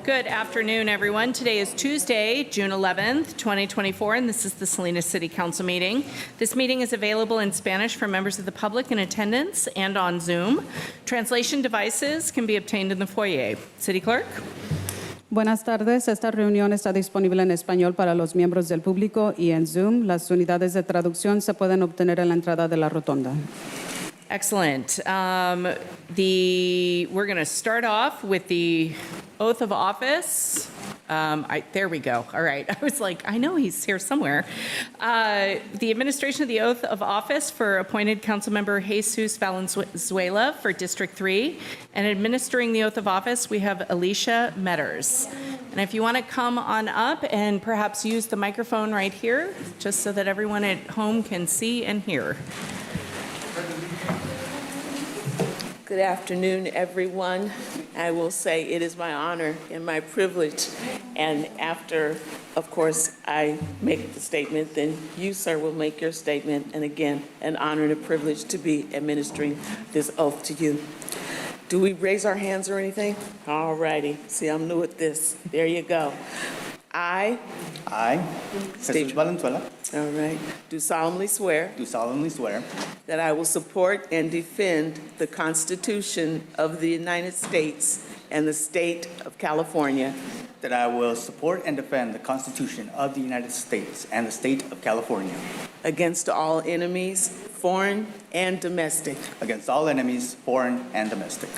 Good afternoon, everyone. Today is Tuesday, June 11th, 2024, and this is the Salinas City Council meeting. This meeting is available in Spanish for members of the public in attendance and on Zoom. Translation devices can be obtained in the foyer. City Clerk? Buenas tardes. Esta reunión está disponible en español para los miembros del público y en Zoom. Las unidades de traducción se pueden obtener en la entrada de la rotonda. Excellent. We're going to start off with the oath of office. There we go. All right. I was like, I know he's here somewhere. The administration of the oath of office for appointed Councilmember Jesus Valenzuela for District 3. And administering the oath of office, we have Alicia Metters. And if you want to come on up and perhaps use the microphone right here, just so that everyone at home can see and hear. Good afternoon, everyone. I will say it is my honor and my privilege, and after, of course, I make the statement, then you, sir, will make your statement, and again, an honor and a privilege to be administering this oath to you. Do we raise our hands or anything? All righty. See, I'm new at this. There you go. I, Jesus Valenzuela, all right, do solemnly swear that I will support and defend the Constitution of the United States and the state of California that I will support and defend the Constitution of the United States and the state of California against all enemies, foreign and domestic, against all enemies, foreign and domestic,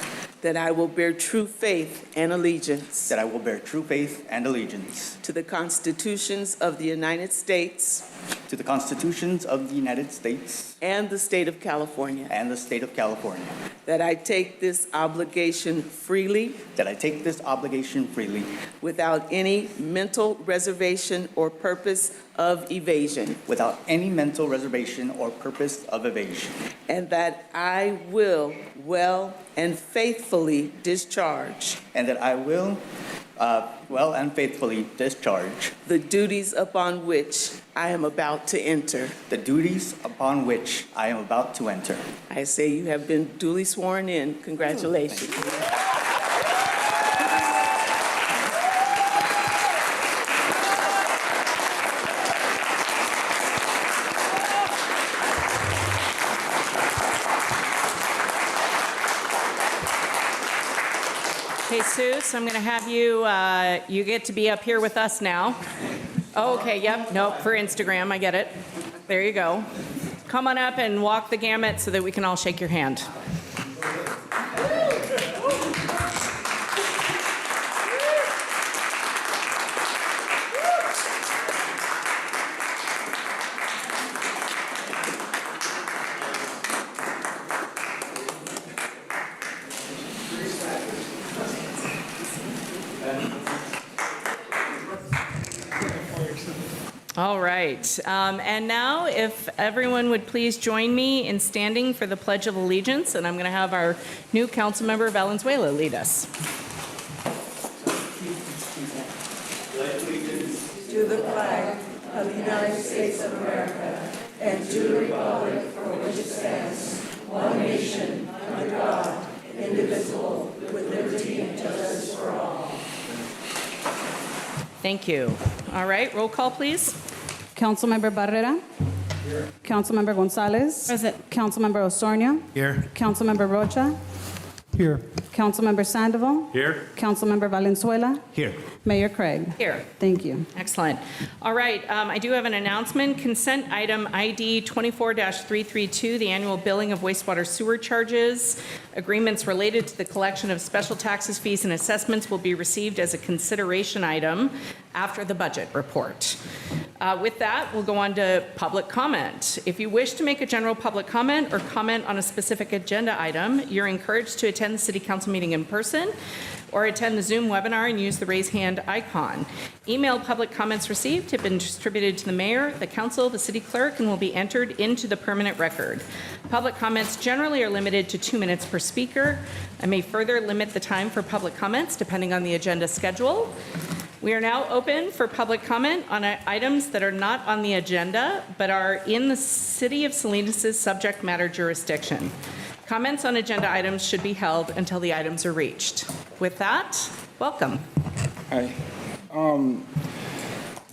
that I will bear true faith and allegiance that I will bear true faith and allegiance to the constitutions of the United States to the constitutions of the United States and the state of California, and the state of California, that I take this obligation freely without any mental reservation or purpose of evasion, without any mental reservation or purpose of evasion, and that I will well and faithfully discharge and that I will well and faithfully discharge the duties upon which I am about to enter. the duties upon which I am about to enter. I say you have been duly sworn in. Congratulations. Jesus, I'm going to have you, you get to be up here with us now. Oh, okay, yep, nope, for Instagram, I get it. There you go. Come on up and walk the gamut so that we can all shake your hand. All right, and now if everyone would please join me in standing for the Pledge of Allegiance, and I'm going to have our new Councilmember Valenzuela lead us. To the flag of the United States of America and to the republic for which it stands, one nation, under God, indivisible, with liberty and justice for all. Thank you. All right, roll call, please. Councilmember Barrera. Here. Councilmember Gonzalez. Present. Councilmember Osornio. Here. Councilmember Rocha. Here. Councilmember Sandoval. Here. Councilmember Valenzuela. Here. Mayor Craig. Here. Thank you. Excellent. All right, I do have an announcement. Consent item ID 24-332, the annual billing of wastewater sewer charges. Agreements related to the collection of special taxes, fees, and assessments will be received as a consideration item after the budget report. With that, we'll go on to public comment. If you wish to make a general public comment or comment on a specific agenda item, you're encouraged to attend the City Council meeting in person or attend the Zoom webinar and use the raise hand icon. Email public comments received have been distributed to the mayor, the council, the city clerk, and will be entered into the permanent record. Public comments generally are limited to 2 minutes per speaker. I may further limit the time for public comments depending on the agenda schedule. We are now open for public comment on items that are not on the agenda but are in the City of Salinas' subject matter jurisdiction. Comments on agenda items should be held until the items are reached. With that, welcome. Hi.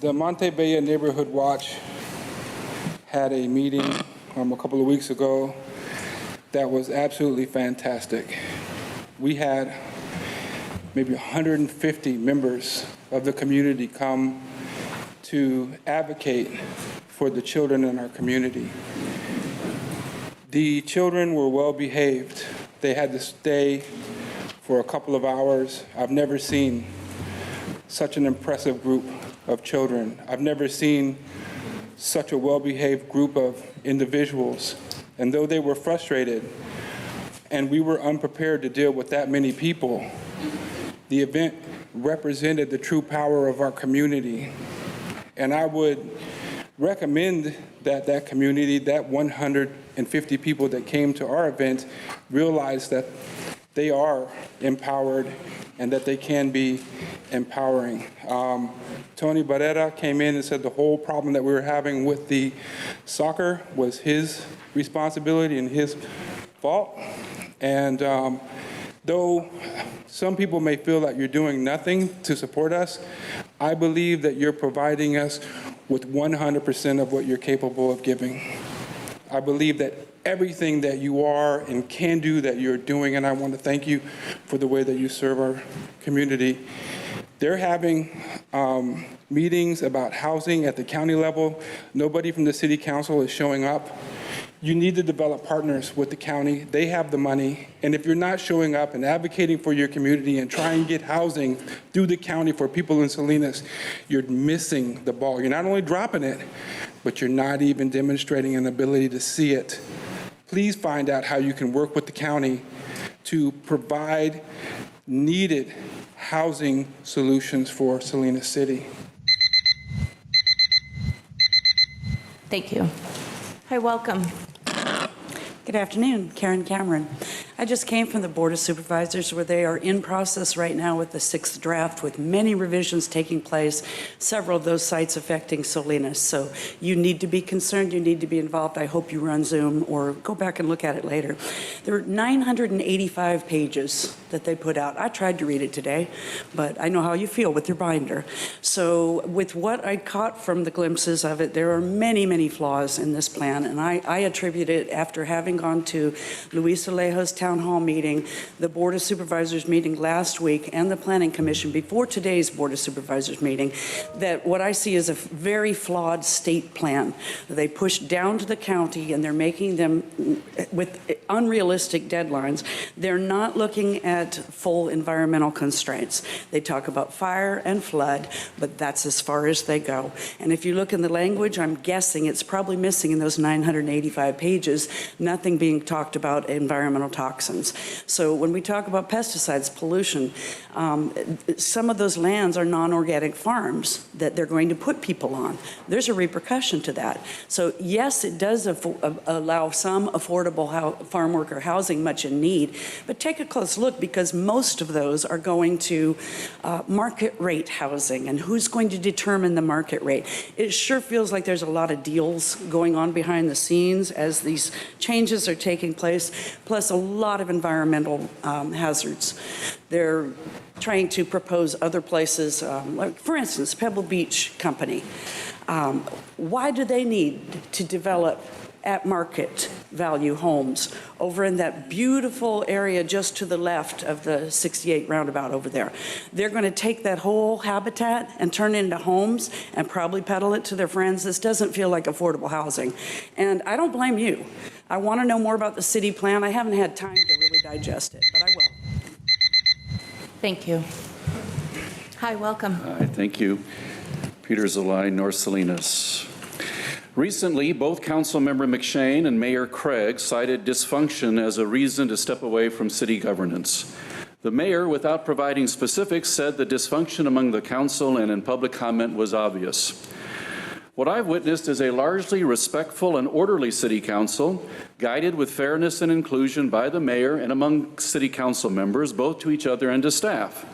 The Montebello Neighborhood Watch had a meeting a couple of weeks ago that was absolutely fantastic. We had maybe 150 members of the community come to advocate for the children in our community. The children were well behaved. They had to stay for a couple of hours. I've never seen such an impressive group of children. I've never seen such a well-behaved group of individuals. And though they were frustrated and we were unprepared to deal with that many people, the event represented the true power of our community. And I would recommend that that community, that 150 people that came to our event, realize that they are empowered and that they can be empowering. Tony Barrera came in and said the whole problem that we were having with the soccer was his responsibility and his fault. And though some people may feel that you're doing nothing to support us, I believe that you're providing us with 100% of what you're capable of giving. I believe that everything that you are and can do that you're doing, and I want to thank you for the way that you serve our community. They're having meetings about housing at the county level. Nobody from the city council is showing up. You need to develop partners with the county. They have the money. And if you're not showing up and advocating for your community and trying to get housing through the county for people in Salinas, you're missing the ball. You're not only dropping it, but you're not even demonstrating an ability to see it. Please find out how you can work with the county to provide needed housing solutions for Salinas City. Thank you. Hi, welcome. Good afternoon, Karen Cameron. I just came from the Board of Supervisors where they are in process right now with the 6th draft with many revisions taking place, several of those sites affecting Salinas. So you need to be concerned, you need to be involved. I hope you run Zoom or go back and look at it later. There are 985 pages that they put out. I tried to read it today, but I know how you feel with your binder. So with what I caught from the glimpses of it, there are many, many flaws in this plan, and I attribute it after having gone to Luis Alejo's town hall meeting, the Board of Supervisors meeting last week, and the Planning Commission before today's Board of Supervisors meeting, that what I see is a very flawed state plan. They push down to the county and they're making them with unrealistic deadlines. They're not looking at full environmental constraints. They talk about fire and flood, but that's as far as they go. And if you look in the language, I'm guessing it's probably missing in those 985 pages, nothing being talked about environmental toxins. So when we talk about pesticides, pollution, some of those lands are non-organic farms that they're going to put people on. There's a repercussion to that. So yes, it does allow some affordable farm worker housing much in need, but take a close look because most of those are going to market rate housing, and who's going to determine the market rate? It sure feels like there's a lot of deals going on behind the scenes as these changes are taking place, plus a lot of environmental hazards. They're trying to propose other places, like for instance, Pebble Beach Company. Why do they need to develop at market value homes over in that beautiful area just to the left of the 68 roundabout over there? They're going to take that whole habitat and turn it into homes and probably peddle it to their friends. This doesn't feel like affordable housing. And I don't blame you. I want to know more about the city plan. I haven't had time to really digest it, but I will. Thank you. Hi, welcome. Hi, thank you. Peter Zulai, North Salinas. Recently, both Councilmember McShane and Mayor Craig cited dysfunction as a reason to step away from city governance. The mayor, without providing specifics, said the dysfunction among the council and in public comment was obvious. What I've witnessed is a largely respectful and orderly city council, guided with fairness and inclusion by the mayor and among city council members, both to each other and to staff.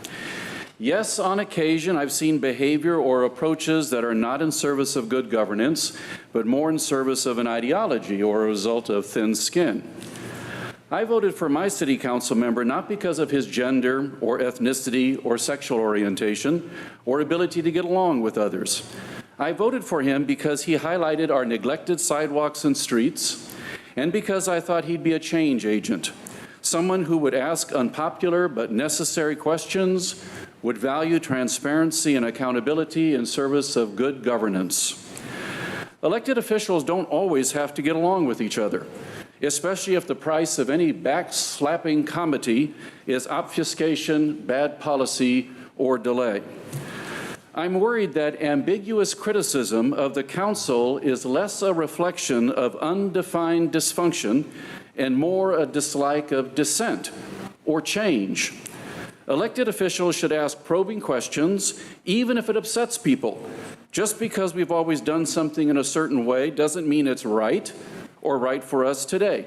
Yes, on occasion, I've seen behavior or approaches that are not in service of good governance, but more in service of an ideology or a result of thin skin. I voted for my city council member not because of his gender or ethnicity or sexual orientation or ability to get along with others. I voted for him because he highlighted our neglected sidewalks and streets, and because I thought he'd be a change agent, someone who would ask unpopular but necessary questions, would value transparency and accountability in service of good governance. Elected officials don't always have to get along with each other, especially if the price of any backslapping comity is obfuscation, bad policy, or delay. I'm worried that ambiguous criticism of the council is less a reflection of undefined dysfunction and more a dislike of dissent or change. Elected officials should ask probing questions, even if it upsets people. Just because we've always done something in a certain way doesn't mean it's right or right for us today.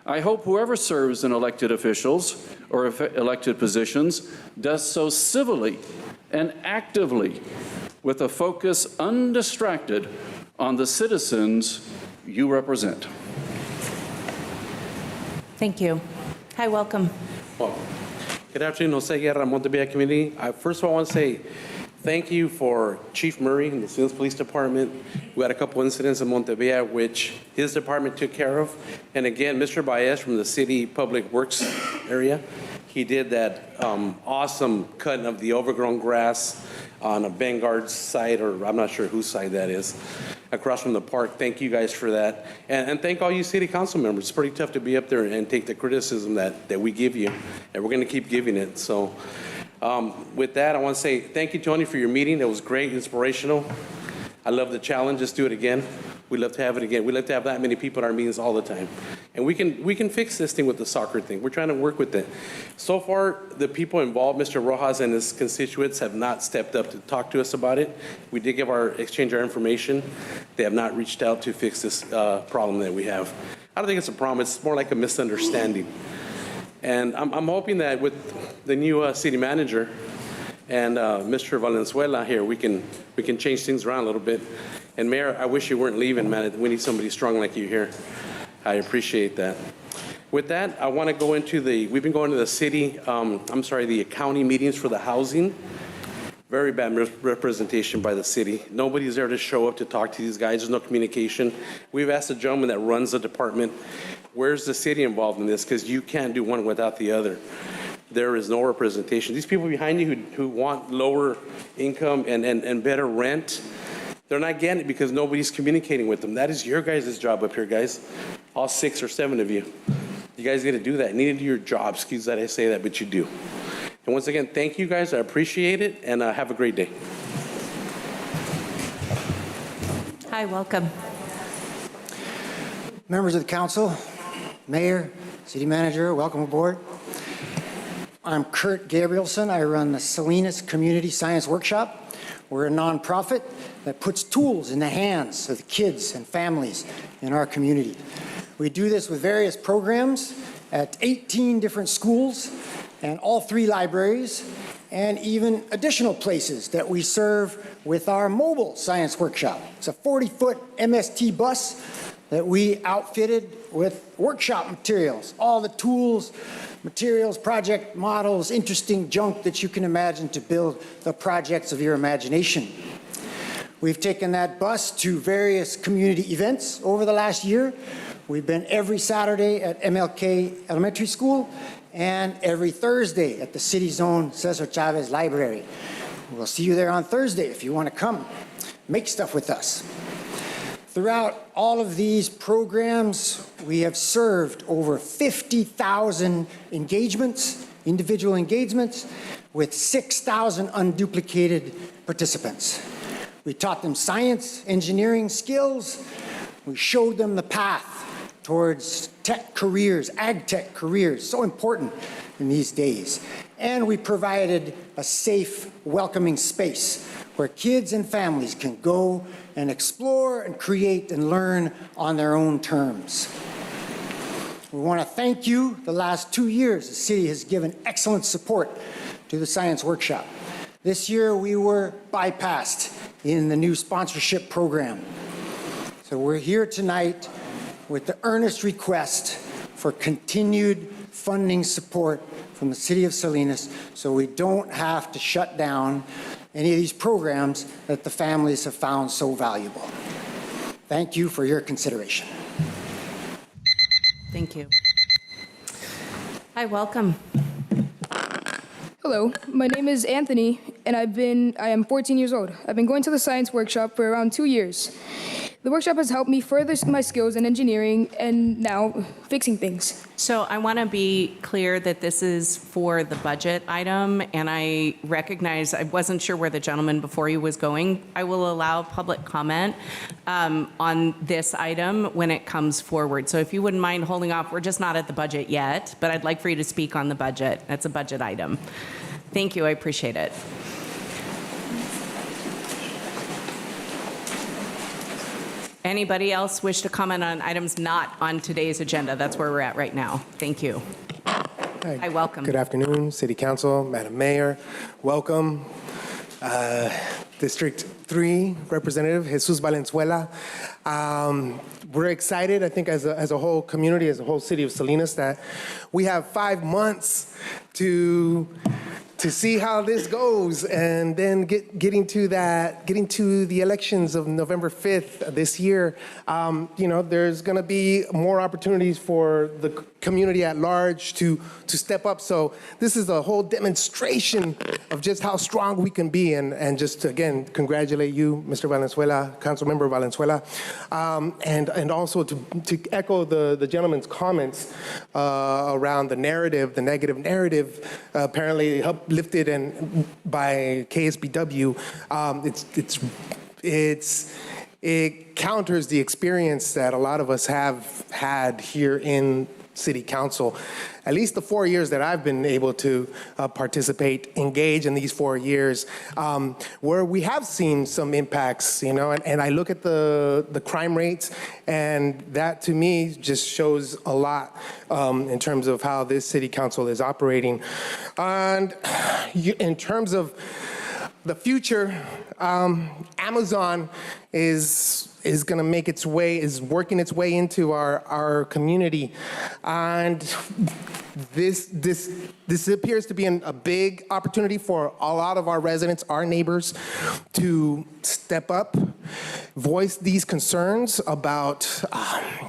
I hope whoever serves in elected officials or elected positions does so civilly and actively with a focus undistracted on the citizens you represent. Thank you. Hi, welcome. Well, good afternoon, Jose Guerra, Montebella Community. First of all, I want to say thank you for Chief Murray and the Salinas Police Department. We had a couple incidents in Montebella which his department took care of. And again, Mr. Baez from the City Public Works area, he did that awesome cutting of the overgrown grass on a Vanguard site, or I'm not sure whose side that is, across from the park. Thank you guys for that. And thank all you city council members. It's pretty tough to be up there and take the criticism that we give you, and we're going to keep giving it. So with that, I want to say thank you, Tony, for your meeting. It was great, inspirational. I love the challenge. Let's do it again. We'd love to have it again. We'd love to have that many people at our meetings all the time. And we can fix this thing with the soccer thing. We're trying to work with it. So far, the people involved, Mr. Rojas and his constituents, have not stepped up to talk to us about it. We did exchange our information. They have not reached out to fix this problem that we have. I don't think it's a problem. It's more like a misunderstanding. And I'm hoping that with the new city manager and Mr. Valenzuela here, we can change things around a little bit. And Mayor, I wish you weren't leaving, man. We need somebody strong like you here. I appreciate that. With that, I want to go into we've been going to the city, the county meetings for the housing. Very bad representation by the city. Nobody's there to show up to talk to these guys. There's no communication. We've asked the gentleman that runs the department, where's the city involved in this? Because you can't do one without the other. There is no representation. These people behind you who want lower income and better rent, they're not getting it because nobody's communicating with them. That is your guys' job up here, guys. All 6 or 7 of you. You guys got to do that. You need to do your job. Excuse that I say that, but you do. And once again, thank you guys. I appreciate it, and have a great day. Hi, welcome. Members of the council, mayor, city manager, welcome aboard. I'm Kurt Gabrielson. I run the Salinas Community Science Workshop. We're a nonprofit that puts tools in the hands of the kids and families in our community. We do this with various programs at 18 different schools and all 3 libraries, and even additional places that we serve with our mobile science workshop. It's a 40-foot MST bus that we outfitted with workshop materials, all the tools, materials, project models, interesting junk that you can imagine to build the projects of your imagination. We've taken that bus to various community events over the last year. We've been every Saturday at MLK Elementary School and every Thursday at the city's own Cesar Chavez Library. We'll see you there on Thursday if you want to come. Make stuff with us. Throughout all of these programs, we have served over 50,000 engagements, individual engagements, with 6,000 unduplicated participants. We taught them science, engineering skills. We showed them the path towards tech careers, ag tech careers, so important in these days. And we provided a safe, welcoming space where kids and families can go and explore and create and learn on their own terms. We want to thank you. The last 2 years, the city has given excellent support to the Science Workshop. This year, we were bypassed in the new sponsorship program. So we're here tonight with the earnest request for continued funding support from the City of Salinas so we don't have to shut down any of these programs that the families have found so valuable. Thank you for your consideration. Thank you. Hi, welcome. Hello, my name is Anthony, and I am 14 years old. I've been going to the science workshop for around 2 years. The workshop has helped me further my skills in engineering and now fixing things. So I want to be clear that this is for the budget item, and I recognize I wasn't sure where the gentleman before you was going. I will allow public comment on this item when it comes forward. So if you wouldn't mind holding off, we're just not at the budget yet, but I'd like for you to speak on the budget. That's a budget item. Thank you, I appreciate it. Anybody else wish to comment on items not on today's agenda? That's where we're at right now. Thank you. Hi, welcome. Good afternoon, City Council, Madam Mayor. Welcome. District 3 Representative Jesus Valenzuela. We're excited, I think, as a whole community, as a whole city of Salinas, that we have 5 months to see how this goes, and then getting to the elections of November 5th this year. There's going to be more opportunities for the community at large to step up. So this is a whole demonstration of just how strong we can be, and just to, again, congratulate you, Mr. Valenzuela, Councilmember Valenzuela, and also to echo the gentleman's comments around the narrative, the negative narrative, apparently uplifted and by KSBW. It counters the experience that a lot of us have had here in City Council. At least the 4 years that I've been able to engage in these 4 years, where we have seen some impacts, and I look at the crime rates, and that to me just shows a lot in terms of how this City Council is operating. And in terms of the future, Amazon is going to make its way, is working its way into our community, and this appears to be a big opportunity for a lot of our residents, our neighbors, to step up, voice these concerns about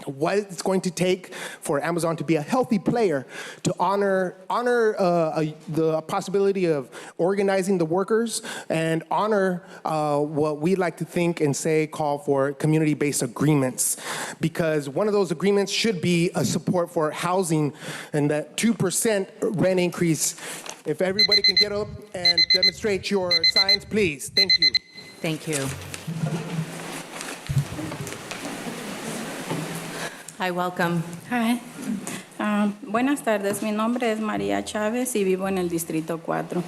what it's going to take for Amazon to be a healthy player, to honor the possibility of organizing the workers, and honor what we like to think and say call for community-based agreements, because one of those agreements should be a support for housing and that 2% rent increase. If everybody can get up and demonstrate your signs, please. Thank you. Thank you. Hi, welcome. Hi. Buenas tardes, mi nombre es María Chávez y vivo en el Distrito 4.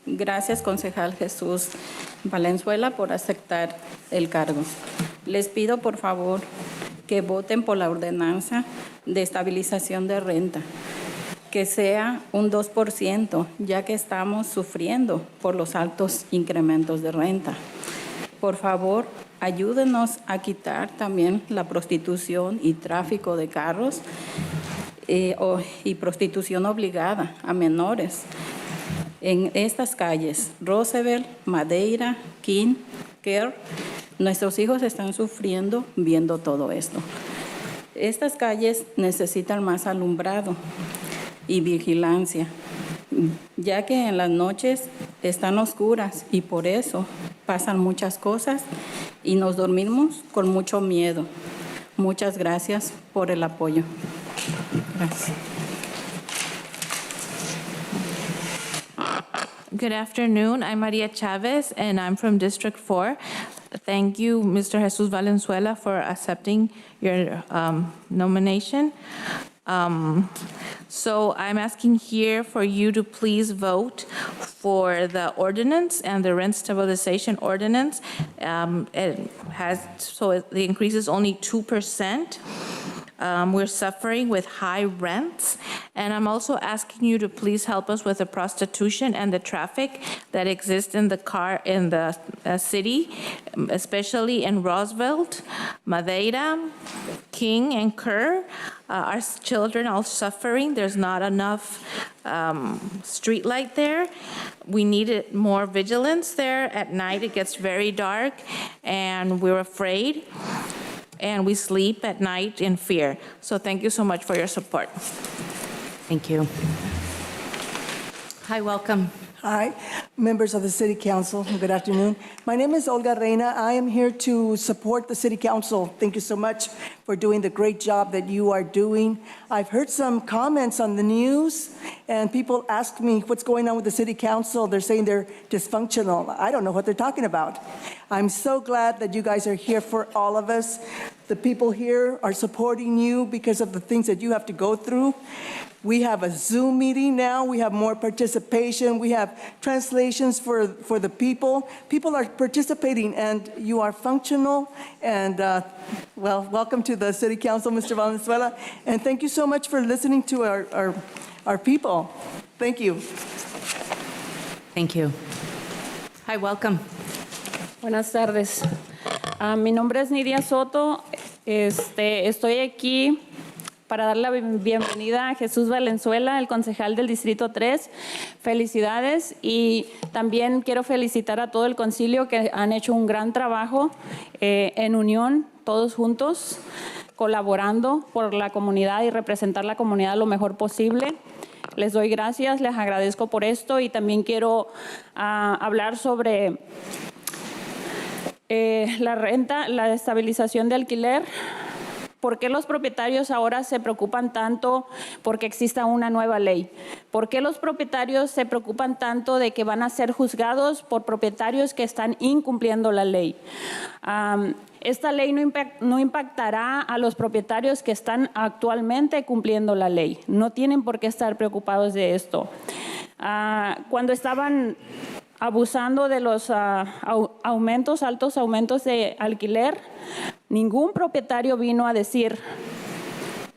Gracias, concejal Jesús Valenzuela, por aceptar el cargo. Les pido, por favor, que voten por la ordenanza de estabilización de renta, que sea un 2%, ya que estamos sufriendo por los altos incrementos de renta. Por favor, ayúdenos a quitar también la prostitución y tráfico de carros y prostitución obligada a menores en estas calles, Roosevelt, Madeira, King, Kerr. Nuestros hijos están sufriendo viendo todo esto. Estas calles necesitan más alumbrado y vigilancia, ya que en las noches están oscuras y por eso pasan muchas cosas y nos dormimos con mucho miedo. Muchas gracias por el apoyo. Gracias. Good afternoon. I'm Maria Chavez, and I'm from District 4. Thank you, Mr. Jesus Valenzuela, for accepting your nomination. So I'm asking here for you to please vote for the ordinance and the rent stabilization ordinance. The increase is only 2%. We're suffering with high rents, and I'm also asking you to please help us with the prostitution and the traffic that exists in the city, especially in Roosevelt, Madeira, King, and Kerr. Our children are suffering. There's not enough street light there. We needed more vigilance there. At night, it gets very dark, and we're afraid, and we sleep at night in fear. So thank you so much for your support. Thank you. Hi, welcome. Hi, members of the City Council. Good afternoon. My name is Olga Reina. I am here to support the City Council. Thank you so much for doing the great job that you are doing. I've heard some comments on the news, and people ask me what's going on with the City Council. They're saying they're dysfunctional. I don't know what they're talking about. I'm so glad that you guys are here for all of us. The people here are supporting you because of the things that you have to go through. We have a Zoom meeting now. We have more participation. We have translations for the people. People are participating, and you are functional. And, well, welcome to the City Council, Mr. Valenzuela. And thank you so much for listening to our people. Thank you. Thank you. Hi, welcome. Buenas tardes. Mi nombre es Nidia Soto. Estoy aquí para dar la bienvenida a Jesús Valenzuela, el concejal del Distrito 3. Felicidades, y también quiero felicitar a todo el concilio que han hecho un gran trabajo en unión, todos juntos, colaborando por la comunidad y representar la comunidad lo mejor posible. Les doy gracias, les agradezco por esto, y también quiero hablar sobre la renta, la estabilización de alquiler. ¿Por qué los propietarios ahora se preocupan tanto porque exista una nueva ley? ¿Por qué los propietarios se preocupan tanto de que van a ser juzgados por propietarios que están incumpliendo la ley? Esta ley no impactará a los propietarios que están actualmente cumpliendo la ley. No tienen por qué estar preocupados de esto. Cuando estaban abusando de los altos aumentos de alquiler, ningún propietario vino a decir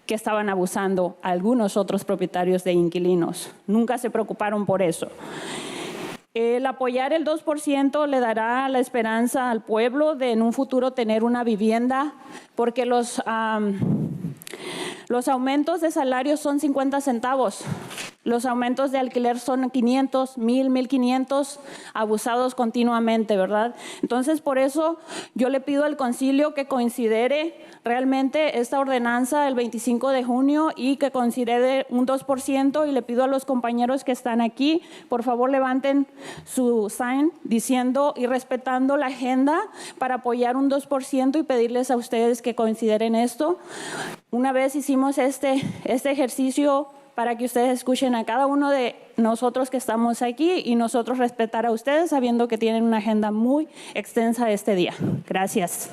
que estaban abusando a algunos otros propietarios de inquilinos. Nunca se preocuparon por eso. El apoyar el 2% le dará la esperanza al pueblo de en un futuro tener una vivienda, porque los aumentos de salarios son 50 centavos. Los aumentos de alquiler son 500, 1,000, 1,500, abusados continuamente, ¿verdad? Entonces, por eso yo le pido al concilio que considere realmente esta ordenanza el 25 de junio y que considere un 2%, y le pido a los compañeros que están aquí, por favor levanten su sign diciendo y respetando la agenda para apoyar un 2% y pedirles a ustedes que consideren esto. Una vez hicimos este ejercicio para que ustedes escuchen a cada uno de nosotros que estamos aquí, y nosotros respetar a ustedes sabiendo que tienen una agenda muy extensa este día. Gracias.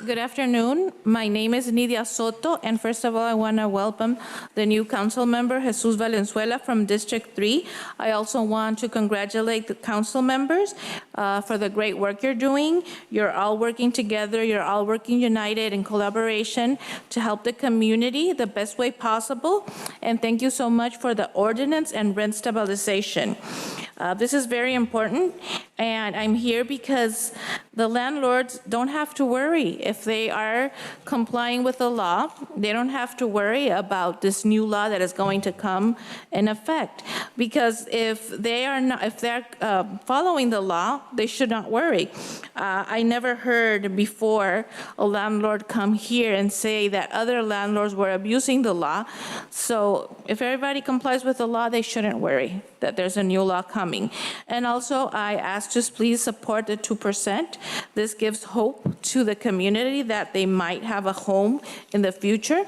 Good afternoon. My name is Nidia Soto, and first of all, I want to welcome the new council member, Jesus Valenzuela from District 3. I also want to congratulate the council members for the great work you're doing. You're all working together. You're all working united in collaboration to help the community the best way possible. And thank you so much for the ordinance and rent stabilization. This is very important, and I'm here because the landlords don't have to worry. If they are complying with the law, they don't have to worry about this new law that is going to come in effect. Because if they're following the law, they should not worry. I never heard before a landlord come here and say that other landlords were abusing the law. So if everybody complies with the law, they shouldn't worry that there's a new law coming. And also, I ask just please support the 2%. This gives hope to the community that they might have a home in the future.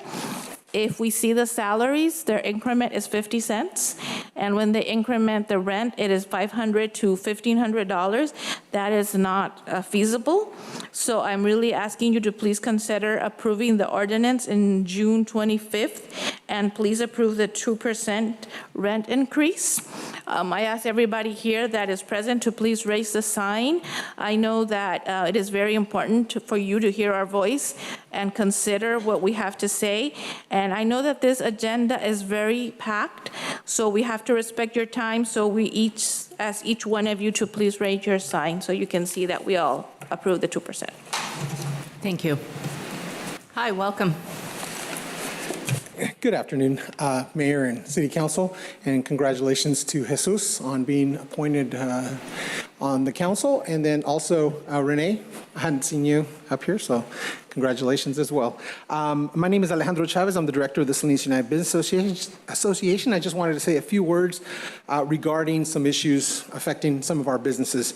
If we see the salaries, their increment is 50 cents. And when they increment the rent, it is $500 to $1,500. That is not feasible. So I'm really asking you to please consider approving the ordinance in June 25th and please approve the 2% rent increase. I ask everybody here that is present to please raise the sign. I know that it is very important for you to hear our voice and consider what we have to say. And I know that this agenda is very packed, so we have to respect your time. So we ask each one of you to please raise your sign so you can see that we all approve the 2%. Thank you. Hi, welcome. Good afternoon, Mayor and City Council, and congratulations to Jesus on being appointed on the council, and then also Renee. I hadn't seen you up here, so congratulations as well. My name is Alejandro Chavez. I'm the director of the Salinas United Business Association. I just wanted to say a few words regarding some issues affecting some of our businesses.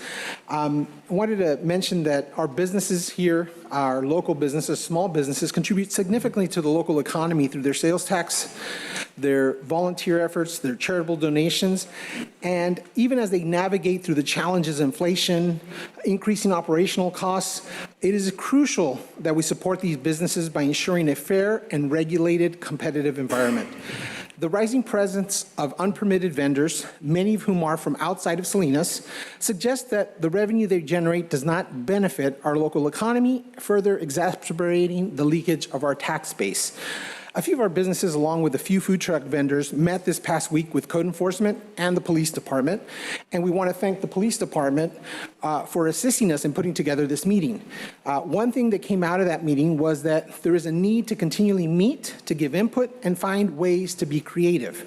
I wanted to mention that our businesses here, our local businesses, small businesses, contribute significantly to the local economy through their sales tax, their volunteer efforts, their charitable donations, and even as they navigate through the challenges of inflation, increasing operational costs, it is crucial that we support these businesses by ensuring a fair and regulated competitive environment. The rising presence of unpermitted vendors, many of whom are from outside of Salinas, suggests that the revenue they generate does not benefit our local economy, further exacerbating the leakage of our tax base. A few of our businesses, along with a few food truck vendors, met this past week with code enforcement and the police department, and we want to thank the police department for assisting us in putting together this meeting. One thing that came out of that meeting was that there is a need to continually meet, to give input, and find ways to be creative.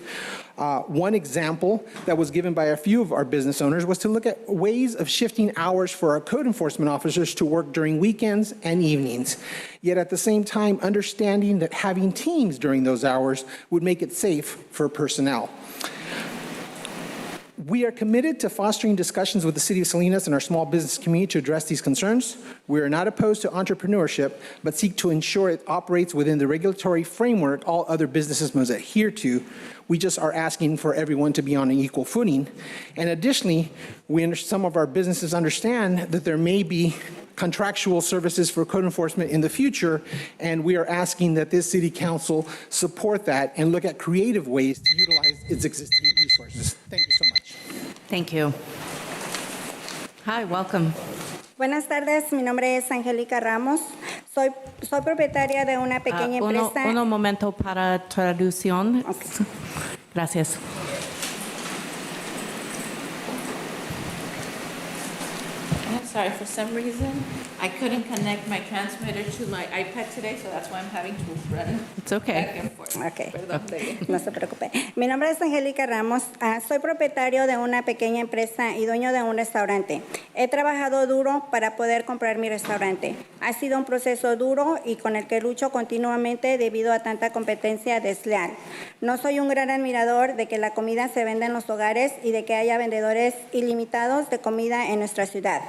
One example that was given by a few of our business owners was to look at ways of shifting hours for our code enforcement officers to work during weekends and evenings, yet at the same time understanding that having teams during those hours would make it safe for personnel. We are committed to fostering discussions with the City of Salinas and our small business community to address these concerns. We are not opposed to entrepreneurship, but seek to ensure it operates within the regulatory framework all other businesses must adhere to. We just are asking for everyone to be on an equal footing. And additionally, some of our businesses understand that there may be contractual services for code enforcement in the future, and we are asking that this City Council support that and look at creative ways to utilize its existing resources. Thank you so much. Thank you. Hi, welcome. Buenas tardes, mi nombre es Angélica Ramos. Soy propietaria de una pequeña empresa. Un momento para traducción. Okay. Gracias. I'm sorry, for some reason, I couldn't connect my transmitter to my iPad today, so that's why I'm having to run. It's okay. Back and forth. Okay. Perdón. No se preocupe. Mi nombre es Angélica Ramos. Soy propietario de una pequeña empresa y dueño de un restaurante. He trabajado duro para poder comprar mi restaurante. Ha sido un proceso duro y con el que lucho continuamente debido a tanta competencia desleal. No soy un gran admirador de que la comida se venda en los hogares y de que haya vendedores ilimitados de comida en nuestra ciudad.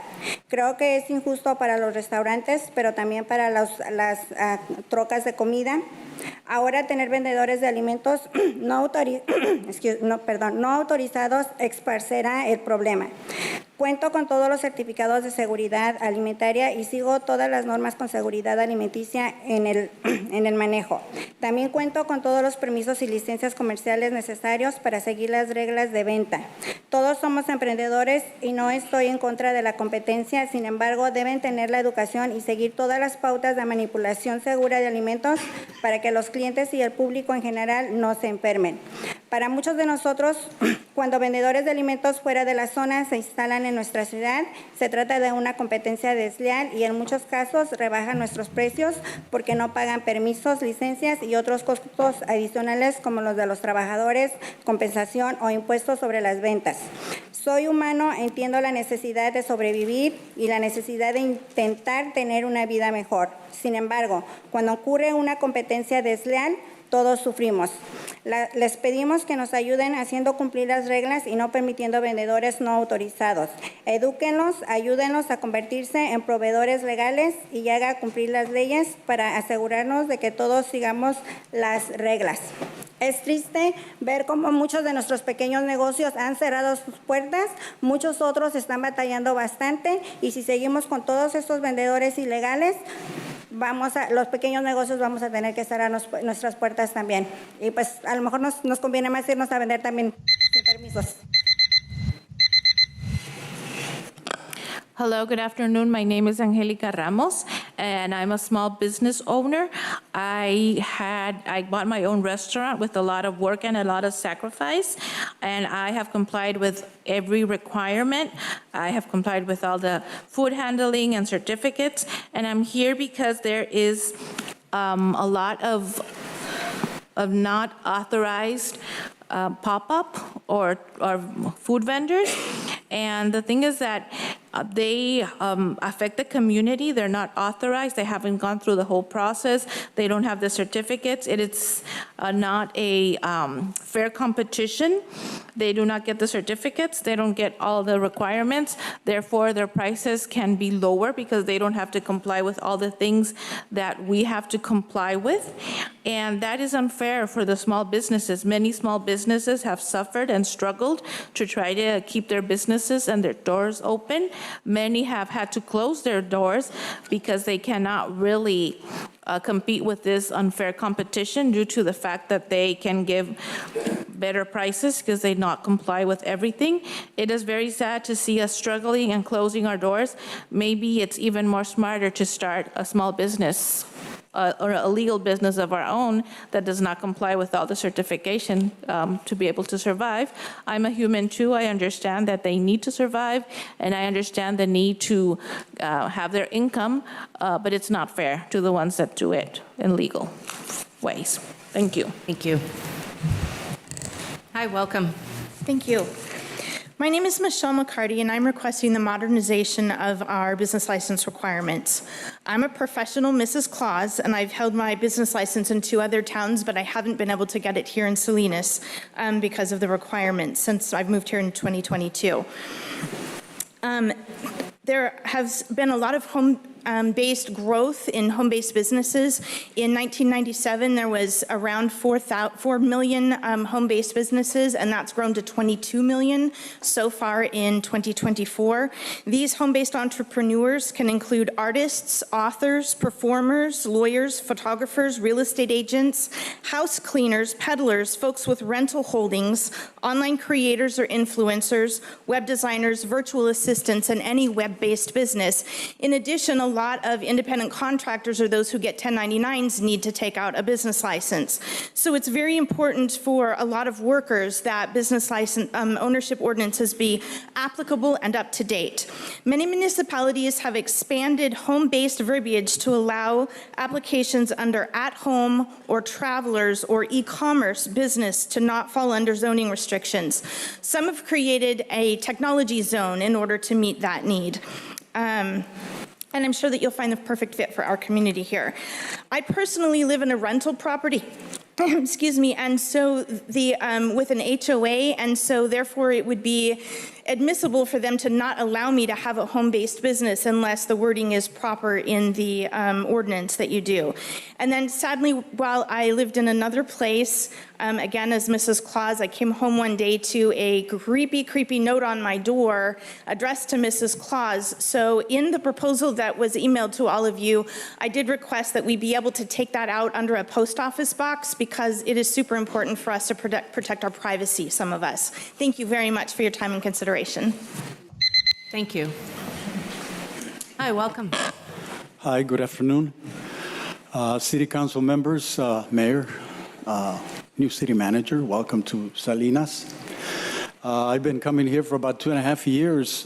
Creo que es injusto para los restaurantes, pero también para las trocas de comida. Ahora tener vendedores de alimentos no autorizados esparcerá el problema. Cuento con todos los certificados de seguridad alimentaria y sigo todas las normas con seguridad alimenticia en el manejo. También cuento con todos los permisos y licencias comerciales necesarios para seguir las reglas de venta. Todos somos emprendedores y no estoy en contra de la competencia, sin embargo, deben tener la educación y seguir todas las pautas de manipulación segura de alimentos para que los clientes y el público en general no se enfermen. Para muchos de nosotros, cuando vendedores de alimentos fuera de la zona se instalan en nuestra ciudad, se trata de una competencia desleal y en muchos casos rebajan nuestros precios porque no pagan permisos, licencias y otros costos adicionales como los de los trabajadores, compensación o impuestos sobre las ventas. Soy humano, entiendo la necesidad de sobrevivir y la necesidad de intentar tener una vida mejor. Sin embargo, cuando ocurre una competencia desleal, todos sufrimos. Les pedimos que nos ayuden haciendo cumplir las reglas y no permitiendo vendedores no autorizados. Edúquenlos, ayúdenlos a convertirse en proveedores legales y hagan cumplir las leyes para asegurarnos de que todos sigamos las reglas. Es triste ver cómo muchos de nuestros pequeños negocios han cerrado sus puertas, muchos otros están batallando bastante y si seguimos con todos estos vendedores ilegales, los pequeños negocios vamos a tener que cerrar nuestras puertas también. Y pues a lo mejor nos conviene más irnos a vender también sin permisos. Hello, good afternoon. My name is Angelica Ramos, and I'm a small business owner. I bought my own restaurant with a lot of work and a lot of sacrifice, and I have complied with every requirement. I have complied with all the food handling and certificates, and I'm here because there is a lot of not authorized pop-up or food vendors. And the thing is that they affect the community. They're not authorized. They haven't gone through the whole process. They don't have the certificates. It is not a fair competition. They do not get the certificates. They don't get all the requirements. Therefore, their prices can be lower because they don't have to comply with all the things that we have to comply with. And that is unfair for the small businesses. Many small businesses have suffered and struggled to try to keep their businesses and their doors open. Many have had to close their doors because they cannot really compete with this unfair competition due to the fact that they can give better prices because they not comply with everything. It is very sad to see us struggling and closing our doors. Maybe it's even more smarter to start a small business or a legal business of our own that does not comply with all the certification to be able to survive. I'm a human too. I understand that they need to survive, and I understand the need to have their income, but it's not fair to the ones that do it in legal ways. Thank you. Thank you. Hi, welcome. Thank you. My name is Michelle McCarty, and I'm requesting the modernization of our business license requirements. I'm a professional Mrs. Claus, and I've held my business license in 2 other towns, but I haven't been able to get it here in Salinas because of the requirements since I've moved here in 2022. There has been a lot of home-based growth in home-based businesses. In 1997, there was around 4 million home-based businesses, and that's grown to 22 million so far in 2024. These home-based entrepreneurs can include artists, authors, performers, lawyers, photographers, real estate agents, house cleaners, peddlers, folks with rental holdings, online creators or influencers, web designers, virtual assistants, and any web-based business. In addition, a lot of independent contractors or those who get 1099s need to take out a business license. So it's very important for a lot of workers that business license ownership ordinances be applicable and up to date. Many municipalities have expanded home-based verbiage to allow applications under at-home or travelers or e-commerce business to not fall under zoning restrictions. Some have created a technology zone in order to meet that need. And I'm sure that you'll find the perfect fit for our community here. I personally live in a rental property, excuse me, and so with an HOA, and so therefore it would be admissible for them to not allow me to have a home-based business unless the wording is proper in the ordinance that you do. And then sadly, while I lived in another place, again, as Mrs. Claus, I came home one day to a creepy note on my door addressed to Mrs. Claus. So in the proposal that was emailed to all of you, I did request that we be able to take that out under a post office box because it is super important for us to protect our privacy, some of us. Thank you very much for your time and consideration. Thank you. Hi, welcome. Hi, good afternoon. City Council members, Mayor, new City Manager, welcome to Salinas. I've been coming here for about 2.5 years,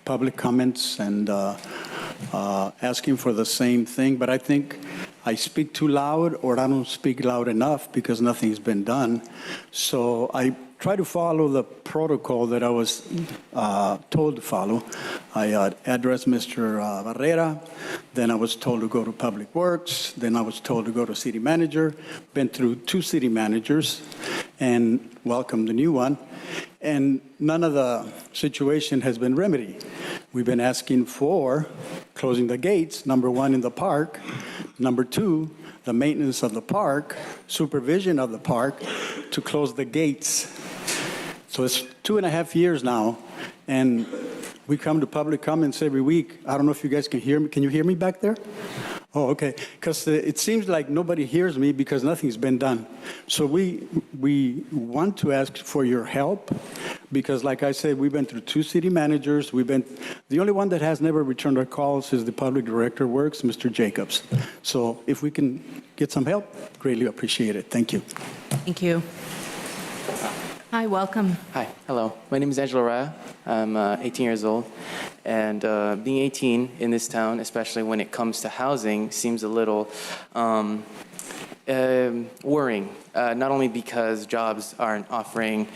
public comments and asking for the same thing, but I think I speak too loud or I don't speak loud enough because nothing's been done. So I try to follow the protocol that I was told to follow. I addressed Mr. Barrera, then I was told to go to Public Works, then I was told to go to City Manager, been through 2 city managers, and welcome the new one. And none of the situation has been remedied. We've been asking for closing the gates, number 1 in the park, number 2, the maintenance of the park, supervision of the park, to close the gates. So it's 2.5 years now, and We come to public comments every week. I don't know if you guys can hear me. Can you hear me back there? Oh, okay. Because it seems like nobody hears me because nothing's been done. So we want to ask for your help because, like I said, we've been through 2 city managers. The only one that has never returned our calls is the public director of works, Mr. Jacobs. So if we can get some help, greatly appreciate it. Thank you. Thank you. Hi, welcome. Hi, hello. My name is Angelo Raya. I'm 18 years old. And being 18 in this town, especially when it comes to housing, seems a little worrying. Not only because jobs aren't offering,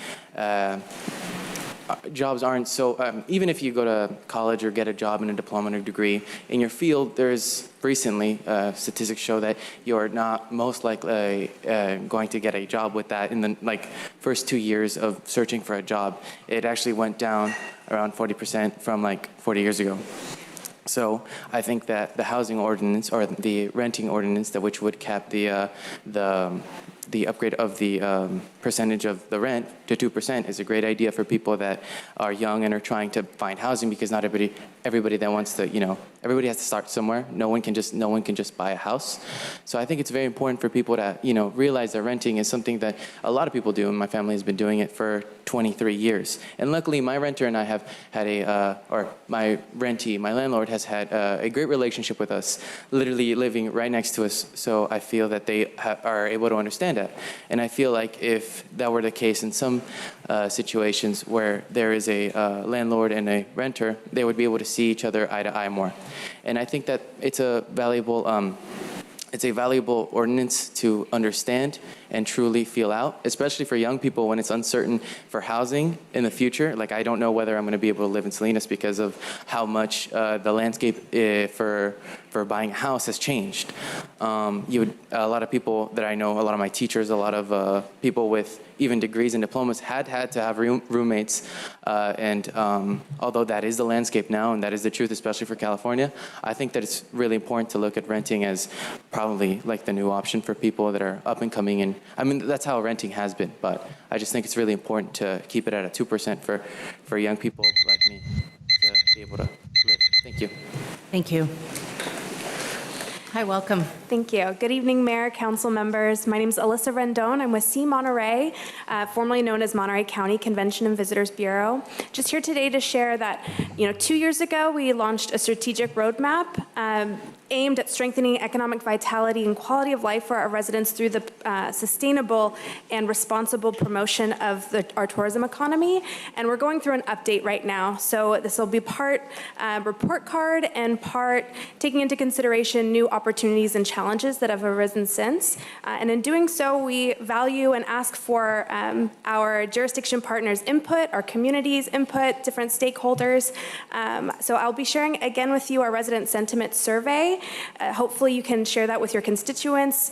jobs aren't so, even if you go to college or get a job and a diploma and a degree, in your field, there's recently, statistics show that you're not most likely going to get a job with that in the first 2 years of searching for a job. It actually went down around 40% from 40 years ago. So I think that the housing ordinance or the renting ordinance that which would cap the upgrade of the percentage of the rent to 2% is a great idea for people that are young and are trying to find housing, because not everybody that wants to, everybody has to start somewhere. No one can just buy a house. So I think it's very important for people to, realize that renting is something that a lot of people do, and my family has been doing it for 23 years. And luckily, my renter and I have had my landlord has had a great relationship with us, literally living right next to us. So I feel that they are able to understand that. And I feel like if that were the case in some situations where there is a landlord and a renter, they would be able to see each other eye to eye more. And I think that it's a valuable ordinance to understand and truly feel out, especially for young people when it's uncertain for housing in the future. I don't know whether I'm going to be able to live in Salinas because of how much the landscape for buying a house has changed. A lot of people that I know, a lot of my teachers, a lot of people with even degrees and diplomas had to have roommates. And although that is the landscape now and that is the truth, especially for California, I think that it's really important to look at renting as probably the new option for people that are up and coming. And I mean, that's how renting has been, but I just think it's really important to keep it at a 2% for young people like me to be able to live. Thank you. Thank you. Hi, welcome. Thank you. Good evening, Mayor, Council members. My name is Alyssa Rendon. I'm with C Monterey, formerly known as Monterey County Convention and Visitors Bureau. Just here today to share that, 2 years ago, we launched a strategic roadmap aimed at strengthening economic vitality and quality of life for our residents through the sustainable and responsible promotion of our tourism economy. And we're going through an update right now. So this will be part report card and part taking into consideration new opportunities and challenges that have arisen since. And in doing so, we value and ask for our jurisdiction partners' input, our community's input, different stakeholders. So I'll be sharing again with you our resident sentiment survey. Hopefully you can share that with your constituents.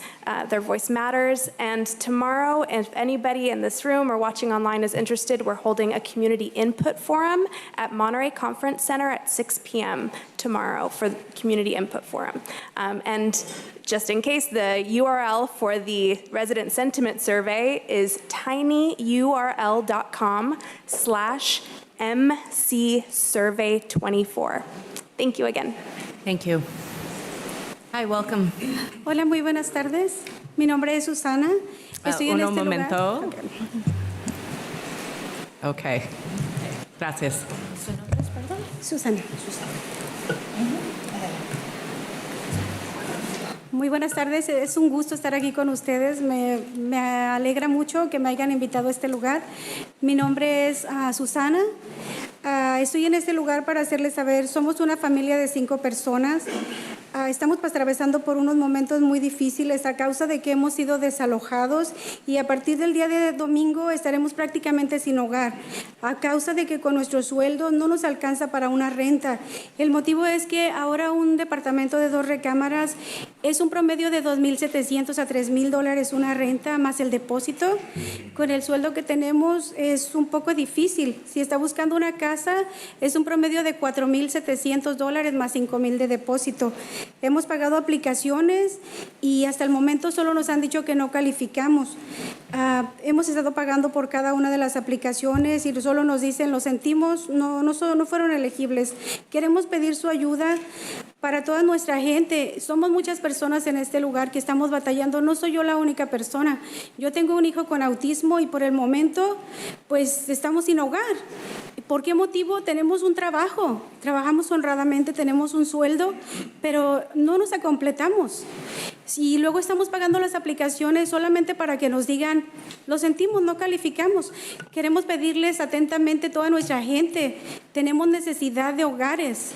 Their voice matters. And tomorrow, if anybody in this room or watching online is interested, we're holding a community input forum at Monterey Conference Center at 6 p.m. tomorrow for the community input forum. And just in case, the URL for the resident sentiment survey is tinyurl.com/MCSurvey24. Thank you again. Thank you. Hi, welcome. Hola, muy buenas tardes. Mi nombre es Susana. Estoy en este momento. lugar. Okay. Gracias. ¿Su nombre es, perdón? Susana. Muy buenas tardes, es un gusto estar aquí con ustedes, me alegra mucho que me hayan invitado a este lugar. Mi nombre es Susana, estoy en este lugar para hacerles saber, somos una familia de 5 personas, estamos atravesando por unos momentos muy difíciles a causa de que hemos sido desalojados y a partir del día de domingo estaremos prácticamente sin hogar, a causa de que con nuestro sueldo no nos alcanza para una renta. El motivo es que ahora un departamento de 2 recámaras es un promedio de $2,700 a $3,000 una renta más el depósito. Con el sueldo que tenemos es un poco difícil. Si está buscando una casa es un promedio de $4,700 más $5,000 de depósito. Hemos pagado aplicaciones y hasta el momento solo nos han dicho que no calificamos. Hemos estado pagando por cada una de las aplicaciones y solo nos dicen, lo sentimos, no fueron elegibles. Queremos pedir su ayuda para toda nuestra gente. Somos muchas personas en este lugar que estamos batallando. No soy yo la única persona. Yo tengo un hijo con autismo y por el momento pues estamos sin hogar. ¿Por qué motivo? Tenemos un trabajo, trabajamos honradamente, tenemos un sueldo, pero no nos completamos. Y luego estamos pagando las aplicaciones solamente para que nos digan, lo sentimos, no calificamos. Queremos pedirles atentamente a toda nuestra gente, tenemos necesidad de hogares.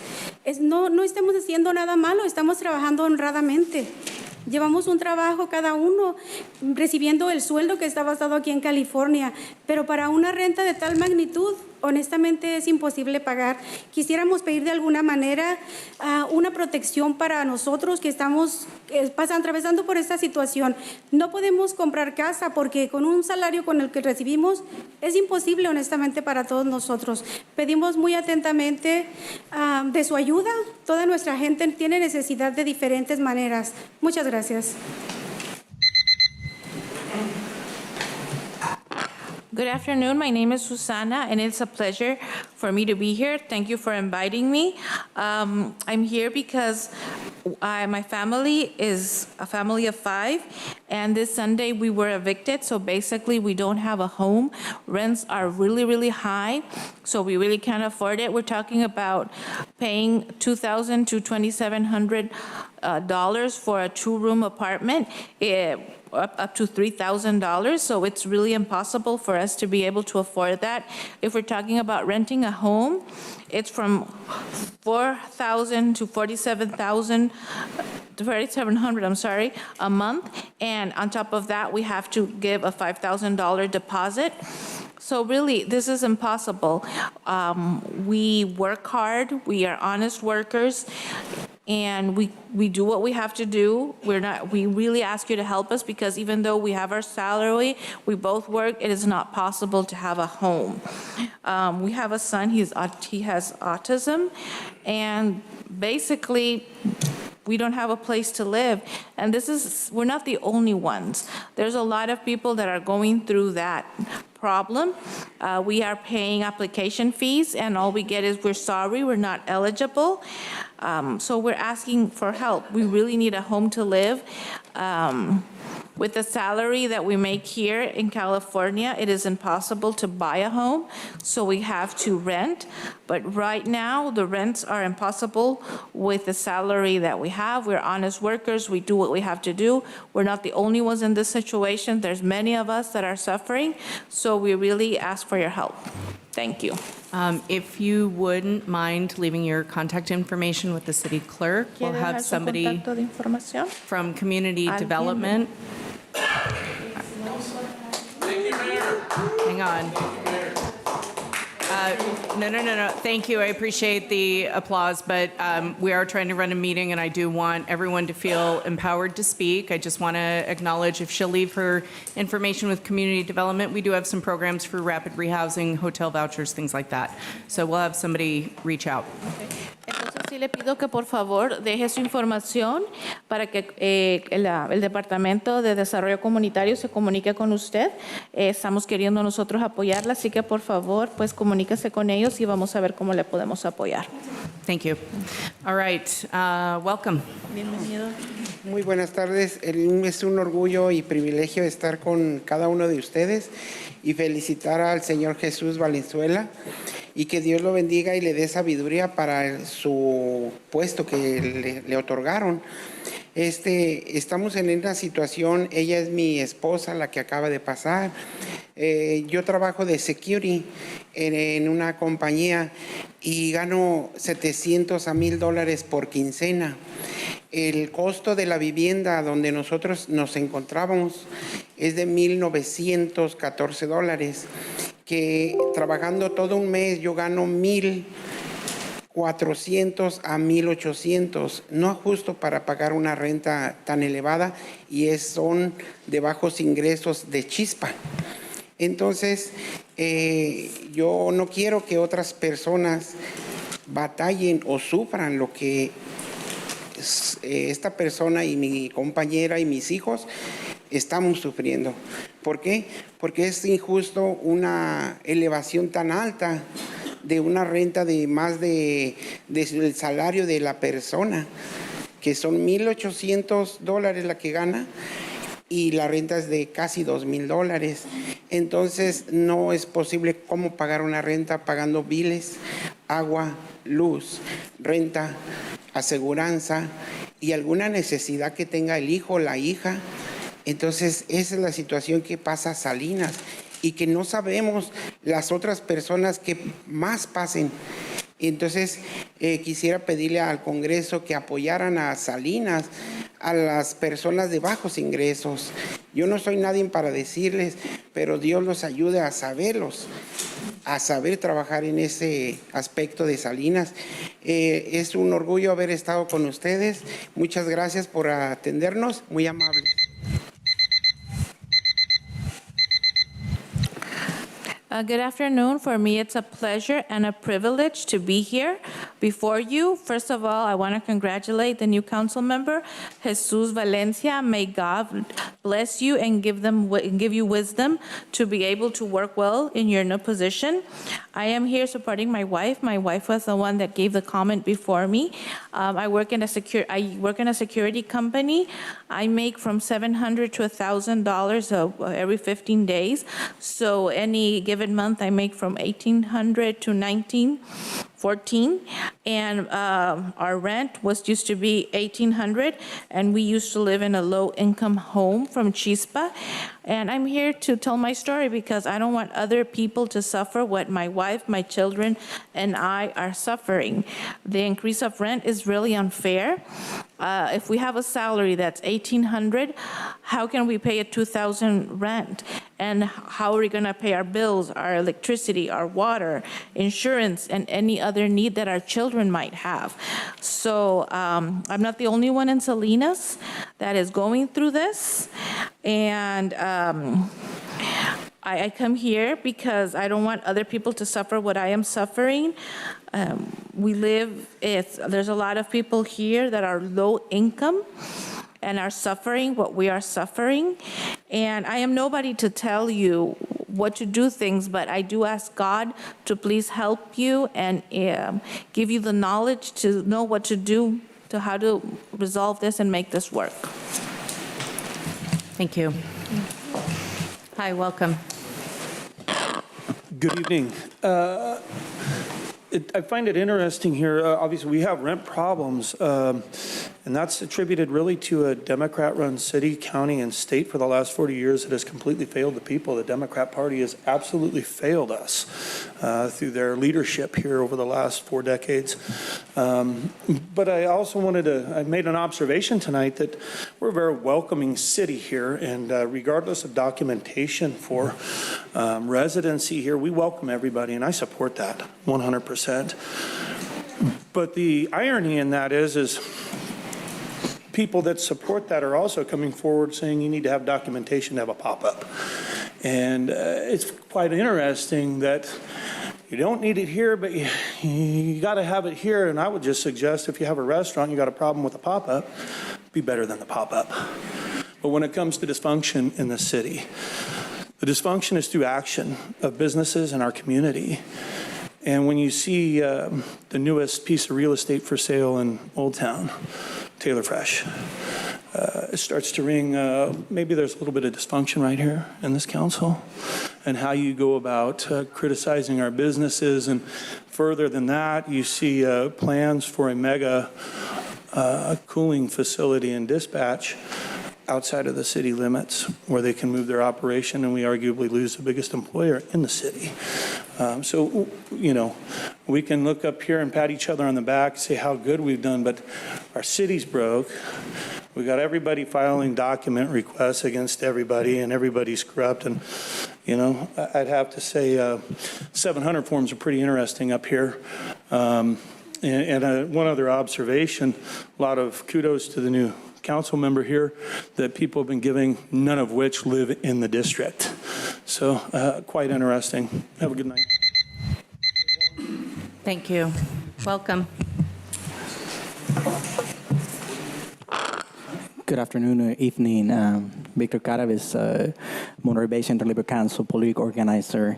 No estamos haciendo nada malo, estamos trabajando honradamente. Llevamos un trabajo cada uno recibiendo el sueldo que está basado aquí en California, pero para una renta de tal magnitud, honestamente es imposible pagar. Quisiéramos pedir de alguna manera una protección para nosotros que estamos atravesando por esta situación. No podemos comprar casa porque con un salario con el que recibimos es imposible honestamente para todos nosotros. Pedimos muy atentamente de su ayuda. Toda nuestra gente tiene necesidad de diferentes maneras. Muchas gracias. Good afternoon. My name is Susana, and it's a pleasure for me to be here. Thank you for inviting me. I'm here because my family is a family of 5, and this Sunday we were evicted, so basically we don't have a home. Rents are really, really high, so we really can't afford it. We're talking about paying $2,000 to $2,700 for a 2-room apartment. Up to $3,000, so it's really impossible for us to be able to afford that. If we're talking about renting a home, it's from $4,000 to $4,700, a month, and on top of that, we have to give a $5,000 deposit. So really, this is impossible. We work hard, we are honest workers, and we do what we have to do. We really ask you to help us because even though we have our salary, we both work, it is not possible to have a home. We have a son, he has autism, and basically, we don't have a place to live. And we're not the only ones. There's a lot of people that are going through that problem. We are paying application fees, and all we get is we're sorry, we're not eligible. So we're asking for help. We really need a home to live. With the salary that we make here in California, it is impossible to buy a home, so we have to rent. But right now, the rents are impossible with the salary that we have. We're honest workers. We do what we have to do. We're not the only ones in this situation. There's many of us that are suffering, so we really ask for your help. Thank you. If you wouldn't mind leaving your contact information with the city clerk, we'll have somebody from community development. Hang on. No. Thank you. I appreciate the applause, but we are trying to run a meeting, and I do want everyone to feel empowered to speak. I just want to acknowledge if she'll leave her information with community development, we do have some programs for rapid rehousing, hotel vouchers, things like that. So we'll have somebody reach out. Entonces sí le pido que por favor deje su información para que el Departamento de Desarrollo Comunitario se comunique con usted. Estamos queriendo nosotros apoyarla, así que por favor pues comuníquese con ellos y vamos a ver cómo le podemos apoyar. Thank you. All right, welcome. Bienvenido. Muy buenas tardes. Es un orgullo y privilegio estar con cada uno de ustedes y felicitar al señor Jesús Valenzuela y que Dios lo bendiga y le dé sabiduría para su puesto que le otorgaron. Estamos en una situación, ella es mi esposa, la que acaba de pasar. Yo trabajo de security en una compañía y gano $700 a $1,000 por quincena. El costo de la vivienda donde nosotros nos encontrábamos es de $1,914, que trabajando todo un mes yo gano $1,400 a $1,800. No es justo para pagar una renta tan elevada y son de bajos ingresos de chispa. Entonces, yo no quiero que otras personas batallen o sufran lo que esta persona y mi compañera y mis hijos estamos sufriendo. ¿Por qué? Porque es injusto una elevación tan alta de una renta de más del salario de la persona, que son $1,800 la que gana, y la renta es de casi $2,000. Entonces no es posible cómo pagar una renta pagando biles, agua, luz, renta, aseguranza y alguna necesidad que tenga el hijo o la hija. Entonces esa es la situación que pasa Salinas y que no sabemos las otras personas que más pasen. Entonces quisiera pedirle al Congreso que apoyaran a Salinas, a las personas de bajos ingresos. Yo no soy nadie para decirles, pero Dios los ayude a saberlos, a saber trabajar en ese aspecto de Salinas. Es un orgullo haber estado con ustedes. Muchas gracias por atendernos, muy amables. Good afternoon. For me, it's a pleasure and a privilege to be here before you. First of all, I want to congratulate the new council member, Jesus Valencia. May God bless you and give you wisdom to be able to work well in your new position. I am here supporting my wife. My wife was the one that gave the comment before me. I work in a security company. I make from $700 to $1,000 every 15 days. So any given month, I make from $1,800 to $1,914, and our rent used to be $1,800, and we used to live in a low-income home from Chispa. And I'm here to tell my story because I don't want other people to suffer what my wife, my children, and I are suffering. The increase of rent is really unfair. If we have a salary that's $1,800, how can we pay a $2,000 rent? And how are we going to pay our bills, our electricity, our water, insurance, and any other need that our children might have? So I'm not the only one in Salinas that is going through this. And I come here because I don't want other people to suffer what I am suffering. There's a lot of people here that are low income and are suffering what we are suffering. And I am nobody to tell you what to do things, but I do ask God to please help you and give you the knowledge to know what to do, to how to resolve this and make this work. Thank you. Hi, welcome. Good evening. I find it interesting here. Obviously, we have rent problems, and that's attributed really to a Democrat-run city, county, and state for the last 40 years that has completely failed the people. The Democrat Party has absolutely failed us through their leadership here over the last 4 decades. But I also I made an observation tonight that we're a very welcoming city here, and regardless of documentation for residency here, we welcome everybody, and I support that 100%. But the irony in that is people that support that are also coming forward saying you need to have documentation to have a pop-up. And it's quite interesting that you don't need it here, but you got to have it here. And I would just suggest if you have a restaurant, you got a problem with a pop-up, be better than the pop-up. But when it comes to dysfunction in the city, the dysfunction is through action of businesses in our community. And when you see the newest piece of real estate for sale in Old Town, Taylor Fresh, it starts to ring, maybe there's a little bit of dysfunction right here in this council, and how you go about criticizing our businesses. And further than that, you see plans for a mega cooling facility in Dispatch outside of the city limits where they can move their operation, and we arguably lose the biggest employer in the city. So, you know, we can look up here and pat each other on the back, say how good we've done, but our city's broke. We got everybody filing document requests against everybody, and everybody's corrupt. And, you know, I'd have to say 700 forms are pretty interesting up here. And one other observation, a lot of kudos to the new council member here that people have been giving, none of which live in the district. So quite interesting. Have a good night. Thank you. Welcome. Good afternoon or evening. Victor Caraves, Monterey Bay Central Labor Council political organizer.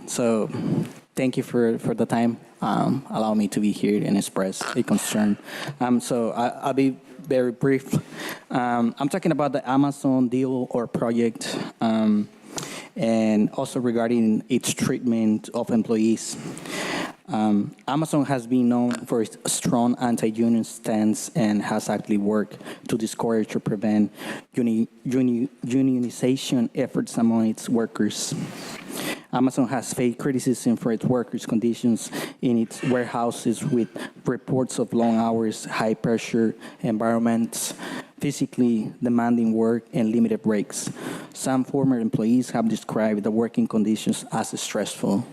So thank you for the time. Allow me to be here and express a concern. I'll be very brief. I'm talking about the Amazon deal or project, and also regarding its treatment of employees. Amazon has been known for its strong anti-union stance and has actively worked to discourage or prevent unionization efforts among its workers. Amazon has faced criticism for its workers' conditions in its warehouses, with reports of long hours, high-pressure environments, physically demanding work, and limited breaks. Some former employees have described the working conditions as stressful.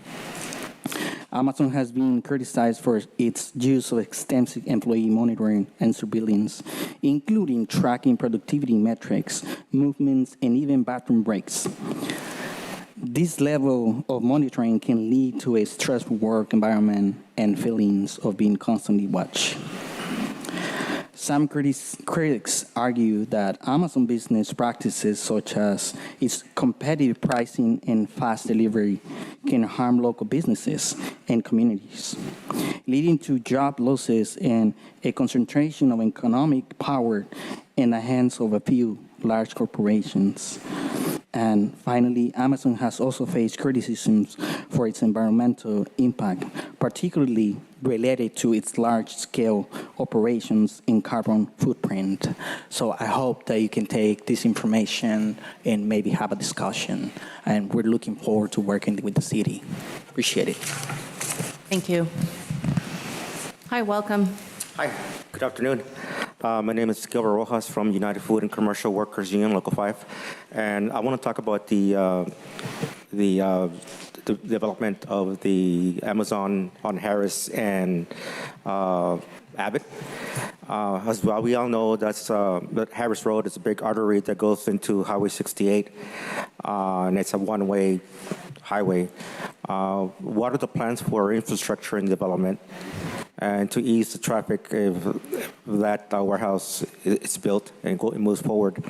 Amazon has been criticized for its use of extensive employee monitoring and surveillance, including tracking productivity metrics, movements, and even bathroom breaks. This level of monitoring can lead to a stressful work environment and feelings of being constantly watched. Some critics argue that Amazon business practices, such as its competitive pricing and fast delivery, can harm local businesses and communities, leading to job losses and a concentration of economic power in the hands of a few large corporations. And finally, Amazon has also faced criticisms for its environmental impact, particularly related to its large-scale operations and carbon footprint. So I hope that you can take this information and maybe have a discussion. And we're looking forward to working with the city. Appreciate it. Thank you. Hi, welcome. Hi, good afternoon. My name is Gilbert Rojas from United Food and Commercial Workers Union, Local 5, and I want to talk about the development of the Amazon on Harris and Abbott. As well, we all know that Harris Road is a big artery that goes into Highway 68, and it's a one-way highway. What are the plans for infrastructure and development, and to ease the traffic if that warehouse is built and moves forward?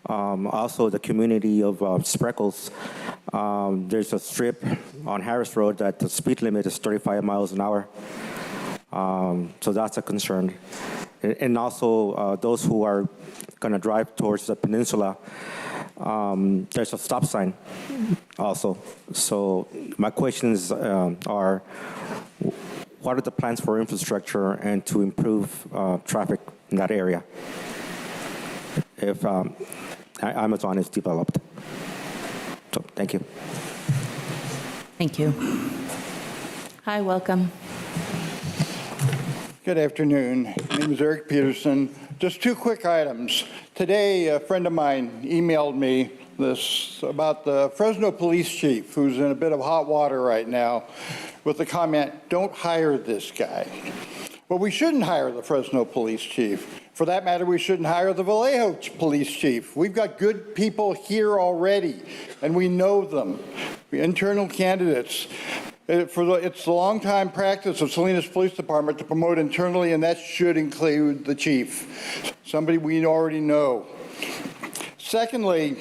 Also, the community of Spreckles, there's a strip on Harris Road that the speed limit is 35 miles an hour. So that's a concern. And also, those who are going to drive towards the peninsula, there's a stop sign also. So my questions are, what are the plans for infrastructure and to improve traffic in that area if Amazon is developed? So thank you. Thank you. Hi, welcome. Good afternoon. My name is Eric Peterson. Just two quick items. Today, a friend of mine emailed me this about the Fresno police chief, who's in a bit of hot water right now, with the comment, "Don't hire this guy." Well, we shouldn't hire the Fresno police chief. For that matter, we shouldn't hire the Vallejo police chief. We've got good people here already, and we know them. Internal candidates. It's the long-time practice of Salinas Police Department to promote internally, and that should include the chief, somebody we already know. Secondly,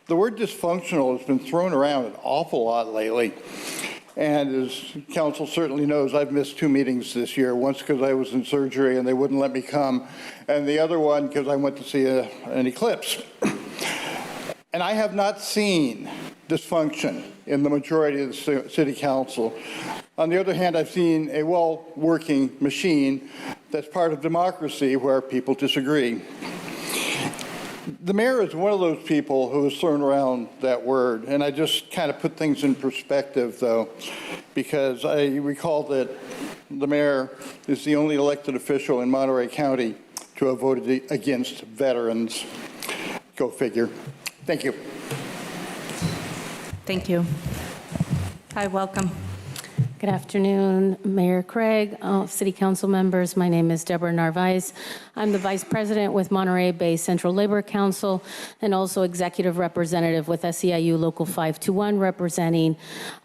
the word dysfunctional has been thrown around an awful lot lately. And as council certainly knows, I've missed 2 meetings this year, once because I was in surgery and they wouldn't let me come, and the other one because I went to see an eclipse. And I have not seen dysfunction in the majority of the city council. On the other hand, I've seen a well-working machine that's part of democracy where people disagree. The mayor is one of those people who has thrown around that word, and I just kind of put things in perspective, though, because I recall that the mayor is the only elected official in Monterey County to have voted against veterans. Go figure. Thank you. Thank you. Hi, welcome. Good afternoon, Mayor Craig, City Council members. My name is Deborah Narvaez. I'm the Vice President with Monterey Bay Central Labor Council and also Executive Representative with SEIU Local 521, representing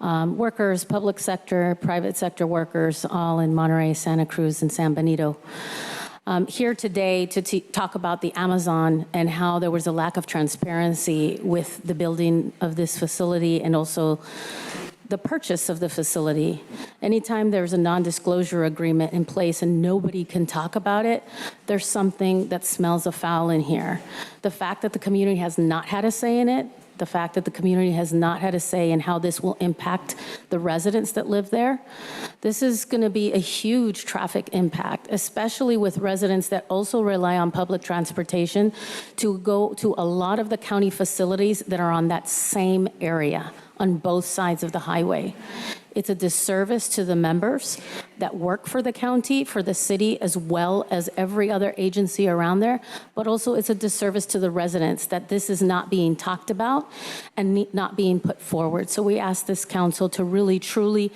workers, public sector, private sector workers, all in Monterey, Santa Cruz, and San Benito. Here today to talk about the Amazon and how there was a lack of transparency with the building of this facility and also the purchase of the facility. Anytime there's a non-disclosure agreement in place and nobody can talk about it, there's something that smells of foul in here. The fact that the community has not had a say in it, the fact that the community has not had a say in how this will impact the residents that live there. This is going to be a huge traffic impact, especially with residents that also rely on public transportation to go to a lot of the county facilities that are on that same area on both sides of the highway. It's a disservice to the members that work for the county, for the city, as well as every other agency around there, but also it's a disservice to the residents that this is not being talked about and not being put forward. So we ask this council to really, truly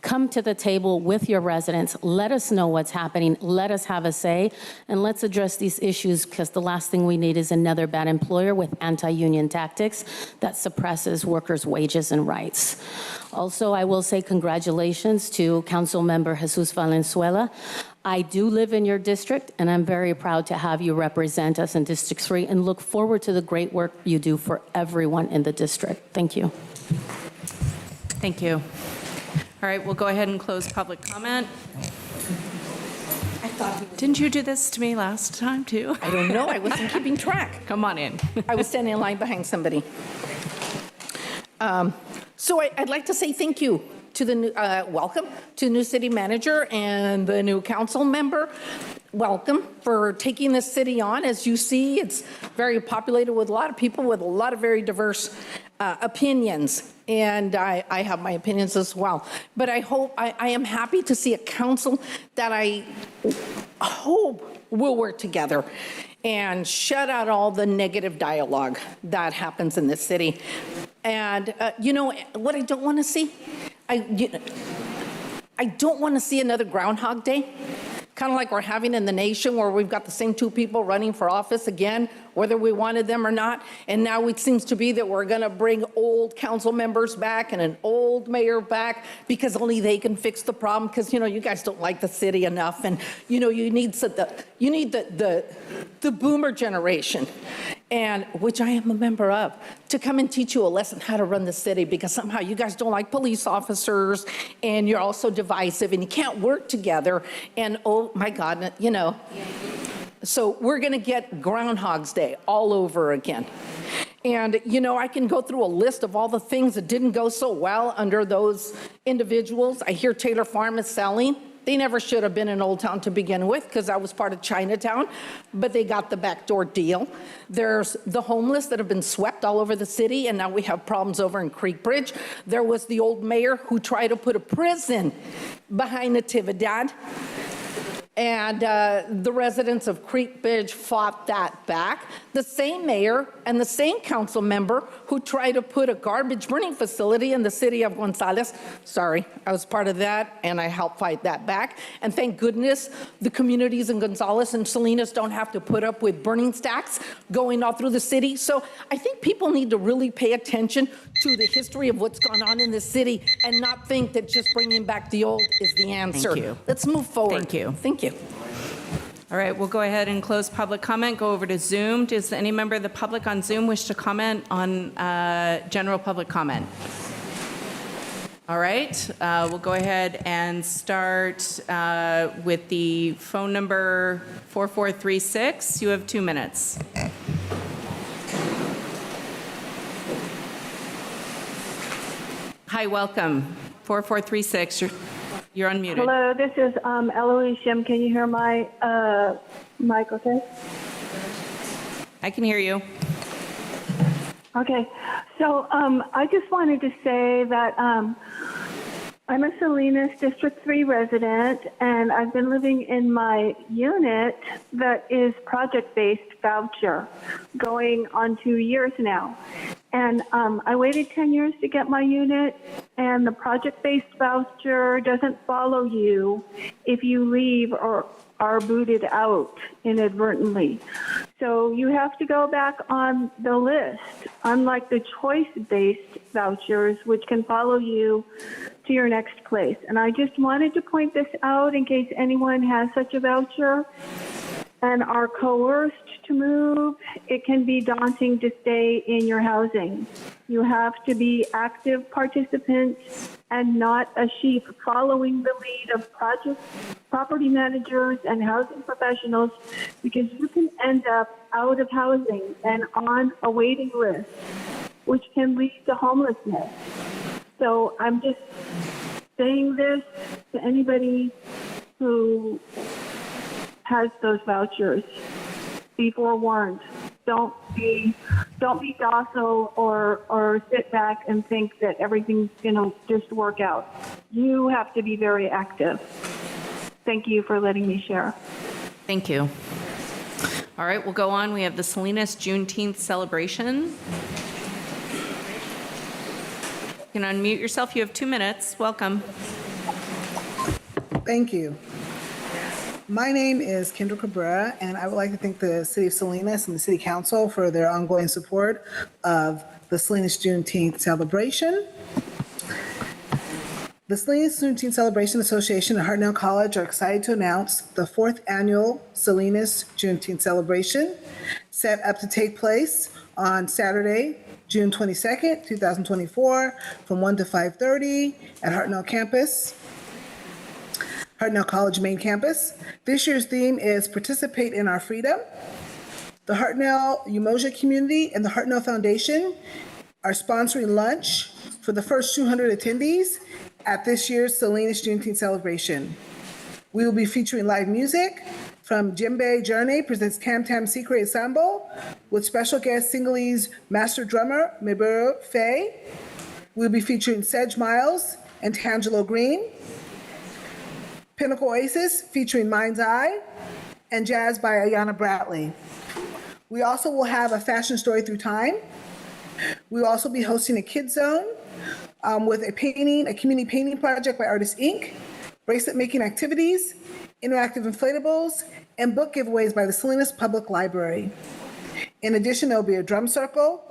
come to the table with your residents. Let us know what's happening. Let us have a say, and let's address these issues, because the last thing we need is another bad employer with anti-union tactics that suppresses workers' wages and rights. Also, I will say congratulations to Council Member Jesus Valenzuela. I do live in your district, and I'm very proud to have you represent us in District 3 and look forward to the great work you do for everyone in the district. Thank you. Thank you. All right, we'll go ahead and close public comment. Didn't you do this to me last time, too? I don't know. I wasn't keeping track. Come on in. I was standing in line behind somebody. So I'd like to say thank you to the new, welcome to the new city manager and the new council member. Welcome for taking this city on. As you see, it's very populated with a lot of people with a lot of very diverse opinions. And I have my opinions as well. But I am happy to see a council that I hope will work together and shut out all the negative dialogue that happens in this city. And you know what I don't want to see? I don't want to see another Groundhog Day, kind of like we're having in the nation, where we've got the same two people running for office again, whether we wanted them or not. And now it seems to be that we're going to bring old council members back and an old mayor back because only they can fix the problem, because, you know, you guys don't like the city enough. And, you know, you need the boomer generation, and which I am a member of, to come and teach you a lesson how to run the city, because somehow you guys don't like police officers and you're also divisive and you can't work together. And oh my God, you know. So we're going to get Groundhog's Day all over again. And, you know, I can go through a list of all the things that didn't go so well under those individuals. I hear Taylor Farm is selling. They never should have been in Old Town to begin with, because that was part of Chinatown, but they got the backdoor deal. There's the homeless that have been swept all over the city, and now we have problems over in Creek Bridge. There was the old mayor who tried to put a prison behind Natividad. And the residents of Creek Bridge fought that back. The same mayor and the same council member who tried to put a garbage burning facility in the city of Gonzales. Sorry, I was part of that, and I helped fight that back. And thank goodness the communities in Gonzales and Salinas don't have to put up with burning stacks going all through the city. So I think people need to really pay attention to the history of what's gone on in the city and not think that just bringing back the old is the answer. Thank you. Let's move forward. Thank you. Thank you. All right, we'll go ahead and close public comment, go over to Zoom. Does any member of the public on Zoom wish to comment on general public comment? All right, we'll go ahead and start with the phone number 4436. You have 2 minutes. Hi, welcome. 4436, you're unmuted. Hello, this is Eloise Shim. Can you hear my mic okay? I can hear you. Okay, so I just wanted to say that I'm a Salinas District 3 resident, and I've been living in my unit that is project-based voucher going on 2 years now. And I waited 10 years to get my unit, and the project-based voucher doesn't follow you if you leave or are booted out inadvertently. So you have to go back on the list, unlike the choice-based vouchers, which can follow you to your next place. And I just wanted to point this out in case anyone has such a voucher and are coerced to move. It can be daunting to stay in your housing. You have to be active participants and not a sheep following the lead of property managers and housing professionals, because you can end up out of housing and on a waiting list, which can lead to homelessness. So I'm just saying this to anybody who has those vouchers. Be forewarned. Don't be docile or sit back and think that everything's gonna just work out. You have to be very active. Thank you for letting me share. Thank you. All right, we'll go on. We have the Salinas Juneteenth celebration. You can unmute yourself. You have 2 minutes. Welcome. Thank you. My name is Kendra Cabrera, and I would like to thank the City of Salinas and the City Council for their ongoing support of the Salinas Juneteenth celebration. The Salinas Juneteenth Celebration Association and Hartnell College are excited to announce the 4th annual Salinas Juneteenth celebration, set up to take place on Saturday, June 22nd, 2024, from 1 to 5:30 at Hartnell campus. Hartnell College main campus. This year's theme is Participate in Our Freedom. The Hartnell Umoja community and the Hartnell Foundation are sponsoring lunch for the first 200 attendees at this year's Salinas Juneteenth celebration. We will be featuring live music from Djembe Journey presents Tam Tam Secret Ensemble with special guest Singalese master drummer Miburu Faye. We'll be featuring Sedge Miles and Tangelo Green. Pinnacle Oasis featuring Mind's Eye, and jazz by Ayanna Bradley. We also will have a fashion story through time. We will also be hosting a kids zone with a community painting project by Artists Inc., bracelet making activities, interactive inflatables, and book giveaways by the Salinas Public Library. In addition, there will be a drum circle,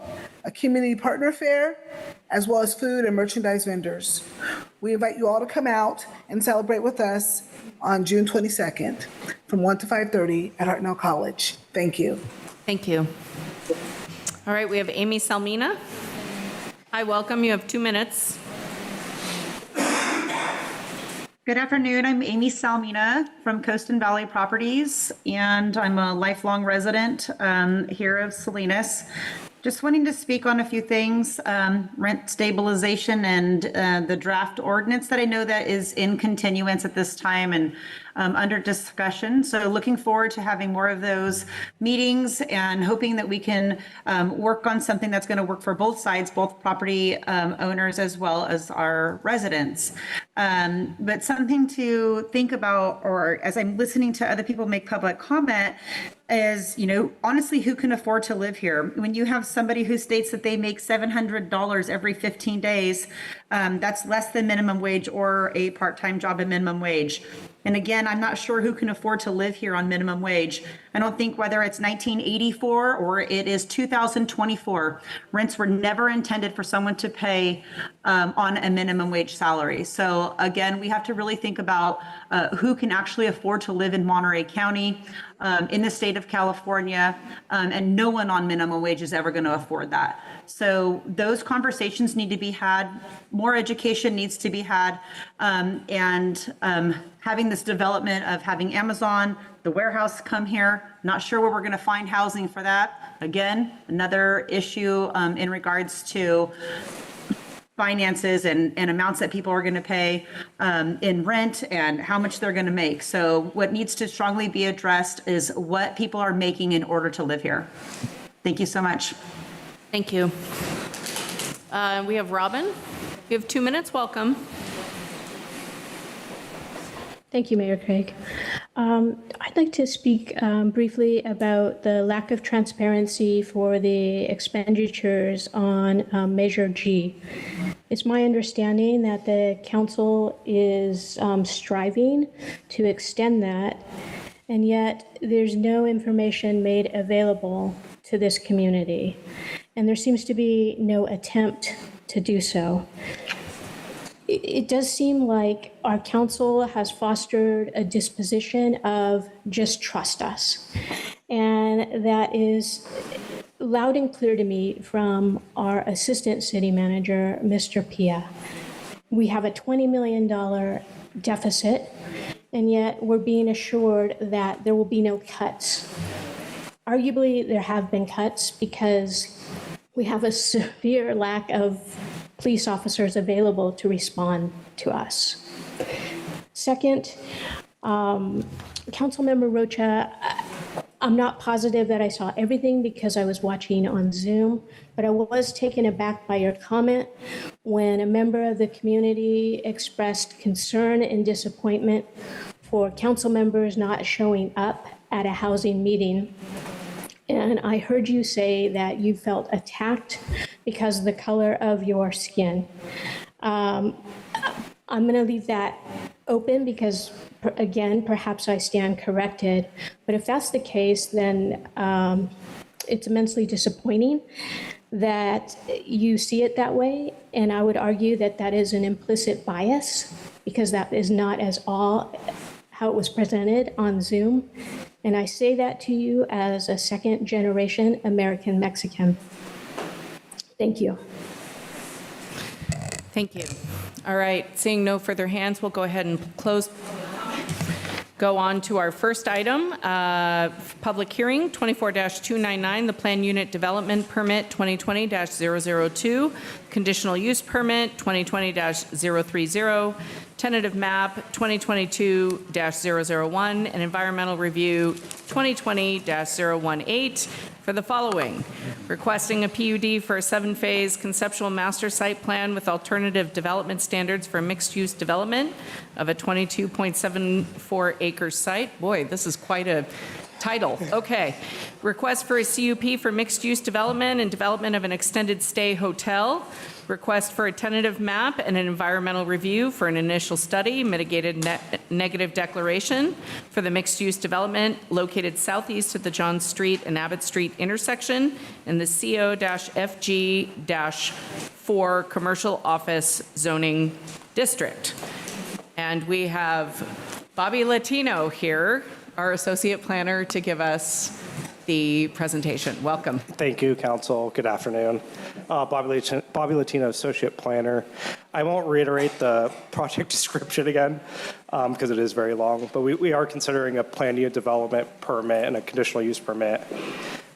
a community partner fair, as well as food and merchandise vendors. We invite you all to come out and celebrate with us on June 22nd from 1 to 5:30 at Hartnell College. Thank you. Thank you. All right, we have Amy Salmina. Hi, welcome. You have 2 minutes. Good afternoon. I'm Amy Salmina from Coast and Valley Properties, and I'm a lifelong resident here of Salinas. Just wanting to speak on a few things, rent stabilization and the draft ordinance that I know that is in continuance at this time and under discussion. So looking forward to having more of those meetings and hoping that we can work on something that's going to work for both sides, both property owners as well as our residents. But something to think about, or as I'm listening to other people make public comment, is, honestly, who can afford to live here? When you have somebody who states that they make $700 every 15 days, that's less than minimum wage or a part-time job at minimum wage. And again, I'm not sure who can afford to live here on minimum wage. I don't think whether it's 1984 or it is 2024, rents were never intended for someone to pay on a minimum wage salary. So again, we have to really think about who can actually afford to live in Monterey County, in the state of California, and no one on minimum wage is ever going to afford that. So those conversations need to be had, more education needs to be had, and having this development of having Amazon, the warehouse come here, not sure where we're going to find housing for that. Again, another issue in regards to finances and amounts that people are going to pay in rent and how much they're going to make. So what needs to strongly be addressed is what people are making in order to live here. Thank you so much. Thank you. We have Robin. You have 2 minutes. Welcome. Thank you, Mayor Craig. I'd like to speak briefly about the lack of transparency for the expenditures on Measure G. It's my understanding that the council is striving to extend that, and yet there's no information made available to this community, and there seems to be no attempt to do so. it does seem like our council has fostered a disposition of just trust us. And that is loud and clear to me from our assistant city manager, Mr. Pia. We have a $20 million deficit, and yet we're being assured that there will be no cuts. Arguably, there have been cuts because we have a severe lack of police officers available to respond to us. Second, Councilmember Rocha, I'm not positive that I saw everything because I was watching on Zoom, but I was taken aback by your comment when a member of the community expressed concern and disappointment for council members not showing up at a housing meeting. And I heard you say that you felt attacked because of the color of your skin. I'm going to leave that open because, again, perhaps I stand corrected. But if that's the case, then it's immensely disappointing that you see it that way. And I would argue that that is an implicit bias because that is not as all how it was presented on Zoom. And I say that to you as a second-generation American Mexican. Thank you. Thank you. All right, seeing no further hands, we'll go ahead and go on to our first item, public hearing, 24-299, the Plan Unit Development Permit 2020-002, Conditional Use Permit 2020-030, Tentative Map 2022-001, and Environmental Review 2020-018 for the following: requesting a PUD for a 7-phase conceptual master site plan with alternative development standards for mixed-use development of a 22.74 acre site. Boy, this is quite a title. Okay. Request for a CUP for mixed-use development and development of an extended stay hotel. Request for a tentative map and an environmental review for an initial study, mitigated negative declaration for the mixed-use development located southeast of the John Street and Abbott Street intersection in the CO-FG-4 commercial office zoning district. And we have Bobby Latino here, our associate planner, to give us the presentation. Welcome. Thank you, Council. Good afternoon. Bobby Latino, Associate Planner. I won't reiterate the project description again because it is very long, but we are considering a planned unit development permit and a conditional use permit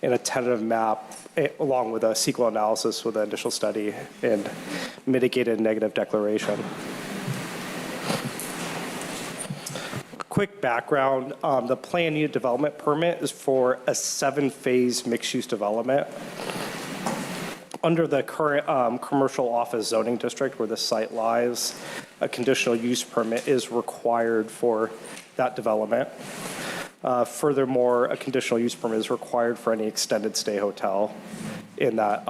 and a tentative map along with a sequel analysis with an initial study and mitigated negative declaration. Quick background, the planned unit development permit is for a 7-phase mixed-use development. Under the current commercial office zoning district where the site lies, a conditional use permit is required for that development. Furthermore, a conditional use permit is required for any extended stay hotel in that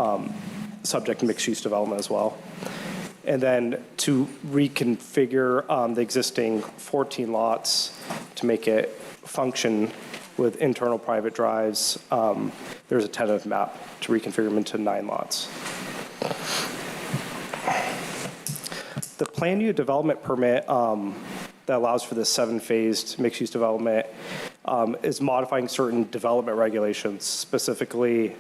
subject mixed-use development as well. And then to reconfigure the existing 14 lots to make it function with internal private drives, there's a tentative map to reconfigure them into 9 lots. The planned unit development permit that allows for this 7-phased mixed-use development is modifying certain development regulations. Specifically,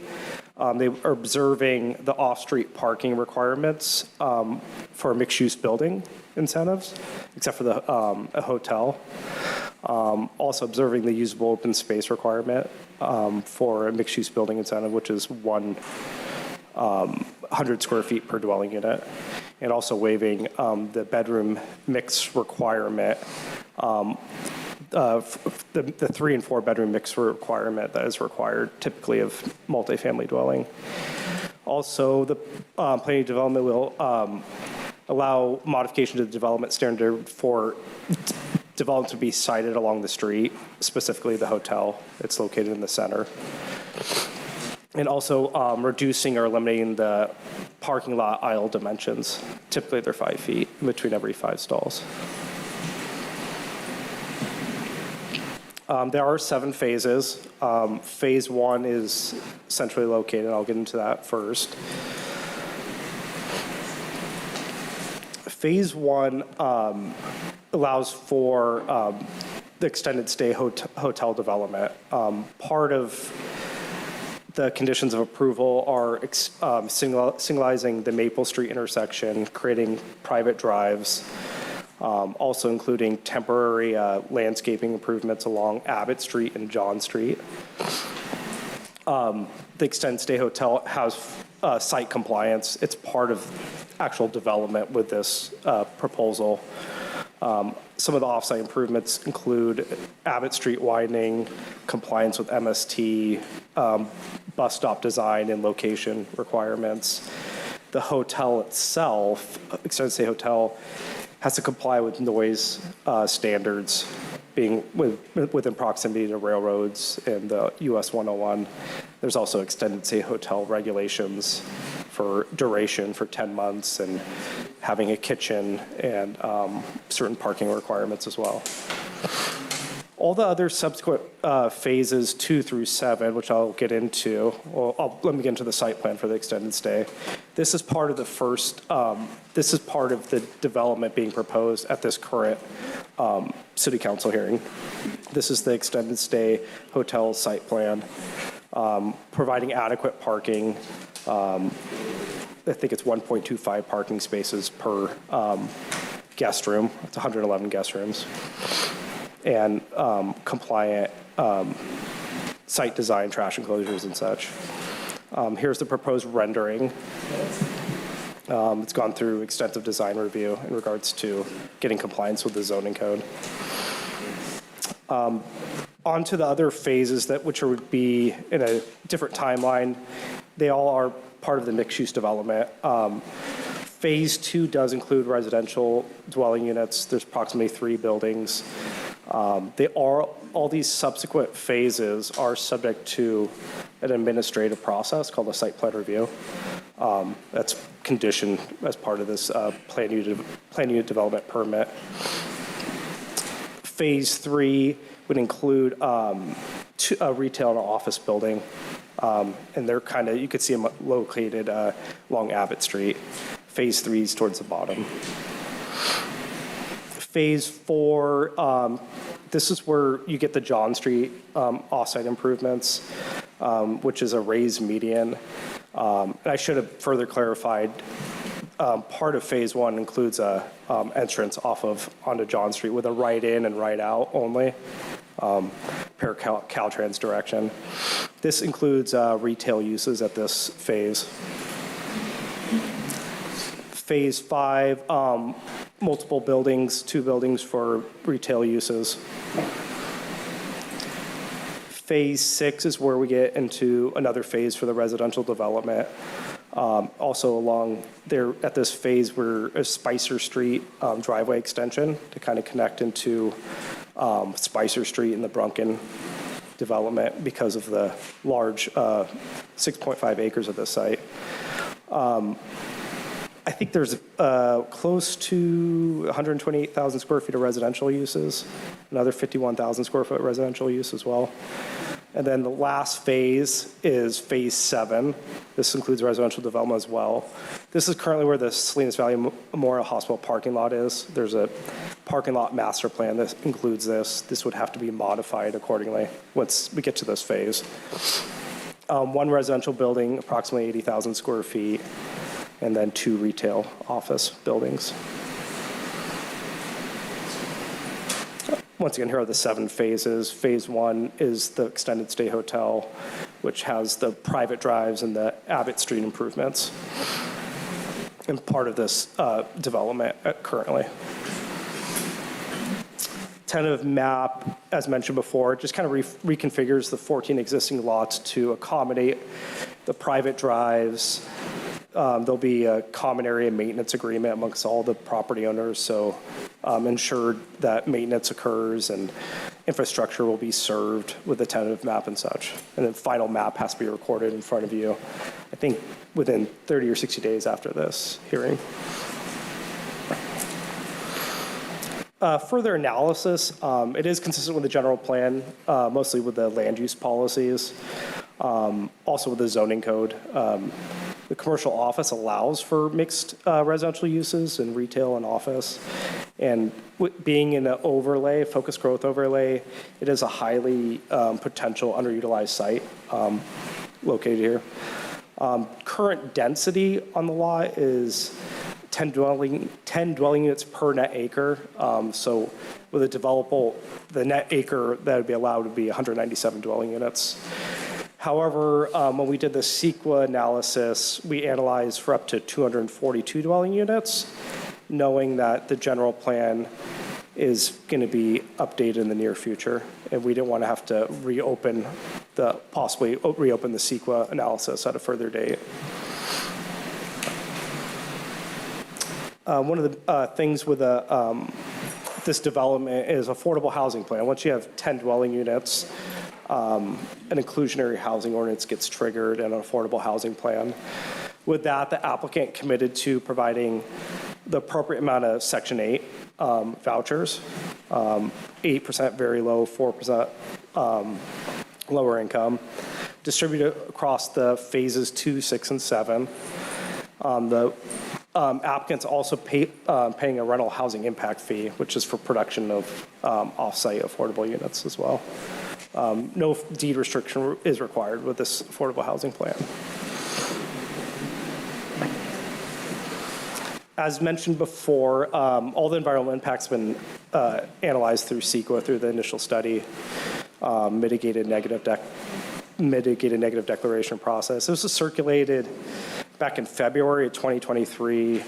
they are observing the off-street parking requirements for mixed-use building incentives, except for the a hotel. Also observing the usable open space requirement for a mixed-use building incentive, which is 100 square feet per dwelling unit, and also waiving the bedroom mix requirement, the 3 and 4 bedroom mix requirement that is required typically of multifamily dwelling. Also, the planning development will allow modification to the development standard for development to be sited along the street, specifically the hotel. It's located in the center. And also reducing or eliminating the parking lot aisle dimensions. Typically, they're 5 feet between every 5 stalls. There are 7 phases. Phase 1 is centrally located. I'll get into that first. Phase 1 allows for the extended stay hotel development. Part of the conditions of approval are signalizing the Maple Street intersection, creating private drives, also including temporary landscaping improvements along Abbott Street and John Street. The extended stay hotel has site compliance. It's part of actual development with this proposal. Some of the off-site improvements include Abbott Street widening, compliance with MST, bus stop design and location requirements. The hotel itself, extended stay hotel, has to comply with noise standards, being within proximity to railroads and the US 101. There's also extended stay hotel regulations for duration for 10 months and having a kitchen and certain parking requirements as well. All the other subsequent phases 2 through 7, which I'll get into, let me get into the site plan for the extended stay. This is part of the first, this is part of the development being proposed at this current city council hearing. This is the extended stay hotel site plan, providing adequate parking. I think it's 1.25 parking spaces per guest room. It's 111 guest rooms. And compliant site design, trash enclosures and such. Here's the proposed rendering. It's gone through extensive design review in regards to getting compliance with the zoning code. On to the other phases which would be in a different timeline. They all are part of the mixed-use development. Phase 2 does include residential dwelling units. There's approximately 3 buildings. All these subsequent phases are subject to an administrative process called a site plan review. That's conditioned as part of this plan unit development permit. Phase 3 would include a retail and office building. And they're kind of, you could see them located along Abbott Street. Phase 3 is towards the bottom. Phase 4, this is where you get the John Street off-site improvements, which is a raised median. And I should have further clarified, part of phase 1 includes a entrance onto John Street with a right in and right out only, per Caltrans direction. This includes retail uses at this phase. Phase 5, multiple buildings, 2 buildings for retail uses. Phase 6 is where we get into another phase for the residential development. Also along there at this phase, we're a Spicer Street driveway extension to kind of connect into Spicer Street and the Brunken development because of the large 6.5 acres of the site. I think there's close to 128,000 square feet of residential uses, another 51,000 square foot residential use as well. And then the last phase is phase 7. This includes residential development as well. This is currently where the Salinas Valley Memorial Hospital parking lot is. There's a parking lot master plan that includes this. This would have to be modified accordingly once we get to this phase. 1 residential building, approximately 80,000 square feet, and then 2 retail office buildings. Once again, here are the 7 phases. Phase 1 is the extended stay hotel, which has the private drives and the Abbott Street improvements, and part of this development currently. Tentative map, as mentioned before, just kind of reconfigures the 14 existing lots to accommodate the private drives. There'll be a common area maintenance agreement amongst all the property owners, so ensure that maintenance occurs and infrastructure will be served with the tentative map and such. And then final map has to be recorded in front of you, I think within 30 or 60 days after this hearing. Further analysis, it is consistent with the general plan, mostly with the land use policies, also with the zoning code. The commercial office allows for mixed residential uses in retail and office. And being in an overlay, focused growth overlay, it is a highly potential underutilized site located here. Current density on the lot is 10 dwelling units per net acre. So with a developable, the net acre that would be allowed would be 197 dwelling units. However, when we did the CEQA analysis, we analyzed for up to 242 dwelling units, knowing that the general plan is going to be updated in the near future, and we didn't want to have to possibly reopen the CEQA analysis at a further date. One of the things with this development is affordable housing plan. Once you have 10 dwelling units, an inclusionary housing ordinance gets triggered and an affordable housing plan. With that, the applicant committed to providing the appropriate amount of Section 8 vouchers, 8% very low, 4% lower income, distributed across the phases 2, 6, and 7. The applicant's also paying a rental housing impact fee, which is for production of off-site affordable units as well. No deed restriction is required with this affordable housing plan. As mentioned before, all the environmental impacts have been analyzed through CEQA, through the initial study, mitigated negative declaration process. This was circulated back in February of 2023,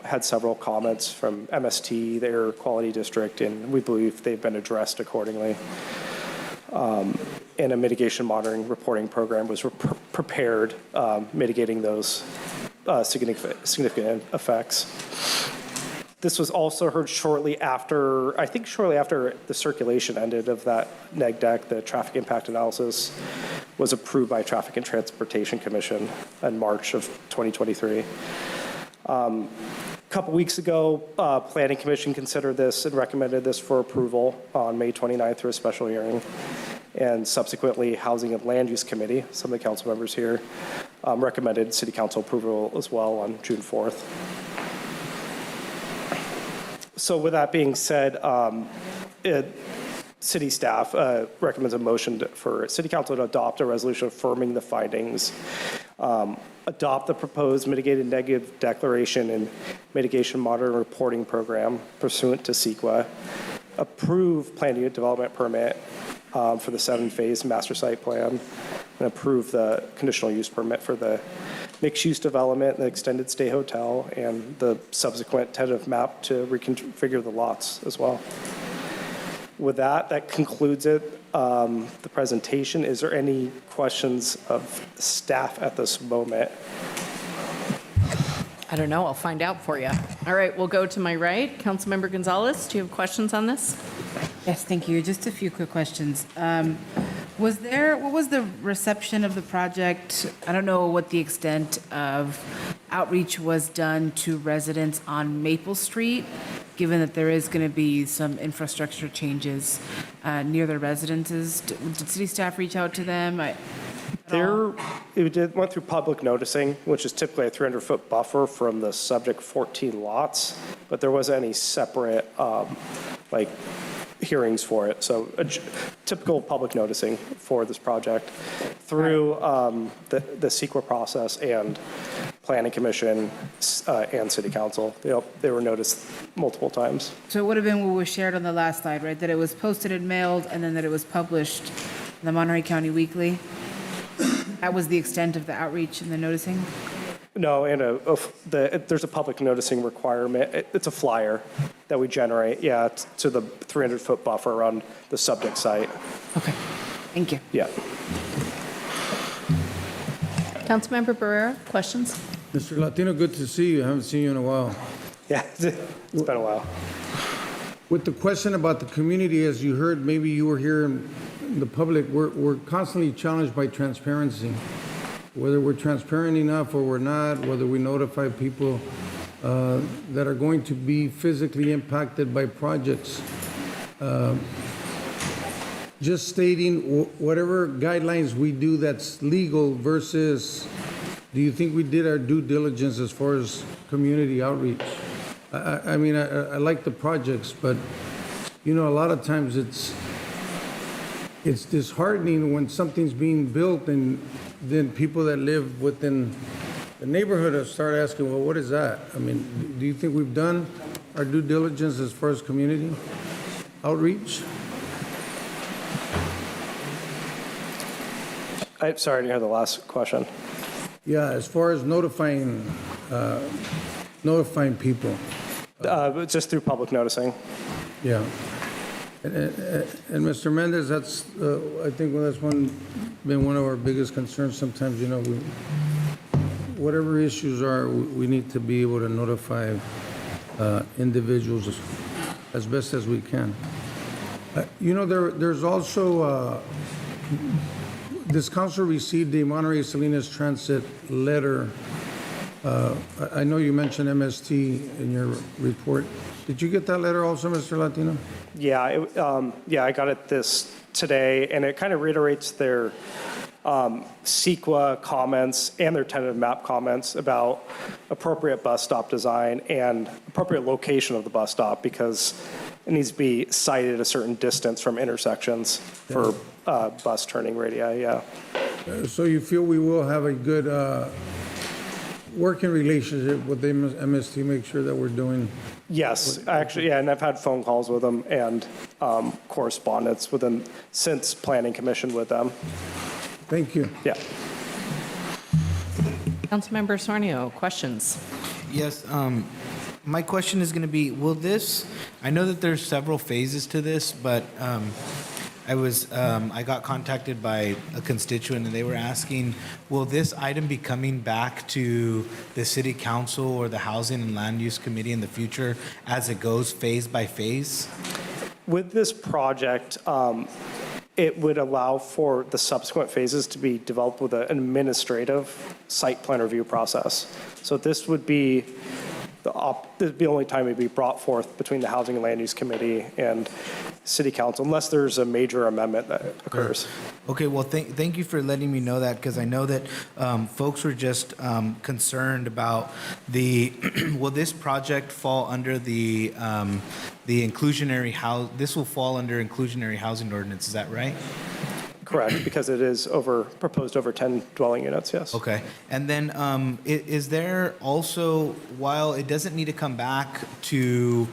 had several comments from MST, the Air Quality District, and we believe they've been addressed accordingly. And a mitigation monitoring reporting program was prepared, mitigating those significant effects. This was also heard shortly after the circulation ended of that neg deck. The traffic impact analysis was approved by Traffic and Transportation Commission in March of 2023. A couple weeks ago, Planning Commission considered this and recommended this for approval on May 29th through a special hearing. And subsequently, Housing and Land Use Committee, some of the council members here, recommended City Council approval as well on June 4th. So with that being said, City staff recommends a motion for City Council to adopt a resolution affirming the findings, adopt the proposed mitigated negative declaration and mitigation monitoring reporting program pursuant to CEQA, approve planned unit development permit for the 7-phase master site plan, and approve the conditional use permit for the mixed-use development, the extended stay hotel, and the subsequent tentative map to reconfigure the lots as well. With that concludes it, the presentation. Is there any questions of staff at this moment? I don't know. I'll find out for you. All right, we'll go to my right. Councilmember Gonzalez, do you have questions on this? Yes, thank you. Just a few quick questions. What was the reception of the project? I don't know what the extent of outreach was done to residents on Maple Street, given that there is going to be some infrastructure changes near their residences. Did city staff reach out to them? It went through public noticing, which is typically a 300-foot buffer from the subject 14 lots, but there wasn't any separate hearings for it. So typical public noticing for this project through the CEQA process and Planning Commission and City Council. They were noticed multiple times. So it would have been what was shared on the last slide, right? That it was posted and mailed, and then that it was published in the Monterey County Weekly. That was the extent of the outreach and the noticing? No, and there's a public noticing requirement. It's a flyer that we generate, to the 300-foot buffer on the subject site. Okay, thank you. Yeah. Councilmember Barrera, questions? Mr. Latino, good to see you. I haven't seen you in a while. Yeah, it's been a while. With the question about the community, as you heard, maybe you were here in the public, we're constantly challenged by transparency. Whether we're transparent enough or we're not, whether we notify people that are going to be physically impacted by projects. Just stating whatever guidelines we do that's legal versus do you think we did our due diligence as far as community outreach? I mean, I like the projects, but, you know, a lot of times it's disheartening when something's being built and then people that live within the neighborhood start asking, well, what is that? I mean, do you think we've done our due diligence as far as community outreach? I'm sorry, I didn't hear the last question. Yeah, as far as notifying people. Just through public noticing. Yeah. And Mr. Mendez, that's, I think that's been one of our biggest concerns. Sometimes, you know, whatever issues are, we need to be able to notify individuals as best as we can. You know, there's also, this council received the Monterey Salinas Transit letter. I know you mentioned MST in your report. Did you get that letter also, Mr. Latino? Yeah, I got it this today, and it kind of reiterates their CEQA comments and their tentative map comments about appropriate bus stop design and appropriate location of the bus stop, because it needs to be sited a certain distance from intersections for bus turning radii, yeah. So you feel we will have a good working relationship with MST, make sure that we're doing... Yes, actually, yeah, and I've had phone calls with them and correspondence with them since Planning Commission with them. Thank you. Yeah. Councilmember Sornio, questions? Yes, my question is going to be, will this, I know that there's several phases to this, but I got contacted by a constituent and they were asking, will this item be coming back to the city council or the housing and land use committee in the future as it goes phase by phase? With this project, it would allow for the subsequent phases to be developed with an administrative site plan review process. So this would be the only time it'd be brought forth between the Housing and Land Use Committee and City Council, unless there's a major amendment that occurs. Okay, well, thank you for letting me know that, because I know that folks were just concerned about will this project fall under the inclusionary house? This will fall under inclusionary housing ordinance, is that right? Correct, because it is proposed over 10 dwelling units, yes. Okay, and then is there also, while it doesn't need to come back to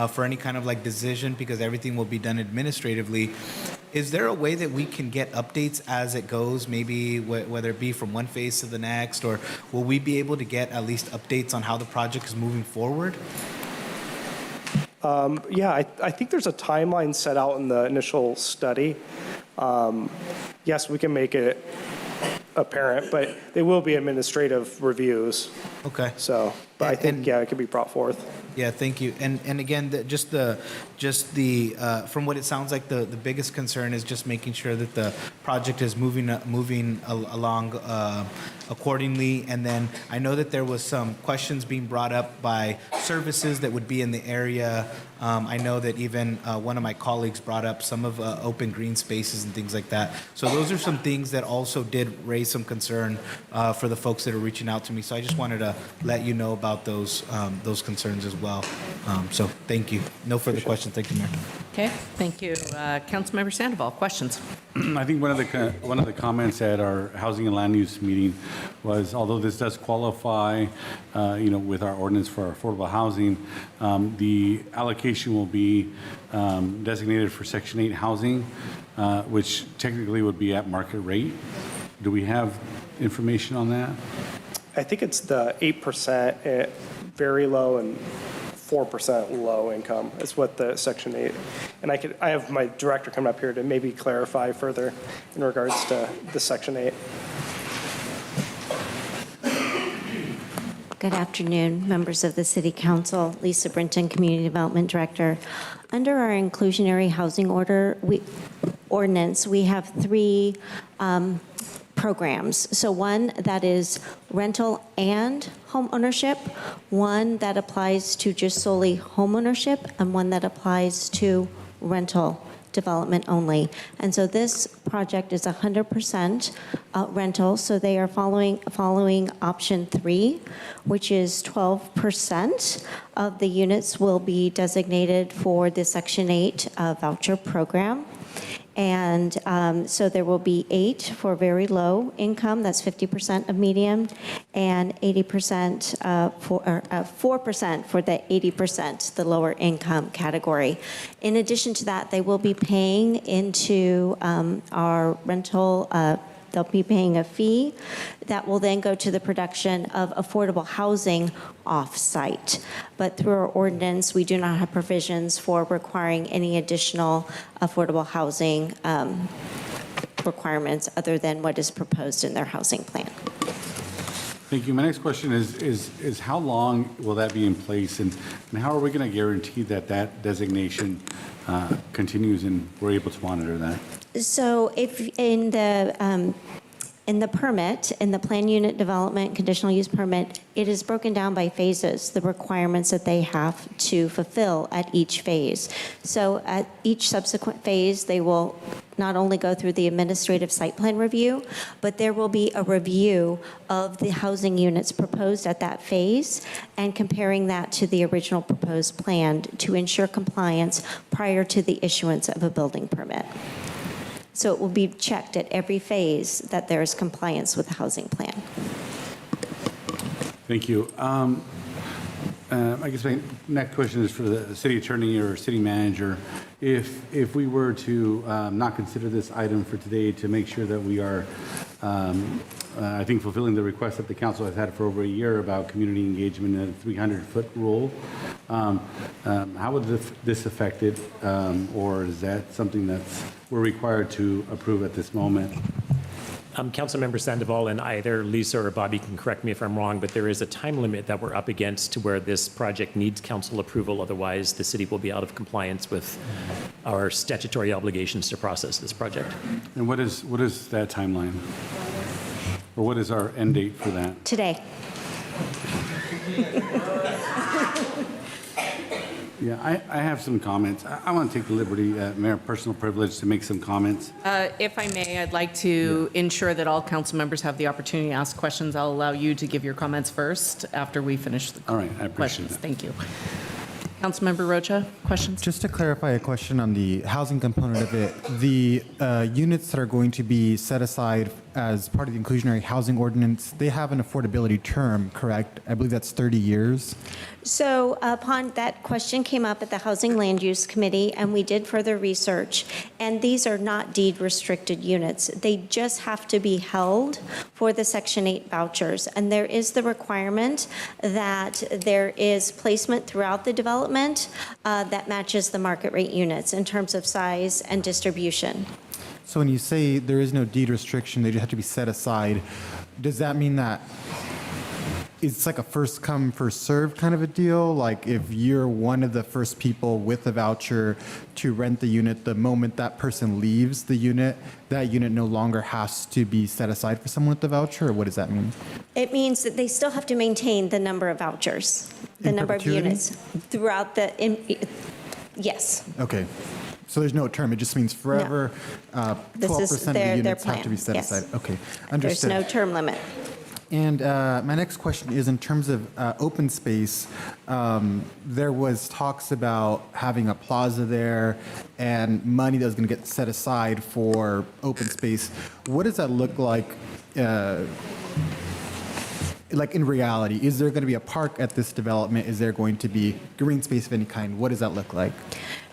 for any kind of like decision because everything will be done administratively, is there a way that we can get updates as it goes, maybe whether it be from one phase to the next, or will we be able to get at least updates on how the project is moving forward? Yeah, I think there's a timeline set out in the initial study. Yes, we can make it apparent, but they will be administrative reviews. Okay. So, but I think, yeah, it can be brought forth. Yeah, thank you. And again, just the from what it sounds like, the biggest concern is just making sure that the project is moving along accordingly. And then I know that there was some questions being brought up by services that would be in the area. I know that even one of my colleagues brought up some of open green spaces and things like that. So those are some things that also did raise some concern for the folks that are reaching out to me. So I just wanted to let you know about those concerns as well. So thank you. No further questions. Thank you, Mayor. Okay, thank you. Councilmember Sandoval, questions? I think one of the comments at our Housing and Land Use meeting was, although this does qualify, with our ordinance for affordable housing, the allocation will be designated for Section 8 housing, which technically would be at market rate. Do we have information on that? I think it's the 8% very low and 4% low income is what the Section 8. And I have my director come up here to maybe clarify further in regards to the Section 8. Good afternoon, members of the City Council. Lisa Brinton, Community Development Director. Under our inclusionary housing ordinance, we have three programs. So one that is rental and home ownership, one that applies to just solely home ownership, and one that applies to rental development only. And so this project is 100% rental, so they are following option 3, which is 12% of the units will be designated for the Section 8 voucher program. And so there will be 8 for very low income, that's 50% of median, and 80% 4% for the 80%, the lower income category. In addition to that, they will be paying into our rental. They'll be paying a fee that will then go to the production of affordable housing off-site. But through our ordinance, we do not have provisions for requiring any additional affordable housing requirements other than what is proposed in their housing plan. Thank you. My next question is how long will that be in place, and how are we going to guarantee that that designation continues and we're able to monitor that? So if in the permit, in the plan unit development conditional use permit, it is broken down by phases, the requirements that they have to fulfill at each phase. So at each subsequent phase, they will not only go through the administrative site plan review, but there will be a review of the housing units proposed at that phase and comparing that to the original proposed plan to ensure compliance prior to the issuance of a building permit. So it will be checked at every phase that there is compliance with the housing plan. Thank you. I guess my next question is for the city attorney or city manager. If we were to not consider this item for today to make sure that we are, I think, fulfilling the request that the council has had for over a year about community engagement and a 300-foot rule, how would this affect it, or is that something that's we're required to approve at this moment? Councilmember Sandoval and either Lisa or Bobby can correct me if I'm wrong, but there is a time limit that we're up against to where this project needs council approval. Otherwise, the city will be out of compliance with our statutory obligations to process this project. And what is that timeline? Or what is our end date for that? Today. Yeah, I have some comments. I want to take the liberty, Mayor, personal privilege, to make some comments. If I may, I'd like to ensure that all council members have the opportunity to ask questions. I'll allow you to give your comments first after we finish the All right, I appreciate questions. that. Thank you. Councilmember Rocha, questions? Just to clarify a question on the housing component of it, the units that are going to be set aside as part of the inclusionary housing ordinance, they have an affordability term, correct? I believe that's 30 years. So upon that question came up at the Housing Land Use Committee, and we did further research, and these are not deed restricted units. They just have to be held for the Section 8 vouchers. And there is the requirement that there is placement throughout the development that matches the market rate units in terms of size and distribution. So when you say there is no deed restriction, they just have to be set aside, does that mean that it's like a first come, first served kind of a deal? Like if you're one of the first people with a voucher to rent the unit, the moment that person leaves the unit, that unit no longer has to be set aside for someone with the voucher, or what does that mean? It means that they still have to maintain the number of vouchers, the number of units throughout the, yes. Okay. So there's no term, it just means forever, 12% of the units have to be set aside. Okay, understood. There's no term limit. And my next question is in terms of open space, there was talks about having a plaza there and money that was going to get set aside for open space. What does that look like in reality? Is there going to be a park at this development? Is there going to be green space of any kind? What does that look like?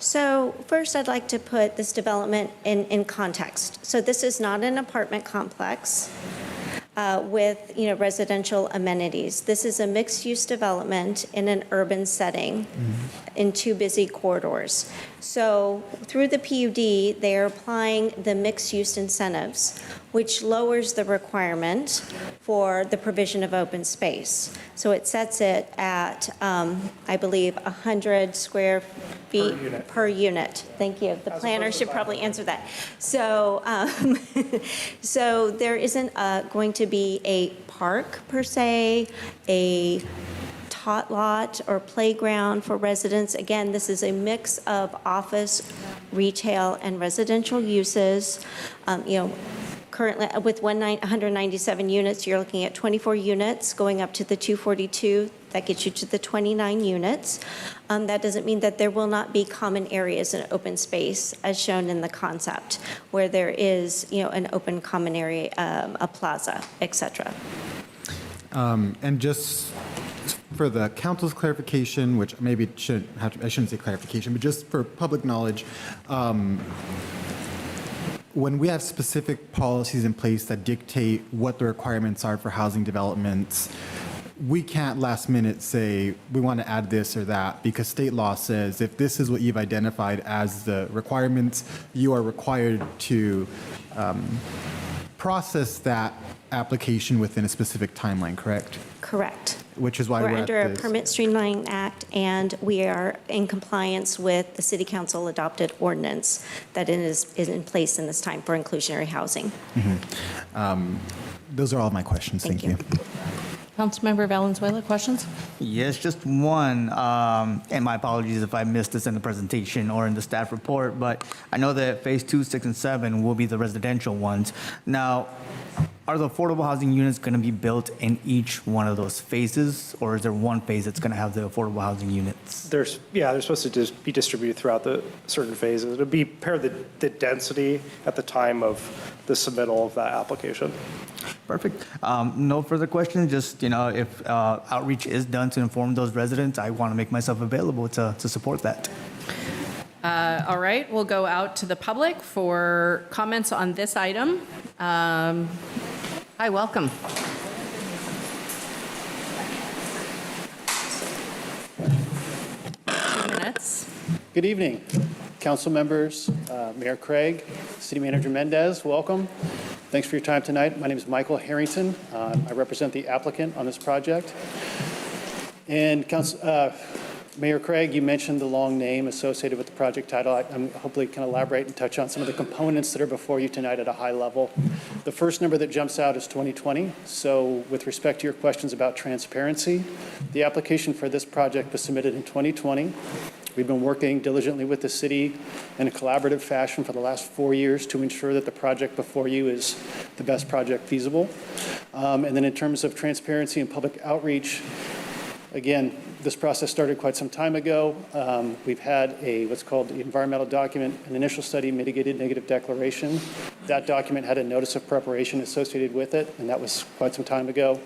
So first, I'd like to put this development in context. So this is not an apartment complex with residential amenities. This is a mixed-use development in an urban setting in two busy corridors. So through the PUD, they are applying the mixed-use incentives, which lowers the requirement for the provision of open space. So it sets it at, I believe, 100 square feet per unit. Thank you. The planner should probably answer that. So, so there isn't going to be a park per se, a tot lot or playground for residents. Again, this is a mix of office retail, and residential uses. Currently, with 197 units, you're looking at 24 units going up to the 242. That gets you to the 29 units. That doesn't mean that there will not be common areas and open space as shown in the concept, where there is, an open common area, a plaza, et cetera. And just for the council's clarification, which maybe it I shouldn't say clarification, but just for public knowledge, when we have specific policies in place that dictate what the requirements are for housing developments, we can't last minute say we want to add this or that, because state law says if this is what you've identified as the requirements, you are required to process that application within a specific timeline, correct? Correct. Which is why we're under at a this. Permit Streamlining Act, and we are in compliance with the City Council adopted ordinance that is in place in this time for inclusionary housing. Those are all my questions. Thank you. Councilmember Valenzuela, questions? Yes, just one, and my apologies if I missed this in the presentation or in the staff report, but I know that phase 2, 6, and 7 will be the residential ones. Now, are the affordable housing units going to be built in each one of those phases, or is there one phase that's going to have the affordable housing units? They're supposed to just be distributed throughout the certain phases. It'll be per the density at the time of the submittal of that application. Perfect. No further questions. Just, if outreach is done to inform those residents, I want to make myself available to support that. All right, we'll go out to the public for comments on this item. Hi, welcome. 2 minutes. Good evening, council members, Mayor Craig, City Manager Mendez, welcome. Thanks for your time tonight. My name is Michael Harrington. I represent the applicant on this project. And Mayor Craig, you mentioned the long name associated with the project title. I'm hopefully can elaborate and touch on some of the components that are before you tonight at a high level. The first number that jumps out is 2020. So with respect to your questions about transparency, the application for this project was submitted in 2020. We've been working diligently with the city in a collaborative fashion for the last 4 years to ensure that the project before you is the best project feasible. And then in terms of transparency and public outreach, again, this process started quite some time ago. We've had what's called the environmental document, an initial study, mitigated negative declaration. That document had a notice of preparation associated with it, and that was quite some time ago.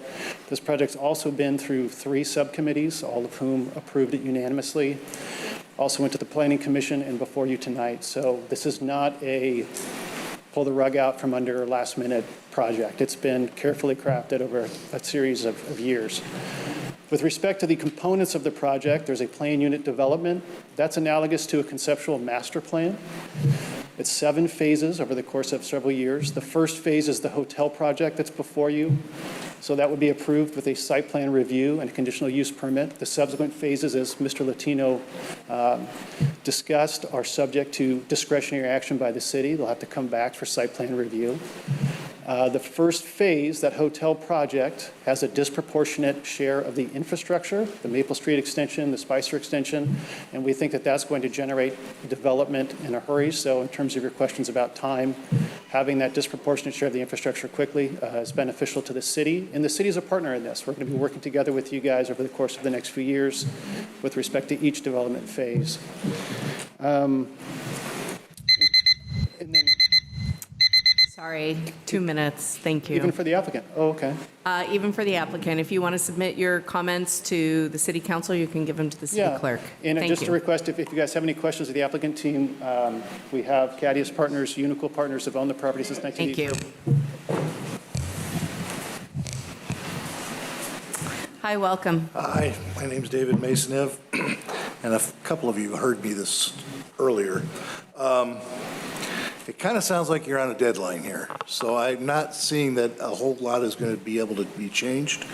This project's also been through 3 subcommittees, all of whom approved it unanimously. Also went to the Planning Commission and before you tonight. So this is not a pull the rug out from under last minute project. It's been carefully crafted over a series of years. With respect to the components of the project, there's a plan unit development. That's analogous to a conceptual master plan. It's 7 phases over the course of several years. The first phase is the hotel project that's before you. So that would be approved with a site plan review and a conditional use permit. The subsequent phases, as Mr. Latino discussed, are subject to discretionary action by the city. They'll have to come back for site plan review. The first phase, that hotel project, has a disproportionate share of the infrastructure, the Maple Street extension, the Spicer extension, and we think that that's going to generate development in a hurry. So in terms of your questions about time, having that disproportionate share of the infrastructure quickly is beneficial to the city. And the city is a partner in this. We're going to be working together with you guys over the course of the next few years with respect to each development phase. And then Sorry, 2 minutes. Thank you. even for the applicant. Oh, okay. Even for the applicant, if you want to submit your comments to the city council, you can give them to the city clerk. And Thank just you. to request, if you guys have any questions of the applicant team, we have Cadius Partners, Unico Partners have owned the property since 1982. Thank you. Hi, welcome. Hi, my name's David Masonev, and a couple of you heard me this earlier. It kind of sounds like you're on a deadline here, so I'm not seeing that a whole lot is going to be able to be changed.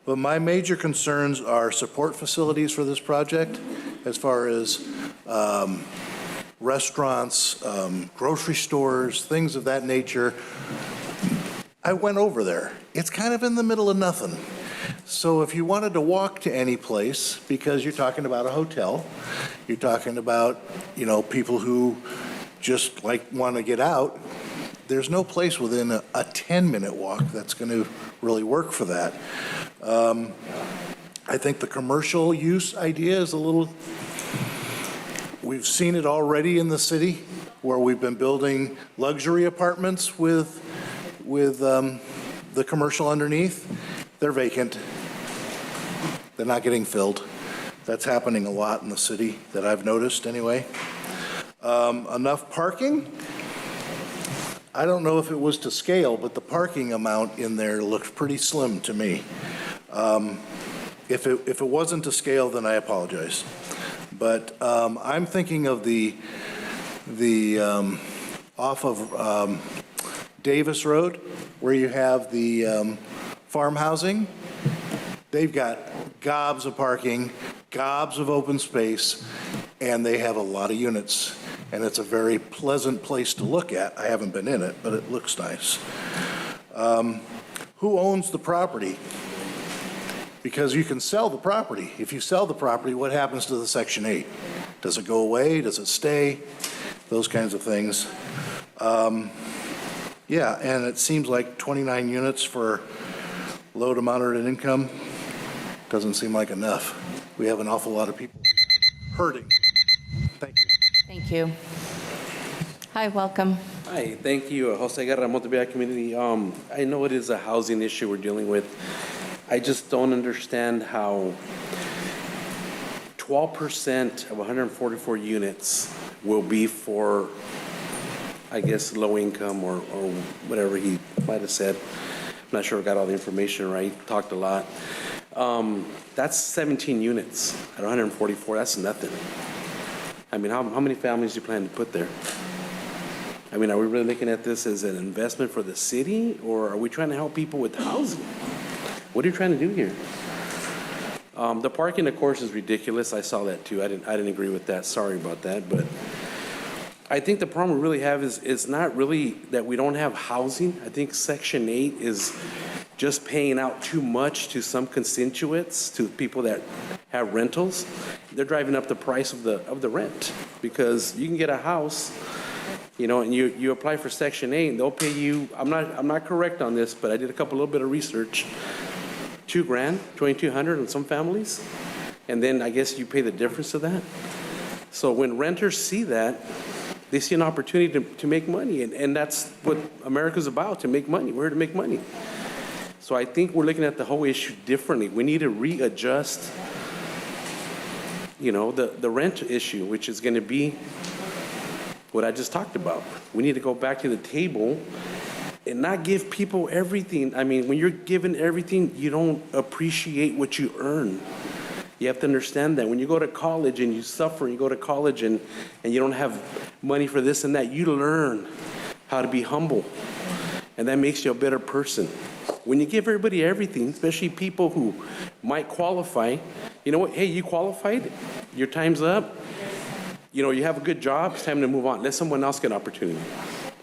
But my major concerns are support facilities for this project, as far as restaurants, grocery stores, things of that nature. I went over there. It's kind of in the middle of nothing. So if you wanted to walk to any place, because you're talking about a hotel, you're talking about, people who just like want to get out, there's no place within a 10-minute walk that's going to really work for that. I think the commercial use idea is a little, we've seen it already in the city where we've been building luxury apartments with the commercial underneath. They're vacant. They're not getting filled. That's happening a lot in the city that I've noticed anyway. Enough parking? I don't know if it was to scale, but the parking amount in there looked pretty slim to me. If it wasn't to scale, then I apologize. But I'm thinking of the off of Davis Road, where you have the farm housing. They've got gobs of parking, gobs of open space, and they have a lot of units. And it's a very pleasant place to look at. I haven't been in it, but it looks nice. Who owns the property? Because you can sell the property. If you sell the property, what happens to the Section 8? Does it go away? Does it stay? Those kinds of things. Yeah, and it seems like 29 units for low to moderate income doesn't seem like enough. We have an awful lot of people hurting. Thank you. Thank you. Hi, welcome. Hi, thank you. Jose Guerra, Montebello Community. I know it is a housing issue we're dealing with. I just don't understand how 12% of 144 units will be for, I guess, low income or whatever he might have said. I'm not sure I got all the information right. Talked a lot. That's 17 units at 144. That's nothing. I mean, how many families do you plan to put there? I mean, are we really looking at this as an investment for the city, or are we trying to help people with housing? What are you trying to do here? The parking, of course, is ridiculous. I saw that too. I didn't agree with that. Sorry about that. But I think the problem we really have is not really that we don't have housing. I think Section 8 is just paying out too much to some constituents, to people that have rentals. They're driving up the price of the rent, because you can get a house, you know, and you apply for Section 8, and they'll pay you. I'm not correct on this, but I did a little bit of research. $2,000, $2,200 in some families, and then I guess you pay the difference of that. So when renters see that, they see an opportunity to make money, and that's what America's about, to make money. We're here to make money. So I think we're looking at the whole issue differently. We need to readjust, you know, the rent issue, which is going to be what I just talked about. We need to go back to the table and not give people everything. I mean, when you're given everything, you don't appreciate what you earn. You have to understand that. When you go to college and you suffer, you go to college and you don't have money for this and that, you learn how to be humble. And that makes you a better person. When you give everybody everything, especially people who might qualify, you know what? Hey, you qualified, your time's up. You know, you have a good job, it's time to move on. Let someone else get an opportunity.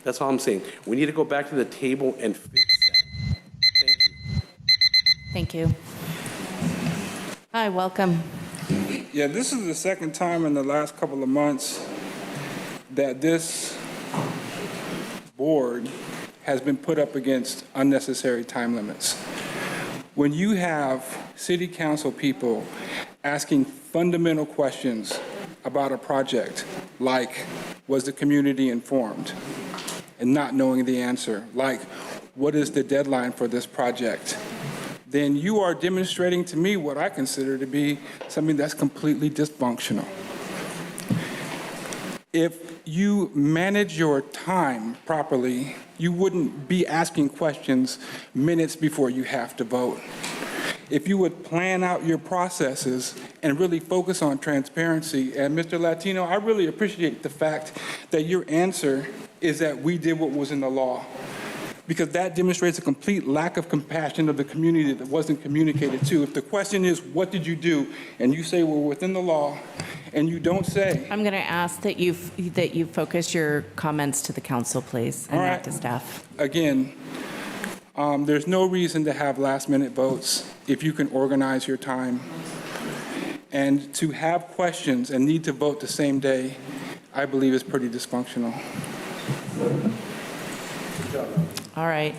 That's all I'm saying. We need to go back to the table and fix that. Thank you. Hi, welcome. Yeah, this is the second time in the last couple of months that this board has been put up against unnecessary time limits. When you have city council people asking fundamental questions about a project, like, was the community informed? And not knowing the answer, like, what is the deadline for this project? Then you are demonstrating to me what I consider to be something that's completely dysfunctional. If you manage your time properly, you wouldn't be asking questions minutes before you have to vote. If you would plan out your processes and really focus on transparency, and Mr. Latino, I really appreciate the fact that your answer is that we did what was in the law, because that demonstrates a complete lack of compassion of the community that wasn't communicated to. If the question is, what did you do? And you say we're within the law, and you don't say. I'm going to ask that you focus your comments to the council, please, and not to staff. Again, there's no reason to have last-minute votes if you can organize your time. And to have questions and need to vote the same day, I believe is pretty dysfunctional. All right.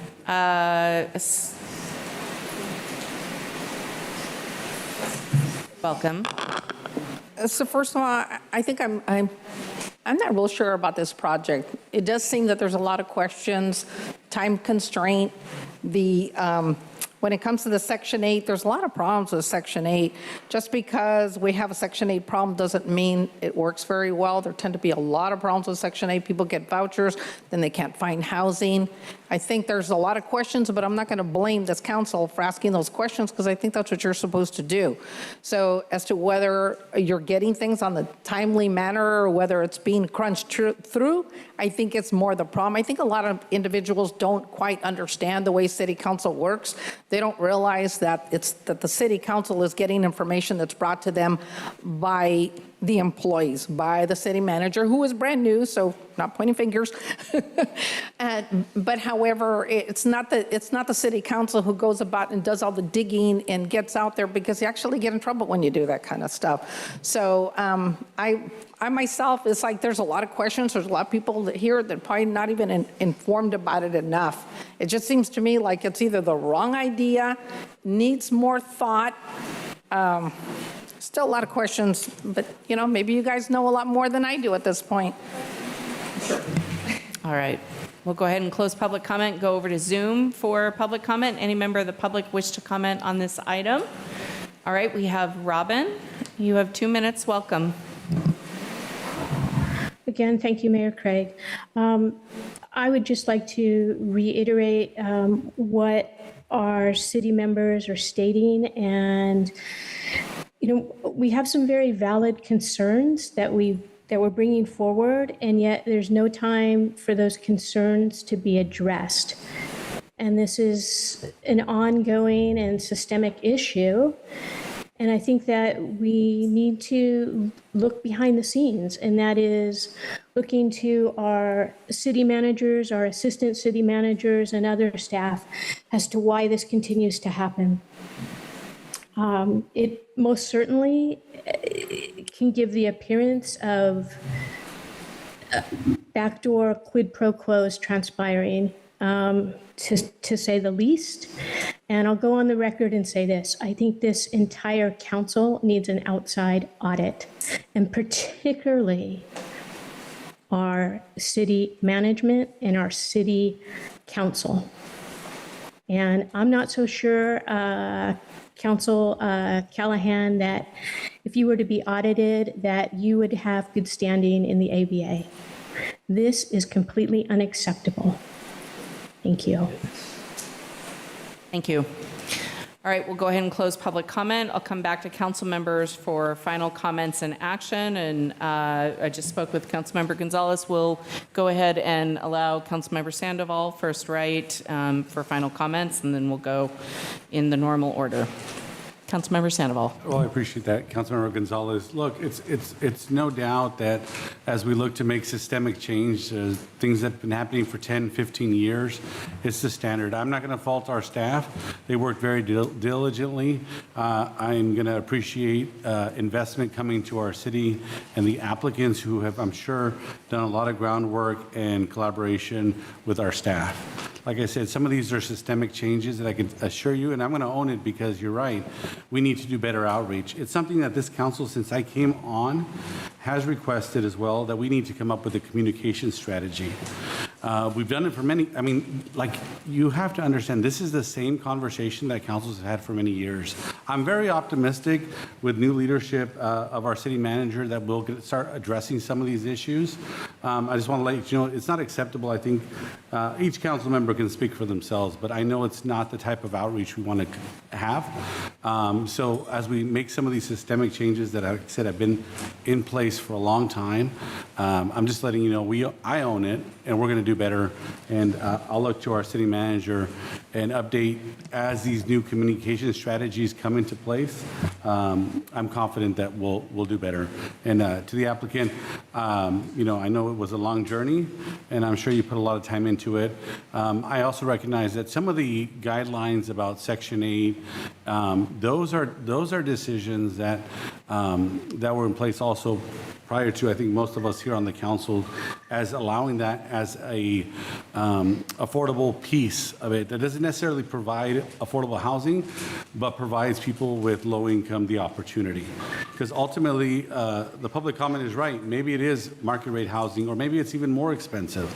Welcome. So first of all, I think I'm not real sure about this project. It does seem that there's a lot of questions, time constraint, when it comes to the Section 8, there's a lot of problems with Section 8. Just because we have a Section 8 problem doesn't mean it works very well. There tend to be a lot of problems with Section 8. People get vouchers, then they can't find housing. I think there's a lot of questions, but I'm not going to blame this council for asking those questions because I think that's what you're supposed to do. So as to whether you're getting things on the timely manner or whether it's being crunched through, I think it's more the problem. I think a lot of individuals don't quite understand the way city council works. They don't realize that that the city council is getting information that's brought to them by the employees, by the city manager, who is brand new, so not pointing fingers. But however, it's not the city council who goes about and does all the digging and gets out there, because you actually get in trouble when you do that kind of stuff. So I myself, it's like there's a lot of questions. There's a lot of people here that are probably not even informed about it enough. It just seems to me like it's either the wrong idea, needs more thought. Still a lot of questions, but maybe you guys know a lot more than I do at this point. All right. We'll go ahead and close public comment, go over to Zoom for public comment. Any member of the public wish to comment on this item? All right, we have Robin. You have 2 minutes. Welcome. Again, thank you, Mayor Craig. I would just like to reiterate what our city members are stating, and we have some very valid concerns that we're bringing forward, and yet there's no time for those concerns to be addressed. And this is an ongoing and systemic issue. And I think that we need to look behind the scenes, and that is looking to our city managers, our assistant city managers, and other staff as to why this continues to happen. It most certainly can give the appearance of backdoor quid pro quos transpiring, to say the least. And I'll go on the record and say this. I think this entire council needs an outside audit, and particularly our city management and our city council. And I'm not so sure, Council Callahan, that if you were to be audited, that you would have good standing in the ABA. This is completely unacceptable. Thank you. Thank you. All right, we'll go ahead and close public comment. I'll come back to council members for final comments and action. And I just spoke with Councilmember Gonzalez. We'll go ahead and allow Councilmember Sandoval first right for final comments, and then we'll go in the normal order. Councilmember Sandoval. Well, I appreciate that, Councilmember Gonzalez. Look, it's no doubt that as we look to make systemic change, things that have been happening for 10, 15 years, it's the standard. I'm not going to fault our staff. They worked very diligently. I'm going to appreciate investment coming to our city and the applicants who have, I'm sure, done a lot of groundwork and collaboration with our staff. Like I said, some of these are systemic changes that I can assure you, and I'm going to own it because you're right. We need to do better outreach. It's something that this council, since I came on, has requested as well, that we need to come up with a communication strategy. We've done it for many, you have to understand, this is the same conversation that councils have had for many years. I'm very optimistic with new leadership of our city manager that we'll start addressing some of these issues. I just want to let you know, it's not acceptable. I think each council member can speak for themselves, but I know it's not the type of outreach we want to have. So as we make some of these systemic changes that I said have been in place for a long time, I'm just letting you know, I own it, and we're going to do better. And I'll look to our city manager and update as these new communication strategies come into place. I'm confident that we'll do better. And to the applicant, you know, I know it was a long journey, and I'm sure you put a lot of time into it. I also recognize that some of the guidelines about Section 8, those are decisions that that were in place also prior to, I think, most of us here on the council, as allowing that as a affordable piece of it that doesn't necessarily provide affordable housing, but provides people with low income the opportunity. Because ultimately, the public comment is right. Maybe it is market rate housing, or maybe it's even more expensive.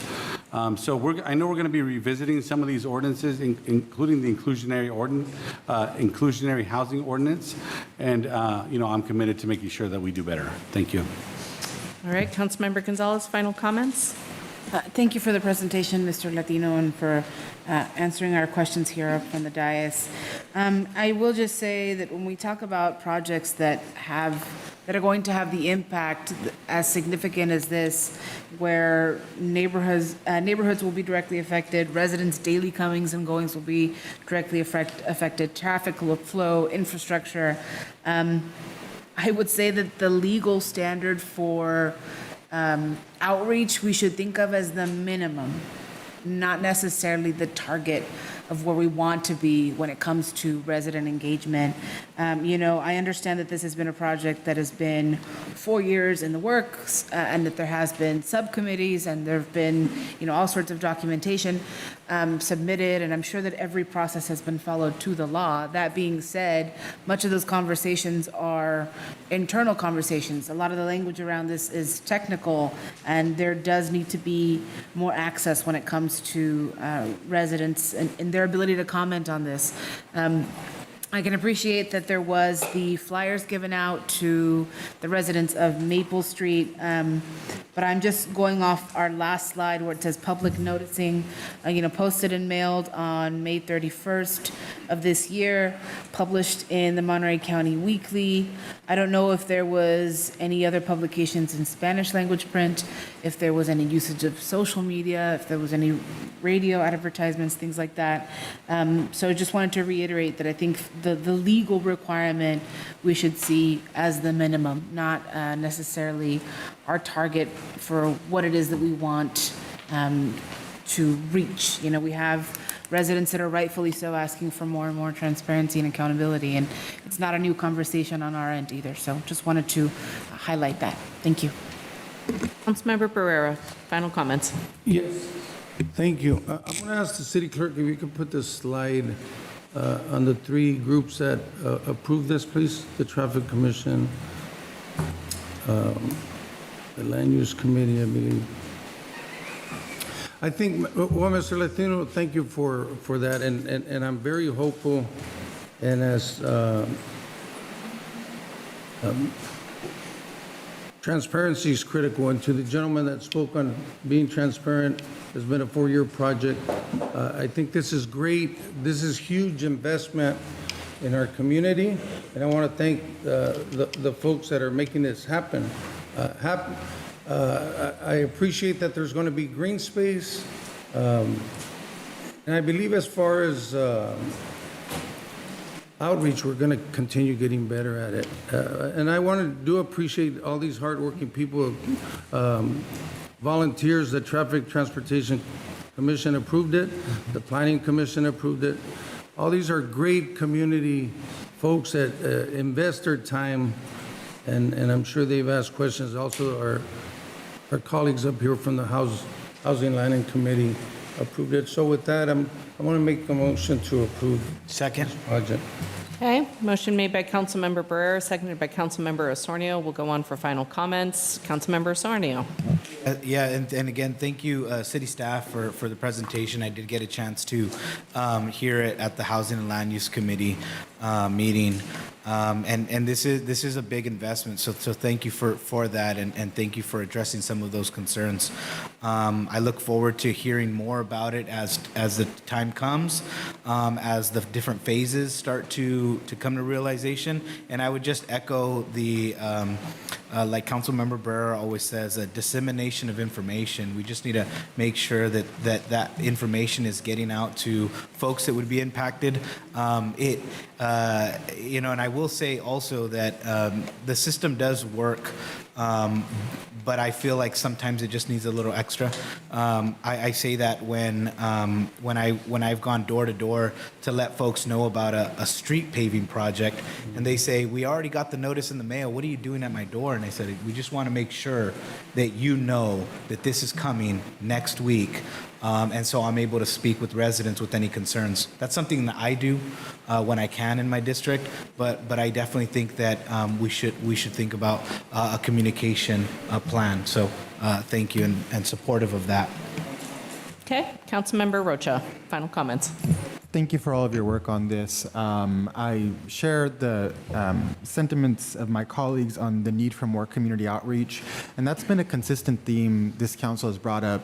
So I know we're going to be revisiting some of these ordinances, including the inclusionary housing ordinance, and you know, I'm committed to making sure that we do better. Thank you. All right, Councilmember Gonzalez, final comments? Thank you for the presentation, Mr. Latino, and for answering our questions here up from the dais. I will just say that when we talk about projects that are going to have the impact as significant as this, where neighborhoods will be directly affected, residents' daily comings and goings will be directly affected, traffic flow, infrastructure. I would say that the legal standard for outreach we should think of as the minimum, not necessarily the target of where we want to be when it comes to resident engagement. You know, I understand that this has been a project that has been 4 years in the works, and that there has been subcommittees, and there have been, you know, all sorts of documentation submitted, and I'm sure that every process has been followed to the law. That being said, much of those conversations are internal conversations. A lot of the language around this is technical, and there does need to be more access when it comes to residents and their ability to comment on this. I can appreciate that there was the flyers given out to the residents of Maple Street, but I'm just going off our last slide where it says public noticing, you know, posted and mailed on May 31st of this year, published in the Monterey County Weekly. I don't know if there was any other publications in Spanish language print, if there was any usage of social media, if there was any radio advertisements, things like that. So I just wanted to reiterate that I think the legal requirement we should see as the minimum, not necessarily our target for what it is that we want to reach. You know, we have residents that are rightfully so asking for more and more transparency and accountability, and it's not a new conversation on our end either. So just wanted to highlight that. Thank you. Councilmember Barrera, final comments. Yes, thank you. I'm going to ask the city clerk if you could put this slide on the three groups that approved this, please. The Traffic Commission, the Land Use Committee, I believe. I think, well, Mr. Latino, thank you for that, and I'm very hopeful, and as transparency is critical, and to the gentleman that spoke on being transparent, it's been a 4-year project. I think this is great. This is huge investment in our community, and I want to thank the folks that are making this happen. I appreciate that there's going to be green space, and I believe as far as outreach, we're going to continue getting better at it. And I do appreciate all these hardworking people, volunteers. The Traffic Transportation Commission approved it. The Planning Commission approved it. All these are great community folks that invest their time, and I'm sure they've asked questions. Also, our colleagues up here from the Housing Landing Committee approved it. So with that, I want to make a motion to approve. Second. This project. Okay, motion made by Councilmember Barrera, seconded by Councilmember Osornio. We'll go on for final comments. Councilmember Osornio. Yeah, and again, thank you, city staff, for the presentation. I did get a chance to hear it at the Housing and Land Use Committee meeting. And this is a big investment, so thank you for that, and thank you for addressing some of those concerns. I look forward to hearing more about it as the time comes, as the different phases start to come to realization. And I would just echo the like Councilmember Burr always says, a dissemination of information. We just need to make sure that information is getting out to folks that would be impacted. And I will say also that the system does work, but I feel like sometimes it just needs a little extra. I say that when I've gone door to door to let folks know about a street paving project, and they say, we already got the notice in the mail, what are you doing at my door? And I said, we just want to make sure that you know that this is coming next week. And so I'm able to speak with residents with any concerns. That's something that I do when I can in my district, but I definitely think that we should think about a communication plan. So thank you and supportive of that. Okay, Councilmember Rocha, final comments. Thank you for all of your work on this. I share the sentiments of my colleagues on the need for more community outreach, and that's been a consistent theme this council has brought up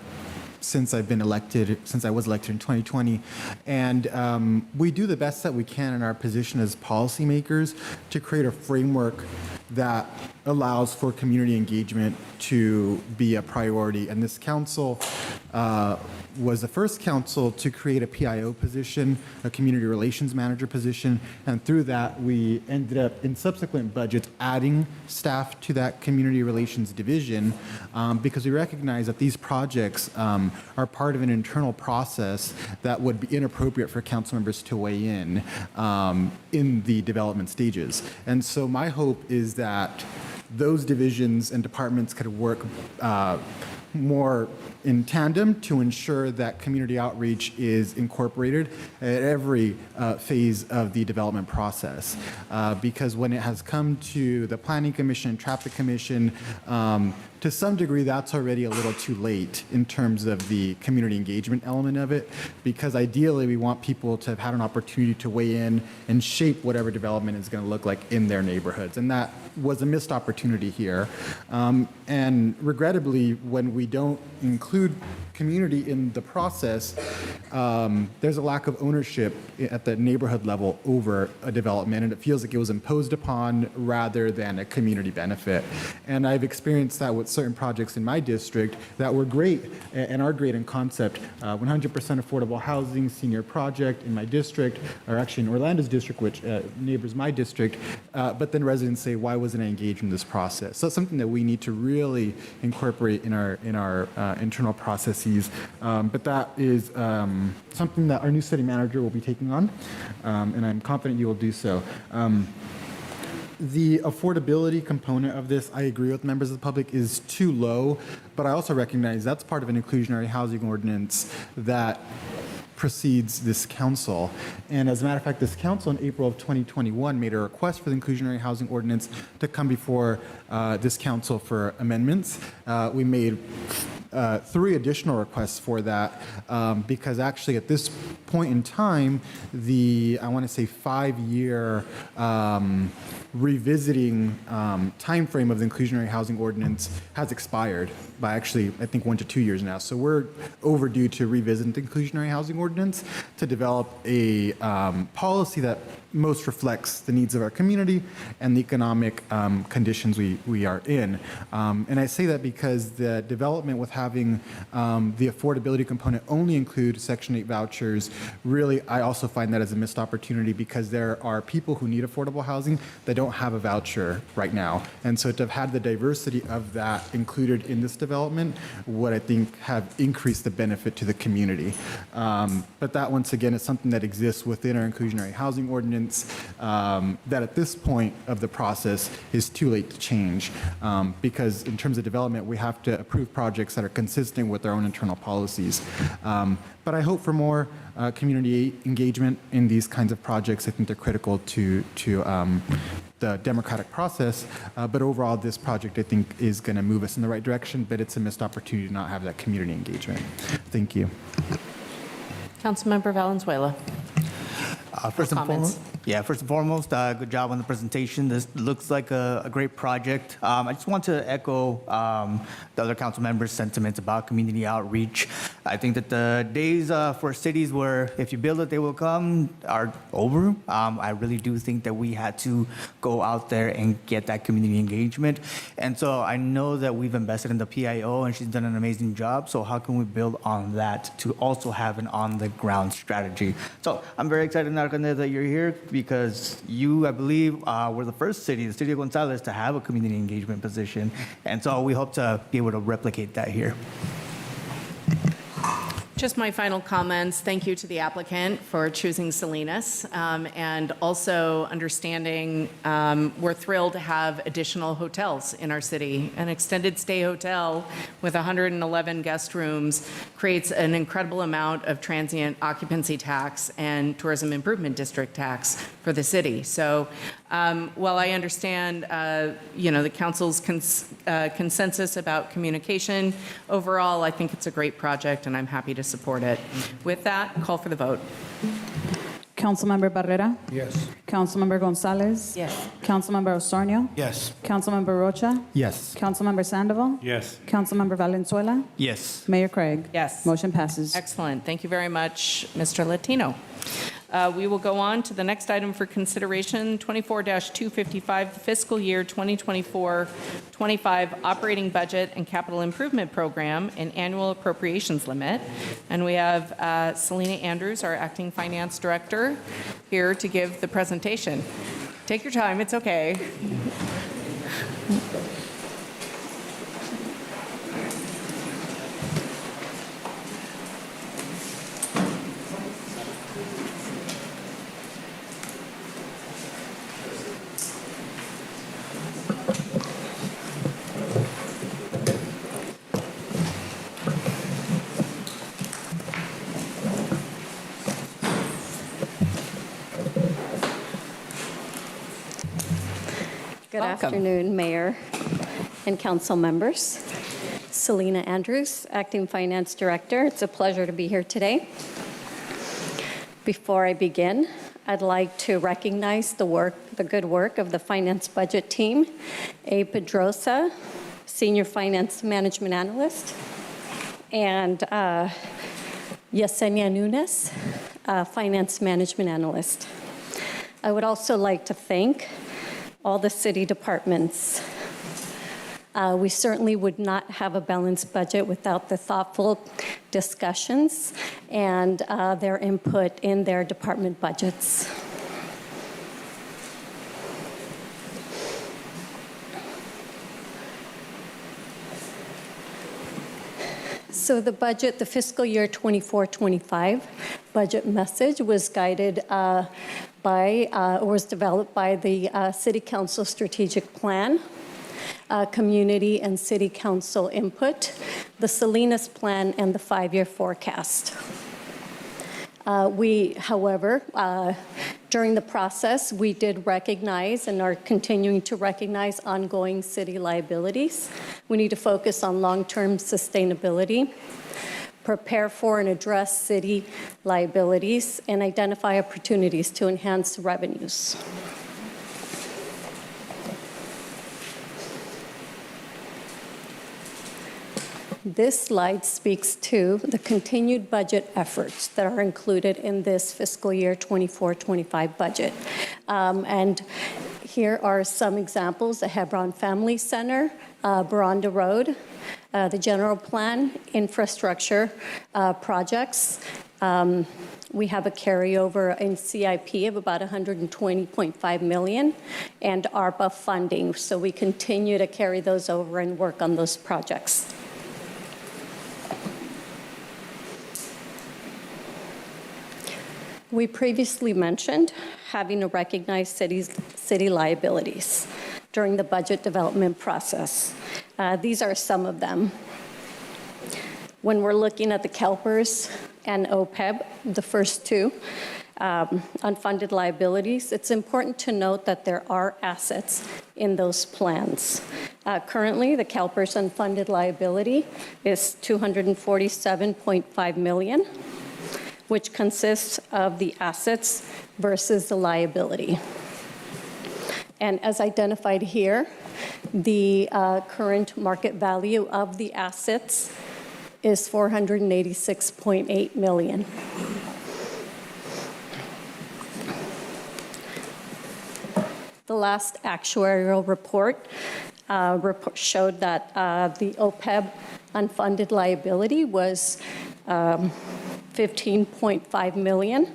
since I was elected in 2020. And we do the best that we can in our position as policymakers to create a framework that allows for community engagement to be a priority. And this council was the first council to create a PIO position, a community relations manager position, and through that we ended up in subsequent budgets adding staff to that community relations division because we recognize that these projects are part of an internal process that would be inappropriate for council members to weigh in the development stages. And so my hope is that those divisions and departments could work more in tandem to ensure that community outreach is incorporated at every phase of the development process. Because when it has come to the Planning Commission and Traffic Commission, to some degree, that's already a little too late in terms of the community engagement element of it, because ideally we want people to have had an opportunity to weigh in and shape whatever development is going to look like in their neighborhoods. And that was a missed opportunity here. And regrettably, when we don't include community in the process, there's a lack of ownership at the neighborhood level over a development, and it feels like it was imposed upon rather than a community benefit. And I've experienced that with certain projects in my district that were great and are great in concept. 100% affordable housing senior project in my district, or actually in Orlando's district, which neighbors my district, but then residents say, why wasn't I engaged in this process? So it's something that we need to really incorporate in our internal processes. But that is something that our new city manager will be taking on, and I'm confident you will do so. The affordability component of this, I agree with members of the public, is too low, but I also recognize that's part of an inclusionary housing ordinance that precedes this council. And as a matter of fact, this council in April of 2021 made a request for the inclusionary housing ordinance to come before this council for amendments. We made 3 additional requests for that because actually at this point in time, I want to say 5-year revisiting timeframe of the inclusionary housing ordinance has expired by actually, I think, 1 to 2 years now. So we're overdue to revisit the inclusionary housing ordinance to develop a policy that most reflects the needs of our community and the economic conditions we are in. And I say that because the development with having the affordability component only include Section 8 vouchers, really, I also find that as a missed opportunity because there are people who need affordable housing that don't have a voucher right now. And so to have had the diversity of that included in this development would, I think, have increased the benefit to the community. But that, once again, is something that exists within our inclusionary housing ordinance that at this point of the process is too late to change because in terms of development, we have to approve projects that are consistent with our own internal policies. But I hope for more community engagement in these kinds of projects. I think they're critical to the democratic process. But overall, this project, I think, is going to move us in the right direction, but it's a missed opportunity to not have that community engagement. Thank you. Councilmember Valenzuela. First and foremost, Yeah, first and foremost, good job on the presentation. This looks like a great project. I just want to echo the other council members' sentiments about community outreach. I think that the days for cities where if you build it, they will come are over. I really do think that we had to go out there and get that community engagement. And so I know that we've invested in the PIO and she's done an amazing job. So how can we build on that to also have an on-the-ground strategy? So I'm very excited, Narcande, that you're here because you, I believe, were the first city, the city of Gonzales, to have a community engagement position. And so we hope to be able to replicate that here. Just my final comments. Thank you to the applicant for choosing Salinas, and also understanding we're thrilled to have additional hotels in our city. An extended stay hotel with 111 guest rooms creates an incredible amount of transient occupancy tax and tourism improvement district tax for the city. So while I understand, the council's consensus about communication, overall, I think it's a great project, and I'm happy to support it. With that, call for the vote. Councilmember Barrera? Yes. Councilmember Gonzalez? Yes. Councilmember Osornio? Yes. Councilmember Rocha? Yes. Councilmember Sandoval? Yes. Councilmember Valenzuela? Yes. Mayor Craig? Yes. Motion passes. Excellent. Thank you very much, Mr. Latino. We will go on to the next item for consideration, 24-255, the fiscal year 2024-25 operating budget and capital improvement program and annual appropriations limit. And we have Selena Andrews, our acting finance director, here to give the presentation. Take your time, it's okay. Good Welcome. afternoon, Mayor and council members. Selena Andrews, Acting Finance Director. It's a pleasure to be here today. Before I begin, I'd like to recognize the good work of the Finance Budget team, Abe Pedrosa, Senior Finance Management Analyst, and Yesenia Nunes, Finance Management Analyst. I would also like to thank all the city departments. We certainly would not have a balanced budget without the thoughtful discussions and their input in their department budgets. So the budget, the fiscal year 24-25 budget message was guided was developed by the City Council Strategic Plan, community and City Council input, the Salinas Plan, and the 5-year forecast. However, during the process, we did recognize and are continuing to recognize ongoing city liabilities. We need to focus on long-term sustainability, prepare for and address city liabilities, and identify opportunities to enhance revenues. This slide speaks to the continued budget efforts that are included in this fiscal year 24-25 budget. And here are some examples: the Hebron Family Center, Baronda Road, the general plan, infrastructure projects. We have a carryover in CIP of about $120.5 million and ARPA funding. So we continue to carry those over and work on those projects. We previously mentioned having to recognize city liabilities during the budget development process. These are some of them. When we're looking at the CalPERS and OPEB, the first two, unfunded liabilities, it's important to note that there are assets in those plans. Currently, the CalPERS unfunded liability is $247.5 million. which consists of the assets versus the liability. And as identified here, the current market value of the assets is $486.8 million. The last actuarial report showed that the OPEB unfunded liability was $15.5 million.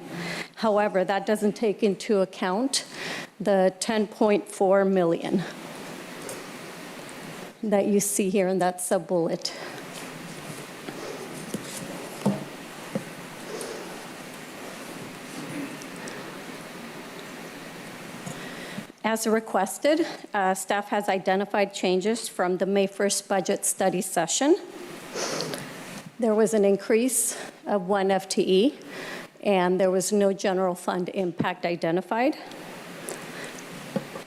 However, that doesn't take into account the $10.4 million that you see here in that sub-bullet. As requested, staff has identified changes from the May 1st budget study session. There was an increase of 1 FTE, and there was no general fund impact identified.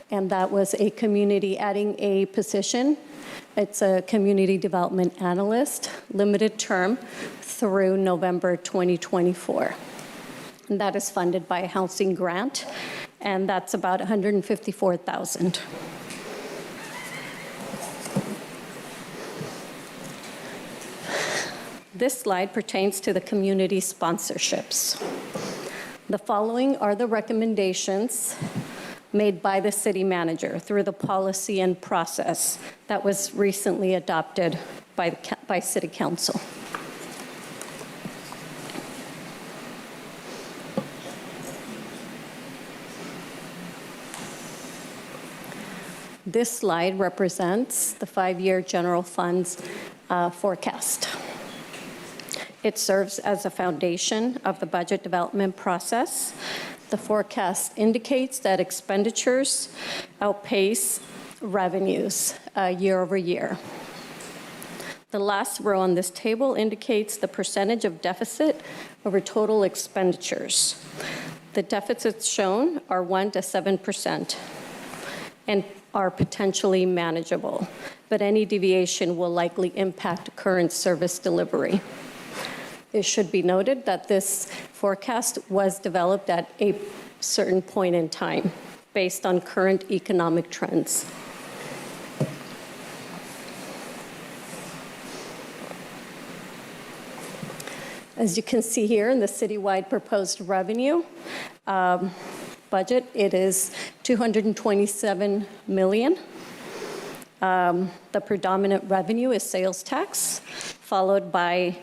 And that was a community adding a position. It's a community development analyst, limited term through November 2024. And that is funded by a housing grant, and that's about $154,000. This slide pertains to the community sponsorships. The following are the recommendations made by the city manager through the policy and process that was recently adopted by City Council. This slide represents the 5-year general funds forecast. It serves as a foundation of the budget development process. The forecast indicates that expenditures outpace revenues year over year. The last row on this table indicates the percentage of deficit over total expenditures. The deficits shown are 1% to 7% and are potentially manageable, but any deviation will likely impact current service delivery. It should be noted that this forecast was developed at a certain point in time based on current economic trends. As you can see here in the citywide proposed revenue budget, it is $227 million. The predominant revenue is sales tax, followed by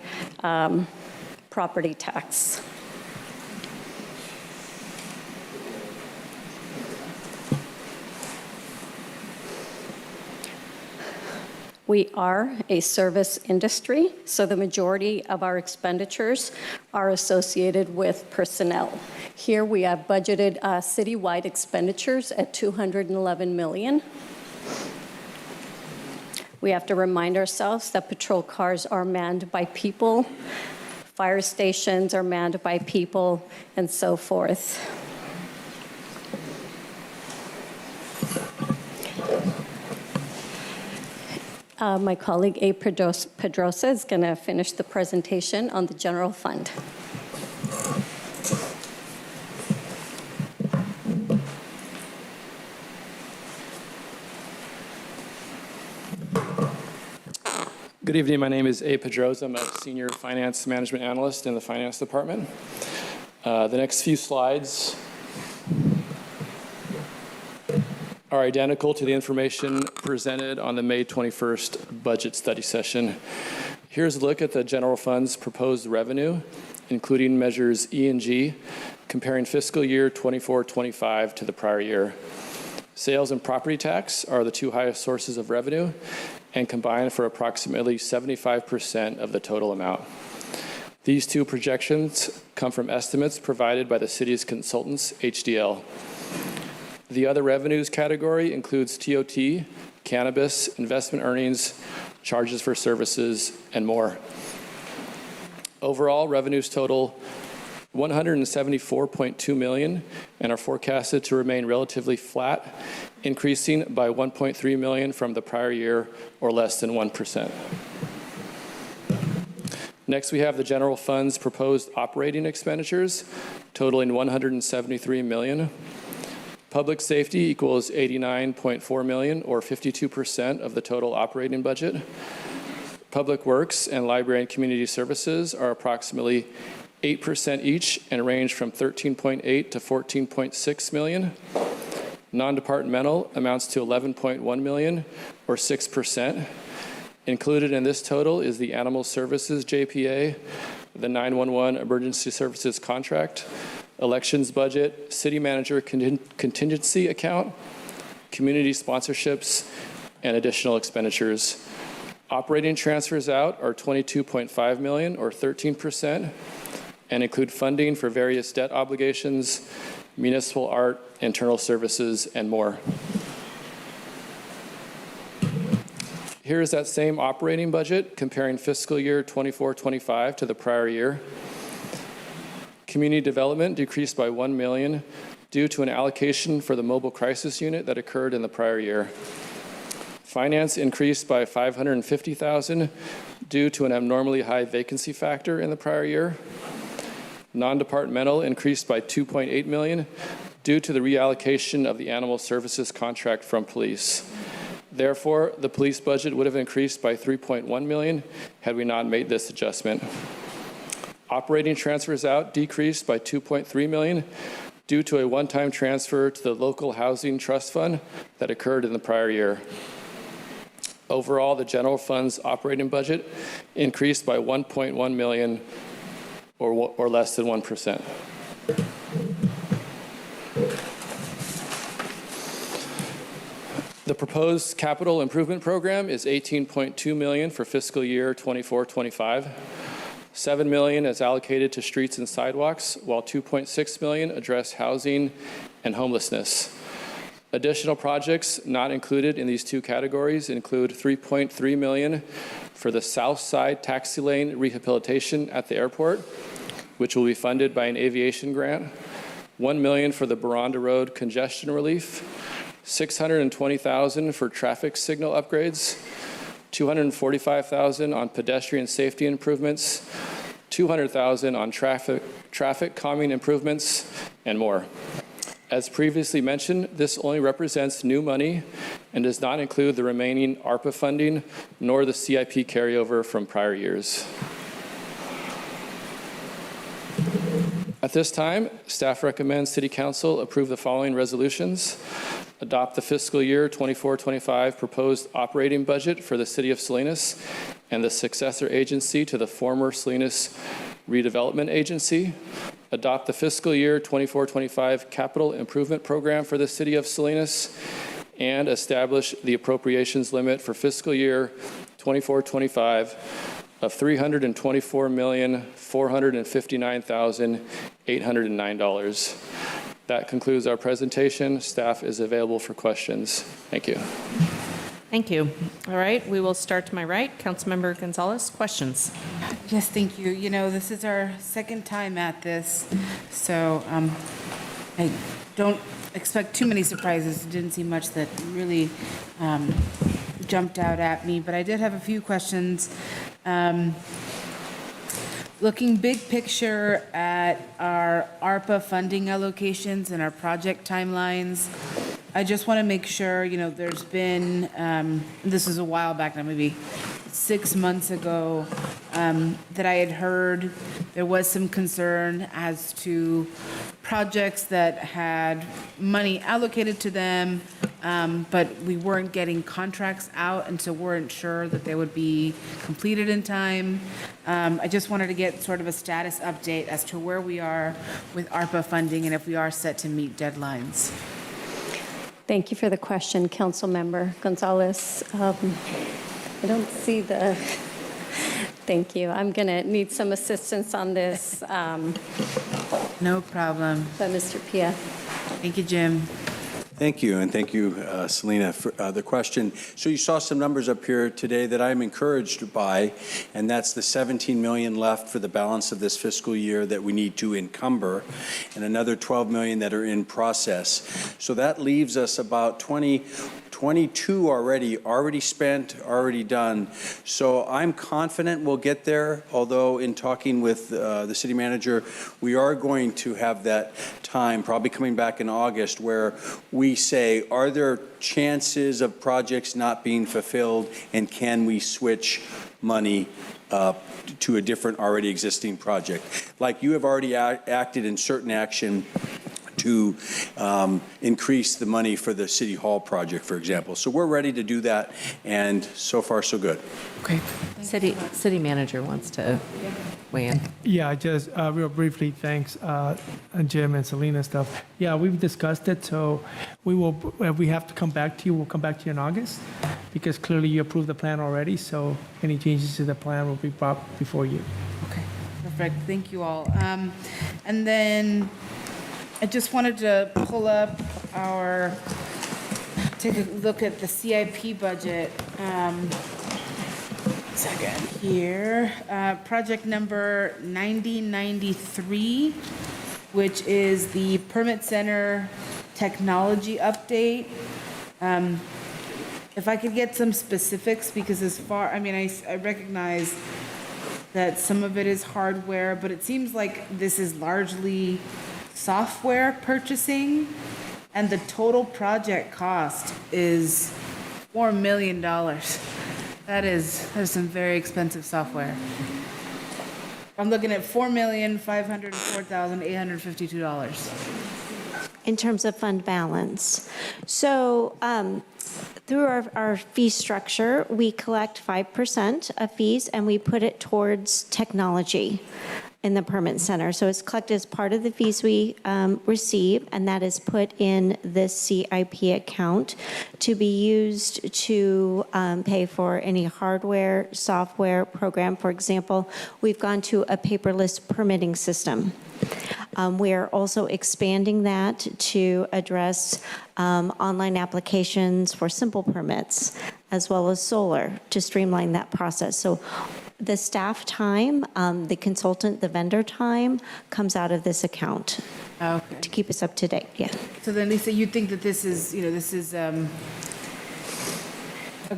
property tax. We are a service industry, so the majority of our expenditures are associated with personnel. Here we have budgeted citywide expenditures at $211 million. We have to remind ourselves that patrol cars are manned by people, fire stations are manned by people, and so forth. My colleague A. Pedrosa is going to finish the presentation on the general fund. Good evening. My name is A. Pedrosa. I'm a senior finance management analyst in the finance department. The next few slides are identical to the information presented on the May 21st budget study session. Here's a look at the general fund's proposed revenue, including measures E and G, comparing fiscal year 24-25 to the prior year. Sales and property tax are the two highest sources of revenue and combine for approximately 75% of the total amount. These two projections come from estimates provided by the city's consultants, HDL. The other revenues category includes TOT, cannabis, investment earnings, charges for services, and more. Overall, revenues total $174.2 million and are forecasted to remain relatively flat, increasing by $1.3 million from the prior year, or less than 1%. Next, we have the general fund's proposed operating expenditures totaling $173 million. Public safety equals $89.4 million, or 52% of the total operating budget. Public works and library and community services are approximately 8% each and range from $13.8 to $14.6 million. Non-departmental amounts to $11.1 million, or 6%. Included in this total is the Animal Services JPA, the 911 Emergency Services Contract, elections budget, city manager contingency account, community sponsorships, and additional expenditures. Operating transfers out are $22.5 million, or 13%, and include funding for various debt obligations, municipal art, internal services, and more. Here is that same operating budget comparing fiscal year 24-25 to the prior year. Community development decreased by $1 million due to an allocation for the mobile crisis unit that occurred in the prior year. Finance increased by $550,000 due to an abnormally high vacancy factor in the prior year. Non-departmental increased by $2.8 million due to the reallocation of the animal services contract from police. Therefore, the police budget would have increased by $3.1 million had we not made this adjustment. Operating transfers out decreased by $2.3 million due to a one-time transfer to the local housing trust fund that occurred in the prior year. Overall, the general fund's operating budget increased by $1.1 million, or less than 1%. The proposed capital improvement program is $18.2 million for fiscal year 24-25. $7 million is allocated to streets and sidewalks, while $2.6 million address housing and homelessness. Additional projects not included in these two categories include $3.3 million for the South Side Taxi Lane rehabilitation at the airport, which will be funded by an aviation grant, $1 million for the Baranda Road congestion relief, $620,000 for traffic signal upgrades, $245,000 on pedestrian safety improvements, $200,000 on traffic calming improvements, and more. As previously mentioned, this only represents new money and does not include the remaining ARPA funding nor the CIP carryover from prior years. At this time, staff recommends City Council approve the following resolutions. Adopt the fiscal year 24-25 proposed operating budget for the City of Salinas and the successor agency to the former Salinas Redevelopment Agency. Adopt the fiscal year 24-25 capital improvement program for the City of Salinas and establish the appropriations limit for fiscal year 24-25 of $324,459,809. That concludes our presentation. Staff is available for questions. Thank you. Thank you. All right, we will start to my right. Councilmember Gonzalez, questions? Yes, thank you. You know, this is our second time at this, so I don't expect too many surprises. It didn't seem much that really jumped out at me, but I did have a few questions. Looking big picture at our ARPA funding allocations and our project timelines, I just want to make sure, you know, there's been, this is a while back now, maybe 6 months ago, that I had heard there was some concern as to projects that had money allocated to them, but we weren't getting contracts out and so weren't sure that they would be completed in time. I just wanted to get sort of a status update as to where we are with ARPA funding and if we are set to meet deadlines. Thank you for the question, Councilmember Gonzalez. I don't see the, thank you. I'm going to need some assistance on this. No problem. By Mr. Pia. Thank you, Jim. Thank you, and thank you, Selena, for the question. So you saw some numbers up here today that I'm encouraged by, and that's the $17 million left for the balance of this fiscal year that we need to encumber, and another $12 million that are in process. So that leaves us about 22 already spent, already done. So I'm confident we'll get there, although in talking with the city manager, we are going to have that time, probably coming back in August, where we say, are there chances of projects not being fulfilled, and can we switch money to a different already existing project? Like you have already acted in certain action to increase the money for the City Hall project, for example. So we're ready to do that, and so far, so good. Okay. City manager wants to weigh in. Yeah, just real briefly, thanks, Jim and Selena stuff. Yeah, we've discussed it, so we will, if we have to come back to you, we'll come back to you in August, because clearly you approved the plan already, so any changes to the plan will be brought before you. Okay, perfect. Thank you all. And then I just wanted to pull up take a look at the CIP budget. Second here. Project number 9093, which is the Permit Center technology update. If I could get some specifics, because I recognize that some of it is hardware, but it seems like this is largely software purchasing, and the total project cost is $4 million. That is some very expensive software. I'm looking at $4,504,852. In terms of fund balance. So through our fee structure, we collect 5% of fees and we put it towards technology in the Permit Center. So it's collected as part of the fees we receive, and that is put in this CIP account to be used to pay for any hardware, software program. For example, we've gone to a paperless permitting system. We are also expanding that to address online applications for simple permits, as well as solar, to streamline that process. So the staff time, the consultant, the vendor time comes out of this account to keep us up to date. Yeah. So then, Lisa, you think that this is a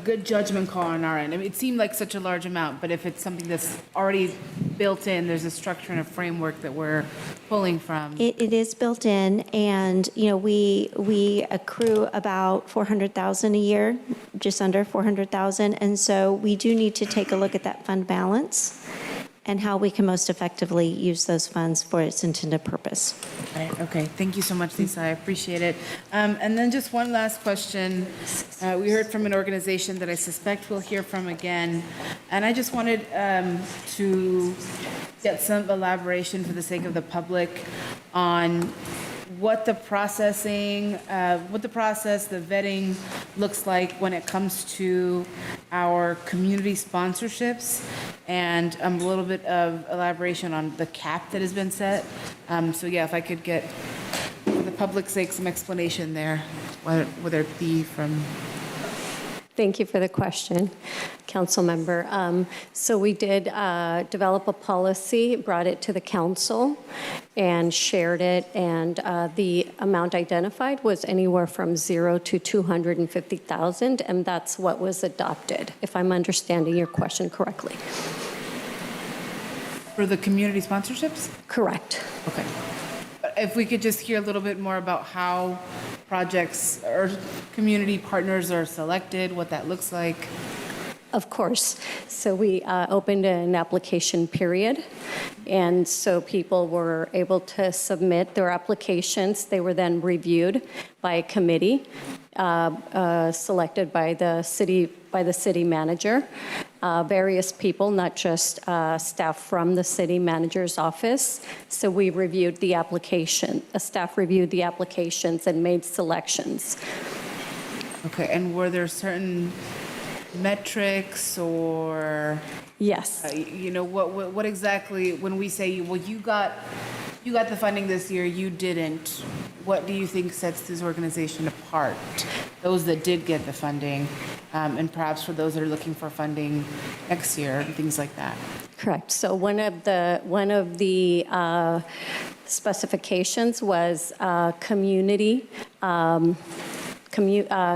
good judgment call on our end? I mean, it seemed like such a large amount, but if it's something that's already built in, there's a structure and a framework that we're pulling from. It is built in, and we accrue about $400,000 a year, just under $400,000, and so we do need to take a look at that fund balance and how we can most effectively use those funds for its intended purpose. Okay. Thank you so much, Lisa. I appreciate it. And then just one last question. We heard from an organization that I suspect we'll hear from again, and I just wanted to get some elaboration for the sake of the public on what the process, the vetting looks like when it comes to our community sponsorships, and a little bit of elaboration on the cap that has been set. So yeah, if I could get, for the public's sake, some explanation there, whether it be from... Thank you for the question, Council Member. So we did develop a policy, brought it to the council, and shared it, and the amount identified was anywhere from $0 to $250,000, and that's what was adopted, if I'm understanding your question correctly. For the community sponsorships? Correct. Okay. If we could just hear a little bit more about how projects or community partners are selected, what that looks like. Of course. So we opened an application period, and so people were able to submit their applications. They were then reviewed by a committee selected by the city manager. Various people, not just staff from the city manager's office. So we reviewed the application. Staff reviewed the applications and made selections. Okay, and were there certain metrics or? Yes. What exactly, when we say, well, you got the funding this year, you didn't, what do you think sets this organization apart? Those that did get the funding, and perhaps for those that are looking for funding next year, and things like that. Correct. So one of the specifications was community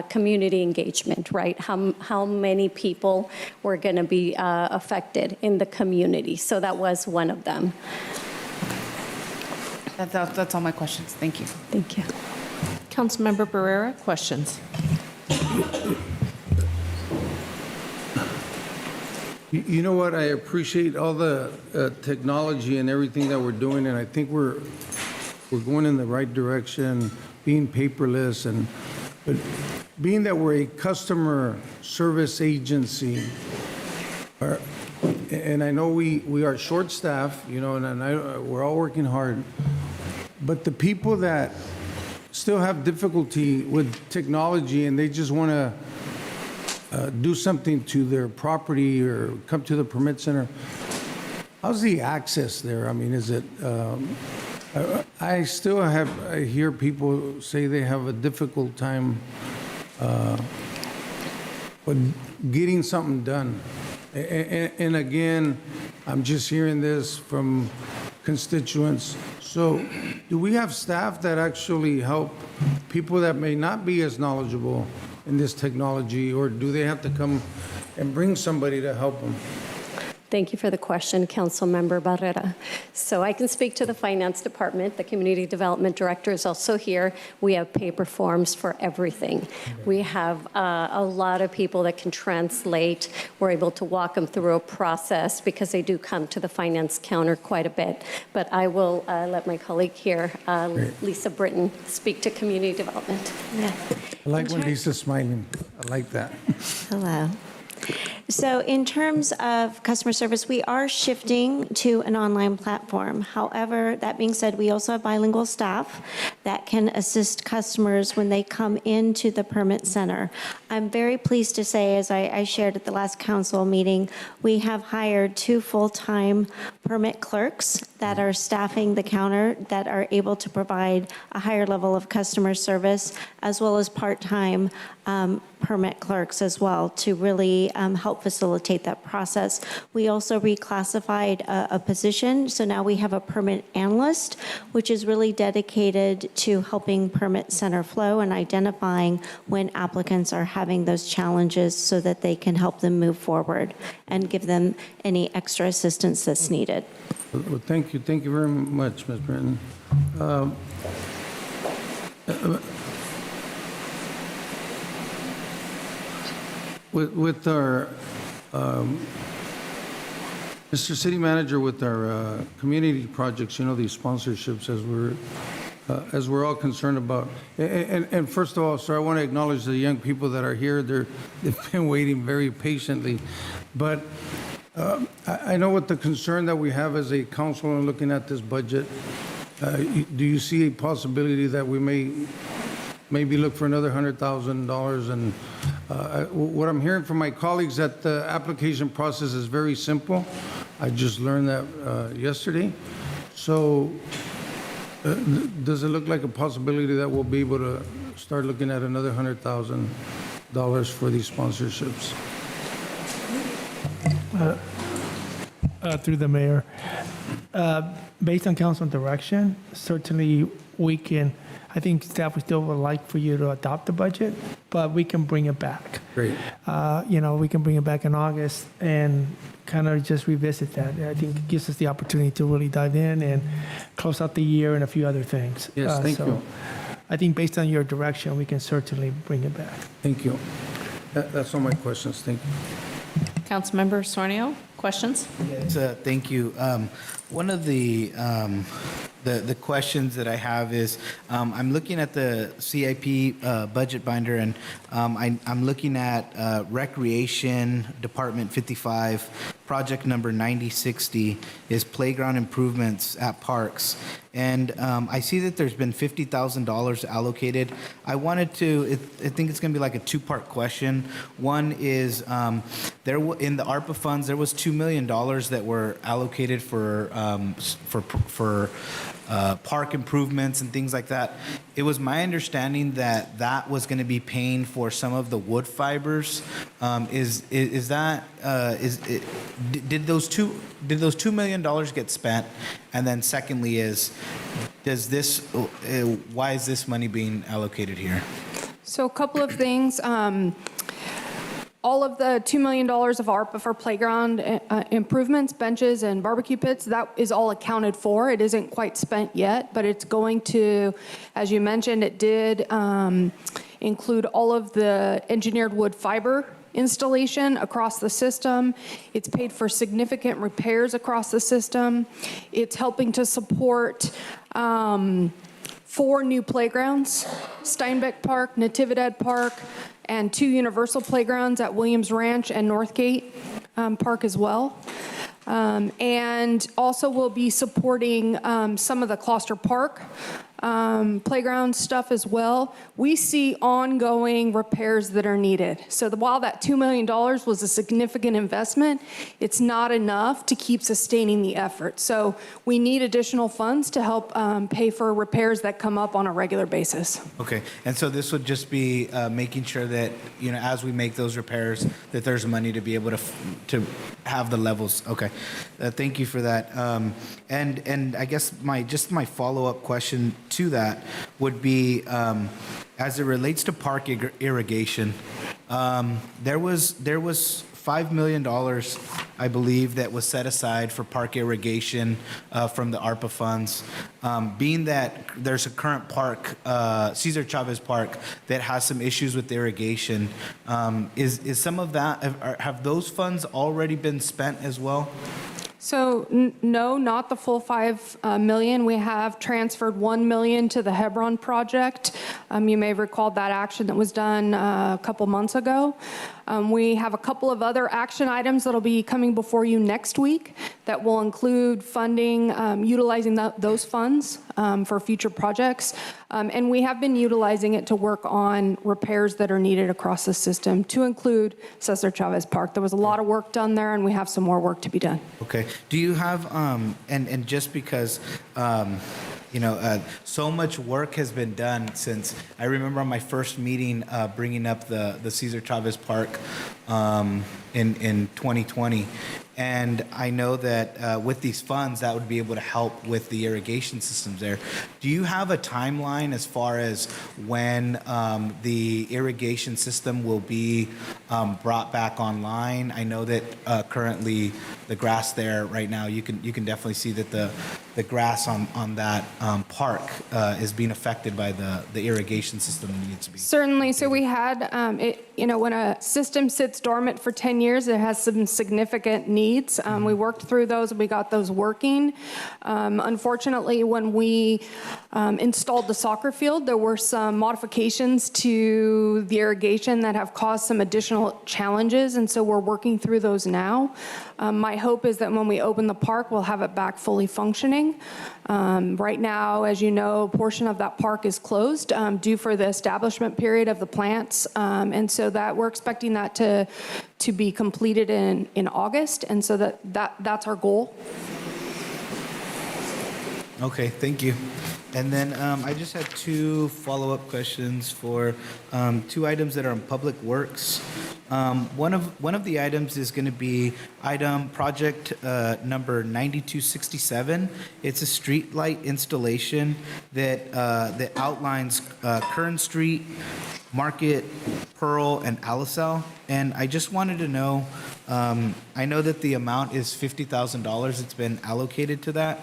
community engagement, right? How many people were going to be affected in the community. So that was one of them. That's all my questions. Thank you. Thank you. Councilmember Barrera, questions? You know what? I appreciate all the technology and everything that we're doing, and I think we're going in the right direction, being paperless, but being that we're a customer service agency, and I know we are short-staffed, you know, and we're all working hard, but the people that still have difficulty with technology and they just want to do something to their property or come to the permit center, how's the access there? I mean, is it, I still I hear people say they have a difficult time with getting something done. And again, I'm just hearing this from constituents. So do we have staff that actually help people that may not be as knowledgeable in this technology, or do they have to come and bring somebody to help them? Thank you for the question, Councilmember Barrera. So I can speak to the Finance Department. The Community Development Director is also here. We have paper forms for everything. We have a lot of people that can translate. We're able to walk them through a process because they do come to the finance counter quite a bit. But I will let my colleague here, Lisa Britton, speak to Community Development. Yeah. I like when Lisa's smiling. I like that. Hello. So in terms of customer service, we are shifting to an online platform. However, that being said, we also have bilingual staff that can assist customers when they come into the permit center. I'm very pleased to say, as I shared at the last council meeting, we have hired 2 full-time permit clerks that are staffing the counter that are able to provide a higher level of customer service, as well as part-time permit clerks as well to really help facilitate that process. We also reclassified a position, so now we have a permit analyst, which is really dedicated to helping permit center flow and identifying when applicants are having those challenges so that they can help them move forward and give them any extra assistance that's needed. Well, thank you. Thank you very much, Ms. Britton. With our, Mr. City Manager, with our community projects, you know, these sponsorships, as we're all concerned about. And first of all, sir, I want to acknowledge the young people that are here. They've been waiting very patiently. But I know what the concern that we have as a council in looking at this budget. Do you see a possibility that we maybe look for another $100,000? And what I'm hearing from my colleagues that the application process is very simple. I just learned that yesterday. So does it look like a possibility that we'll be able to start looking at another $100,000 for these sponsorships? Through the mayor, based on council direction, certainly we can, I think staff would still would like for you to adopt the budget, but we can bring it back. Great. You know, we can bring it back in August and kind of just revisit that. I think it gives us the opportunity to really dive in and close out the year and a few other things. Yes, thank you. I think based on your direction, we can certainly bring it back. Thank you. That's all my questions. Thank you. Councilmember Sornio, questions? Yes, thank you. One of the questions that I have is I'm looking at the CIP budget binder, and I'm looking at Recreation Department 55, project number 9060 is playground improvements at parks. And I see that there's been $50,000 allocated. I wanted to, I think it's going to be like a 2-part question. One is in the ARPA funds, there was $2 million that were allocated for park improvements and things like that. It was my understanding that that was going to be paying for some of the wood fibers. Is that did those $2 million get spent? And then secondly is, why is this money being allocated here? So a couple of things. All of the $2 million of ARPA for playground improvements, benches, and barbecue pits, that is all accounted for. It isn't quite spent yet, but it's going to, as you mentioned, it did include all of the engineered wood fiber installation across the system. It's paid for significant repairs across the system. It's helping to support 4 new playgrounds, Steinbeck Park, Natividad Park, and 2 universal playgrounds at Williams Ranch and Northgate Park as well. And also we'll be supporting some of the Closter Park playground stuff as well. We see ongoing repairs that are needed. So while that $2 million was a significant investment, it's not enough to keep sustaining the effort. So we need additional funds to help pay for repairs that come up on a regular basis. Okay, and so this would just be making sure that, you know, as we make those repairs, that there's money to be able to have the levels. Okay, thank you for that. And I guess my follow-up question to that would be, as it relates to park irrigation, there was $5 million, I believe, that was set aside for park irrigation from the ARPA funds. Being that there's a current park, Cesar Chavez Park, that has some issues with irrigation, is some of that, have those funds already been spent as well? So no, not the full $5 million. We have transferred $1 million to the Hebron project. You may recall that action that was done a couple months ago. We have a couple of other action items that'll be coming before you next week that will include funding, utilizing those funds for future projects. And we have been utilizing it to work on repairs that are needed across the system, to include Cesar Chavez Park. There was a lot of work done there, and we have some more work to be done. Okay. Do you have, and just because, you know, so much work has been done since, I remember on my first meeting bringing up the Cesar Chavez Park in 2020. And I know that with these funds, that would be able to help with the irrigation systems there. Do you have a timeline as far as when the irrigation system will be brought back online? I know that currently the grass there right now, you can definitely see that the grass on that park is being affected by the irrigation system that needs to be. Certainly. So we had, you know, when a system sits dormant for 10 years, it has some significant needs. We worked through those and we got those working. Unfortunately, when we installed the soccer field, there were some modifications to the irrigation that have caused some additional challenges, and so we're working through those now. My hope is that when we open the park, we'll have it back fully functioning. Right now, as you know, a portion of that park is closed due for the establishment period of the plants, and so that we're expecting that to be completed in August, and so that's our goal. Okay, thank you. And then I just had 2 follow-up questions for 2 items that are in Public Works. One of the items is going to be project number 9267. It's a street light installation that outlines Kern Street, Market, Pearl, and Alisal. And I just wanted to know, I know that the amount is $50,000 that's been allocated to that.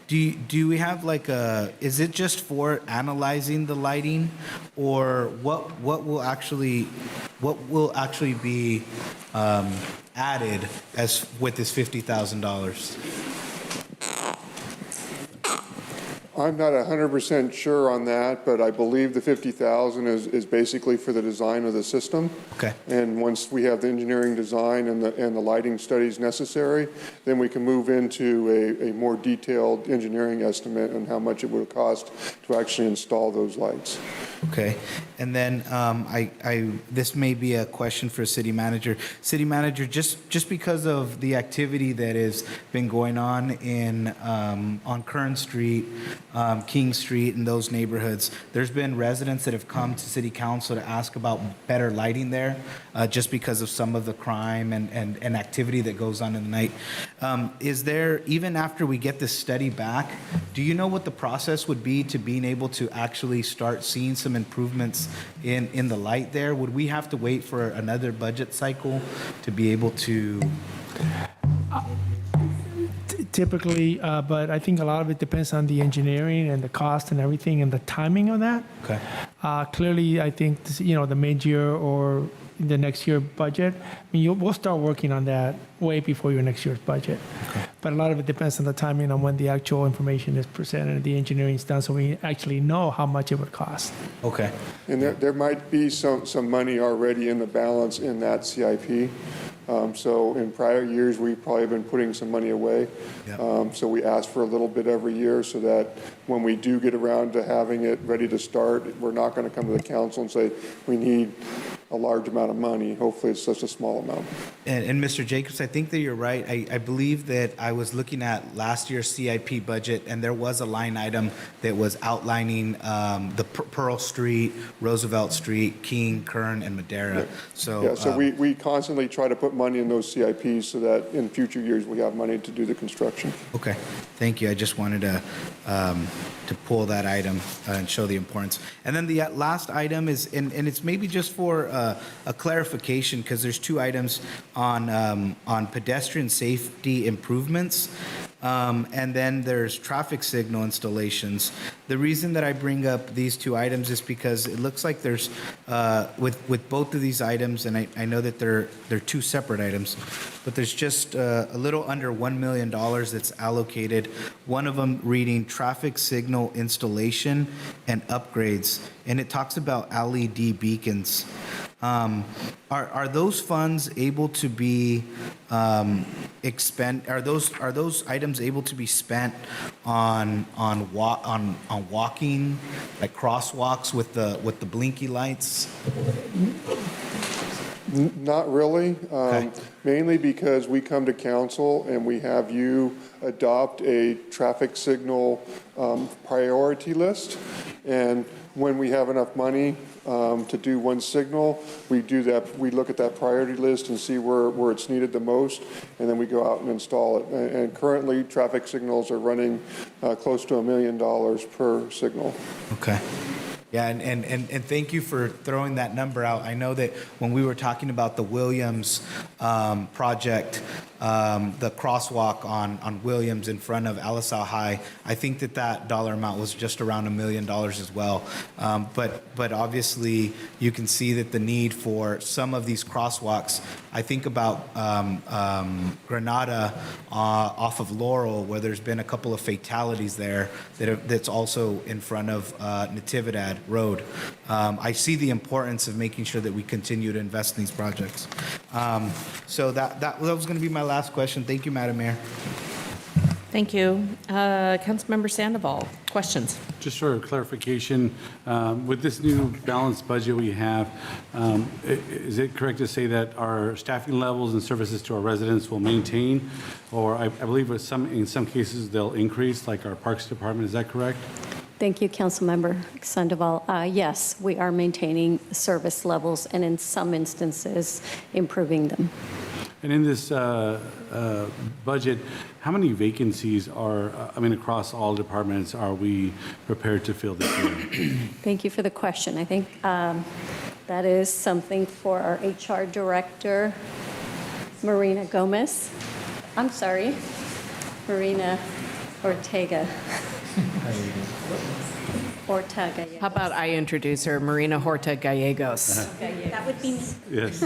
Do we have like is it just for analyzing the lighting, or what will actually be added as with this $50,000? I'm not 100% sure on that, but I believe the 50,000 is basically for the design of the system. Okay. And once we have the engineering design and the lighting studies necessary, then we can move into a more detailed engineering estimate on how much it would cost to actually install those lights. Okay. And then this may be a question for City Manager. City Manager, just because of the activity that has been going on on Kern Street, King Street, and those neighborhoods, there's been residents that have come to City Council to ask about better lighting there, just because of some of the crime and activity that goes on in the night. Is there, even after we get this study back, do you know what the process would be to being able to actually start seeing some some improvements in the light there. Would we have to wait for another budget cycle to be able to? Typically, but I think a lot of it depends on the engineering and the cost and everything and the timing of that. Okay. Clearly, I think, the mid-year or the next year budget, we'll start working on that way before your next year's budget. Okay. But a lot of it depends on the timing on when the actual information is presented and the engineering is done, so we actually know how much it would cost. Okay. And there might be some money already in the balance in that CIP. So in prior years, we've probably been putting some money away. So we ask for a little bit every year so that when we do get around to having it ready to start, we're not going to come to the council and say, we need a large amount of money. Hopefully it's just a small amount. And Mr. Jacobs, I think that you're right. I believe that I was looking at last year's CIP budget, and there was a line item that was outlining the Pearl Street, Roosevelt Street, King, Kern, and Madera. So we constantly try to put money in those CIPs so that in future years we have money to do the construction. Okay, thank you. I just wanted to pull that item and show the importance. And then the last item is, and it's maybe just for a clarification, because there's two items on pedestrian safety improvements. And then there's traffic signal installations. The reason that I bring up these two items is because it looks like there's, with both of these items, and I know that they're two separate items, but there's just a little under $1 million that's allocated. One of them reading traffic signal installation and upgrades, and it talks about LED beacons. Are those funds able to be are those items able to be spent on walking, like crosswalks with the blinky lights? Not really, mainly because we come to council and we have you adopt a traffic signal priority list. And when we have enough money to do one signal, we do that. We look at that priority list and see where it's needed the most, and then we go out and install it. And currently, traffic signals are running close to $1 million per signal. Okay. Yeah, and thank you for throwing that number out. I know that when we were talking about the Williams project, the crosswalk on Williams in front of Alisal High, I think that dollar amount was just around $1 million as well. But obviously, you can see that the need for some of these crosswalks, I think about Granada off of Laurel, where there's been a couple of fatalities there that's also in front of Natividad Road. I see the importance of making sure that we continue to invest in these projects. So that was going to be my last question. Thank you, Madam Mayor. Thank you. Councilmember Sandoval, questions? Just for clarification, with this new balanced budget we have, is it correct to say that our staffing levels and services to our residents will maintain, or I believe in some cases they'll increase, like our Parks Department? Is that correct? Thank you, Councilmember Sandoval. Yes, we are maintaining service levels and in some instances improving them. And in this budget, how many vacancies are, across all departments are we prepared to fill this year? Thank you for the question. I think that is something for our HR director, Marina Gomez. I'm sorry, Marina Ortega. Horta Gallegos. How about I introduce her, Marina Horta Gallegos? That would be me. Yes.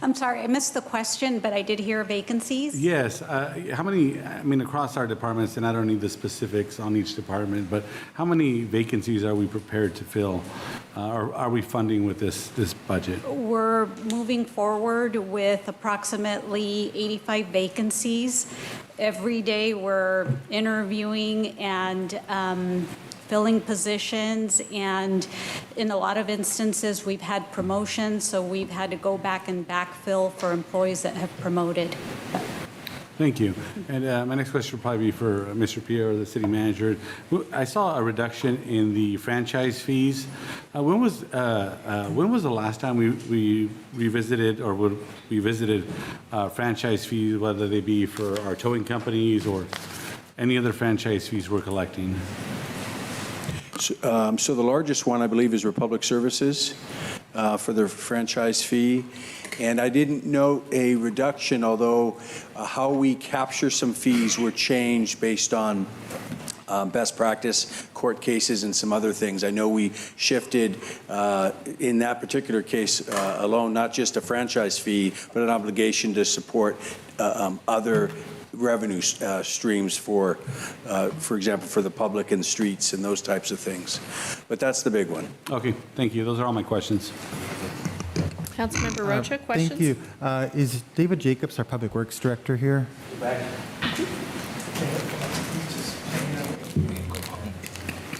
I'm sorry, I missed the question, but I did hear vacancies. Yes. How many, across our departments, and I don't need the specifics on each department, but how many vacancies are we prepared to fill? Or are we funding with this budget? We're moving forward with approximately 85 vacancies. Every day we're interviewing and filling positions, and in a lot of instances we've had promotions, so we've had to go back and backfill for employees that have promoted. Thank you. And my next question will probably be for Mr. Pierre, the city manager. I saw a reduction in the franchise fees. When was the last time we revisited franchise fees, whether they be for our towing companies or any other franchise fees we're collecting? So the largest one, I believe, is Republic Services for their franchise fee. And I didn't note a reduction, although how we capture some fees were changed based on best practice, court cases, and some other things. I know we shifted in that particular case alone, not just a franchise fee, but an obligation to support other revenue streams for example, for the public and streets and those types of things. But that's the big one. Okay, thank you. Those are all my questions. Councilmember Rocha, questions? Thank you. Is David Jacobs, our Public Works Director, here?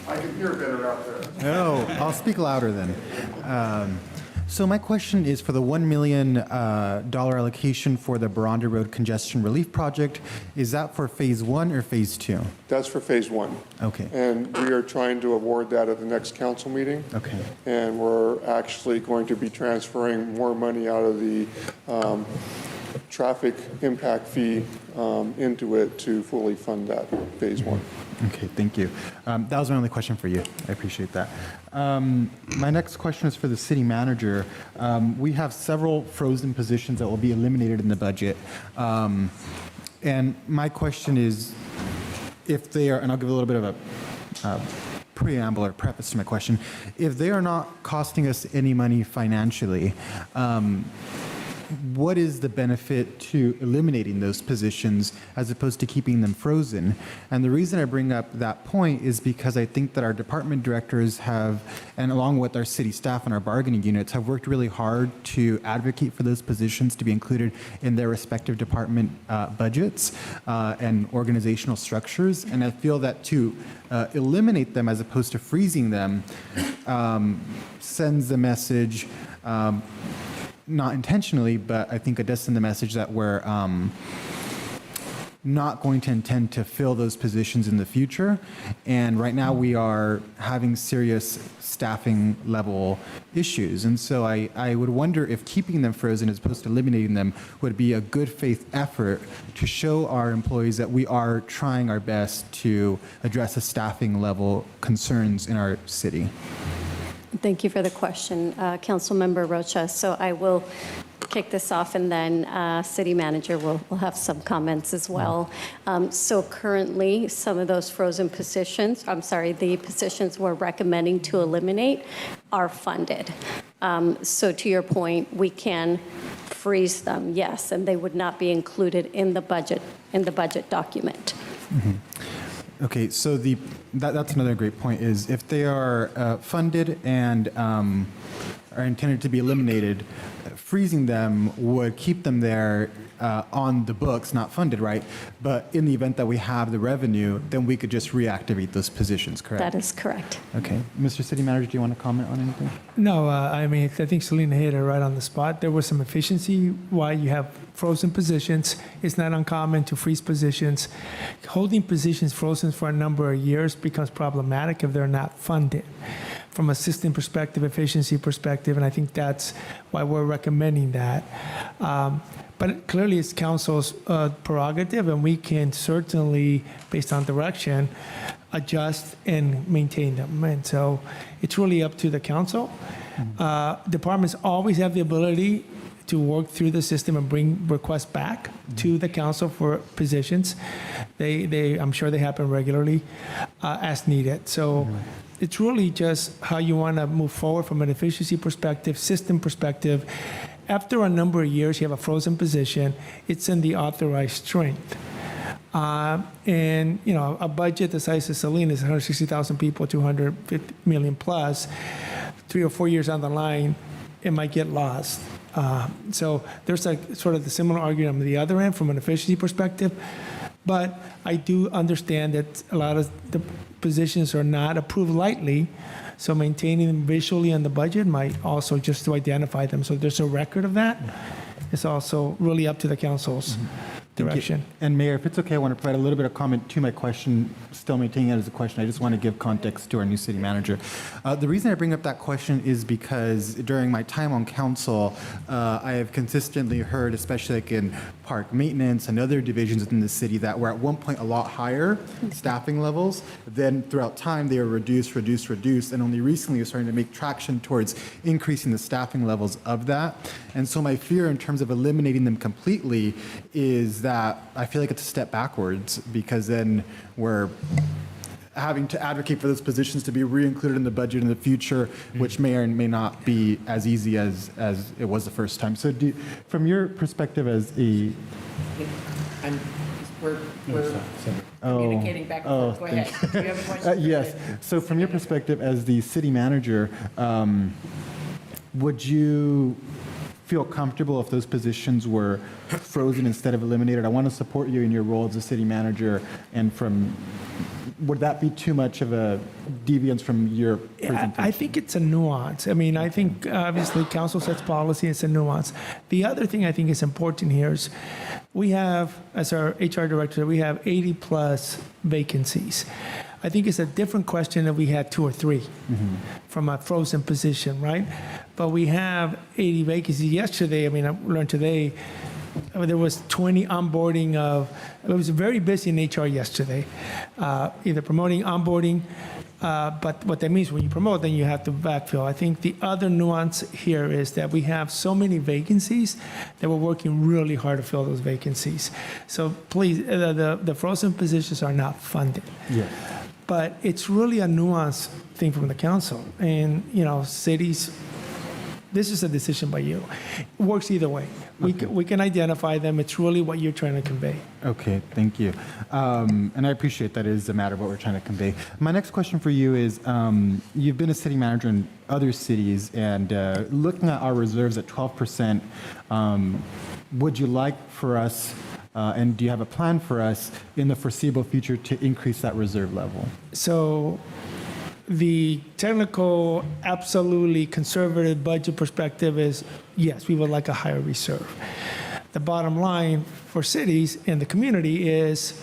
I can hear better out there. Oh, I'll speak louder then. So my question is for the $1 million allocation for the Baranda Road Congestion Relief Project, is that for Phase 1 or Phase 2? That's for Phase 1. Okay. And we are trying to award that at the next council meeting. Okay. And we're actually going to be transferring more money out of the traffic impact fee into it to fully fund that Phase 1. Okay, thank you. That was my only question for you. I appreciate that. My next question is for the city manager. We have several frozen positions that will be eliminated in the budget. And my question is, if they are, and I'll give a little bit of a preamble or preface to my question, if they are not costing us any money financially, what is the benefit to eliminating those positions as opposed to keeping them frozen? And the reason I bring up that point is because I think that our department directors have, and along with our city staff and our bargaining units, have worked really hard to advocate for those positions to be included in their respective department budgets and organizational structures. And I feel that to eliminate them as opposed to freezing them sends the message, not intentionally, but I think it does send the message that we're not going to intend to fill those positions in the future. And right now we are having serious staffing level issues. And so I would wonder if keeping them frozen as opposed to eliminating them would be a good faith effort to show our employees that we are trying our best to address the staffing level concerns in our city. Thank you for the question, Councilmember Rocha. So I will kick this off, and then City Manager will have some comments as well. So currently, some of those frozen positions, the positions we're recommending to eliminate are funded. So to your point, we can freeze them, yes, and they would not be included in the budget document. Mm-hmm. Okay, so that's another great point, is if they are funded and are intended to be eliminated, freezing them would keep them there on the books, not funded, right? But in the event that we have the revenue, then we could just reactivate those positions, correct? That is correct. Okay. Mr. City Manager, do you want to comment on anything? No, I mean, I think Selena hit it right on the spot. There was some efficiency why you have frozen positions. It's not uncommon to freeze positions. Holding positions frozen for a number of years becomes problematic if they're not funded from a system perspective, efficiency perspective, and I think that's why we're recommending that. But clearly, it's council's prerogative, and we can certainly, based on direction, adjust and maintain them. And so it's really up to the council. Departments always have the ability to work through the system and bring requests back to the council for positions. I'm sure they happen regularly as needed. So it's really just how you want to move forward from an efficiency perspective, system perspective. After a number of years, you have a frozen position. It's in the authorized strength. And, a budget the size of Selena is 160,000 people, 250 million plus. 3 or 4 years down the line, it might get lost. So there's sort of the similar argument on the other end from an efficiency perspective. But I do understand that a lot of the positions are not approved lightly. So maintaining them visually on the budget might also just to identify them. So there's a record of that. It's also really up to the council's direction. And Mayor, if it's okay, I want to provide a little bit of comment to my question, still maintaining it as a question. I just want to give context to our new city manager. The reason I bring up that question is because during my time on council, I have consistently heard, especially like in park maintenance and other divisions within the city, that were at one point a lot higher staffing levels. Then throughout time, they were reduced, and only recently we're starting to make traction towards increasing the staffing levels of that. And so my fear in terms of eliminating them completely is that I feel like it's a step backwards, because then we're having to advocate for those positions to be re-included in the budget in the future, which may or may not be as easy as it was the first time. So from your perspective as a... We're communicating back and forth. Go ahead. Do you have a question? Yes. So from your perspective as the city manager, would you feel comfortable if those positions were frozen instead of eliminated? I want to support you in your role as a city manager, and would that be too much of a deviance from your presentation? I think it's a nuance. I mean, I think obviously council sets policy, it's a nuance. The other thing I think is important here is we have, as our HR director, we have 80 plus vacancies. I think it's a different question if we had 2 or 3 from a frozen position, right? But we have 80 vacancies. Yesterday, I mean, I learned today, there was 20 onboarding it was very busy in HR yesterday, either promoting, onboarding, but what that means when you promote, then you have to backfill. I think the other nuance here is that we have so many vacancies that we're working really hard to fill those vacancies. So please, the frozen positions are not funded. Yes. But it's really a nuanced thing from the council. And, cities, this is a decision by you. It works either way. We can identify them. It's really what you're trying to convey. Okay, thank you. And I appreciate that it is a matter of what we're trying to convey. My next question for you is, you've been a city manager in other cities, and looking at our reserves at 12%, would you like for us, and do you have a plan for us in the foreseeable future to increase that reserve level? So the technical, absolutely conservative budget perspective is, yes, we would like a higher reserve. The bottom line for cities and the community is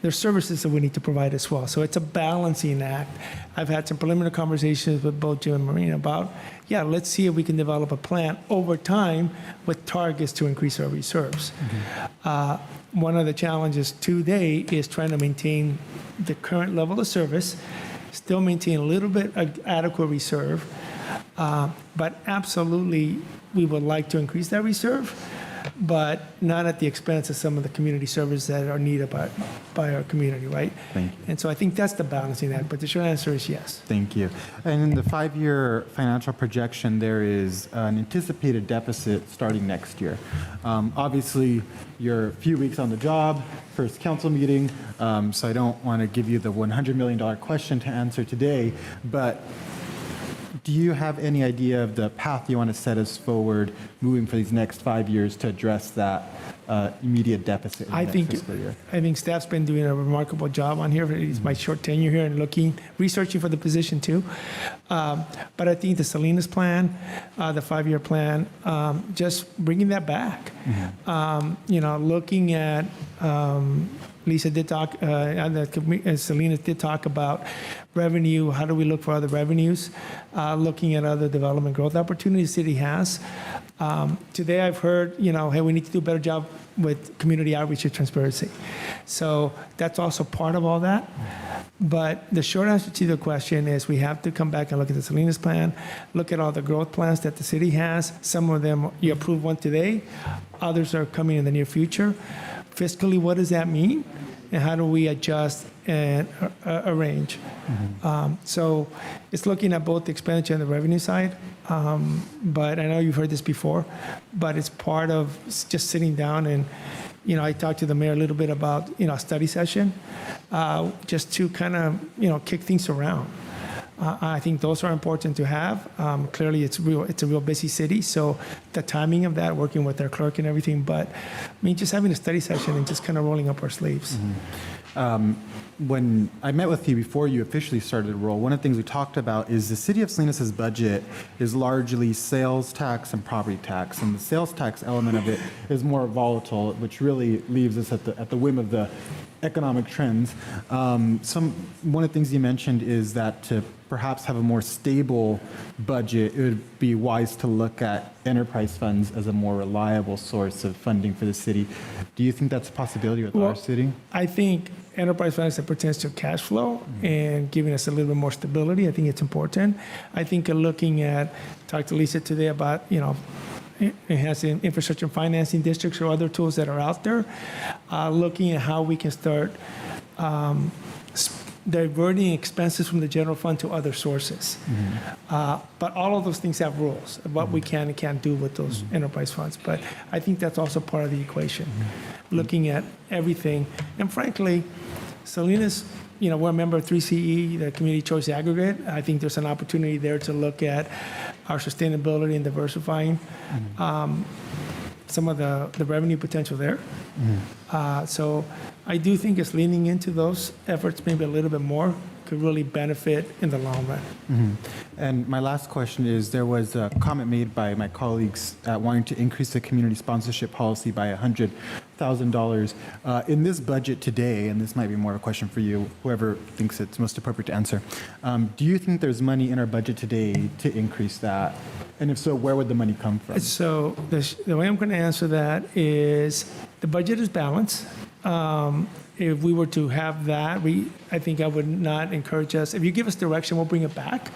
there's services that we need to provide as well. So it's a balancing act. I've had some preliminary conversations with both Jim and Marina about, let's see if we can develop a plan over time with targets to increase our reserves. One of the challenges today is trying to maintain the current level of service, still maintain a little bit of adequate reserve, but absolutely we would like to increase that reserve, but not at the expense of some of the community services that are needed by our community, right? Thank you. And so I think that's the balancing act, but the short answer is yes. Thank you. And in the 5-year financial projection, there is an anticipated deficit starting next year. Obviously, you're a few weeks on the job, first council meeting, so I don't want to give you the $100 million question to answer today, but do you have any idea of the path you want to set us forward moving for these next 5 years to address that immediate deficit in the next fiscal year? I think staff's been doing a remarkable job on here. It's my short tenure here and researching for the position too. But I think the Salinas plan, the 5-year plan, just bringing that back. Looking at Lisa did talk, Salinas did talk about revenue. How do we look for other revenues? Looking at other development growth opportunities the city has. Today I've heard, hey, we need to do a better job with community outreach and transparency. So that's also part of all that. But the short answer to the question is we have to come back and look at the Salinas plan, look at all the growth plans that the city has. Some of them, you approved one today. Others are coming in the near future. Fiscally, what does that mean? And how do we adjust and arrange? So it's looking at both the expenditure and the revenue side. But I know you've heard this before, but it's part of just sitting down and, I talked to the mayor a little bit about, a study session, just to kind of, kick things around. I think those are important to have. Clearly, it's a real busy city, so the timing of that, working with their clerk and everything, but just having a study session and just kind of rolling up our sleeves. When I met with you before you officially started the role, one of the things we talked about is the city of Salinas' budget is largely sales tax and property tax, and the sales tax element of it is more volatile, which really leaves us at the whim of the economic trends. One of the things you mentioned is that to perhaps have a more stable budget, it would be wise to look at enterprise funds as a more reliable source of funding for the city. Do you think that's a possibility with our city? I think enterprise finance that pertains to cash flow and giving us a little bit more stability, I think it's important. I think looking at, talked to Lisa today about, enhancing infrastructure and financing districts or other tools that are out there, looking at how we can start diverting expenses from the general fund to other sources. But all of those things have rules of what we can and can't do with those enterprise funds. But I think that's also part of the equation, looking at everything. And frankly, Salinas, we're a member of 3CE, the Community Choice Aggregate. I think there's an opportunity there to look at our sustainability and diversifying some of the revenue potential there. So I do think it's leaning into those efforts maybe a little bit more could really benefit in the long run. And my last question is, there was a comment made by my colleagues wanting to increase the community sponsorship policy by $100,000. In this budget today, and this might be more of a question for you, whoever thinks it's most appropriate to answer, do you think there's money in our budget today to increase that? And if so, where would the money come from? So the way I'm going to answer that is the budget is balanced. If we were to have that, I think I would not encourage us. If you give us direction, we'll bring it back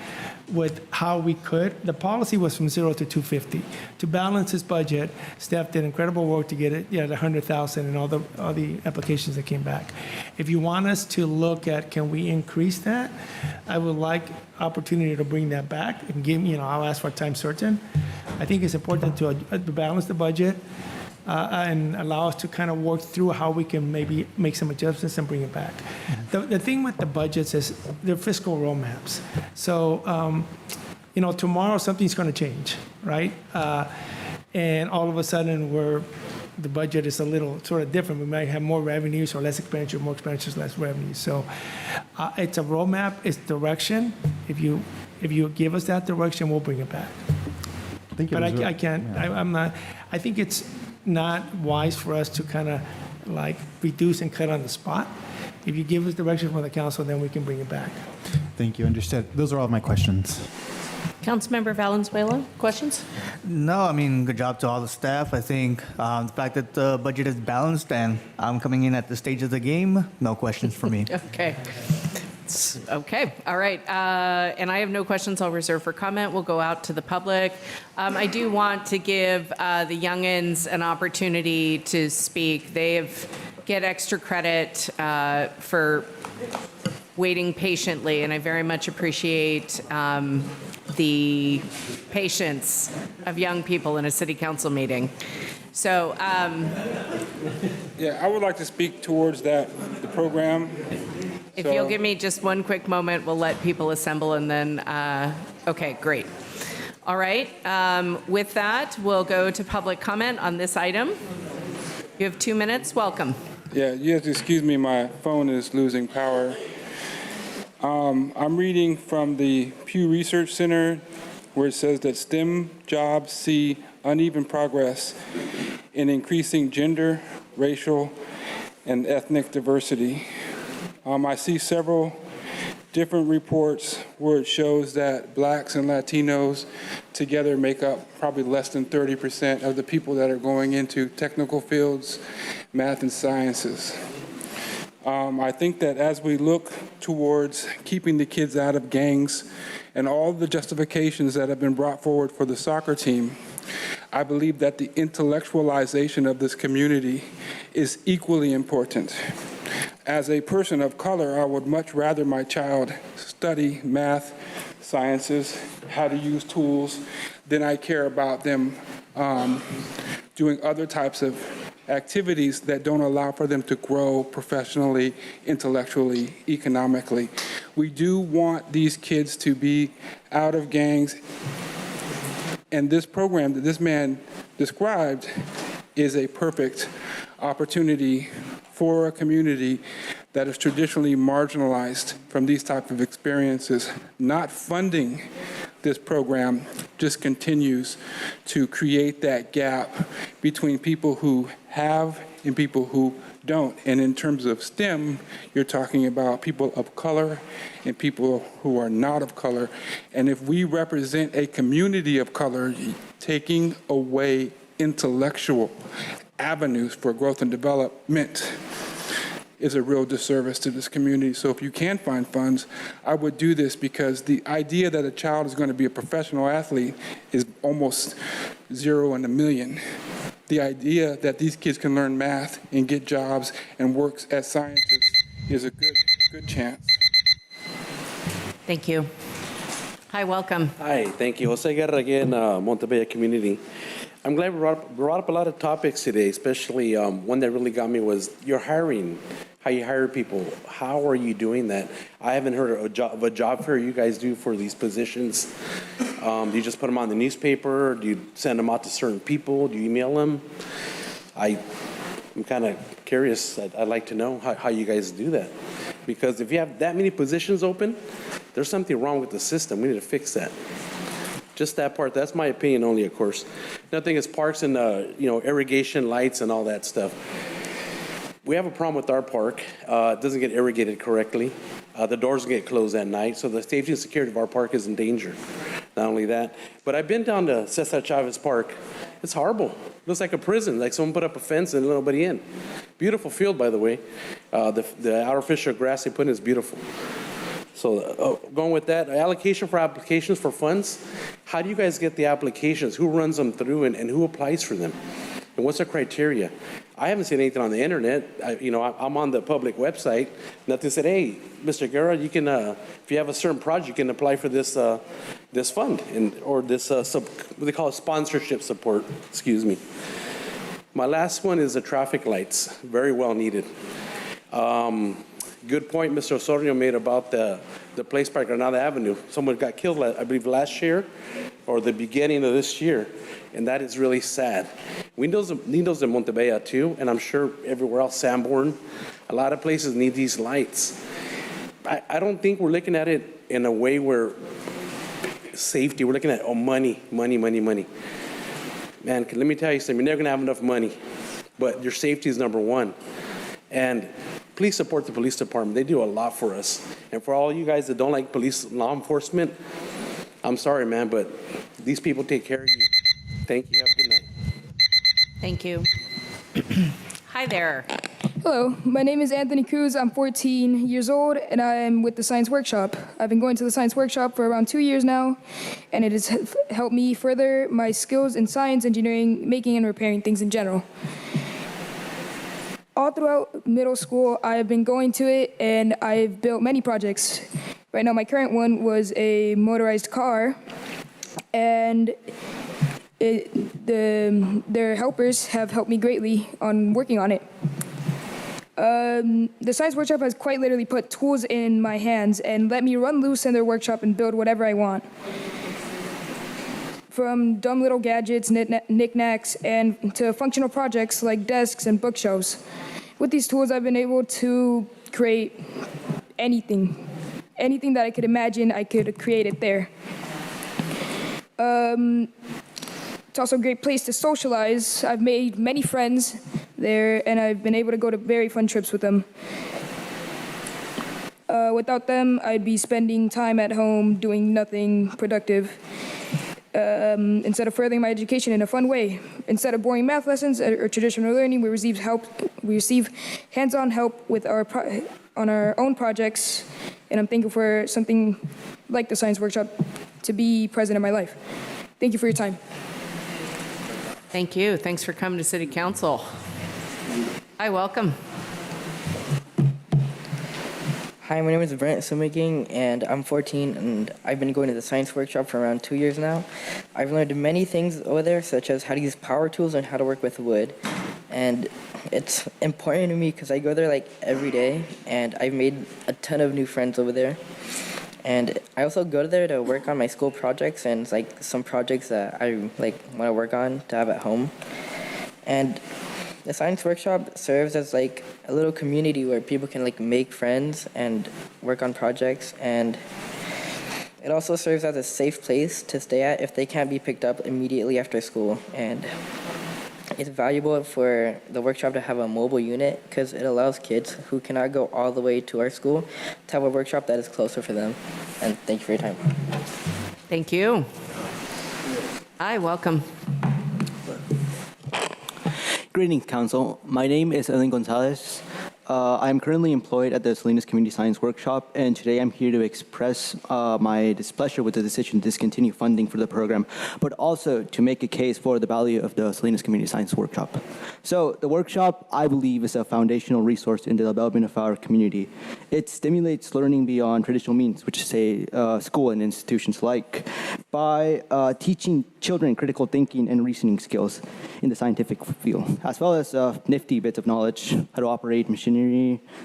with how we could. The policy was from 0 to 250. To balance this budget, staff did incredible work to get it at 100,000 and all the applications that came back. If you want us to look at can we increase that, I would like opportunity to bring that back and give I'll ask for a time certain. I think it's important to balance the budget. And allow us to kind of work through how we can maybe make some adjustments and bring it back. The thing with the budgets is they're fiscal roadmaps. So, tomorrow something's going to change, right? And all of a sudden the budget is a little sort of different. We might have more revenues or less expenditure, more expenditures, less revenues. So it's a roadmap, it's direction. If you give us that direction, we'll bring it back. But I can't, I'm not, I think it's not wise for us to kind of reduce and cut on the spot. If you give us direction from the council, then we can bring it back. Thank you, understood. Those are all of my questions. Councilmember Valenzuela, questions? No, good job to all the staff. I think the fact that the budget is balanced and I'm coming in at the stage of the game, no questions for me. Okay. Okay, all right. And I have no questions I'll reserve for comment. We'll go out to the public. I do want to give the youngins an opportunity to speak. They get extra credit for waiting patiently, and I very much appreciate the patience of young people in a city council meeting. So, yeah, I would like to speak towards the program. If you'll give me just one quick moment, we'll let people assemble and then, okay, great. All right, with that, we'll go to public comment on this item. You have 2 minutes, welcome. Yeah, you have to excuse me, my phone is losing power. I'm reading from the Pew Research Center where it says that STEM jobs see uneven progress in increasing gender, racial, and ethnic diversity. I see several different reports where it shows that blacks and Latinos together make up probably less than 30% of the people that are going into technical fields, math and sciences. I think that as we look towards keeping the kids out of gangs and all the justifications that have been brought forward for the soccer team, I believe that the intellectualization of this community is equally important. As a person of color, I would much rather my child study math, sciences, how to use tools, than I care about them doing other types of activities that don't allow for them to grow professionally, intellectually, economically. We do want these kids to be out of gangs, and this program that this man described is a perfect opportunity for a community that is traditionally marginalized from these type of experiences. Not funding this program just continues to create that gap between people who have and people who don't. And in terms of STEM, you're talking about people of color and people who are not of color. And if we represent a community of color, taking away intellectual avenues for growth and development is a real disservice to this community. So if you can find funds, I would do this, because the idea that a child is going to be a professional athlete is almost 0 in a million. The idea that these kids can learn math and get jobs and work as scientists is a good chance. Thank you. Hi, welcome. Hi, thank you. Jose Guerra again, Montebello Community. I'm glad we brought up a lot of topics today, especially one that really got me was your hiring, how you hire people. How are you doing that? I haven't heard of a job fair you guys do for these positions. Do you just put them on the newspaper? Do you send them out to certain people? Do you email them? I'm kind of curious. I'd like to know how you guys do that. Because if you have that many positions open, there's something wrong with the system. We need to fix that. Just that part. That's my opinion only, of course. Nothing is parks and irrigation, lights, and all that stuff. We have a problem with our park. It doesn't get irrigated correctly. The doors get closed at night, so the safety and security of our park is in danger. Not only that, but I've been down to Cesar Chavez Park. It's horrible. It looks like a prison, like someone put up a fence and let nobody in. Beautiful field, by the way. The artificial grass they put in is beautiful. So going with that, allocation for applications for funds, how do you guys get the applications? Who runs them through and who applies for them? And what's the criteria? I haven't seen anything on the internet. I'm on the public website. Nothing said, hey, Mr. Guerra, you can, if you have a certain project, you can apply for this this fund or this, what they call it, sponsorship support, excuse me. My last one is the traffic lights, very well needed. Good point Mr. Osorio made about the place by Granada Avenue. Someone got killed, I believe, last year or the beginning of this year, and that is really sad. We need those in Montebello too, and I'm sure everywhere else, Sanborn, a lot of places need these lights. I don't think we're looking at it in a way where safety, we're looking at, money. Man, let me tell you something, you're never gonna have enough money, but your safety is number one. And please support the police department. They do a lot for us. And for all you guys that don't like police law enforcement, I'm sorry, man, but these people take care of you. Thank you. Have a good night. Thank you. Hi there. Hello, my name is Anthony Cruz. I'm 14 years old, and I'm with the Science Workshop. I've been going to the Science Workshop for around 2 years now, and it has helped me further my skills in science, engineering, making, and repairing things in general. All throughout middle school, I've been going to it, and I've built many projects. Right now, my current one was a motorized car, and their helpers have helped me greatly on working on it. The Science Workshop has quite literally put tools in my hands and let me run loose in their workshop and build whatever I want. From dumb little gadgets, knickknacks, and to functional projects like desks and bookshelves. With these tools, I've been able to create anything. Anything that I could imagine, I could create it there. It's also a great place to socialize. I've made many friends there, and I've been able to go to very fun trips with them. Without them, I'd be spending time at home doing nothing productive. Instead of furthering my education in a fun way. Instead of boring math lessons or traditional learning, we receive hands-on help with on our own projects, and I'm thankful for something like the Science Workshop to be present in my life. Thank you for your time. Thank you. Thanks for coming to City Council. Hi, welcome. Hi, my name is Brent Sumiking, and I'm 14, and I've been going to the Science Workshop for around 2 years now. I've learned many things over there, such as how to use power tools and how to work with wood. And it's important to me because I go there like every day, and I've made a ton of new friends over there. And I also go there to work on my school projects and like some projects that I like want to work on to have at home. And The science workshop serves as like a little community where people can like make friends and work on projects, and it also serves as a safe place to stay at if they can't be picked up immediately after school. And it's valuable for the workshop to have a mobile unit because it allows kids who cannot go all the way to our school to have a workshop that is closer for them. And thank you for your time. Thank you. Hi, welcome. Greetings, Council. My name is Ellen Gonzalez. I'm currently employed at the Salinas Community Science Workshop, and today I'm here to express my displeasure with the decision to discontinue funding for the program, but also to make a case for the value of the Salinas Community Science Workshop. So the workshop, I believe, is a foundational resource in the development of our community. It stimulates learning beyond traditional means, which is, say, school and institutions alike, by teaching children critical thinking and reasoning skills in the scientific field, as well as nifty bits of knowledge, how to operate machinery,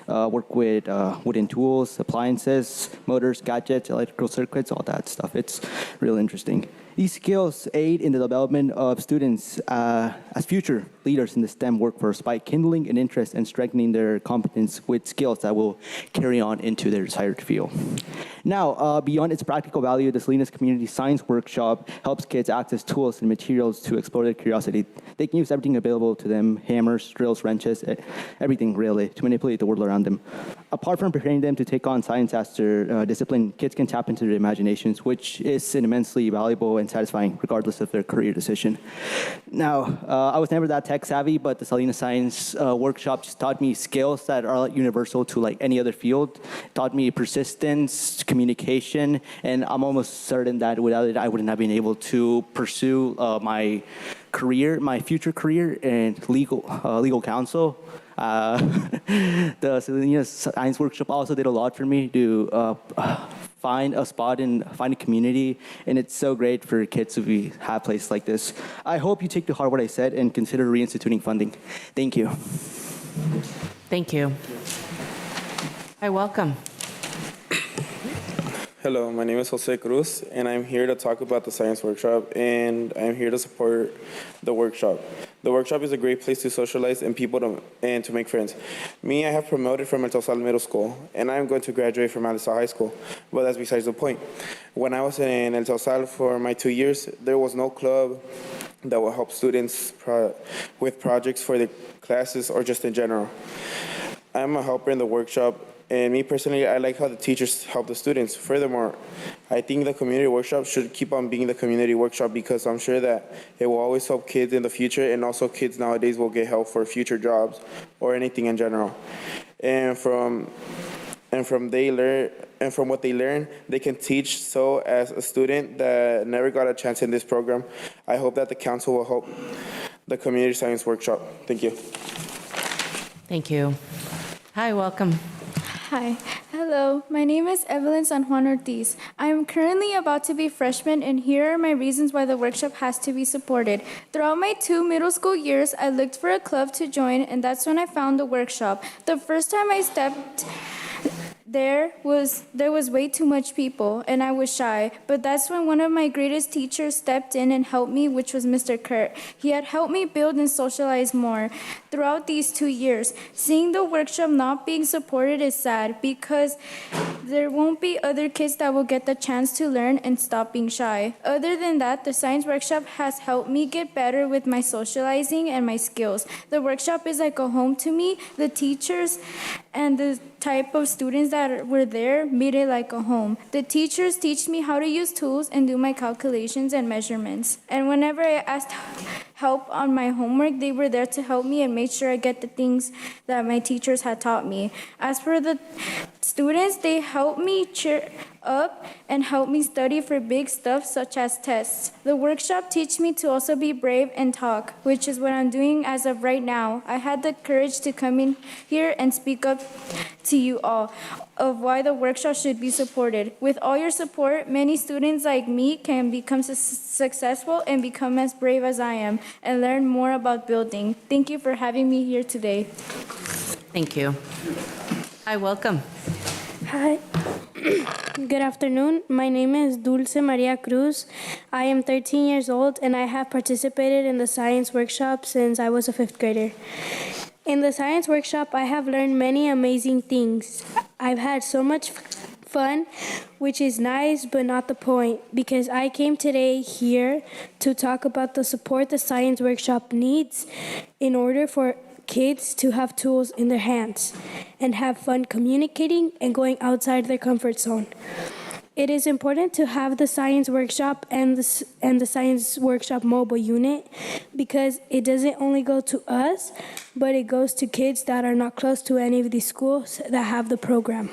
work with wooden tools, appliances, motors, gadgets, electrical circuits, all that stuff. It's real interesting. These skills aid in the development of students as future leaders in the STEM workforce by kindling an interest and strengthening their competence with skills that will carry on into their desired field. Now, beyond its practical value, the Salinas Community Science Workshop helps kids access tools and materials to explore their curiosity. They can use everything available to them, hammers, drills, wrenches, everything really, to manipulate the world around them. Apart from preparing them to take on science as their discipline, kids can tap into their imaginations, which is immensely valuable and satisfying, regardless of their career decision. Now, I was never that tech savvy, but the Salinas Science Workshop just taught me skills that are universal to like any other field. It taught me persistence, communication, and I'm almost certain that without it, I wouldn't have been able to pursue my career, my future career in legal counsel. The Salinas Science Workshop also did a lot for me to find a spot and find a community, and it's so great for kids to have places like this. I hope you take to heart what I said and consider reinstituting funding. Thank you. Thank you. Hi, welcome. Hello, my name is Jose Cruz, and I'm here to talk about the Science Workshop, and I'm here to support the workshop. The workshop is a great place to socialize and to make friends. Me, I have promoted from El Tausal Middle School, and I'm going to graduate from Alisal High School, but that's besides the point. When I was in El Tausal for my 2 years, there was no club that will help students with projects for their classes or just in general. I'm a helper in the workshop. And me personally, I like how the teachers help the students. Furthermore, I think the community workshop should keep on being the community workshop because I'm sure that it will always help kids in the future, and also kids nowadays will get help for future jobs or anything in general. And from what they learn, they can teach. So as a student that never got a chance in this program, I hope that the council will help the community science workshop. Thank you. Thank you. Hi, welcome. Hi. Hello. My name is Evelyn San Juan Ortiz. I am currently about to be freshman, and here are my reasons why the workshop has to be supported. Throughout my 2 middle school years, I looked for a club to join, and that's when I found the workshop. The first time I stepped there was way too much people, and I was shy. But that's when one of my greatest teachers stepped in and helped me, which was Mr. Kurt. He had helped me build and socialize more throughout these 2 years. Seeing the workshop not being supported is sad because there won't be other kids that will get the chance to learn and stop being shy. Other than that, the science workshop has helped me get better with my socializing and my skills. The workshop is like a home to me. The teachers and the type of students that were there made it like a home. The teachers teach me how to use tools and do my calculations and measurements. And whenever I asked help on my homework, they were there to help me and make sure I get the things that my teachers had taught me. As for the students, they helped me cheer up and help me study for big stuff such as tests. The workshop teach me to also be brave and talk, which is what I'm doing as of right now. I had the courage to come in here and speak up to you all of why the workshop should be supported. With all your support, many students like me can become successful and become as brave as I am and learn more about building. Thank you for having me here today. Thank you. Hi, welcome. Hi. Good afternoon. My name is Dulce Maria Cruz. I am 13 years old and I have participated in the science workshop since I was a 5th grader. In the science workshop, I have learned many amazing things. I've had so much fun, which is nice but not the point, because I came today here to talk about the support the science workshop needs in order for kids to have tools in their hands and have fun communicating and going outside their comfort zone. It is important to have the science workshop and the science workshop mobile unit because it doesn't only go to us, but it goes to kids that are not close to any of these schools that have the program,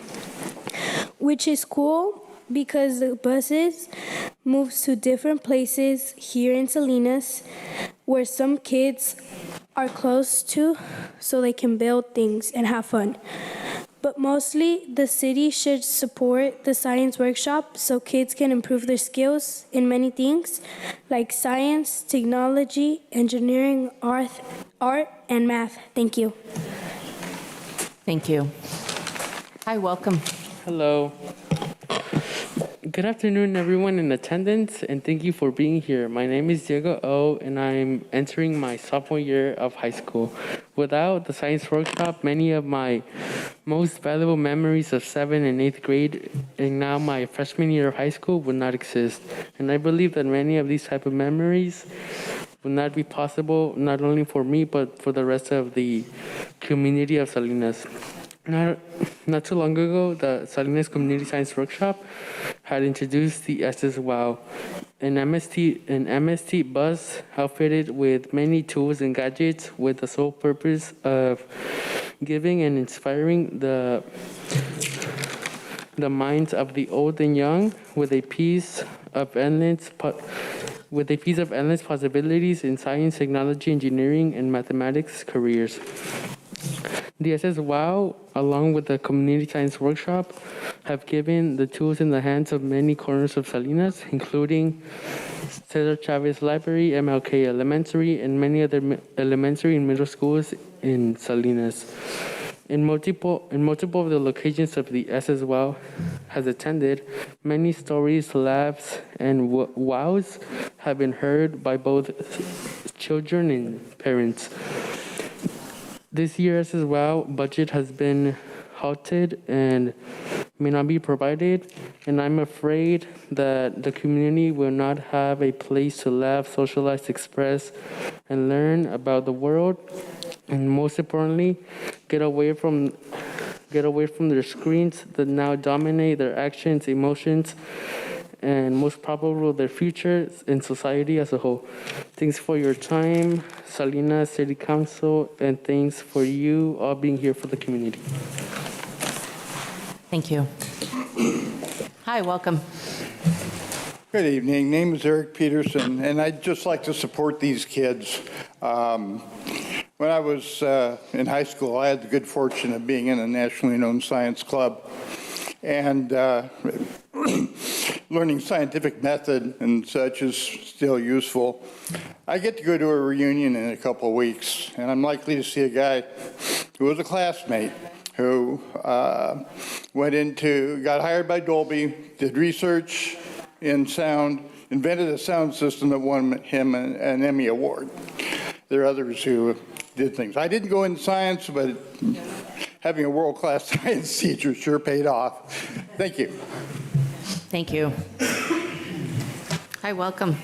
which is cool because the buses moves to different places here in Salinas where some kids are close to so they can build things and have fun. But mostly, the city should support the science workshop so kids can improve their skills in many things like science, technology, engineering, art, and math. Thank you. Thank you. Hi, welcome. Hello. Good afternoon, everyone in attendance, and thank you for being here. My name is Diego O, and I'm entering my sophomore year of high school. Without the science workshop, many of my most valuable memories of 7th and 8th grade and now my freshman year of high school would not exist. And I believe that many of these type of memories would not be possible, not only for me, but for the rest of the community of Salinas. Not too long ago, the Salinas Community Science Workshop had introduced the SSWOW, an MST bus outfitted with many tools and gadgets with the sole purpose of giving and inspiring the minds of the old and young with a piece of endless possibilities in science, technology, engineering, and mathematics careers. The SSWOW, along with the Community Science Workshop, have given the tools in the hands of many corners of Salinas, including Cesar Chavez Library, MLK Elementary, and many other elementary and middle schools in Salinas. In multiple of the locations of the SSWOW has attended, many stories, laughs, and wows have been heard by both children and parents. This year's SSWOW budget has been halted and may not be provided, and I'm afraid that the community will not have a place to laugh, socialize, express, and learn about the world, and most importantly, get away from their screens that now dominate their actions, emotions, and most probably their futures in society as a whole. Thanks for your time, Salinas City Council, and thanks for you all being here for the community. Thank you. Hi, welcome. Good evening. Name is Eric Peterson, and I'd just like to support these kids. When I was in high school, I had the good fortune of being in a nationally known science club, and learning scientific method and such is still useful. I get to go to a reunion in a couple of weeks, and I'm likely to see a guy who was a classmate who got hired by Dolby, did research in sound, invented a sound system that won him an Emmy Award. There are others who did things. I didn't go into science, but having a world-class science teacher sure paid off. Thank you. Thank you. Hi, welcome.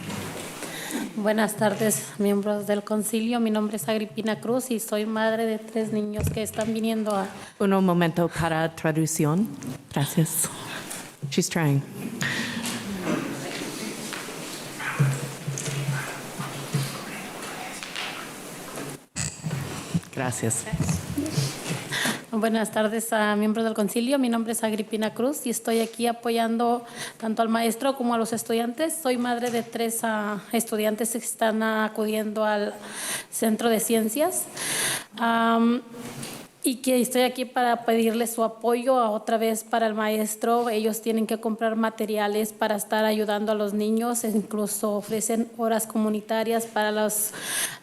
Buenas tardes, miembros del concilio. Mi nombre es Agripina Cruz y soy madre de 3 niños que están viniendo a... Un momento para traducción. Gracias. She's trying. Gracias. Buenas tardes a miembros del concilio. Mi nombre es Agripina Cruz y estoy aquí apoyando tanto al maestro como a los estudiantes. Soy madre de 3 estudiantes que están acudiendo al Centro de Ciencias. Y que estoy aquí para pedirle su apoyo otra vez para el maestro. Ellos tienen que comprar materiales para estar ayudando a los niños. Incluso ofrecen horas comunitarias para los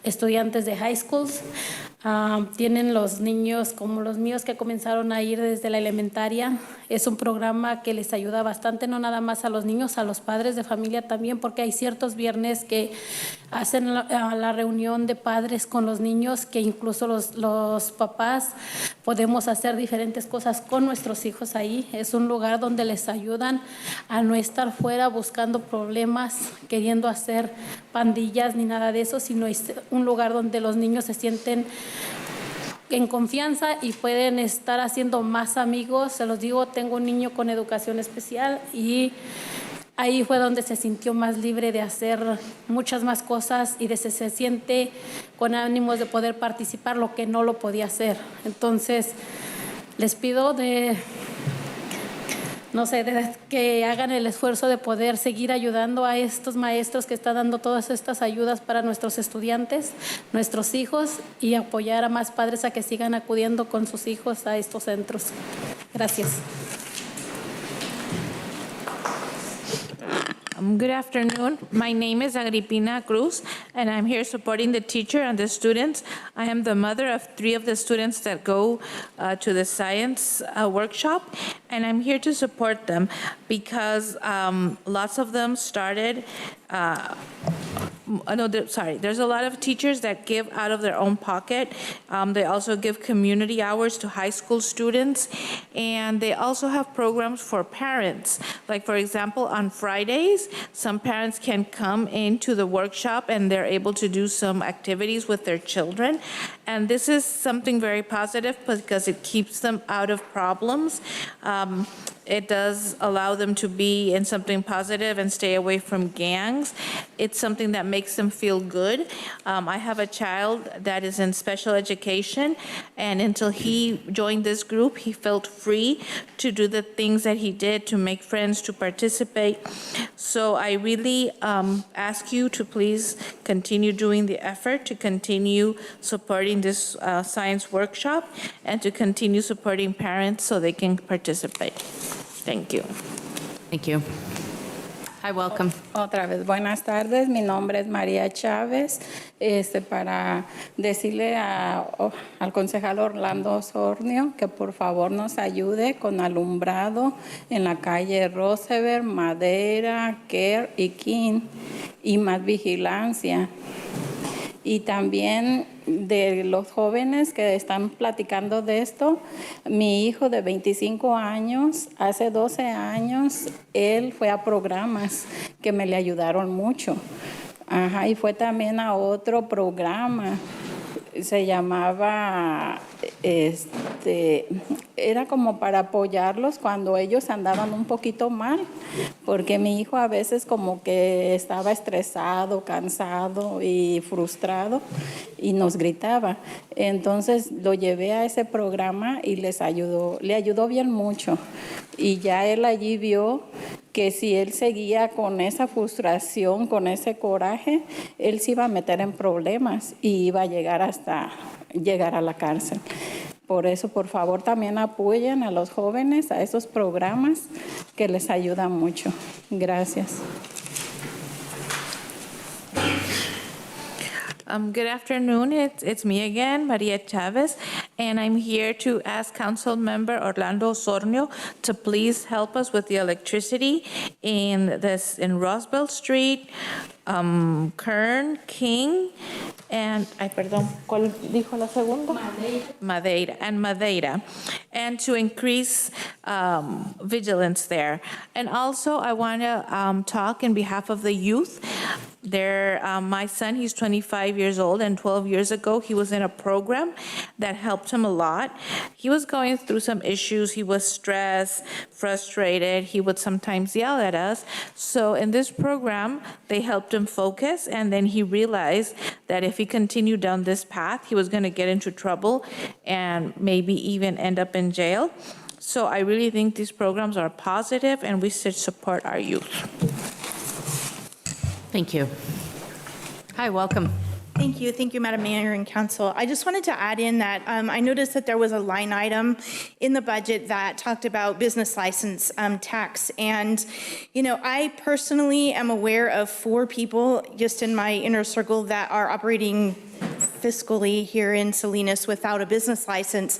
estudiantes de high schools. Tienen los niños como los míos que comenzaron a ir desde la elementaria. Es un programa que les ayuda bastante, no nada más a los niños, a los padres de familia también, porque hay ciertos viernes que hacen la reunión de padres con los niños, que incluso los papás podemos hacer diferentes cosas con nuestros hijos ahí. Es un lugar donde les ayudan a no estar fuera buscando problemas, queriendo hacer pandillas ni nada de eso, sino es un lugar donde los niños se sienten en confianza y pueden estar haciendo más amigos. Se los digo, tengo un niño con educación especial y ahí fue donde se sintió más libre de hacer muchas más cosas y se siente con ánimos de poder participar, lo que no lo podía hacer. Entonces, les pido que hagan el esfuerzo de poder seguir ayudando a estos maestros que están dando todas estas ayudas para nuestros estudiantes, nuestros hijos, y apoyar a más padres a que sigan acudiendo con sus hijos a estos centros. Gracias. Good afternoon. My name is Agripina Cruz, and I'm here supporting the teacher and the students. I am the mother of 3 of the students that go to the science workshop, and I'm here to support them because lots of them started there's a lot of teachers that give out of their own pocket. They also give community hours to high school students, and they also have programs for parents. Like, for example, on Fridays, some parents can come into the workshop and they're able to do some activities with their children. And this is something very positive because it keeps them out of problems. It does allow them to be in something positive and stay away from gangs. It's something that makes them feel good. I have a child that is in special education, and until he joined this group, he felt free to do the things that he did, to make friends, to participate. So I really ask you to please continue doing the effort, to continue supporting this science workshop, and to continue supporting parents so they can participate. Thank you. Thank you. Hi, welcome. Otra vez, buenas tardes. Mi nombre es María Chávez. Para decirle al concejal Orlando Osornio que por favor nos ayude con alumbrado en la calle Roosevelt, Madera, Kerr y King, y más vigilancia. Y también de los jóvenes que están platicando de esto, mi hijo de 25 años, hace 12 años, él fue a programas que me le ayudaron mucho. Y fue también a otro programa, se llamaba, era como para apoyarlos cuando ellos andaban un poquito mal, porque mi hijo a veces como que estaba estresado, cansado y frustrado y nos gritaba. Entonces lo llevé a ese programa y le ayudó bien mucho. Y ya él allí vio que si él seguía con esa frustración, con ese coraje, él se iba a meter en problemas y iba a llegar hasta llegar a la cárcel. Por eso, por favor, también apoyen a los jóvenes a esos programas que les ayudan mucho. Gracias. Good afternoon. It's me again, Maria Chavez, and I'm here to ask Council Member Orlando Osornio to please help us with the electricity in Roosevelt Street, Kern, King, and, ¿cuál dijo la segunda? Madeira, and to increase vigilance there. And also, I want to talk in behalf of the youth. My son, he's 25 years old, and 12 years ago, he was in a program that helped him a lot. He was going through some issues. He was stressed, frustrated. He would sometimes yell at us. So in this program, they helped him focus, and then he realized that if he continued down this path, he was going to get into trouble and maybe even end up in jail. So I really think these programs are positive, and we should support our youth. Thank you. Hi, welcome. Thank you, Madam Mayor and Council. I just wanted to add in that I noticed that there was a line item in the budget that talked about business license tax. And, I personally am aware of 4 people just in my inner circle that are operating fiscally here in Salinas without a business license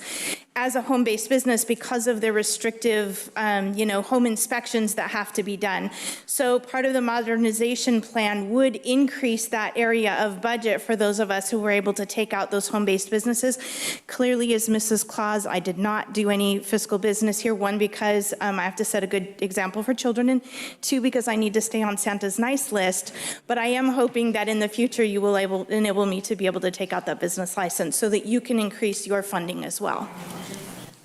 as a home-based business because of the restrictive, home inspections that have to be done. So part of the modernization plan would increase that area of budget for those of us who were able to take out those home-based businesses. Clearly, as Mrs. Claus, I did not do any fiscal business here. One, because I have to set a good example for children, and two, because I need to stay on Santa's nice list. But I am hoping that in the future you will enable me to be able to take out that business license so that you can increase your funding as well.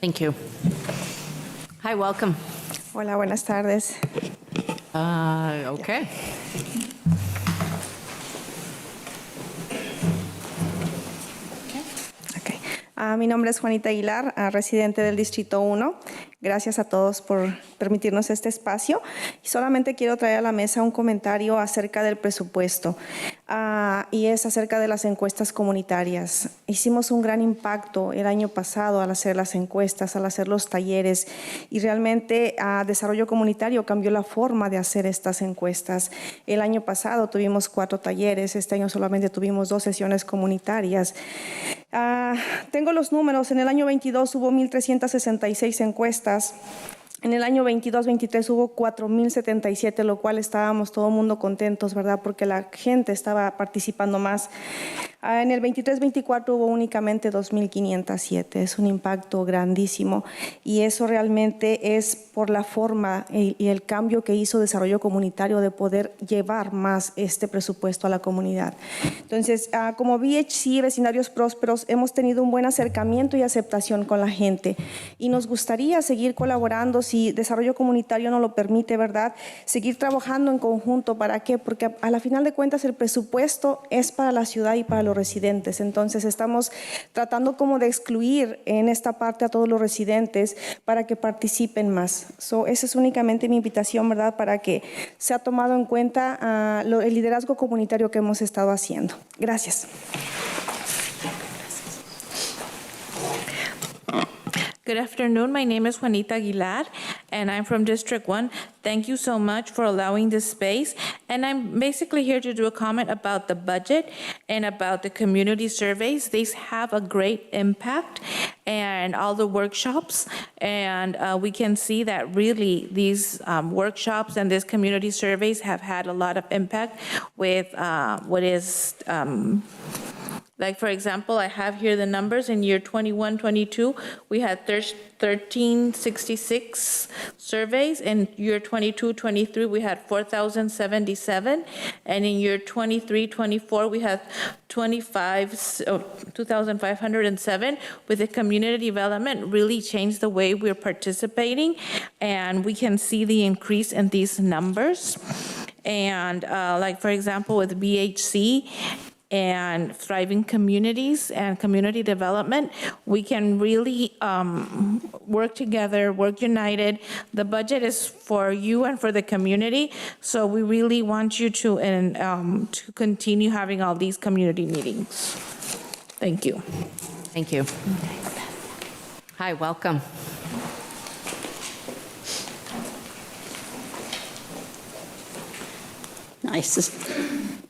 Thank you. Hi, welcome. Hola, buenas tardes. Okay. Mi nombre es Juanita Aguilar, residente del Distrito 1. Gracias a todos por permitirnos este espacio. Y solamente quiero traer a la mesa un comentario acerca del presupuesto y es acerca de las encuestas comunitarias. Hicimos un gran impacto el año pasado al hacer las encuestas, al hacer los talleres y realmente Desarrollo Comunitario cambió la forma de hacer estas encuestas. El año pasado tuvimos 4 talleres, este año solamente tuvimos 2 sesiones comunitarias. Tengo los números, en el año 22 hubo 1,366 encuestas. En el año 22-23 hubo 4,077, lo cual estábamos todo el mundo contentos, ¿verdad? Porque la gente estaba participando más. En el 23-24 hubo únicamente 2,507. Es un impacto grandísimo y eso realmente es por la forma y el cambio que hizo Desarrollo Comunitario de poder llevar más este presupuesto a la comunidad. Entonces, como VHC, Vecindarios Prósperos, hemos tenido un buen acercamiento y aceptación con la gente y nos gustaría seguir colaborando si Desarrollo Comunitario nos lo permite, ¿verdad? Seguir trabajando en conjunto. ¿Para qué? Porque a la final de cuentas el presupuesto es para la ciudad y para los residentes. Entonces estamos tratando como de excluir en esta parte a todos los residentes para que participen más. Esa es únicamente mi invitación, ¿verdad? Para que sea tomado en cuenta el liderazgo comunitario que hemos estado haciendo. Gracias. Good afternoon. My name is Juanita Aguilar, and I'm from District 1. Thank you so much for allowing this space. And I'm basically here to do a comment about the budget and about the community surveys. These have a great impact and all the workshops. And we can see that really these workshops and these community surveys have had a lot of impact with what is like, for example, I have here the numbers. In year 21-22, we had 1,366 surveys. In year 22-23, we had 4,077. And in year 23-24, we had 2,507. With the community development, really changed the way we're participating. And we can see the increase in these numbers. And like, for example, with BHC, and thriving communities and community development, we can really work together, work united. The budget is for you and for the community, so we really want you to continue having all these community meetings. Thank you. Thank you. Hi, welcome. Nice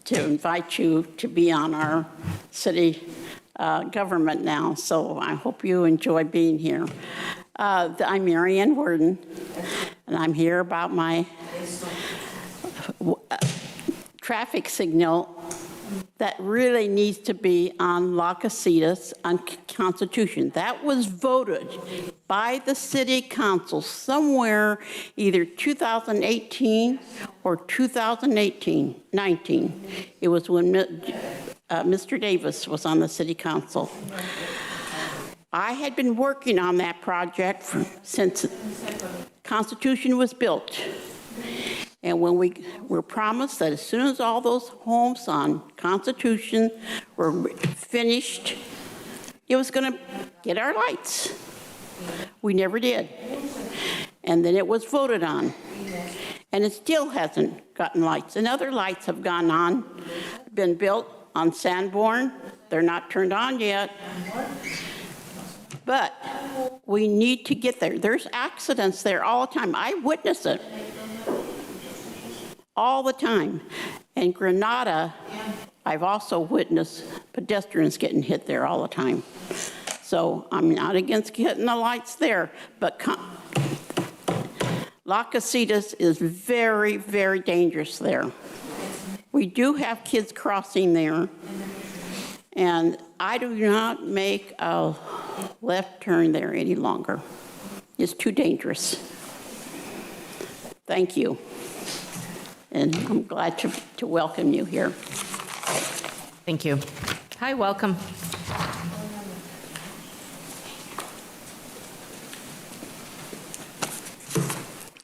to invite you to be on our city government now, so I hope you enjoy being here. I'm Marianne Worden, and I'm here about my traffic signal that really needs to be on La Casitas on Constitution. That was voted by the city council somewhere either 2018 or 2019. It was when Mr. Davis was on the city council. I had been working on that project since Constitution was built. And when we were promised that as soon as all those homes on Constitution were finished, it was going to get our lights. We never did. And then it was voted on. And it still hasn't gotten lights. And other lights have gone on, been built on Sanborn. They're not turned on yet. But we need to get there. There's accidents there all the time. I witness it all the time. And Granada I've also witnessed pedestrians getting hit there all the time. So I'm not against getting the lights there, but La Casitas is very, very dangerous there. We do have kids crossing there, and I do not make a left turn there any longer. It's too dangerous. Thank you. And I'm glad to welcome you here. Thank you. Hi, welcome.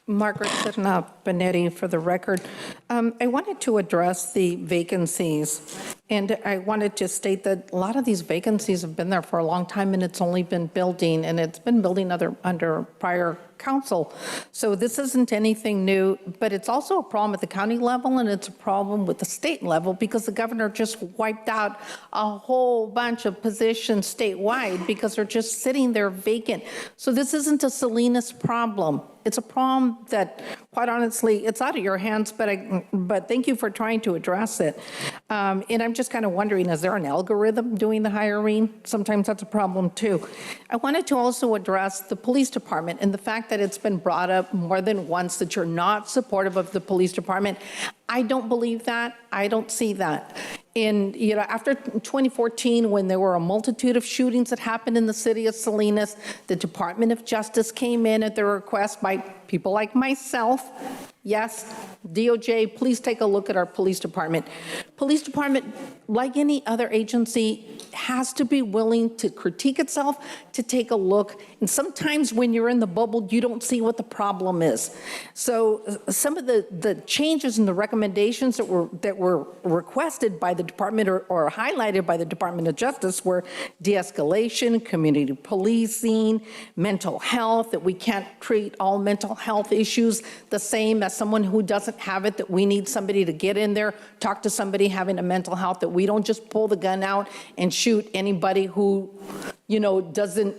Margaret Sidna Benetti for the record. I wanted to address the vacancies, and I wanted to state that a lot of these vacancies have been there for a long time, and it's only been building, and it's been building under prior council. So this isn't anything new, but it's also a problem at the county level, and it's a problem with the state level, because the governor just wiped out a whole bunch of positions statewide because they're just sitting there vacant. So this isn't a Salinas problem. It's a problem that, quite honestly, it's out of your hands, but thank you for trying to address it. And I'm just kind of wondering, is there an algorithm doing the hiring? Sometimes that's a problem too. I wanted to also address the police department and the fact that it's been brought up more than once that you're not supportive of the police department. I don't believe that. I don't see that. And, after 2014, when there were a multitude of shootings that happened in the city of Salinas, the Department of Justice came in at the request by people like myself. Yes, DOJ, please take a look at our police department. Police department, like any other agency, has to be willing to critique itself, to take a look. And sometimes when you're in the bubble, you don't see what the problem is. So some of the changes and the recommendations that were requested by the department or highlighted by the Department of Justice were de-escalation, community policing, mental health, that we can't treat all mental health issues the same as someone who doesn't have it, that we need somebody to get in there, talk to somebody having a mental health, that we don't just pull the gun out and shoot anybody who, doesn't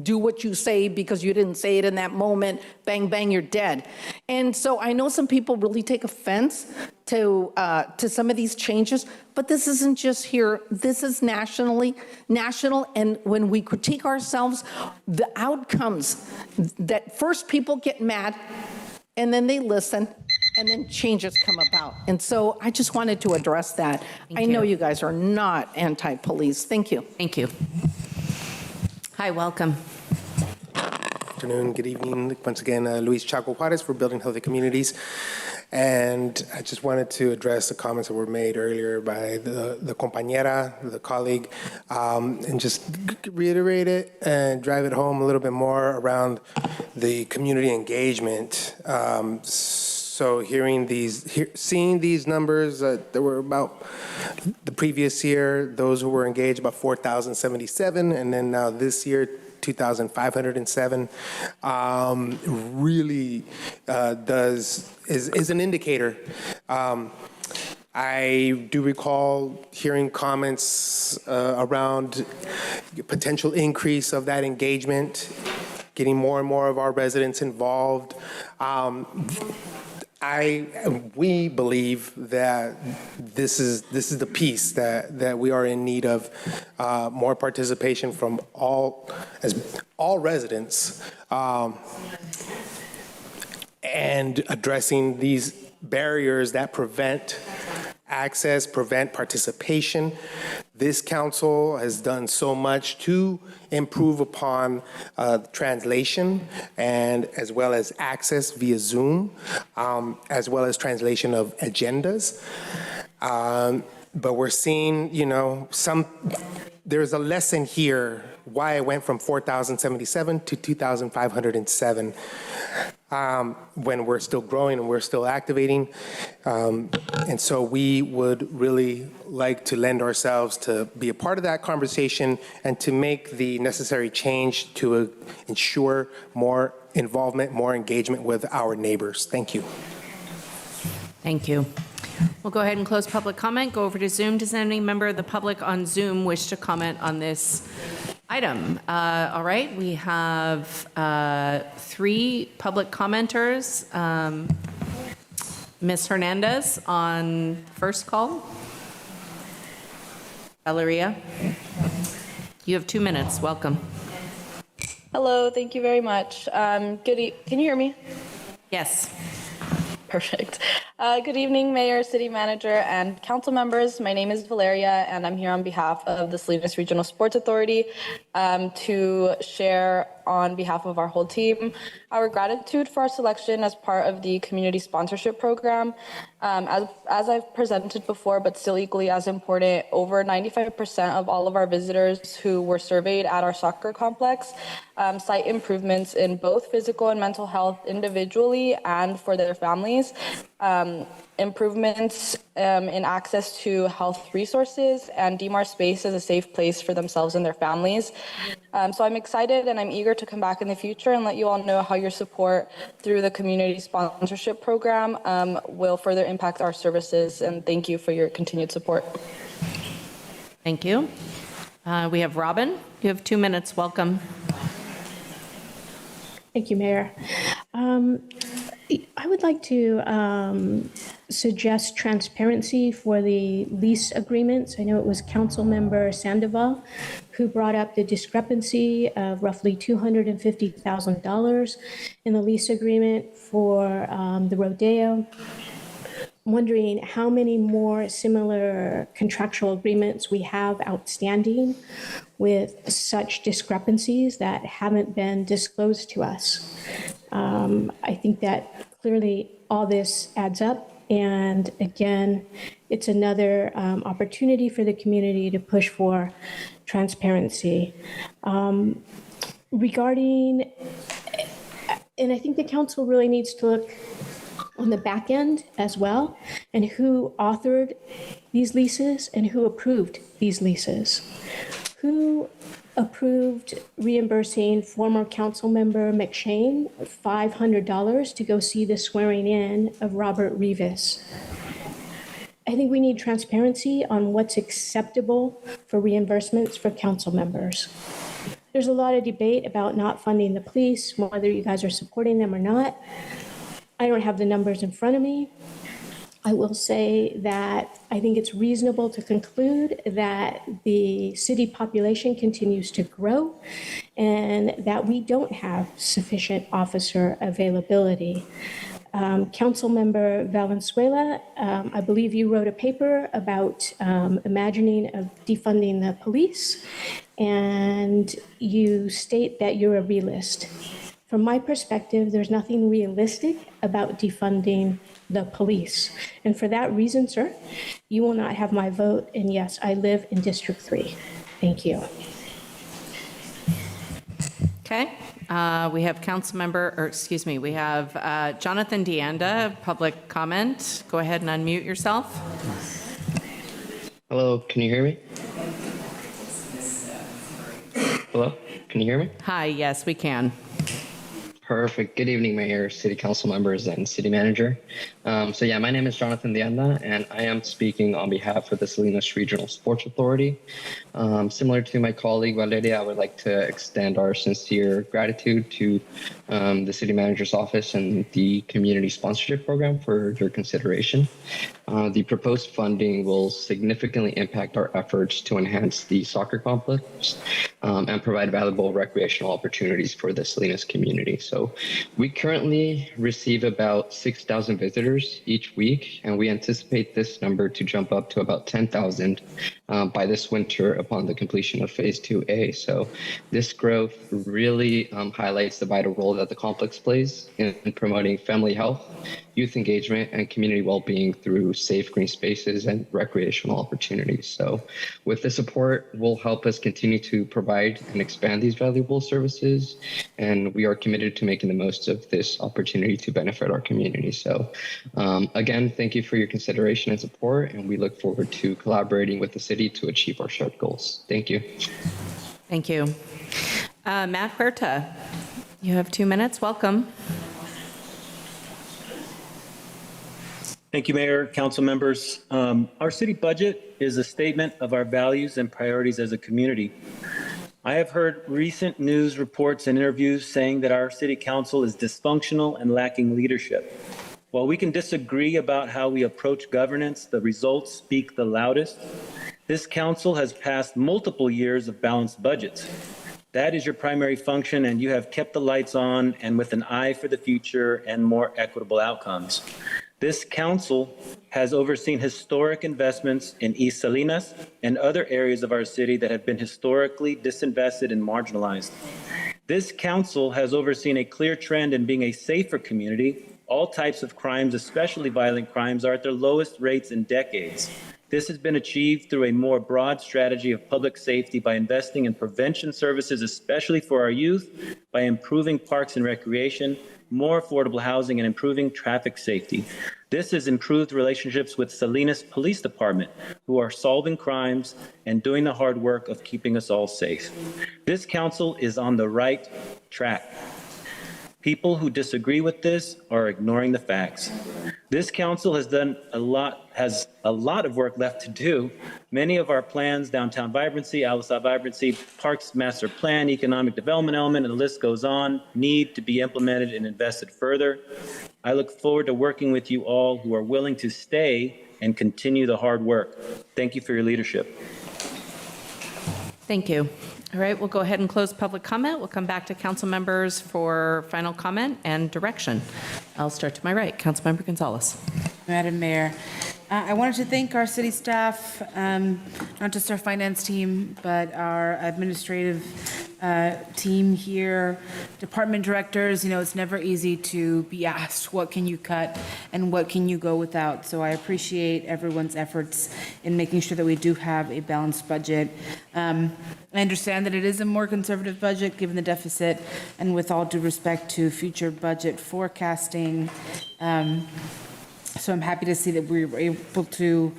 do what you say because you didn't say it in that moment, bang, bang, you're dead. And so I know some people really take offense to some of these changes, but this isn't just here. This is national, and when we critique ourselves, the outcomes that first people get mad, and then they listen, and then changes come about. And so I just wanted to address that. I know you guys are not anti-police. Thank you. Thank you. Hi, welcome. Good afternoon, good evening. Once again, Luis Chaco Juarez for Building Healthy Communities. And I just wanted to address the comments that were made earlier by the compañera, the colleague, and just reiterate it and drive it home a little bit more around the community engagement. So seeing these numbers, there were about the previous year, those who were engaged about 4,077, and then now this year, 2,507, really is an indicator. I do recall hearing comments around potential increase of that engagement, getting more and more of our residents involved. We believe that this is the piece that we are in need of, more participation from all residents, and addressing these barriers that prevent access, prevent participation. This council has done so much to improve upon translation, and as well as access via Zoom, as well as translation of agendas. But we're seeing, there's a lesson here why it went from 4,077 to 2,507 when we're still growing and we're still activating. And so we would really like to lend ourselves to be a part of that conversation and to make the necessary change to ensure more involvement, more engagement with our neighbors. Thank you. Thank you. We'll go ahead and close public comment, go over to Zoom. Does any member of the public on Zoom wish to comment on this item? All right, we have 3 public commenters. Ms. Hernandez on first call. Valeria, you have 2 minutes. Welcome. Hello, thank you very much. Can you hear me? Yes. Perfect. Good evening, Mayor, City Manager, and council members. My name is Valeria, and I'm here on behalf of the Salinas Regional Sports Authority to share on behalf of our whole team our gratitude for our selection as part of the community sponsorship program. As I've presented before, but still equally as important, over 95% of all of our visitors who were surveyed at our soccer complex cite improvements in both physical and mental health individually and for their families. Improvements in access to health resources, and deem our space as a safe place for themselves and their families. So I'm excited and I'm eager to come back in the future and let you all know how your support through the community sponsorship program will further impact our services, and thank you for your continued support. Thank you. We have Robin. You have 2 minutes. Welcome. Thank you, Mayor. I would like to suggest transparency for the lease agreements. I know it was Councilmember Sandoval who brought up the discrepancy of roughly $250,000 in the lease agreement for the Rodeo. I'm wondering how many more similar contractual agreements we have outstanding with such discrepancies that haven't been disclosed to us. I think that clearly all this adds up. And again, it's another opportunity for the community to push for transparency. Regarding, and I think the council really needs to look on the back end as well, and who authored these leases and who approved these leases. Who approved reimbursing former council member McShane $500 to go see the swearing in of Robert Rivas? I think we need transparency on what's acceptable for reimbursements for council members. There's a lot of debate about not funding the police, whether you guys are supporting them or not. I don't have the numbers in front of me. I will say that I think it's reasonable to conclude that the city population continues to grow and that we don't have sufficient officer availability. Councilmember Valenzuela, I believe you wrote a paper about imagining of defunding the police, and you state that you're a realist. From my perspective, there's nothing realistic about defunding the police. And for that reason, sir, you will not have my vote. And yes, I live in District 3. Thank you. Okay. We have we have Jonathan Deanda, public comment. Go ahead and unmute yourself. Hello, can you hear me? Hello, can you hear me? Hi, yes, we can. Perfect. Good evening, Mayor, City Council members, and City Manager. My name is Jonathan Deanda, and I am speaking on behalf of the Salinas Regional Sports Authority. Similar to my colleague Valeria, I would like to extend our sincere gratitude to the City Manager's Office and the Community Sponsorship Program for your consideration. The proposed funding will significantly impact our efforts to enhance the soccer complex and provide valuable recreational opportunities for the Salinas community. So we currently receive about 6,000 visitors each week, and we anticipate this number to jump up to about 10,000 by this winter upon the completion of Phase 2A. So this growth really highlights the vital role that the complex plays in promoting family health, youth engagement, and community well-being through safe green spaces and recreational opportunities. So with the support, will help us continue to provide and expand these valuable services, and we are committed to making the most of this opportunity to benefit our community. So again, thank you for your consideration and support, and we look forward to collaborating with the city to achieve our shared goals. Thank you. Thank you. Matt Huerta, you have 2 minutes. Welcome. Thank you, Mayor, council members. Our city budget is a statement of our values and priorities as a community. I have heard recent news reports and interviews saying that our city council is dysfunctional and lacking leadership. While we can disagree about how we approach governance, the results speak the loudest. This council has passed multiple years of balanced budgets. That is your primary function, and you have kept the lights on and with an eye for the future and more equitable outcomes. This council has overseen historic investments in East Salinas and other areas of our city that have been historically disinvested and marginalized. This council has overseen a clear trend in being a safer community. All types of crimes, especially violent crimes, are at their lowest rates in decades. This has been achieved through a more broad strategy of public safety by investing in prevention services, especially for our youth, by improving parks and recreation, more affordable housing, and improving traffic safety. This has improved relationships with Salinas Police Department, who are solving crimes and doing the hard work of keeping us all safe. This council is on the right track. People who disagree with this are ignoring the facts. This council has a lot of work left to do. Many of our plans, downtown vibrancy, Alisal vibrancy, parks master plan, economic development element, and the list goes on, need to be implemented and invested further. I look forward to working with you all who are willing to stay and continue the hard work. Thank you for your leadership. Thank you. All right, we'll go ahead and close public comment. We'll come back to council members for final comment and direction. I'll start to my right. Councilmember Gonzalez. Madam Mayor, I wanted to thank our city staff, not just our finance team, but our administrative team here, department directors. You know, it's never easy to be asked, what can you cut and what can you go without? So I appreciate everyone's efforts in making sure that we do have a balanced budget. I understand that it is a more conservative budget given the deficit, and with all due respect to future budget forecasting, so I'm happy to see that we were able to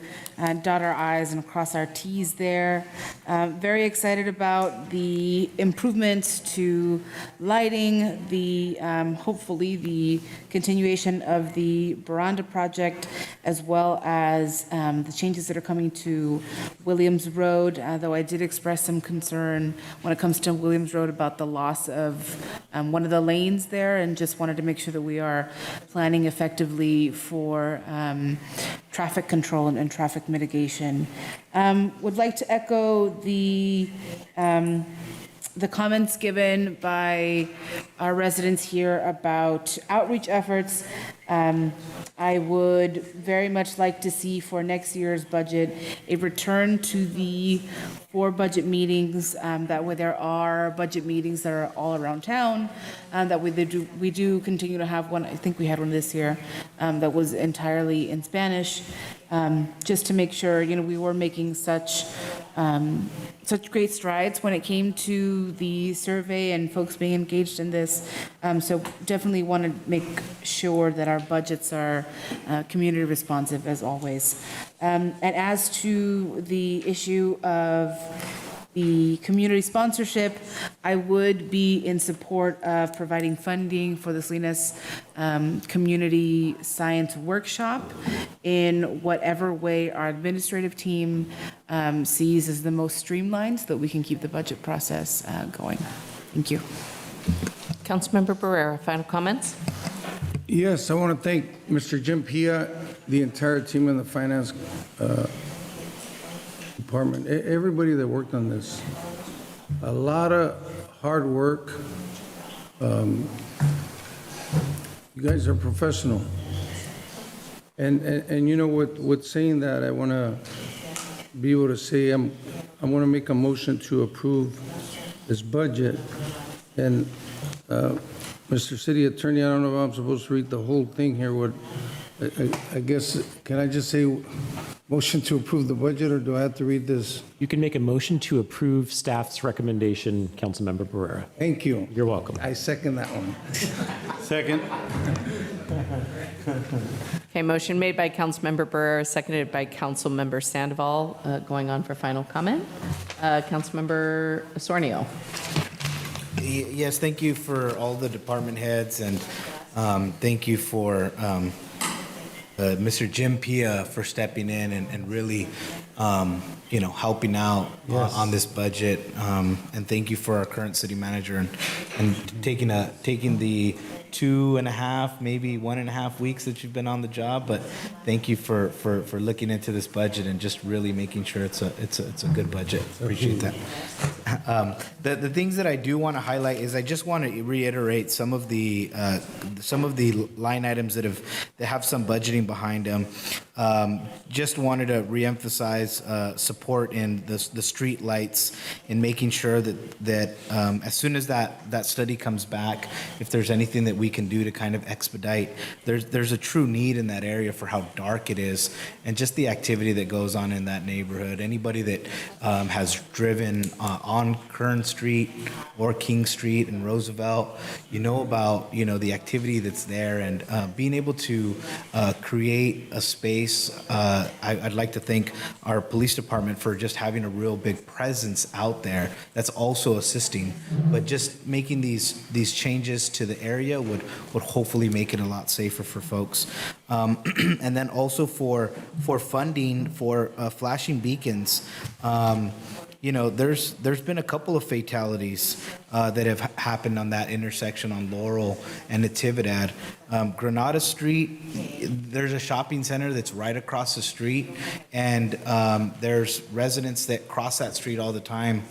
dot our I's and cross our T's there. Very excited about the improvements to lighting, hopefully the continuation of the Baranda project, as well as the changes that are coming to Williams Road, though I did express some concern when it comes to Williams Road about the loss of one of the lanes there, and just wanted to make sure that we are planning effectively for traffic control and traffic mitigation. Would like to echo the comments given by our residents here about outreach efforts. I would very much like to see for next year's budget a return to the 4 budget meetings, that way there are budget meetings that are all around town, that we do continue to have one. I think we had one this year that was entirely in Spanish, just to make sure, you know, we were making such great strides when it came to the survey and folks being engaged in this. So definitely want to make sure that our budgets are community responsive as always. And as to the issue of the community sponsorship, I would be in support of providing funding for the Salinas Community Science Workshop in whatever way our administrative team sees as the most streamlined, so that we can keep the budget process going. Thank you. Councilmember Barrera, final comments? Yes, I want to thank Mr. Jim Pia, the entire team in the finance department, everybody that worked on this. A lot of hard work. You guys are professional. And you know, with saying that, I want to be able to say I want to make a motion to approve this budget. And Mr. City Attorney, I don't know if I'm supposed to read the whole thing here. I guess, can I just say motion to approve the budget, or do I have to read this? You can make a motion to approve staff's recommendation, Councilmember Barrera. Thank you. You're welcome. I second that one. Second. Okay, motion made by Councilmember Barrera, seconded by Councilmember Sandoval. Going on for final comment. Councilmember Osornio. Yes, thank you for all the department heads, and thank you for Mr. Jim Pia for stepping in and really helping out on this budget. And thank you for our current city manager and taking the 2.5, maybe 1.5 weeks that you've been on the job. But thank you for looking into this budget and just really making sure it's a good budget. Appreciate that. The things that I do want to highlight is I just want to reiterate some of the line items that have some budgeting behind them. Just wanted to reemphasize support in the street lights and making sure that as soon as that study comes back, if there's anything that we can do to kind of expedite, there's a true need in that area for how dark it is and just the activity that goes on in that neighborhood. Anybody that has driven on Kern Street or King Street and Roosevelt, about the activity that's there, and being able to create a space. I'd like to thank our police department for just having a real big presence out there that's also assisting, but just making these changes to the area would hopefully make it a lot safer for folks. And then also for funding for flashing beacons. There's been a couple of fatalities that have happened on that intersection on Laurel and Natividad. Granada Street, there's a shopping center that's right across the street, and there's residents that cross that street all the time.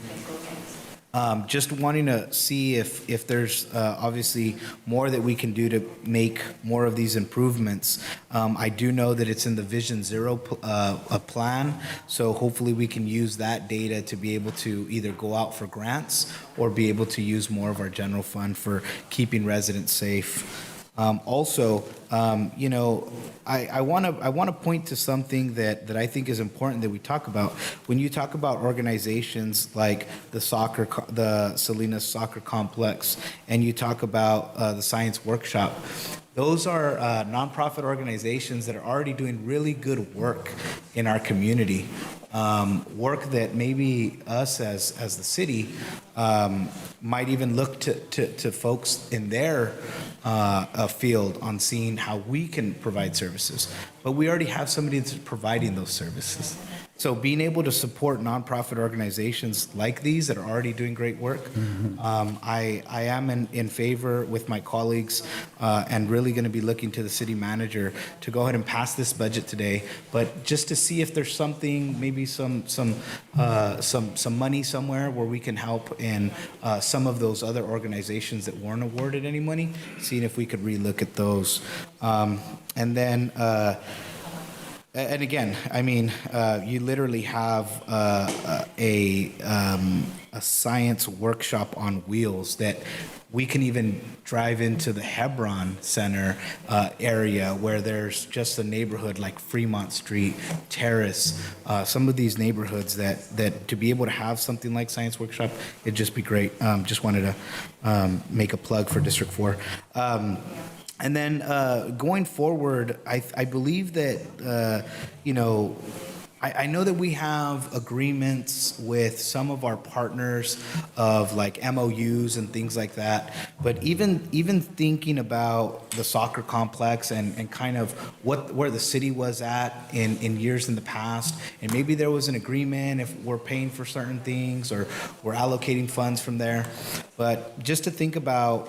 Just wanting to see if there's obviously more that we can do to make more of these improvements. I do know that it's in the Vision Zero plan, so hopefully we can use that data to be able to either go out for grants or be able to use more of our general fund for keeping residents safe. I want to point to something that I think is important that we talk about. When you talk about organizations like the Salinas Soccer Complex, and you talk about the Science Workshop, those are nonprofit organizations that are already doing really good work in our community. Work that maybe us as the city might even look to folks in their field on seeing how we can provide services. But we already have somebody that's providing those services. So being able to support nonprofit organizations like these that are already doing great work, I am in favor with my colleagues and really going to be looking to the city manager to go ahead and pass this budget today, but just to see if there's something, maybe some money somewhere where we can help in some of those other organizations that weren't awarded any money, seeing if we could relook at those. And again, you literally have a science workshop on wheels that we can even drive into the Hebron Center area where there's just a neighborhood like Fremont Street, Terrace, some of these neighborhoods that to be able to have something like Science Workshop, it'd just be great. Just wanted to make a plug for District 4. And then going forward, I believe that, I know that we have agreements with some of our partners of like MOUs and things like that, but even thinking about the soccer complex and kind of where the city was at in years in the past, and maybe there was an agreement if we're paying for certain things or we're allocating funds from there, but just to think about.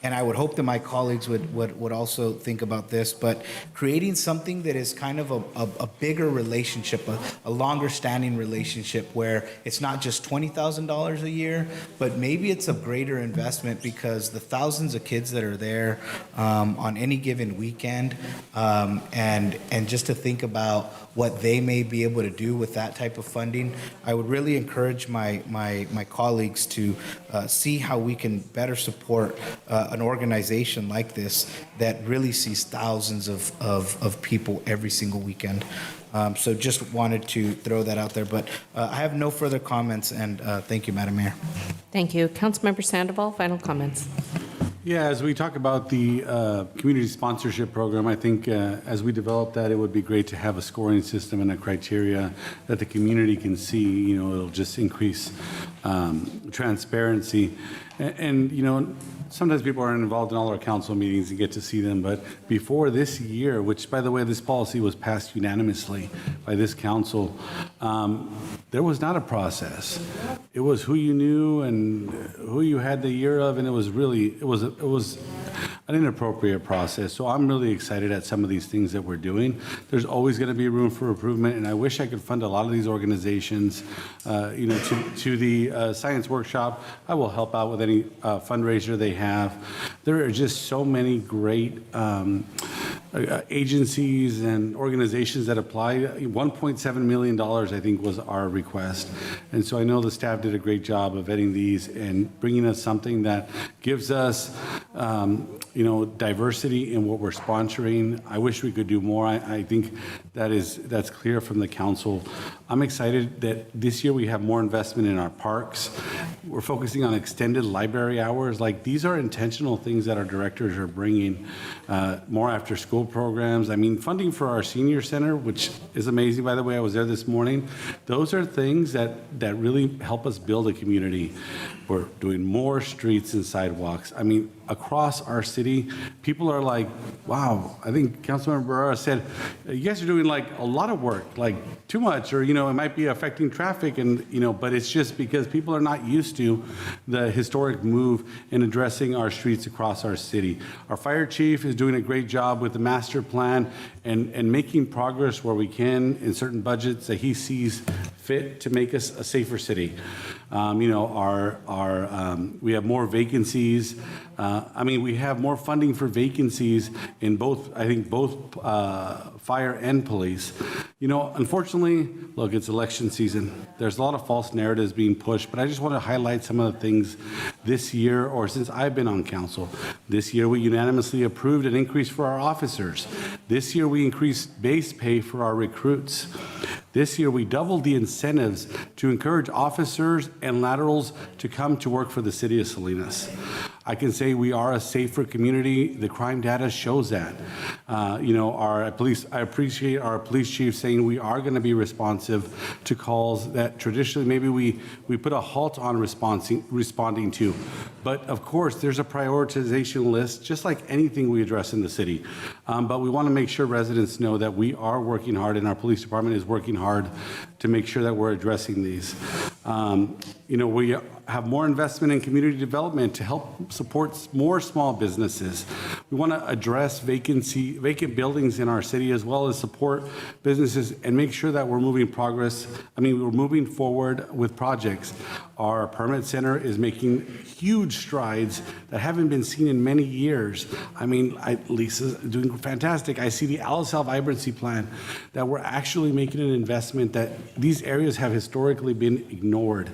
And I would hope that my colleagues would also think about this, but creating something that is kind of a bigger relationship, a longer standing relationship where it's not just $20,000 a year, but maybe it's a greater investment because the thousands of kids that are there on any given weekend, and just to think about what they may be able to do with that type of funding, I would really encourage my colleagues to see how we can better support an organization like this that really sees thousands of people every single weekend. So just wanted to throw that out there, but I have no further comments, and thank you, Madam Mayor. Thank you. Councilmember Sandoval, final comments. Yeah, as we talk about the community sponsorship program, I think as we develop that, it would be great to have a scoring system and a criteria that the community can see. It'll just increase transparency. And, you know, sometimes people aren't involved in all our council meetings and get to see them, but before this year, which, by the way, this policy was passed unanimously by this council, there was not a process. It was who you knew and who you had the year of, and it was an inappropriate process. So I'm really excited at some of these things that we're doing. There's always going to be room for improvement, and I wish I could fund a lot of these organizations. You know, to the science workshop, I will help out with any fundraiser they have. There are just so many great agencies and organizations that apply. $1.7 million, I think, was our request. And so I know the staff did a great job of vetting these and bringing us something that gives us, you know, diversity in what we're sponsoring. I wish we could do more. I think that's clear from the council. I'm excited that this year we have more investment in our parks. We're focusing on extended library hours. Like, these are intentional things that our directors are bringing. More after school programs. I mean, funding for our senior center, which is amazing, by the way. I was there this morning. Those are things that really help us build a community. We're doing more streets and sidewalks. I mean, across our city, people are like, wow. I think Councilmember Barrera said, you guys are doing like a lot of work, like too much, or, you know, it might be affecting traffic, and, you know, but it's just because people are not used to the historic move in addressing our streets across our city. Our fire chief is doing a great job with the master plan and making progress where we can in certain budgets that he sees fit to make us a safer city. You know, we have more vacancies. I mean, we have more funding for vacancies in both, I think, both fire and police. You know, unfortunately, look, it's election season. There's a lot of false narratives being pushed, but I just want to highlight some of the things this year, or since I've been on council. This year, we unanimously approved an increase for our officers. This year, we increased base pay for our recruits. This year, we doubled the incentives to encourage officers and laterals to come to work for the city of Salinas. I can say we are a safer community. The crime data shows that. You know, I appreciate our police chief saying we are going to be responsive to calls that traditionally maybe we put a halt on responding to. But of course, there's a prioritization list, just like anything we address in the city. But we want to make sure residents know that we are working hard, and our police department is working hard to make sure that we're addressing these. You know, we have more investment in community development to help support more small businesses. We want to address vacant buildings in our city, as well as support businesses and make sure that we're moving forward with projects. Our permit center is making huge strides that haven't been seen in many years. I mean, Lisa's doing fantastic. I see the LSL vibrancy plan, that we're actually making an investment that these areas have historically been ignored.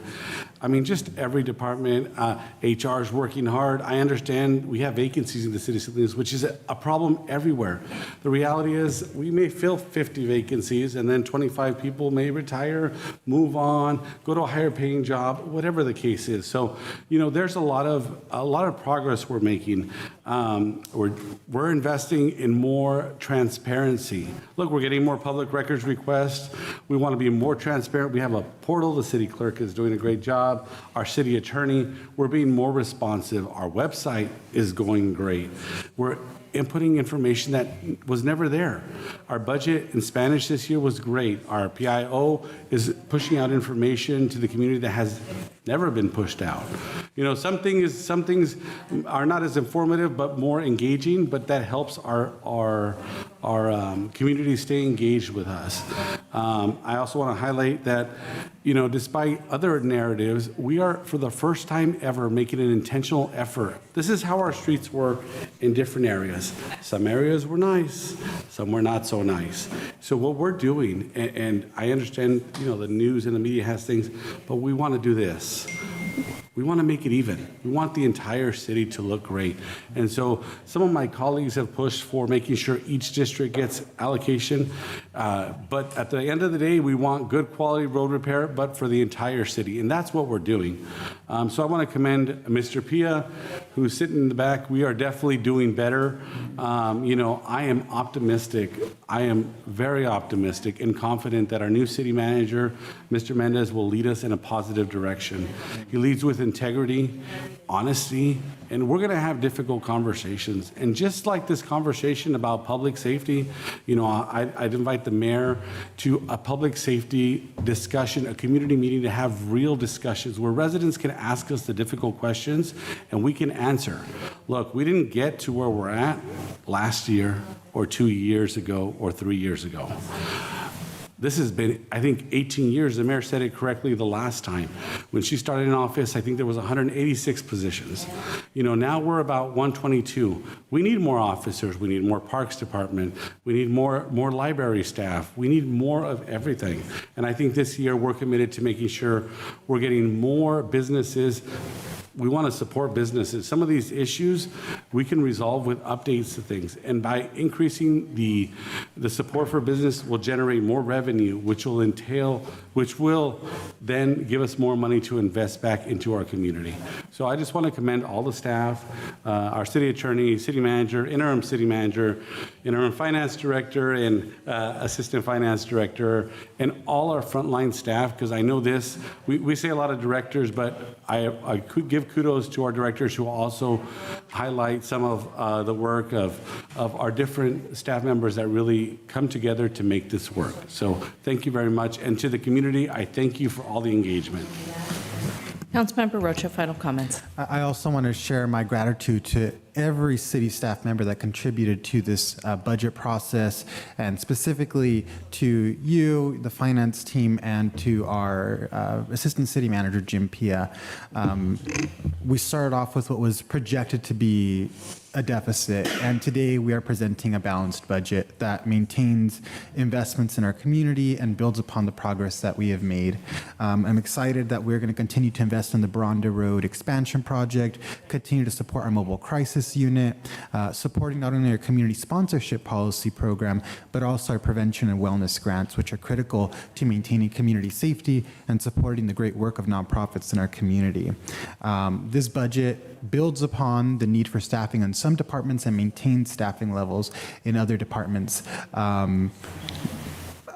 I mean, just every department, HR is working hard. I understand we have vacancies in the city of Salinas, which is a problem everywhere. The reality is we may fill 50 vacancies and then 25 people may retire, move on, go to a higher paying job, whatever the case is. So, you know, there's a lot of progress we're making. We're investing in more transparency. Look, we're getting more public records requests. We want to be more transparent. We have a portal. The city clerk is doing a great job. Our city attorney, we're being more responsive. Our website is going great. We're inputting information that was never there. Our budget in Spanish this year was great. Our PIO is pushing out information to the community that has never been pushed out. You know, some things are not as informative but more engaging, but that helps our community stay engaged with us. I also want to highlight that, you know, despite other narratives, we are, for the first time ever, making an intentional effort. This is how our streets work in different areas. Some areas were nice, some were not so nice. So what we're doing, and I understand, you know, the news and the media has things, but we want to do this. We want to make it even. We want the entire city to look great. And so some of my colleagues have pushed for making sure each district gets allocation. But at the end of the day, we want good quality road repair, but for the entire city. And that's what we're doing. So I want to commend Mr. Pia, who's sitting in the back. We are definitely doing better. I am optimistic. I am very optimistic and confident that our new city manager, Mr. Mendez, will lead us in a positive direction. He leads with integrity, honesty, and we're going to have difficult conversations. And just like this conversation about public safety, I'd invite the mayor to a public safety discussion, a community meeting to have real discussions where residents can ask us the difficult questions and we can answer. Look, we didn't get to where we're at last year or 2 years ago or 3 years ago. This has been, I think, 18 years. The mayor said it correctly the last time. When she started in office, I think there was 186 positions. Now we're about 122. We need more officers. We need more parks department. We need more library staff. We need more of everything. And I think this year we're committed to making sure we're getting more businesses. We want to support businesses. Some of these issues we can resolve with updates to things. And by increasing the support for business will generate more revenue, which will then give us more money to invest back into our community. So I just want to commend all the staff, our city attorney, city manager, interim finance director, and assistant finance director, and all our frontline staff, because I know this, we say a lot of directors, but I could give kudos to our directors who also highlight some of the work of our different staff members that really come together to make this work. So thank you very much. And to the community, I thank you for all the engagement. Councilmember Rocha, final comments. I also want to share my gratitude to every city staff member that contributed to this budget process, and specifically to you, the finance team, and to our assistant city manager, Jim Pia. We started off with what was projected to be a deficit, and today we are presenting a balanced budget that maintains investments in our community and builds upon the progress that we have made. I'm excited that we're going to continue to invest in the Baronda Road expansion project, continue to support our mobile crisis unit, supporting not only our community sponsorship policy program, but also our prevention and wellness grants, which are critical to maintaining community safety and supporting the great work of nonprofits in our community. This budget builds upon the need for staffing in some departments and maintains staffing levels in other departments.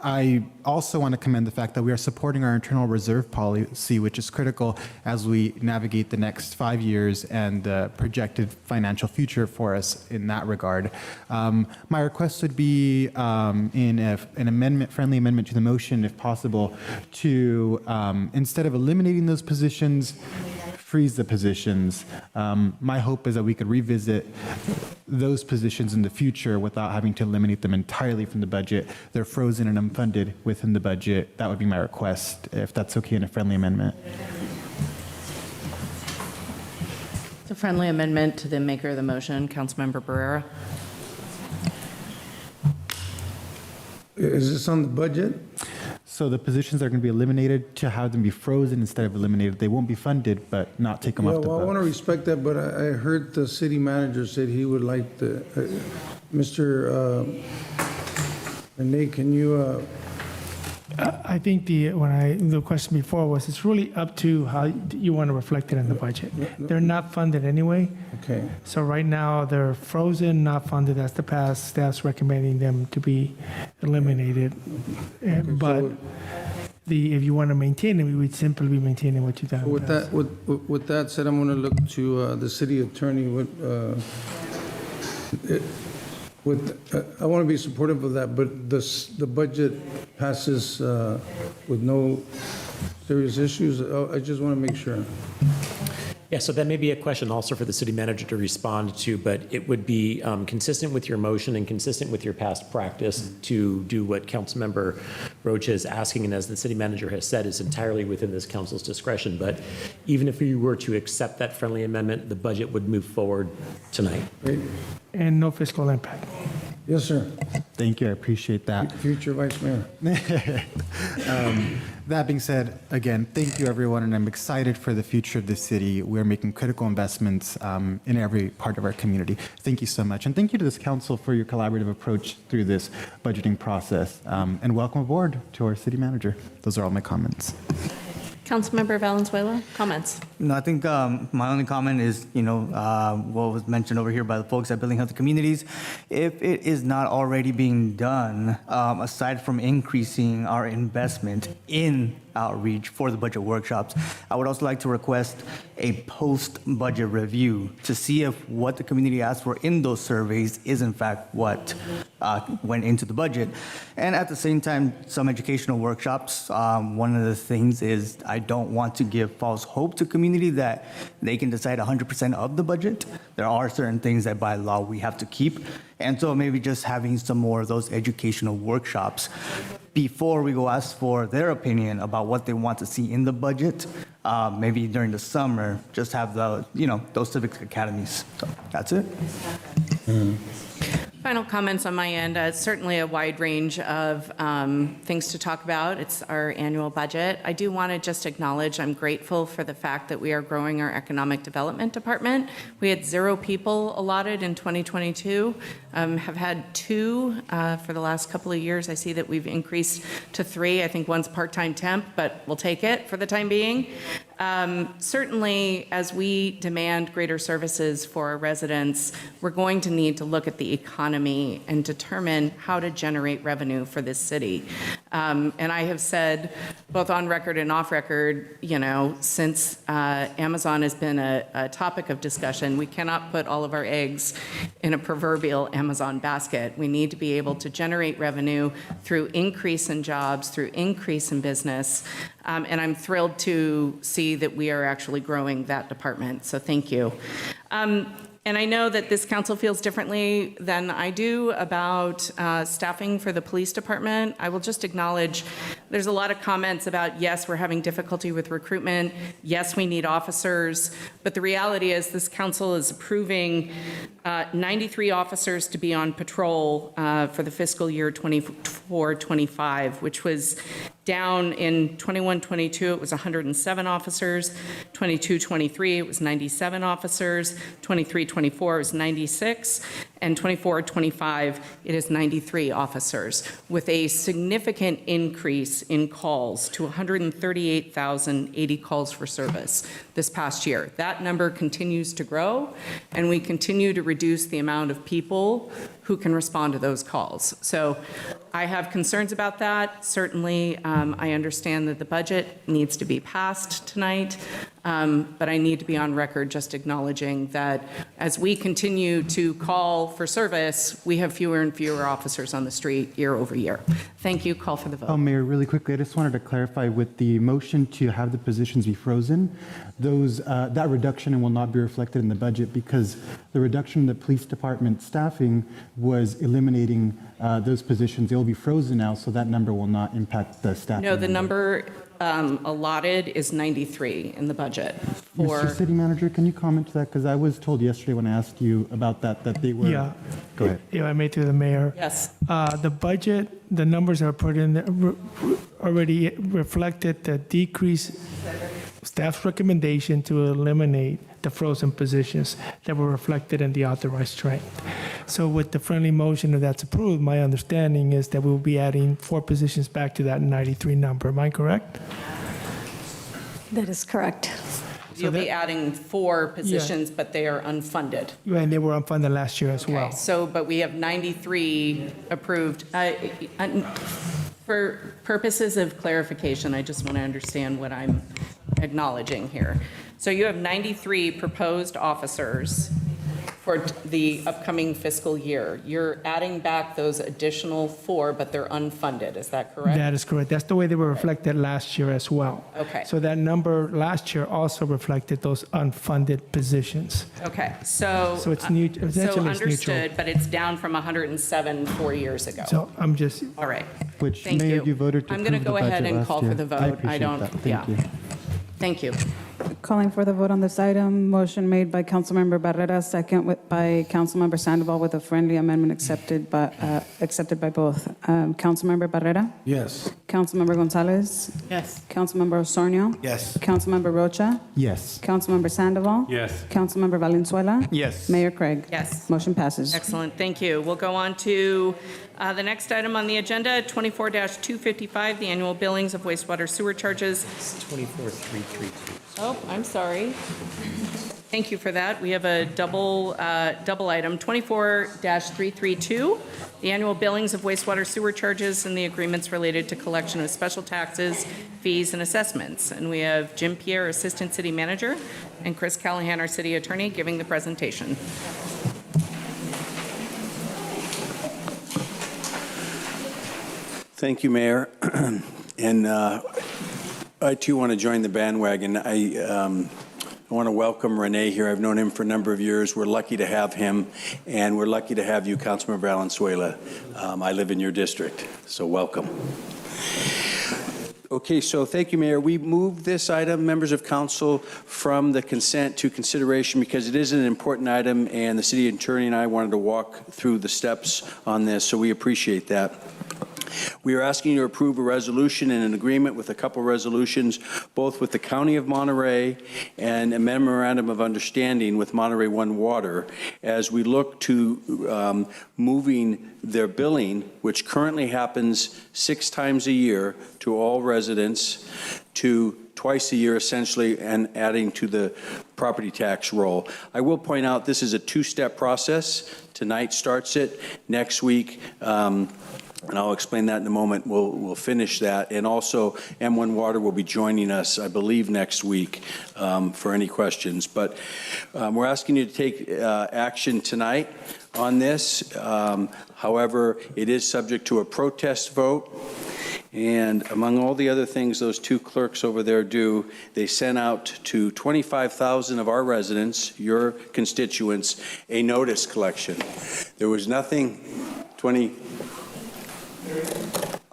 I also want to commend the fact that we are supporting our internal reserve policy, which is critical as we navigate the next 5 years and the projected financial future for us in that regard. My request would be in an friendly amendment to the motion, if possible, to instead of eliminating those positions, freeze the positions. My hope is that we could revisit those positions in the future without having to eliminate them entirely from the budget. They're frozen and unfunded within the budget. That would be my request, if that's okay in a friendly amendment. It's a friendly amendment to the maker of the motion, Councilmember Barrera. Is this on the budget? So the positions are going to be eliminated to have them be frozen instead of eliminated. They won't be funded, but not take them off the Well, I want to books. respect that, but I heard the city manager said he would like the, Mr. Nate, can you, I think the question before was, it's really up to how you want to reflect it in the budget. They're not funded anyway. Okay. So right now, they're frozen, not funded. That's the past. Staff's recommending them to be eliminated. But if you want to maintain them, we would simply be maintaining what you've done. in the with past. that, with that said, I'm going to look to the city attorney I want to be supportive of that, but the budget passes with no serious issues. I just want to make sure. Yeah, so that may be a question also for the city manager to respond to, but it would be consistent with your motion and consistent with your past practice to do what Councilmember Rocha is asking, and as the city manager has said, is entirely within this council's discretion. But even if you were to accept that friendly amendment, the budget would move forward tonight. And no fiscal impact. Yes, sir. Thank you, I appreciate that. Future Vice Mayor. That being said, again, thank you, everyone, and I'm excited for the future of the city. We're making critical investments in every part of our community. Thank you so much, and thank you to this council for your collaborative approach through this budgeting process. And welcome aboard to our city manager. Those are all my comments. Councilmember Valenzuela, comments? No, I think my only comment is, what was mentioned over here by the folks at Building Healthy Communities. If it is not already being done, aside from increasing our investment in outreach for the budget workshops, I would also like to request a post-budget review to see if what the community asked for in those surveys is in fact what went into the budget. And at the same time, some educational workshops. One of the things is I don't want to give false hope to community that they can decide 100% of the budget. There are certain things that by law we have to keep. And so maybe just having some more of those educational workshops before we go ask for their opinion about what they want to see in the budget, maybe during the summer, just have the, those civic academies. So that's it. Final comments on my end. Certainly a wide range of things to talk about. It's our annual budget. I do want to just acknowledge I'm grateful for the fact that we are growing our economic development department. We had 0 people allotted in 2022, have had 2 for the last couple of years. I see that we've increased to 3. I think one's part-time temp, but we'll take it for the time being. Certainly, as we demand greater services for our residents, we're going to need to look at the economy and determine how to generate revenue for this city. And I have said, both on record and off record, since Amazon has been a topic of discussion, we cannot put all of our eggs in a proverbial Amazon basket. We need to be able to generate revenue through increase in jobs, through increase in business. And I'm thrilled to see that we are actually growing that department. So thank you. And I know that this council feels differently than I do about staffing for the police department. I will just acknowledge there's a lot of comments about, yes, we're having difficulty with recruitment. Yes, we need officers. But the reality is this council is approving 93 officers to be on patrol for the fiscal year 24-25, which was down in 21-22, it was 107 officers. 22-23, it was 97 officers. 23-24, it was 96. And 24-25, it is 93 officers, with a significant increase in calls to 138,080 calls for service this past year. That number continues to grow, and we continue to reduce the amount of people who can respond to those calls. So I have concerns about that. Certainly, I understand that the budget needs to be passed tonight, but I need to be on record just acknowledging that as we continue to call for service, we have fewer and fewer officers on the street year over year. Thank you. Call for the vote. Mayor, really quickly, I just wanted to clarify with the motion to have the positions be frozen, that reduction will not be reflected in the budget because the reduction in the police department staffing was eliminating those positions. They will be frozen now, so that number will not impact the staffing. No, the number allotted is 93 in the budget. Mr. City Manager, can you comment to that? Because I was told yesterday when I asked you about that they were. Yeah. Go ahead. Yeah, I made to the mayor. Yes. The budget, the numbers that are put in there already reflected the decrease staff's recommendation to eliminate the frozen positions that were reflected in the authorized strength. So with the friendly motion, if that's approved, my understanding is that we'll be adding 4 positions back to that 93 number. Am I correct? That is correct. You'll be adding 4 positions, but they are unfunded. And they were unfunded last year as well. Okay, so, but we have 93 approved. For purposes of clarification, I just want to understand what I'm acknowledging here. So you have 93 proposed officers for the upcoming fiscal year. You're adding back those additional 4, but they're unfunded. Is that correct? That is correct. That's the way they were reflected last year as well. Okay. So that number last year also reflected those unfunded positions. Okay, so. So it's new, So essentially it's neutral. understood, but it's down from 107 4 years ago. So I'm just. All right. Which, Thank Mayor, you. you voted to I'm going to approve go the ahead budget and last call year. for the vote. I appreciate that. Thank you. Thank you. Calling for the vote on this item. Motion made by Councilmember Barrera, second by Councilmember Sandoval with a friendly amendment accepted by both. Councilmember Barrera? Yes. Councilmember Gonzalez? Yes. Councilmember Osornio? Yes. Councilmember Rocha? Yes. Councilmember Sandoval? Yes. Councilmember Valenzuela? Yes. Mayor Craig? Yes. Motion passes. Excellent, thank you. We'll go on to the next item on the agenda, 24-255, the annual billings of wastewater sewer charges. 24332. Oh, I'm sorry. Thank you for that. We have a double item, 24-332, the annual billings of wastewater sewer charges and the agreements related to collection of special taxes, fees, and assessments. And we have Jim Pierre, Assistant City Manager, and Chris Callahan, our City Attorney, giving the presentation. Thank you, Mayor. And I too want to join the bandwagon. I want to welcome Rene here. I've known him for a number of years. We're lucky to have him, and we're lucky to have you, Councilmember Valenzuela. I live in your district, so welcome. Okay, so thank you, Mayor. We moved this item, members of council, from the consent to consideration because it is an important item, and the city attorney and I wanted to walk through the steps on this, so we appreciate that. We are asking you to approve a resolution and an agreement with a couple resolutions, both with the County of Monterey and a memorandum of understanding with Monterey One Water, as we look to moving their billing, which currently happens 6 times a year to all residents, to twice a year essentially, and adding to the property tax roll. I will point out this is a 2-step process. Tonight starts it. Next week, and I'll explain that in a moment. We'll finish that. And also, M1 Water will be joining us, I believe, next week for any questions. But we're asking you to take action tonight on this. However, it is subject to a protest vote. And among all the other things those 2 clerks over there do, they sent out to 25,000 of our residents, your constituents, a notice collection. There was nothing,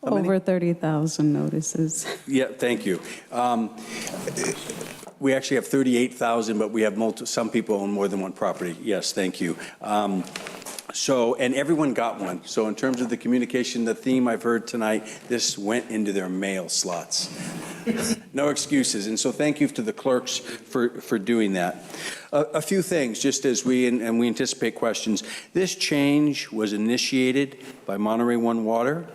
Over 30,000 notices. Yeah, thank you. We actually have 38,000, but we have some people own more than one property. Yes, thank you. And everyone got one. So in terms of the communication, the theme I've heard tonight, this went into their mail slots. No excuses. And so thank you to the clerks for doing that. A few things, just as we anticipate questions. This change was initiated by Monterey One Water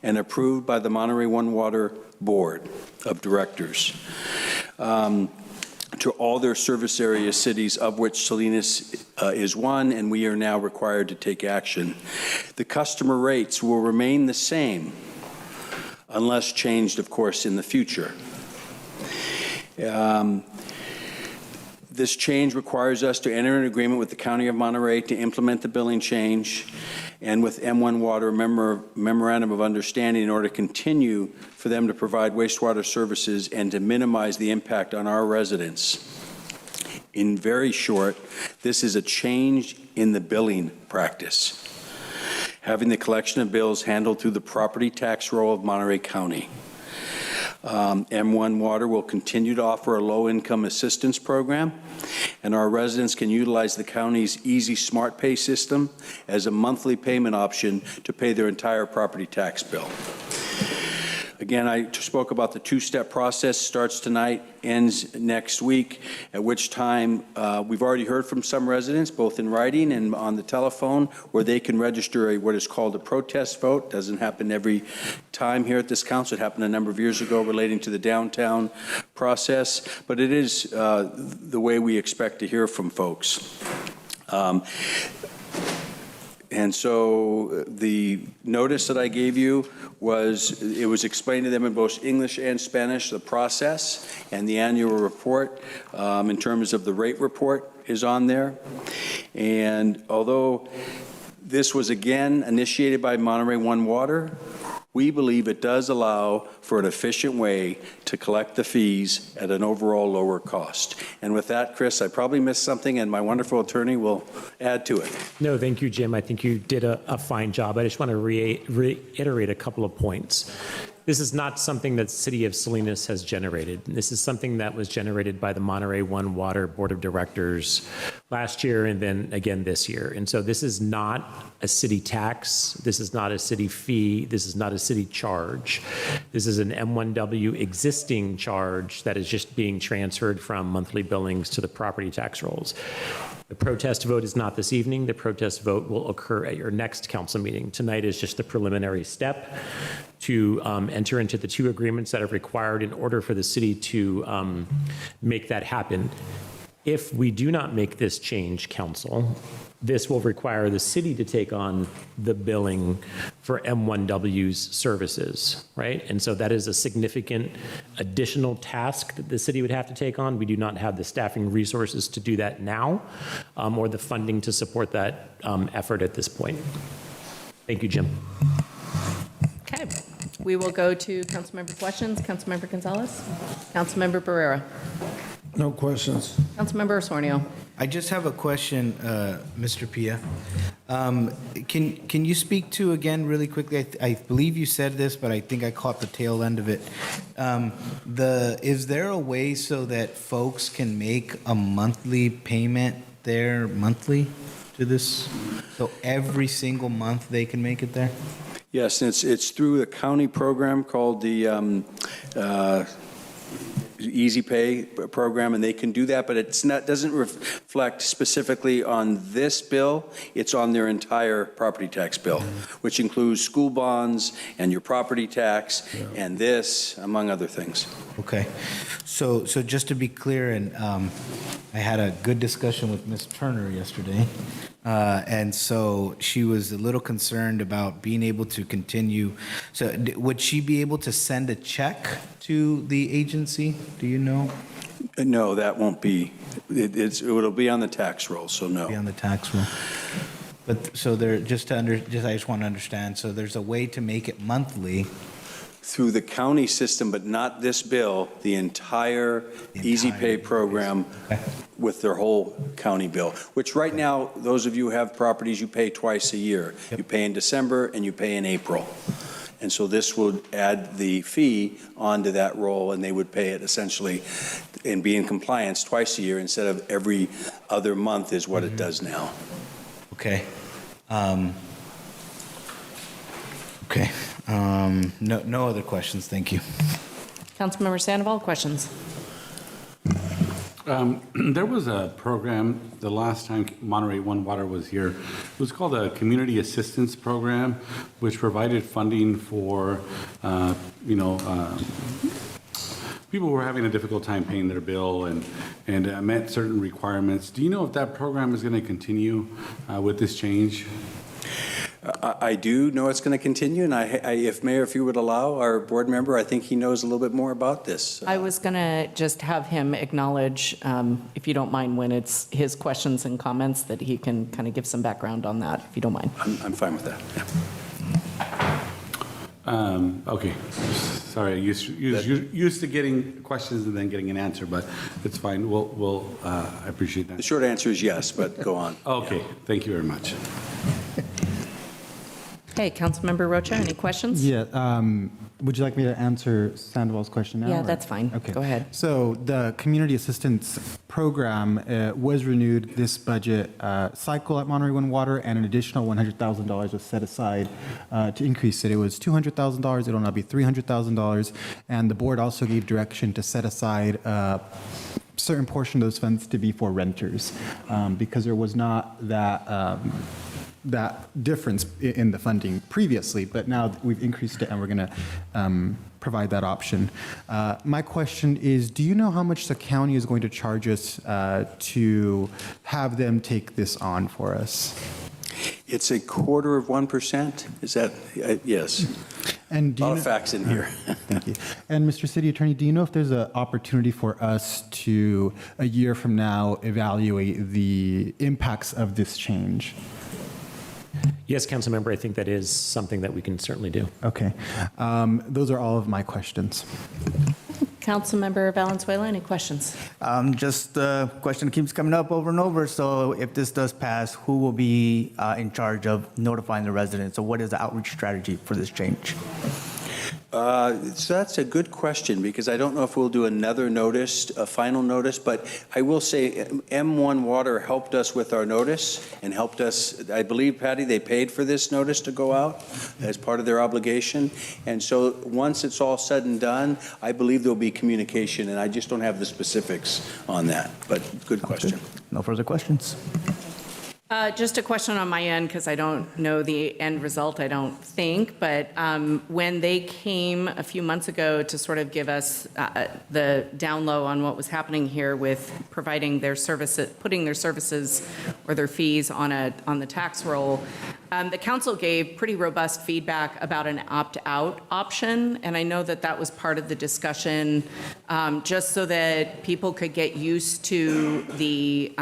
and approved by the Monterey One Water Board of Directors. To all their service area cities, of which Salinas is one, and we are now required to take action. The customer rates will remain the same unless changed, of course, in the future. This change requires us to enter an agreement with the County of Monterey to implement the billing change, and with M1 Water memorandum of understanding in order to continue for them to provide wastewater services and to minimize the impact on our residents. In very short, this is a change in the billing practice, having the collection of bills handled through the property tax roll of Monterey County. M1 Water will continue to offer a low-income assistance program, and our residents can utilize the county's Easy Smart Pay system as a monthly payment option to pay their entire property tax bill. Again, I spoke about the 2-step process, starts tonight, ends next week, at which time we've already heard from some residents, both in writing and on the telephone, where they can register what is called a protest vote. Doesn't happen every time here at this council. It happened a number of years ago relating to the downtown process, but it is the way we expect to hear from folks. And so the notice that I gave you was explained to them in both English and Spanish, the process and the annual report in terms of the rate report is on there. And although this was again initiated by Monterey One Water, we believe it does allow for an efficient way to collect the fees at an overall lower cost. And with that, Chris, I probably missed something, and my wonderful attorney will add to it. No, thank you, Jim. I think you did a fine job. I just want to reiterate a couple of points. This is not something that the City of Salinas has generated. This is something that was generated by the Monterey One Water Board of Directors last year and then again this year. And so this is not a city tax. This is not a city fee. This is not a city charge. This is an M1W existing charge that is just being transferred from monthly billings to the property tax rolls. The protest vote is not this evening. The protest vote will occur at your next council meeting. Tonight is just the preliminary step to enter into the two agreements that are required in order for the city to make that happen. If we do not make this change, council, this will require the city to take on the billing for M1W's services, right? And so that is a significant additional task that the city would have to take on. We do not have the staffing resources to do that now, or the funding to support that effort at this point. Thank you, Jim. Okay, we will go to councilmember questions. Councilmember Gonzalez? Councilmember Barrera? No questions. Councilmember Osornio? I just have a question, Mr. Pia. Can you speak to, again, really quickly, I believe you said this, but I think I caught the tail end of it. Is there a way so that folks can make a monthly payment there monthly to this? So every single month they can make it there? Yes, and it's through the county program called the Easy Pay program, and they can do that, but it's not, doesn't reflect specifically on this bill. It's on their entire property tax bill, which includes school bonds and your property tax and this, among other things. Okay. So just to be clear, and I had a good discussion with Ms. Turner yesterday, and so she was a little concerned about being able to continue. So would she be able to send a check to the agency? Do you know? No, that won't be. It'll be on the tax roll, so no. Be on the tax roll. But so there, I just want to understand. So there's a way to make it monthly through the county system, but not this bill, the entire Easy Pay program with their whole county bill, which right now, those of you who have properties, you pay twice a year. You pay in December and you pay in April. And so this would add the fee onto that roll, and they would pay it essentially and be in compliance twice a year instead of every other month is what it does now. Okay. Okay. No other questions. Thank you. Councilmember Sandoval, questions? There was a program the last time Monterey One Water was here. It was called a Community Assistance Program, which provided funding for, people who were having a difficult time paying their bill and met certain requirements. Do you know if that program is going to continue with this change? I do know it's going to continue, and if you would allow our board member, I think he knows a little bit more about this. I was going to just have him acknowledge, if you don't mind, when it's his questions and comments, that he can kind of give some background on that, if you don't mind. I'm fine with that. Yeah. Okay. Sorry, used to getting questions and then getting an answer, but it's fine. I appreciate that. The short answer is yes, but go on. Okay. Thank you very much. Okay, Councilmember Rocha, any questions? Yeah. Would you like me to answer Sandoval's question now? Yeah, or? that's fine. Okay. Go ahead. So the community assistance program was renewed this budget cycle at Monterey One Water, and an additional $100,000 was set aside to increase it. It was $200,000. It'll now be $300,000, and the board also gave direction to set aside a certain portion of those funds to be for renters, because there was not that difference in the funding previously, but now we've increased it and we're going to provide that option. My question is, do you know how much the county is going to charge us to have them take this on for us? It's 1/4%. Is that, yes. And a lot of facts in here. Thank you. And Mr. City Attorney, do you know if there's an opportunity for us to, a year from now, evaluate the impacts of this change? Yes, Councilmember, I think that is something that we can certainly do. Okay. Those are all of my questions. Councilmember Valenzuela, any questions? Just the question keeps coming up over and over. So if this does pass, who will be in charge of notifying the residents? So what is the outreach strategy for this change? So that's a good question, because I don't know if we'll do another notice, a final notice, but I will say M1 Water helped us with our notice and helped us, I believe, Patty, they paid for this notice to go out as part of their obligation. And so once it's all said and done, I believe there'll be communication, and I just don't have the specifics on that, but good question. No further questions. Just a question on my end, because I don't know the end result, I don't think, but when they came a few months ago to sort of give us the down low on what was happening here with providing their services, putting their services or their fees on the tax roll, the council gave pretty robust feedback about an opt-out option, and I know that that was part of the discussion, just so that people could get used to the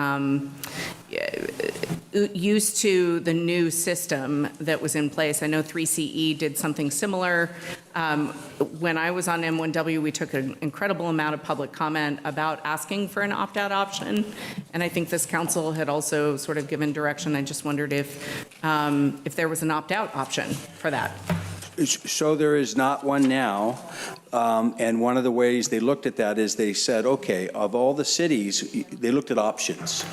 new system that was in place. I know 3CE did something similar. When I was on M1W, we took an incredible amount of public comment about asking for an opt-out option, and I think this council had also sort of given direction. I just wondered if there was an opt-out option for that. So there is not one now, and one of the ways they looked at that is they said, okay, of all the cities, they looked at options,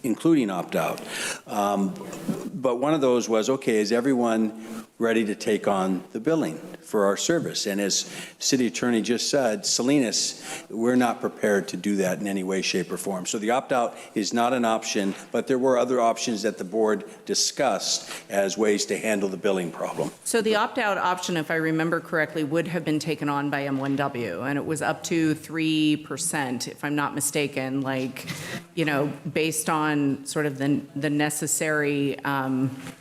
including opt-out. But one of those was, okay, is everyone ready to take on the billing for our service? And as City Attorney just said, Salinas, we're not prepared to do that in any way, shape, or form. So the opt-out is not an option, but there were other options that the board discussed as ways to handle the billing problem. So the opt-out option, if I remember correctly, would have been taken on by M1W, and it was up to 3%, if I'm not mistaken, like, you know, based on sort of the necessary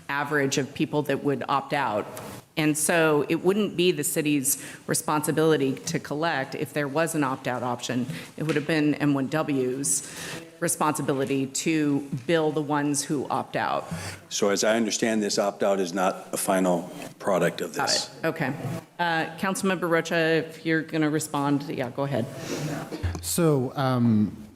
average of people that would opt out. And so it wouldn't be the city's responsibility to collect if there was an opt-out option. It would have been M1W's responsibility to bill the ones who opt out. So as I understand, this opt-out is not a final product of this. Okay. Councilmember Rocha, if you're going to respond, yeah, go ahead. So,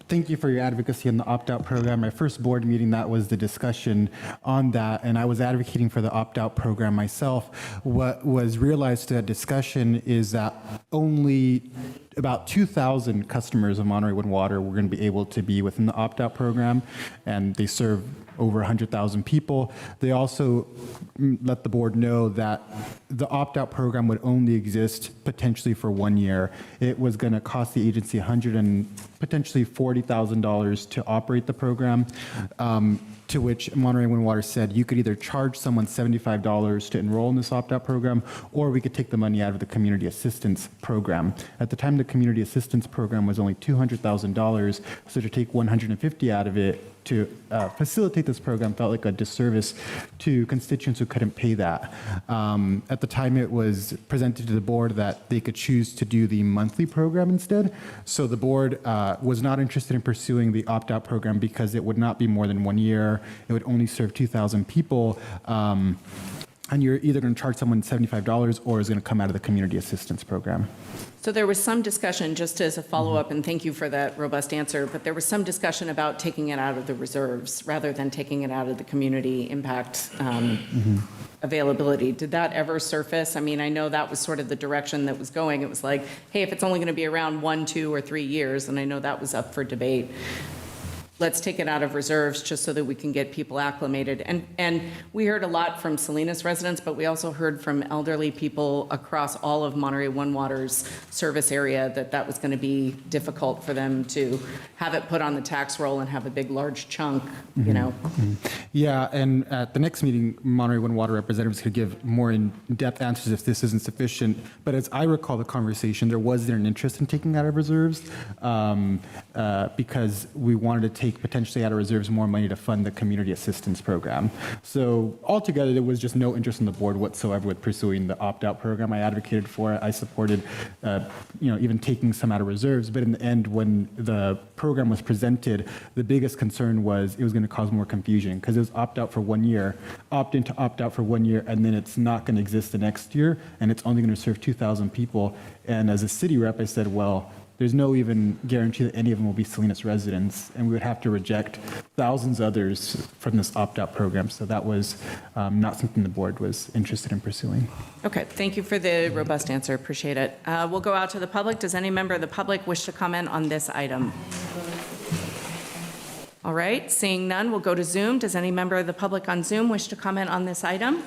thank you for your advocacy on the opt-out program. My first board meeting, that was the discussion on that, and I was advocating for the opt-out program myself. What was realized through that discussion is that only about 2,000 customers of Monterey Wind Water were going to be able to be within the opt-out program, and they serve over 100,000 people. They also let the board know that the opt-out program would only exist potentially for 1 year. It was going to cost the agency $100,000 and potentially $40,000 to operate the program, to which Monterey Wind Water said you could either charge someone $75 to enroll in this opt-out program, or we could take the money out of the community assistance program. At the time, the community assistance program was only $200,000, so to take $150,000 out of it to facilitate this program felt like a disservice to constituents who couldn't pay that. At the time, it was presented to the board that they could choose to do the monthly program instead. So the board was not interested in pursuing the opt-out program because it would not be more than 1 year. It would only serve 2,000 people. And you're either going to charge someone $75 or it's going to come out of the community assistance program. So there was some discussion, just as a follow-up, and thank you for that robust answer, but there was some discussion about taking it out of the reserves rather than taking it out of the community impact availability. Did that ever surface? I mean, I know that was sort of the direction that was going. It was like, hey, if it's only going to be around 1, 2, or 3 years, and I know that was up for debate, let's take it out of reserves just so that we can get people acclimated. And we heard a lot from Salinas residents, but we also heard from elderly people across all of Monterey Wind Water's service area that was going to be difficult for them to have it put on the tax roll and have a big, large chunk, you know. Yeah, and at the next meeting, Monterey Wind Water representatives could give more in-depth answers if this isn't sufficient. But as I recall the conversation, there was an interest in taking out of reserves because we wanted to take potentially out of reserves more money to fund the community assistance program. So altogether, there was just no interest in the board whatsoever with pursuing the opt-out program. I advocated for it. I supported, even taking some out of reserves. But in the end, when the program was presented, the biggest concern was it was going to cause more confusion because it was opt-out for 1 year, opt-in to opt-out for 1 year, and then it's not going to exist the next year, and it's only going to serve 2,000 people. And as a city rep, I said, well, there's no even guarantee that any of them will be Salinas residents, and we would have to reject thousands others from this opt-out program. So that was not something the board was interested in pursuing. Okay, thank you for the robust answer. Appreciate it. We'll go out to the public. Does any member of the public wish to comment on this item? All right, seeing none, we'll go to Zoom. Does any member of the public on Zoom wish to comment on this item?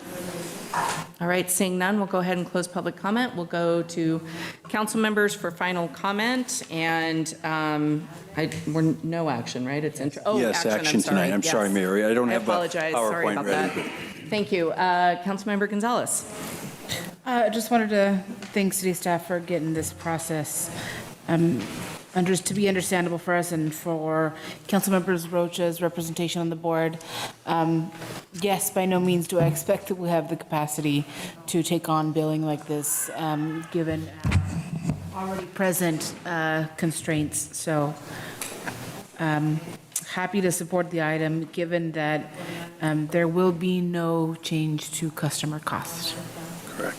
All right, seeing none, we'll go ahead and close public comment. We'll go to council members for final comment, and we're no action, right? It's Yes, action tonight. I'm sorry, Mayor. I don't have a apologize. Sorry PowerPoint about ready. that. Thank you. Councilmember Gonzalez. I just wanted to thank city staff for getting this process to be understandable for us and for Councilmembers Rocha's representation on the board. Yes, by no means do I expect that we have the capacity to take on billing like this, given already present constraints. So happy to support the item, given that there will be no change to customer cost. Correct.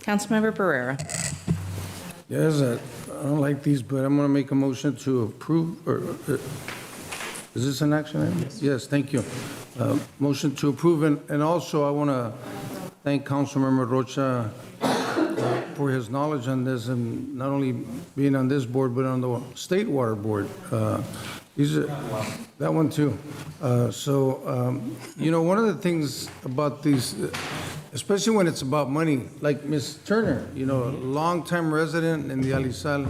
Councilmember Barrera. Yes, I don't like these, but I'm going to make a motion to approve, or is this an action item? Yes, thank you. Motion to approve, and also I want to thank Councilmember Rocha for his knowledge on this, and not only being on this board, but on the State Water Board. That one too. One of the things about these, especially when it's about money, like Ms. Turner, a longtime resident in the Alisal,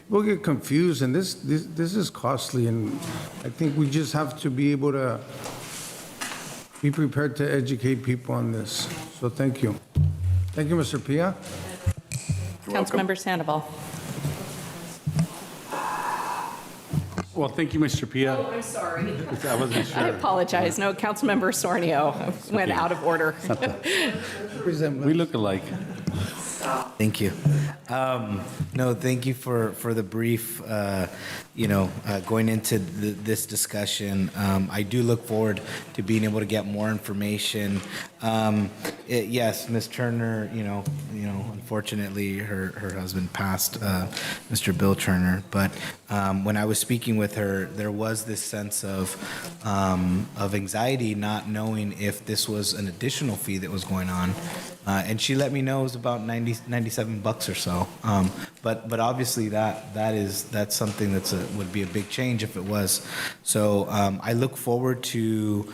people get confused, and this is costly, and I think we just have to be able to be prepared to educate people on this. So thank you. Thank you, Mr. Pia. Councilmember Sandoval. Well, thank you, Mr. Pia. Oh, I'm sorry. I wasn't sure. I apologize. No, Councilmember Sornio went out of order. We look alike. Thank you. No, thank you for the brief, going into this discussion. I do look forward to being able to get more information. Yes, Ms. Turner, unfortunately her husband passed, Mr. Bill Turner. But when I was speaking with her, there was this sense of anxiety, not knowing if this was an additional fee that was going on. And she let me know it was about $97 or so. But obviously that's something would be a big change if it was. So I look forward to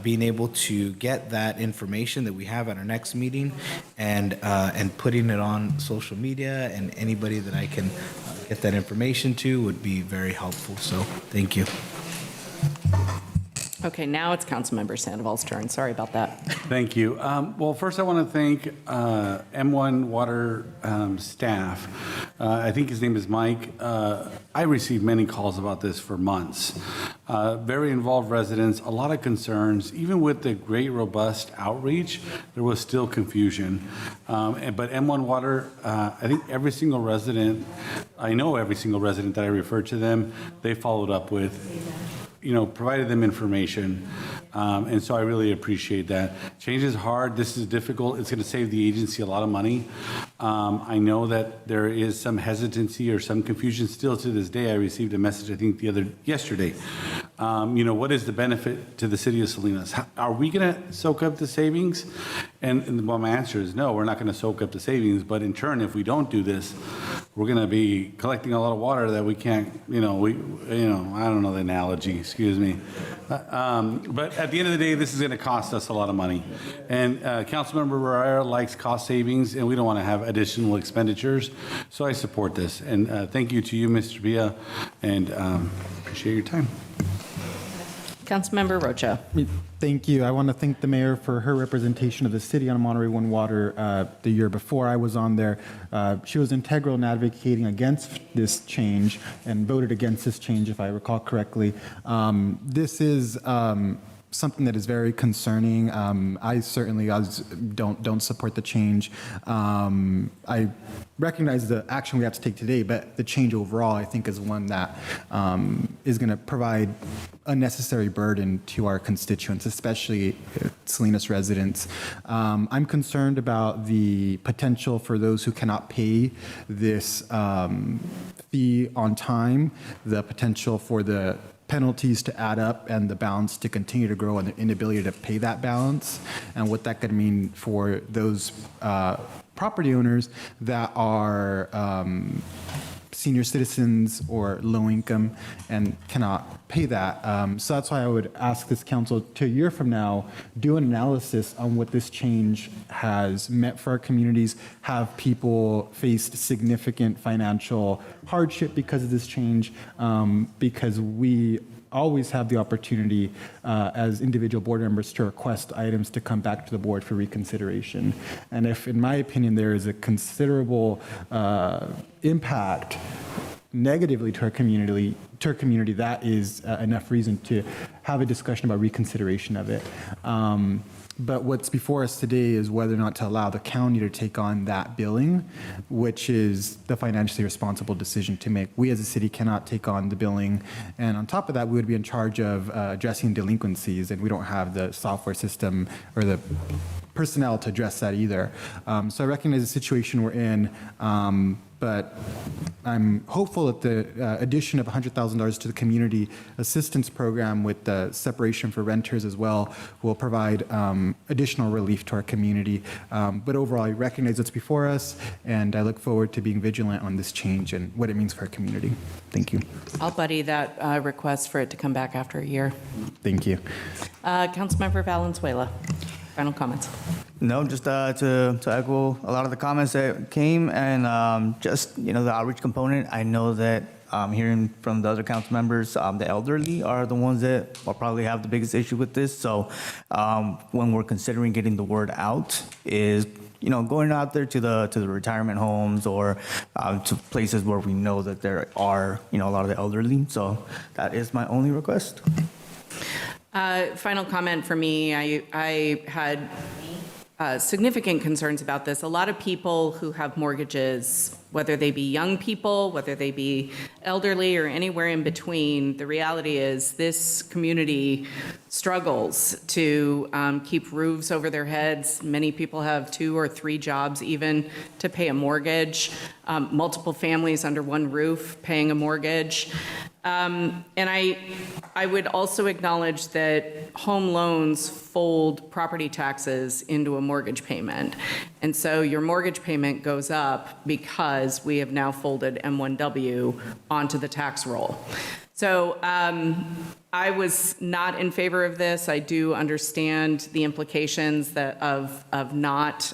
being able to get that information that we have at our next meeting and putting it on social media, and anybody that I can get that information to would be very helpful. So thank you. Okay, now it's Councilmember Sandoval's turn. Sorry about that. Thank you. Well, first I want to thank M1 Water staff. I think his name is Mike. I received many calls about this for months. Very involved residents, a lot of concerns. Even with the great, robust outreach, there was still confusion. But M1 Water, I think every single resident, I know every single resident that I referred to them, they followed up with, provided them information. And so I really appreciate that. Change is hard. This is difficult. It's going to save the agency a lot of money. I know that there is some hesitancy or some confusion still to this day. I received a message, I think, yesterday. What is the benefit to the city of Salinas? Are we going to soak up the savings? And well, my answer is no, we're not going to soak up the savings. But in turn, if we don't do this, we're going to be collecting a lot of water that we can't, I don't know the analogy, excuse me. But at the end of the day, this is going to cost us a lot of money. And Councilmember Barrera likes cost savings, and we don't want to have additional expenditures. So I support this. And thank you to you, Mr. Villa, and appreciate your time. Councilmember Rocha. Thank you. I want to thank the mayor for her representation of the city on Monterey One Water the year before I was on there. She was integral in advocating against this change and voted against this change, if I recall correctly. This is something that is very concerning. I certainly don't support the change. I recognize the action we have to take today, but the change overall, I think, is one that is going to provide unnecessary burden to our constituents, especially Salinas residents. I'm concerned about the potential for those who cannot pay this fee on time, the potential for the penalties to add up and the balance to continue to grow and the inability to pay that balance, and what that could mean for those property owners that are senior citizens or low income and cannot pay that. So that's why I would ask this council to a year from now, do an analysis on what this change has meant for our communities. Have people faced significant financial hardship because of this change? Because we always have the opportunity as individual board members to request items to come back to the board for reconsideration. And if, in my opinion, there is a considerable impact negatively to our community, that is enough reason to have a discussion about reconsideration of it. But what's before us today is whether or not to allow the county to take on that billing, which is the financially responsible decision to make. We as a city cannot take on the billing. And on top of that, we would be in charge of addressing delinquencies, and we don't have the software system or the personnel to address that either. So I recognize the situation we're in, but I'm hopeful that the addition of $100,000 to the community assistance program with the separation for renters as well will provide additional relief to our community. But overall, I recognize what's before us, and I look forward to being vigilant on this change and what it means for our community. Thank you. I'll buddy that request for it to come back after a year. Thank you. Councilmember Valenzuela, final comments. No, just to echo a lot of the comments that came, and just, the outreach component. I know that hearing from the other council members, the elderly are the ones that will probably have the biggest issue with this. So when we're considering getting the word out is, going out there to the retirement homes or to places where we know that there are, a lot of the elderly. So that is my only request. Final comment for me, I had significant concerns about this. A lot of people who have mortgages, whether they be young people, whether they be elderly or anywhere in between, the reality is this community struggles to keep roofs over their heads. Many people have 2 or 3 jobs even to pay a mortgage, multiple families under one roof paying a mortgage. And I would also acknowledge that home loans fold property taxes into a mortgage payment. And so your mortgage payment goes up because we have now folded M1W onto the tax roll. So I was not in favor of this. I do understand the implications of not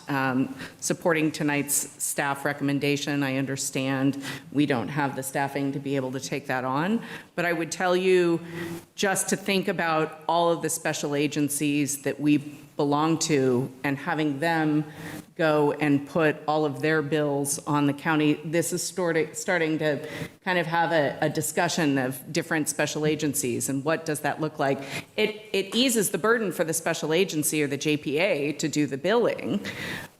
supporting tonight's staff recommendation. I understand we don't have the staffing to be able to take that on. But I would tell you just to think about all of the special agencies that we belong to and having them go and put all of their bills on the county. This is starting to kind of have a discussion of different special agencies and what does that look like. It eases the burden for the special agency or the JPA to do the billing,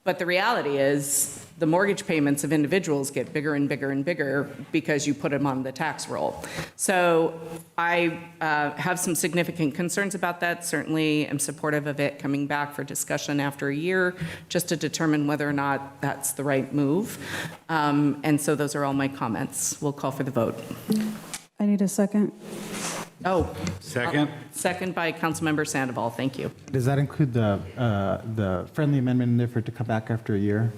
but the reality is the mortgage payments of individuals get bigger and bigger and bigger because you put them on the tax roll. So I have some significant concerns about that. Certainly am supportive of it coming back for discussion after a year just to determine whether or not that's the right move. And so those are all my comments. We'll call for the vote. I need a second. Oh. Second. Second by Councilmember Sandoval. Thank you. Does that include the friendly amendment in there for it to come back after a year?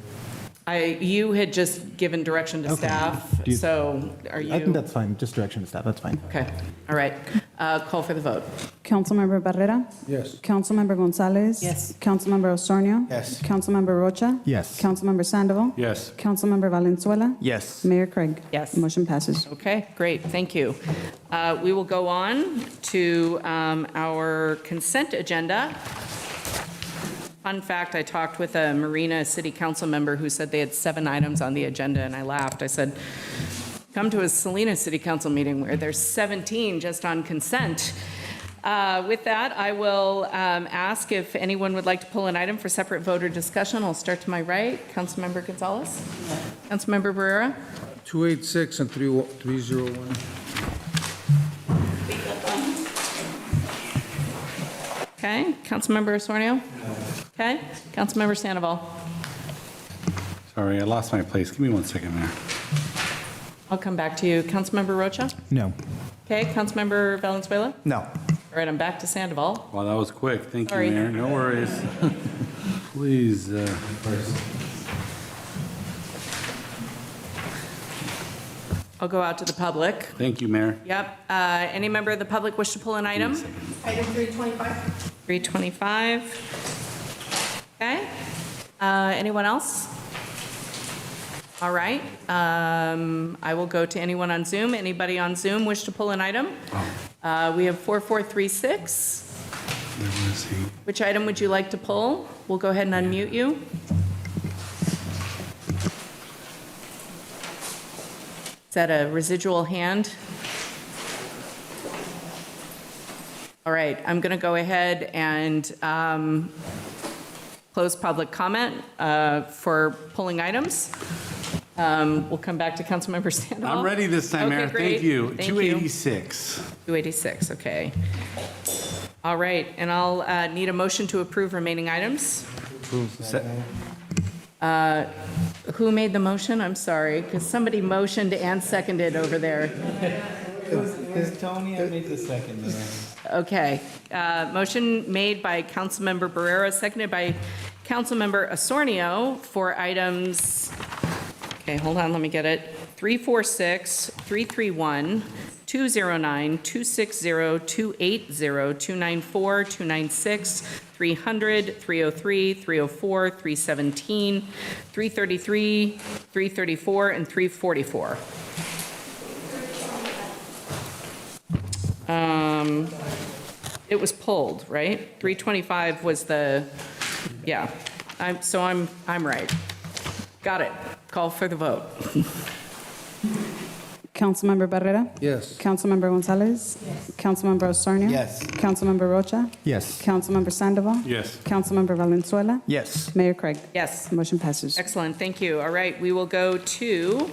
You had just given direction to staff, so are you? I think that's fine, just direction to staff, that's fine. Okay, all right. Call for the vote. Councilmember Barrera? Yes. Councilmember Gonzalez? Yes. Councilmember Osornio? Yes. Councilmember Rocha? Yes. Councilmember Sandoval? Yes. Councilmember Valenzuela? Yes. Mayor Craig? Yes. Motion passes. Okay, great, thank you. We will go on to our consent agenda. Fun fact, I talked with a Marina City Council member who said they had 7 items on the agenda, and I laughed. I said, come to a Salinas City Council meeting where there's 17 just on consent. With that, I will ask if anyone would like to pull an item for separate vote or discussion. I'll start to my right. Councilmember Gonzalez. Councilmember Barrera. 286 and 301. Okay. Councilmember Osornio. Okay. Councilmember Sandoval. Sorry, I lost my place. Give me 1 second, Mayor. I'll come back to you. Councilmember Rocha. No. Okay. Councilmember Valenzuela. No. All right. I'm back to Sandoval. Wow, that was quick. Thank you, Sorry. Mayor. No worries. Please. I'll go out to the public. Thank you, Mayor. Yep. Any member of the public wish to pull an item? Item 325. 325. Okay. Anyone else? All right. I will go to anyone on Zoom. Anybody on Zoom wish to pull an item? We have 4436. Which item would you like to pull? We'll go ahead and unmute you. Is that a residual hand? All right, I'm going to go ahead and close public comment for pulling items. We'll come back to Councilmember Sandoval. I'm ready this time, Okay, Mayor. great. Thank you. Thank you. 286. 286, okay. All right, and I'll need a motion to approve remaining items. Who made the motion? I'm sorry, because somebody motioned and seconded over there. It's Tony, I made the second, Mayor. Okay, motion made by Councilmember Barrera, seconded by Councilmember Osornio for items, okay, hold on, let me get it. 346, 331, 209, 260, 280, 294, 296, 300, 303, 304, 317, 333, 334, and 344. It was pulled, right? 325 was the, yeah. I'm right. Got it. Call for the vote. Councilmember Barrera? Yes. Councilmember Gonzalez? Yes. Councilmember Osornio? Yes. Councilmember Rocha? Yes. Councilmember Sandoval? Yes. Councilmember Valenzuela? Yes. Mayor Craig? Yes. Motion passes. Excellent, thank you. All right, we will go to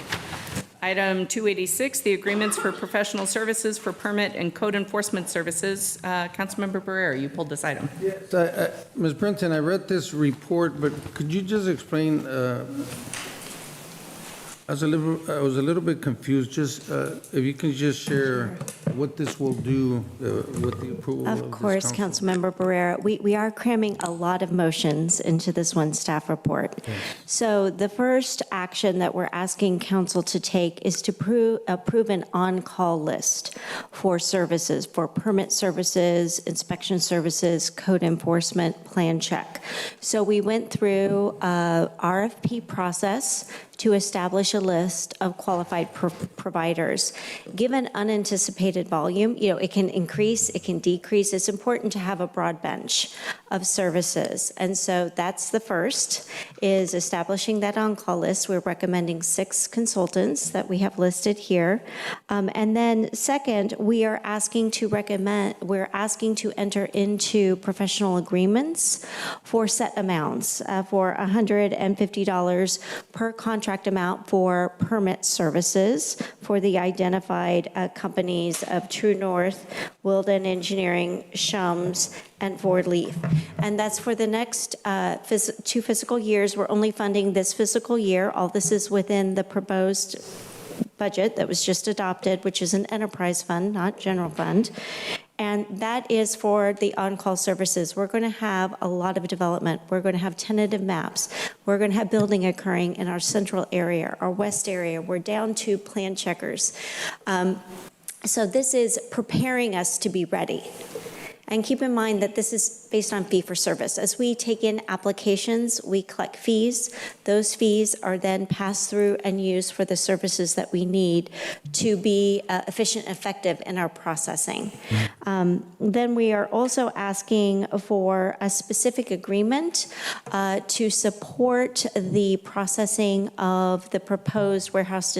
item 286, the agreements for professional services for permit and code enforcement services. Councilmember Barrera, you pulled this item. Ms. Brenton, I read this report, but could you just explain, I was a little bit confused, just if you can just share what this will do with the approval of this Of course, council. Councilmember Barrera. We are cramming a lot of motions into this one staff report. So the first action that we're asking council to take is to approve an on-call list for services, for permit services, inspection services, code enforcement, plan check. So we went through a RFP process to establish a list of qualified providers. Given unanticipated volume, it can increase, it can decrease. It's important to have a broad bench of services. And so that's the first, is establishing that on-call list. We're recommending 6 consultants that we have listed here. And then second, we're asking to enter into professional agreements for set amounts, for $150 per contract amount for permit services for the identified companies of True North, Wilden Engineering, Shums, and Ford Leaf. And that's for the next 2 fiscal years. We're only funding this fiscal year. All this is within the proposed budget that was just adopted, which is an enterprise fund, not general fund. And that is for the on-call services. We're going to have a lot of development. We're going to have tentative maps. We're going to have building occurring in our central area, our west area. We're down to plan checkers. So this is preparing us to be ready. And keep in mind that this is based on fee for service. As we take in applications, we collect fees. Those fees are then passed through and used for the services that we need to be efficient and effective in our processing. Then we are also asking for a specific agreement to support the processing of the proposed warehouse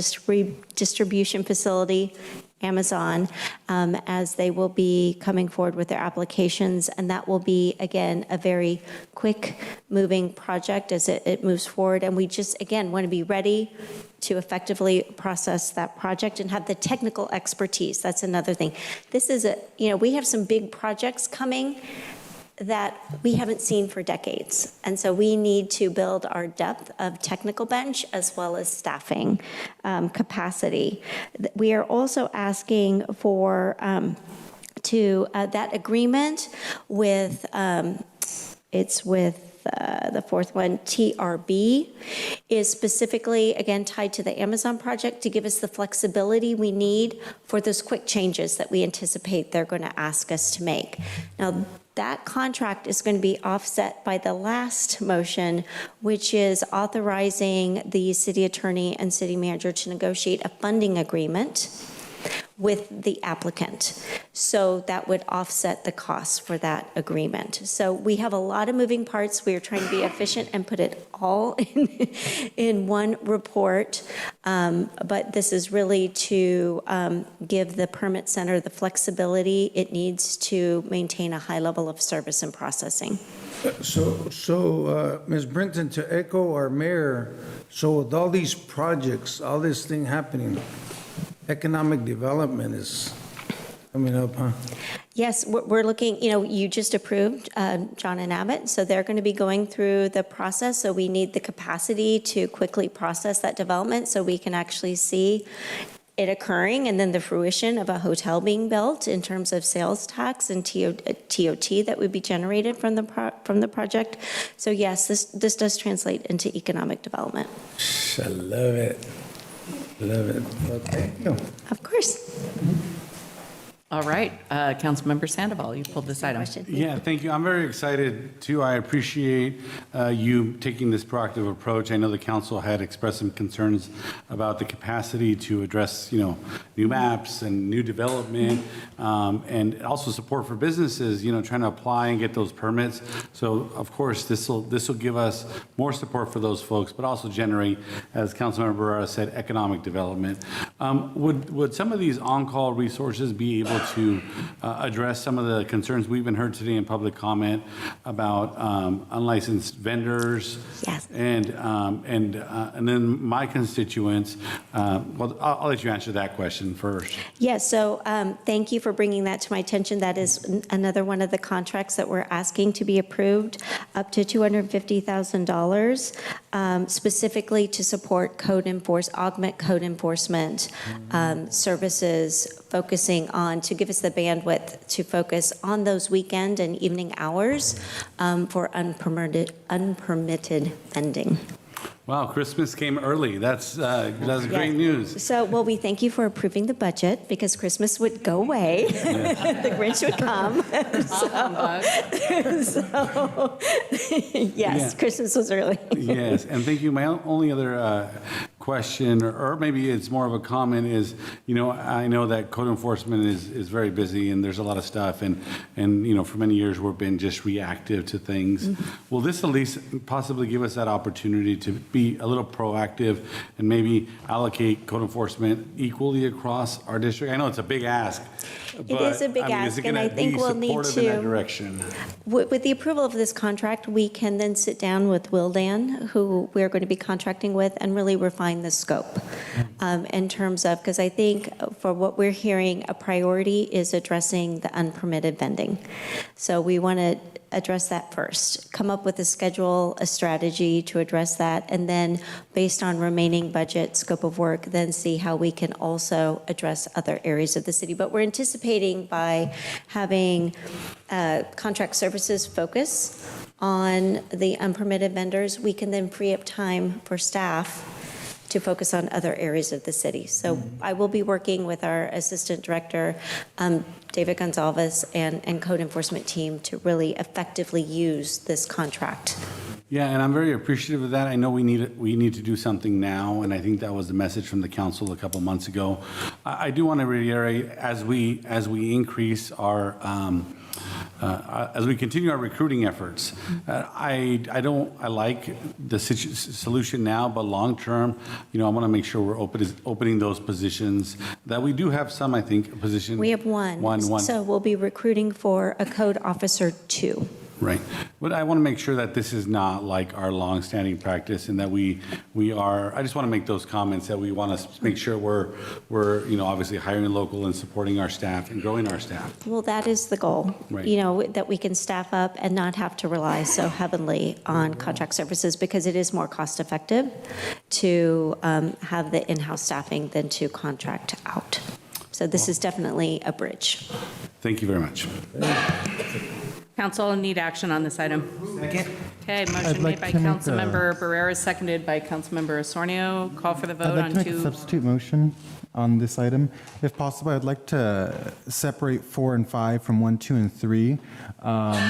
distribution facility Amazon, as they will be coming forward with their applications. And that will be, again, a very quick-moving project as it moves forward. And we just, again, want to be ready to effectively process that project and have the technical expertise. That's another thing. This is we have some big projects coming that we haven't seen for decades. And so we need to build our depth of technical bench as well as staffing capacity. We are also asking for that agreement with, it's with the fourth one, TRB, is specifically, again, tied to the Amazon project to give us the flexibility we need for those quick changes that we anticipate they're going to ask us to make. Now, that contract is going to be offset by the last motion, which is authorizing the city attorney and city manager to negotiate a funding agreement with the applicant. So that would offset the costs for that agreement. So we have a lot of moving parts. We are trying to be efficient and put it all in one report. But this is really to give the permit center the flexibility it needs to maintain a high level of service and processing. So, Ms. Brinton, to echo our mayor, so with all these projects, all this thing happening, economic development is coming up, huh? Yes, we're looking, you just approved John and Abbott, so they're going to be going through the process. So we need the capacity to quickly process that development so we can actually see it occurring and then the fruition of a hotel being built in terms of sales tax and TOT that would be generated from the project. So yes, this does translate into economic development. I love it. Love it. Well, thank you. Of course. All right, Councilmember Sandoval, you pulled this item. Yeah, thank you. I'm very excited too. I appreciate you taking this proactive approach. I know the council had expressed some concerns about the capacity to address, new maps and new development, and also support for businesses, trying to apply and get those permits. So of course, this will give us more support for those folks, but also generate, as Councilmember Barrera said, economic development. Would some of these on-call resources be able to address some of the concerns we've been heard today in public comment about unlicensed vendors? Yes. And then my constituents, well, I'll let you answer that question first. Yes, so thank you for bringing that to my attention. That is another one of the contracts that we're asking to be approved, up to $250,000, specifically to support augment code enforcement services, focusing on, to give us the bandwidth to focus on those weekend and evening hours for unpermitted vending. Wow, Christmas came early. That's great news. So, well, we thank you for approving the budget because Christmas would go away. The Grinch would come. Yes, Christmas was early. Yes, and thank you. My only other question, or maybe it's more of a comment, is, I know that code enforcement is very busy and there's a lot of stuff, and for many years we've been just reactive to things. Mm-hmm. Will this at least possibly give us that opportunity to be a little proactive and maybe allocate code enforcement equally across our district? I know it's a big ask. It is a big ask, and I think we'll need to, in that direction? With the approval of this contract, we can then sit down with Willdan, who we're going to be contracting with, and really refine the scope in terms of, because I think for what we're hearing, a priority is addressing the unpermitted vending. So we want to address that first, come up with a schedule, a strategy to address that, and then based on remaining budget, scope of work, then see how we can also address other areas of the city. But we're anticipating by having contract services focus on the unpermitted vendors, we can then free up time for staff to focus on other areas of the city. So I will be working with our Assistant Director, David Gonzalez, and code enforcement team to really effectively use this contract. Yeah, and I'm very appreciative of that. I know we need to do something now, and I think that was the message from the council a couple months ago. I do want to reiterate, as we increase our as we continue our recruiting efforts. I like the solution now, but long-term, I want to make sure we're opening those positions, that we do have some, I think, position. We have one. One. So we'll be recruiting for a code officer 2. Right. But I want to make sure that this is not like our longstanding practice and that we are, I just want to make those comments that we want to make sure we're obviously hiring local and supporting our staff and growing our staff. Well, that is the goal, Right. that we can staff up and not have to rely so heavily on contract services because it is more cost effective to have the in-house staffing than to contract out. So this is definitely a bridge. Thank you very much. Council need action on this item. Second. Okay, I'd motion like made by to make a- Councilmember Barrera, seconded by Councilmember Osornio. Call for the I'd vote like on to make a two. substitute motion on this item. If possible, I'd like to separate 4 and 5 from 1, 2, and 3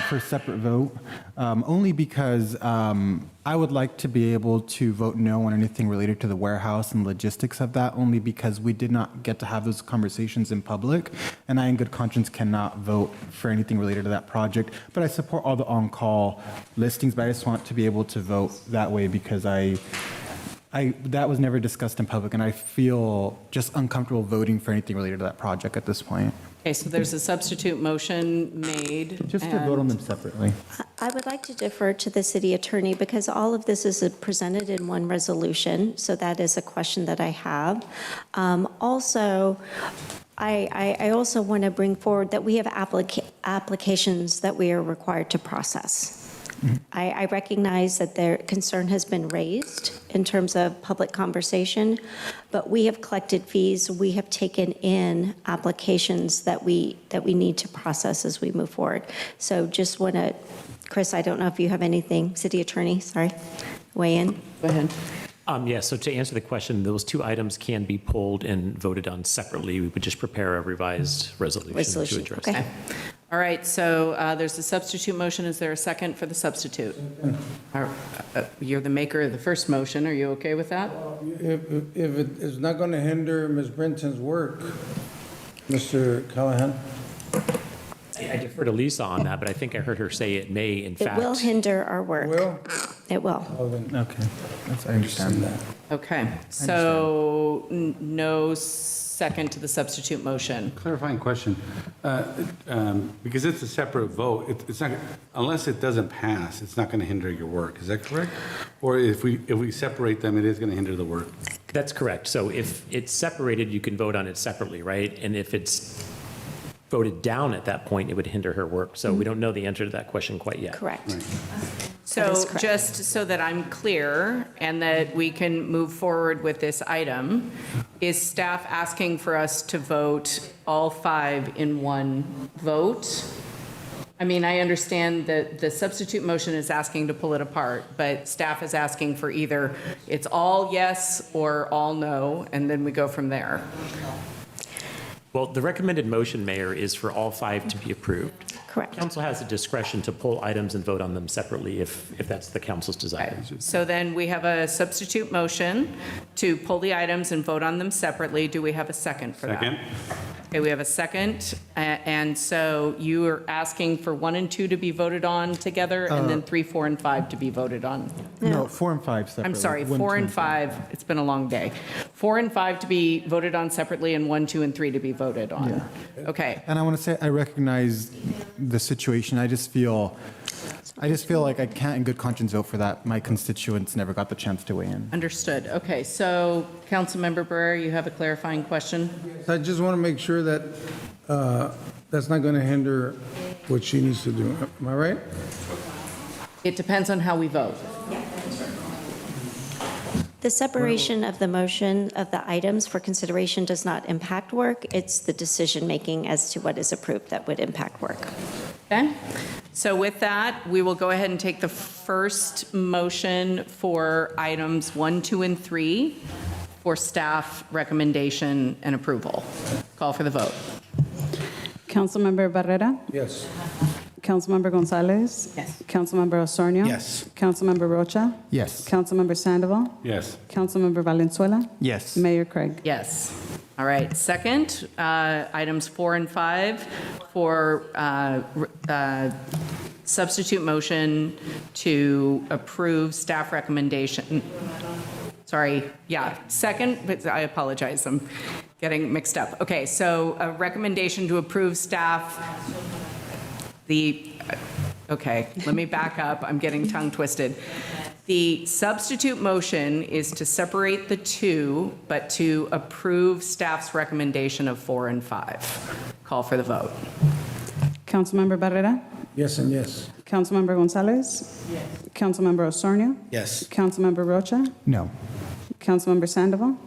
for separate vote, only because I would like to be able to vote no on anything related to the warehouse and logistics of that, only because we did not get to have those conversations in public, and I, in good conscience, cannot vote for anything related to that project. But I support all the on-call listings, but I just want to be able to vote that way because that was never discussed in public, and I feel just uncomfortable voting for anything related to that project at this point. Okay, so there's a substitute motion made. Just to vote on them separately. I would like to defer to the city attorney because all of this is presented in one resolution, so that is a question that I have. Also, I also want to bring forward that we have applications that we are required to process. I recognize that their concern has been raised in terms of public conversation, but we have collected fees. We have taken in applications that we need to process as we move forward. So just want to, Chris, I don't know if you have anything, city attorney, sorry, weigh in. Go ahead. Yeah, so to answer the question, those two items can be pulled and voted on separately. We would just prepare a revised resolution to address Okay. that. All right, so there's a substitute motion. Is there a second for the substitute? You're the maker of the first motion. Are you okay with that? If it is not going to hinder Ms. Brenton's work, Mr. Callahan? I defer to Lisa on that, but I think I heard her say it may, in It fact. will hinder our work. It will. Okay, I understand that. Okay, so no second to the substitute motion. Clarifying question. Because it's a separate vote, it's not, unless it doesn't pass, it's not going to hinder your work. Is that correct? Or if we separate them, it is going to hinder the work? That's correct. So if it's separated, you can vote on it separately, right? And if it's voted down at that point, it would hinder her work. So we don't know the answer to that question quite yet. Correct. So just so that I'm clear and that we can move forward with this item, is staff asking for us to vote all 5 in one vote? I mean, I understand that the substitute motion is asking to pull it apart, but staff is asking for either it's all yes or all no, and then we go from there. Well, the recommended motion, Mayor, is for all 5 to be approved. Correct. Council has the discretion to pull items and vote on them separately if that's the council's desire. So then we have a substitute motion to pull the items and vote on them separately. Do we have a second for that? Second. Okay, we have a second. And so you are asking for 1 and 2 to be voted on together and then 3, 4, and 5 to be voted on? No, 4 and 5 separately. I'm sorry, 1, 4 2, and 5, it's been a long day. 4 and 5 to be voted on separately and 1, 2, and 3 to be voted on. Yeah. Okay. And I want to say, I recognize the situation. I just feel like I can't in good conscience vote for that. My constituents never got the chance to weigh in. Understood. Okay, so Councilmember Barrera, you have a clarifying question? I just want to make sure that that's not going to hinder what she needs to do. Am I right? It depends on how we vote. The separation of the motion of the items for consideration does not impact work. It's the decision-making as to what is approved that would impact work. Okay, so with that, we will go ahead and take the first motion for items 1, 2, and 3 for staff recommendation and approval. Call for the vote. Councilmember Barrera? Yes. Councilmember Gonzalez? Yes. Councilmember Osornio? Yes. Councilmember Rocha? Yes. Councilmember Sandoval? Yes. Councilmember Valenzuela? Yes. Mayor Craig? Yes. All right, second, items 4 and 5 for substitute motion to approve staff recommendation. Sorry, yeah, second, but I apologize, I'm getting mixed up. Okay, so a recommendation to approve staff, okay, let me back up, I'm getting tongue twisted. The substitute motion is to separate the two, but to approve staff's recommendation of 4 and 5. Call for the vote. Councilmember Barrera? Yes and yes. Councilmember Gonzalez? Yes. Councilmember Osornio? Yes. Councilmember Rocha? No. Councilmember Sandoval?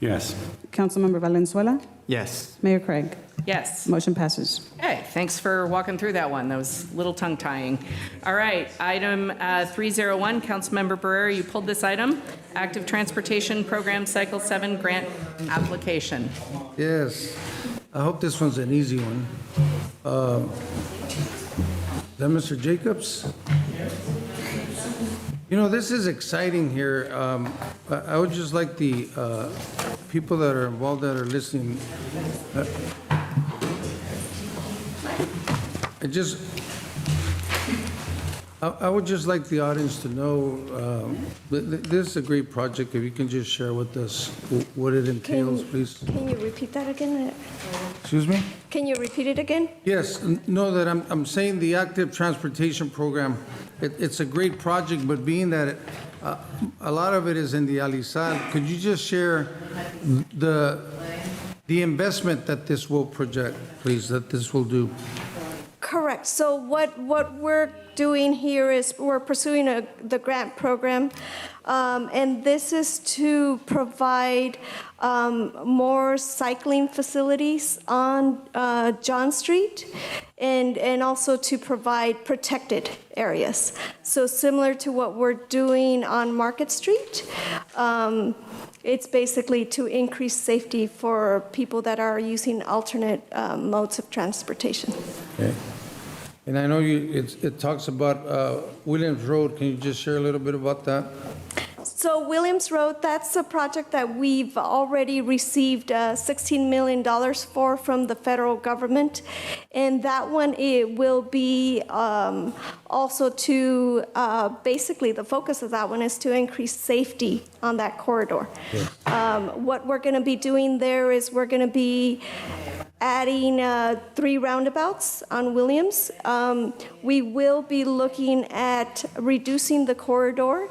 Yes. Councilmember Valenzuela? Yes. Mayor Craig? Yes. Motion passes. Okay, thanks for walking through that one. That was a little tongue-tying. All right, item 301, Councilmember Barrera, you pulled this item. Active Transportation Program Cycle 7 Grant Application. Yes. I hope this one's an easy one. Is that Mr. Jacobs? You know, this is exciting here. I would just like the people that are involved that are listening. I would just like the audience to know, this is a great project. If you can just share with us what it entails, please. Can you repeat that again? Excuse me? Can you repeat it again? Yes, no, that I'm saying the Active Transportation Program, it's a great project, but being that a lot of it is in the Alisal, could you just share the investment that this will project, please, that this will do? Correct. So what we're doing here is we're pursuing the grant program, and this is to provide more cycling facilities on John Street, and also to provide protected areas. So similar to what we're doing on Market Street, it's basically to increase safety for people that are using alternate modes of transportation. Okay. And I know it talks about Williams Road. Can you just share a little bit about that? So Williams Road, that's a project that we've already received $16 million for from the federal government. And that one, it will be also to, basically the focus of that one is to increase safety on that corridor. Yes. What we're gonna be doing there is we're gonna be adding 3 roundabouts on Williams. We will be looking at reducing the corridor,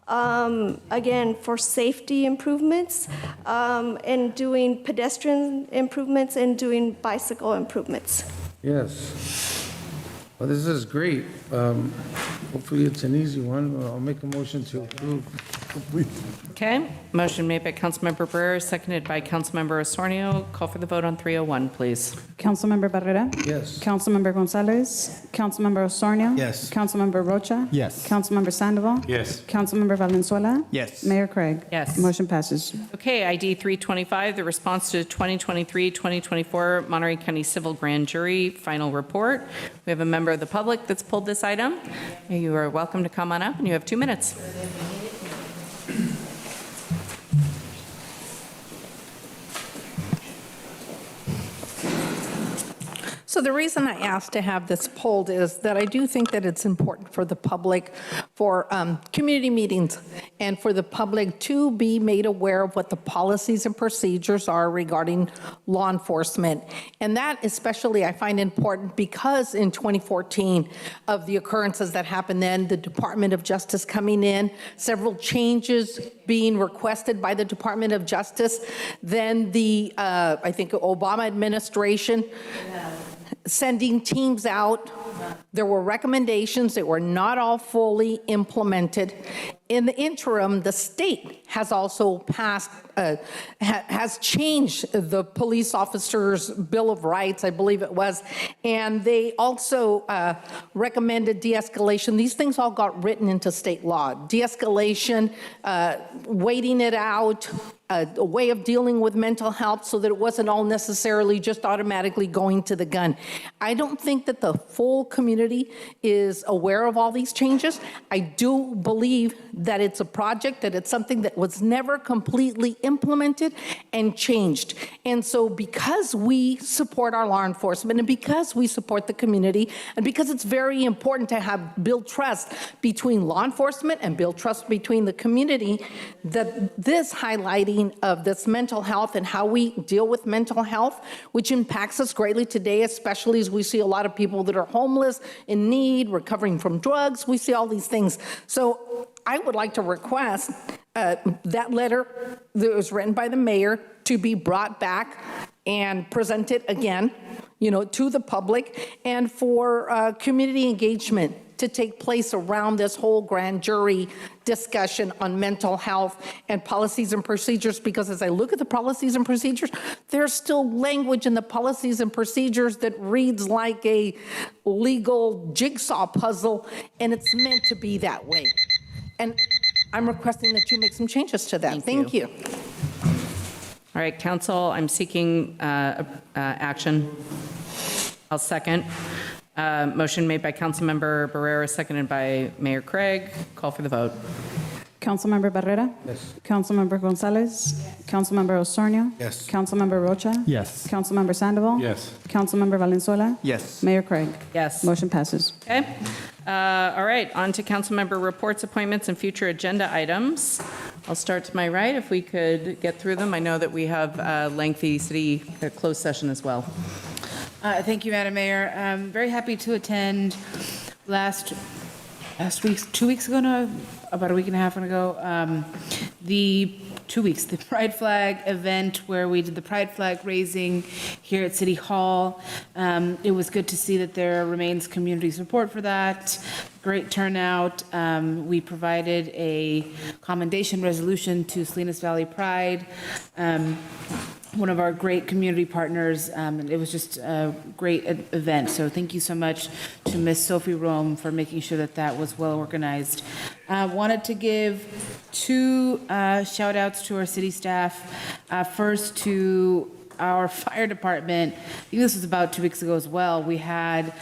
again, for safety improvements, and doing pedestrian improvements and doing bicycle improvements. Yes. Well, this is great. Hopefully it's an easy one. I'll make a motion to approve. Okay, motion made by Councilmember Barrera, seconded by Councilmember Osornio. Call for the vote on 301, please. Councilmember Barrera? Yes. Councilmember Gonzalez? Councilmember Osornio? Yes. Councilmember Rocha? Yes. Councilmember Sandoval? Yes. Councilmember Valenzuela? Yes. Mayor Craig? Yes. Motion passes. Okay, ID 325, the response to 2023-2024 Monterey County Civil Grand Jury final report. We have a member of the public that's pulled this item. You are welcome to come on up, and you have 2 minutes. So the reason I asked to have this polled is that I do think that it's important for the public, for community meetings, and for the public to be made aware of what the policies and procedures are regarding law enforcement. And that especially I find important because in 2014, of the occurrences that happened then, the Department of Justice coming in, several changes being requested by the Department of Justice, then the, I think, Obama administration, sending teams out. There were recommendations that were not all fully implemented. In the interim, the state has also passed, has changed the police officers' Bill of Rights, I believe it was, and they also recommended de-escalation. These things all got written into state law. De-escalation, waiting it out, a way of dealing with mental health so that it wasn't all necessarily just automatically going to the gun. I don't think that the full community is aware of all these changes. I do believe that it's a project, that it's something that was never completely implemented and changed. And so because we support our law enforcement and because we support the community and because it's very important to build trust between law enforcement and build trust between the community, that this highlighting of this mental health and how we deal with mental health, which impacts us greatly today, especially as we see a lot of people that are homeless, in need, recovering from drugs. We see all these things. So I would like to request that letter that was written by the mayor to be brought back and presented again, to the public, and for community engagement to take place around this whole grand jury discussion on mental health and policies and procedures, because as I look at the policies and procedures, there's still language in the policies and procedures that reads like a legal jigsaw puzzle, and it's meant to be that way. And I'm requesting that you make some changes to that. Thank you. All right, council, I'm seeking action. I'll second. Motion made by Councilmember Barrera, seconded by Mayor Craig. Call for the vote. Councilmember Barrera? Yes. Councilmember Gonzalez? Councilmember Osornio? Yes. Councilmember Rocha? Yes. Councilmember Sandoval? Yes. Councilmember Valenzuela? Yes. Mayor Craig? Yes. Motion passes. Okay. All right, on to councilmember reports, appointments, and future agenda items. I'll start to my right if we could get through them. I know that we have a lengthy city closed session as well. Thank you, Madam Mayor. I'm very happy to attend last week, 2 weeks ago now, about a week and a half ago, the Pride Flag event where we did the Pride Flag raising here at City Hall. It was good to see that there remains community support for that. Great turnout. We provided a commendation resolution to Salinas Valley Pride, one of our great community partners, and it was just a great event. So thank you so much to Miss Sophie Rome for making sure that that was well organized. Wanted to give two shout outs to our city staff. First to our fire department. I think this was about 2 weeks ago as well. We had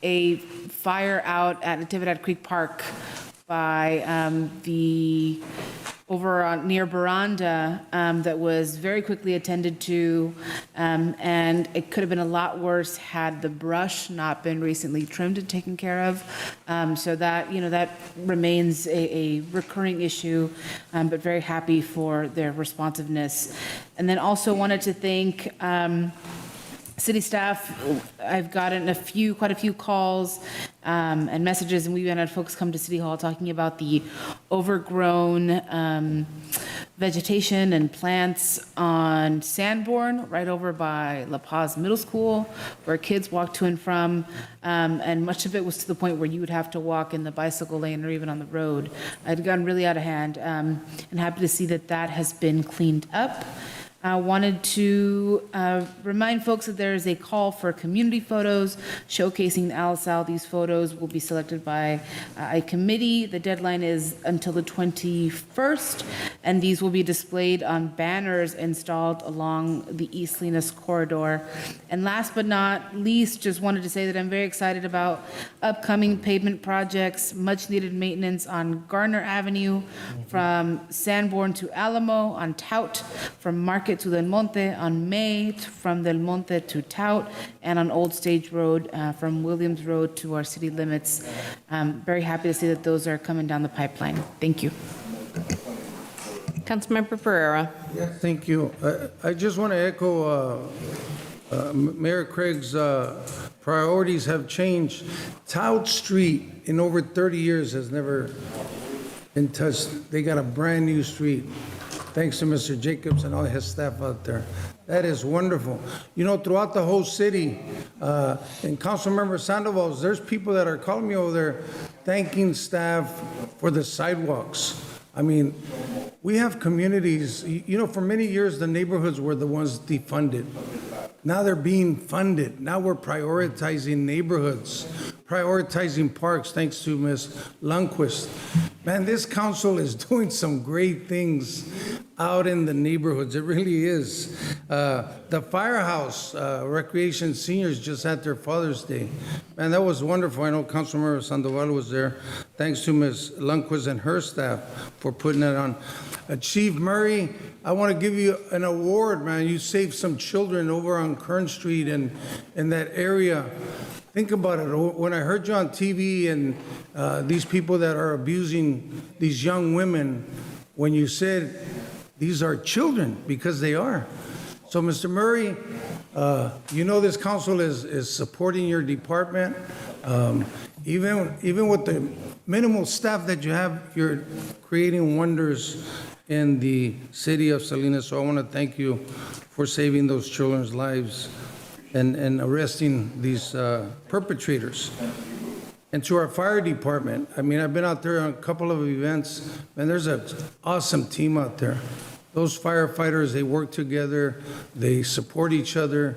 a fire out at Natividad Creek Park by over near Baranda that was very quickly attended to, and it could have been a lot worse had the brush not been recently trimmed and taken care of. So that, that remains a recurring issue, but very happy for their responsiveness. And then also wanted to thank city staff. I've gotten quite a few calls and messages, and we've had folks come to City Hall talking about the overgrown vegetation and plants on Sanborn, right over by La Paz Middle School, where kids walk to and from, and much of it was to the point where you would have to walk in the bicycle lane or even on the road. It had gotten really out of hand, and happy to see that that has been cleaned up. I wanted to remind folks that there is a call for community photos showcasing the Alisal. These photos will be selected by a committee. The deadline is until the 21st, and these will be displayed on banners installed along the East Salinas corridor. And last but not least, just wanted to say that I'm very excited about upcoming pavement projects, much needed maintenance on Gardner Avenue from Sanborn to Alamo, on Tout from Market to Del Monte, on May from Del Monte to Tout, and on Old Stage Road from Williams Road to our city limits. Very happy to see that those are coming down the pipeline. Thank you. Councilmember Pereira. Thank you. I just want to echo Mayor Craig's priorities have changed. Tout Street in over 30 years has never been touched. They got a brand new street. Thanks to Mr. Jacobs and all his staff out there. That is wonderful. Throughout the whole city, and Councilmember Sandoval, there's people that are calling me over there thanking staff for the sidewalks. I mean, we have communities, for many years, the neighborhoods were the ones defunded. Now they're being funded. Now we're prioritizing neighborhoods, prioritizing parks, thanks to Ms. Lundquist. Man, this council is doing some great things out in the neighborhoods. It really is. The Firehouse Recreation Seniors just had their Father's Day. Man, that was wonderful. I know Councilmember Sandoval was there. Thanks to Ms. Lundquist and her staff for putting that on. Chief Murray, I want to give you an award, man. You saved some children over on Kern Street and in that area. Think about it. When I heard you on TV and these people that are abusing these young women, when you said these are children, because they are. So, Mr. Murray, you know this council is supporting your department. Even with the minimal staff that you have, you're creating wonders in the city of Salinas. So I want to thank you for saving those children's lives and arresting these perpetrators. And to our fire department, I mean, I've been out there on a couple of events, and there's an awesome team out there. Those firefighters, they work together, they support each other.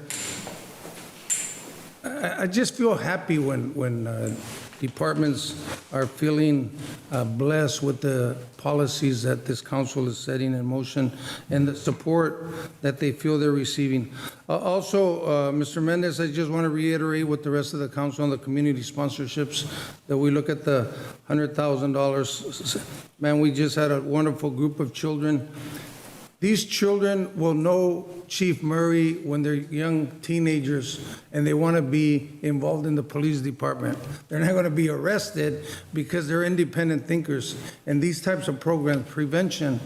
I just feel happy when departments are feeling blessed with the policies that this council is setting in motion and the support that they feel they're receiving. Also, Mr. Mendez, I just want to reiterate with the rest of the council on the community sponsorships that we look at the $100,000. Man, we just had a wonderful group of children. These children will know Chief Murray when they're young teenagers and they want to be involved in the police department. They're not going to be arrested because they're independent thinkers. And these types of programs, prevention,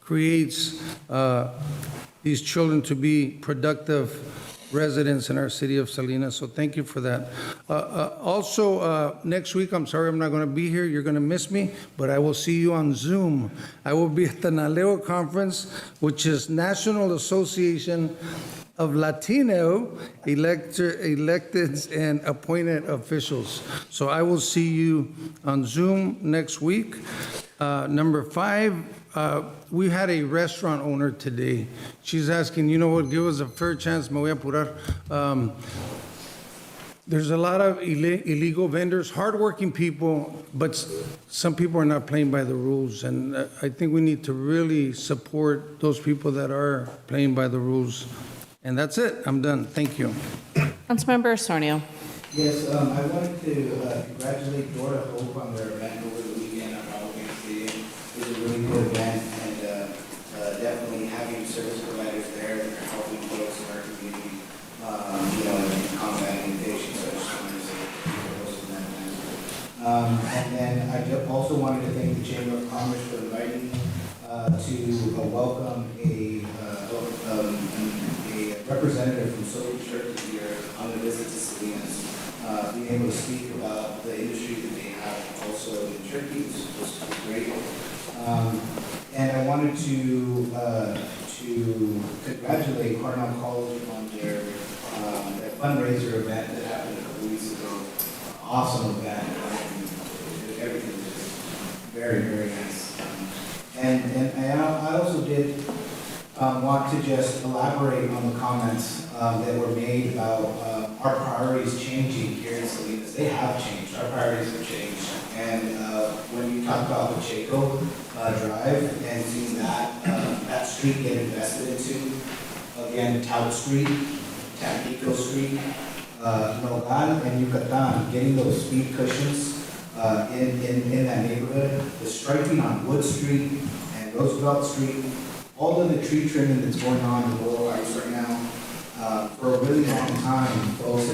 creates these children to be productive residents in our city of Salinas. So thank you for that. Also, next week, I'm sorry I'm not going to be here. You're going to miss me, but I will see you on Zoom. I will be at the NALEO conference, which is National Association of Latino elected and appointed officials. So I will see you on Zoom next week. Number 5, we had a restaurant owner today. She's asking, you know what, give us a fair chance, me voy a apurar. There's a lot of illegal vendors, hardworking people, but some people are not playing by the rules. And I think we need to really support those people that are playing by the rules. And that's it. I'm done. Thank you. Councilmember Sornio. Yes, I wanted to congratulate Dora Hope on their event over the weekend on Robert Stadium. It was a really good event, and definitely having service providers there that are helping folks in our community, in combating addiction. So I just wanted to say kudos to them. And then I also wanted to thank the Chamber of Commerce for inviting me to welcome a representative from Soviet Turkey here on the visit to Salinas. Being able to speak about the industry that they have also in Turkey was great. And I wanted to congratulate Cornell College on their fundraiser event that happened a couple weeks ago. Awesome event. Everything was very, very nice. And I also did want to just elaborate on the comments that were made about our priorities changing here in Salinas. They have changed. Our priorities have changed. And when you talk about Pacheco Drive and seeing that street get invested into, again, Tout Street, Tampico Street, Nogal and Yucatan, getting those speed cushions in that neighborhood, the striping on Wood Street and Roosevelt Street, all of the tree trimming that's going on in the Lower Heights right now, for a really long time, folks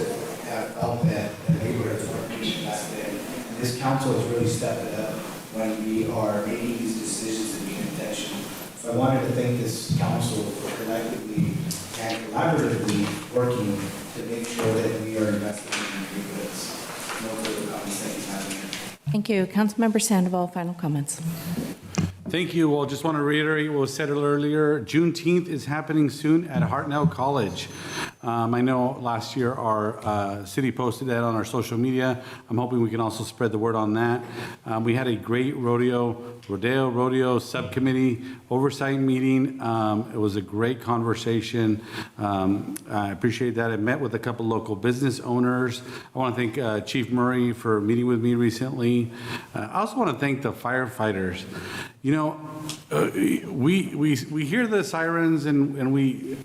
have felt that the neighborhoods weren't being invested in. And this council has really stepped it up when we are making these decisions and being intentional. So I wanted to thank this council for collectively and collaboratively working to make sure that we are investing in the neighborhoods. No further comments. Thank you, Madam Mayor. Thank you. Councilmember Sandoval, final comments. Thank you. Well, just want to reiterate what was said earlier. Juneteenth is happening soon at Hartnell College. I know last year our city posted that on our social media. I'm hoping we can also spread the word on that. We had a great rodeo subcommittee oversight meeting. It was a great conversation. I appreciate that. I met with a couple local business owners. I want to thank Chief Murray for meeting with me recently. I also want to thank the firefighters. we hear the sirens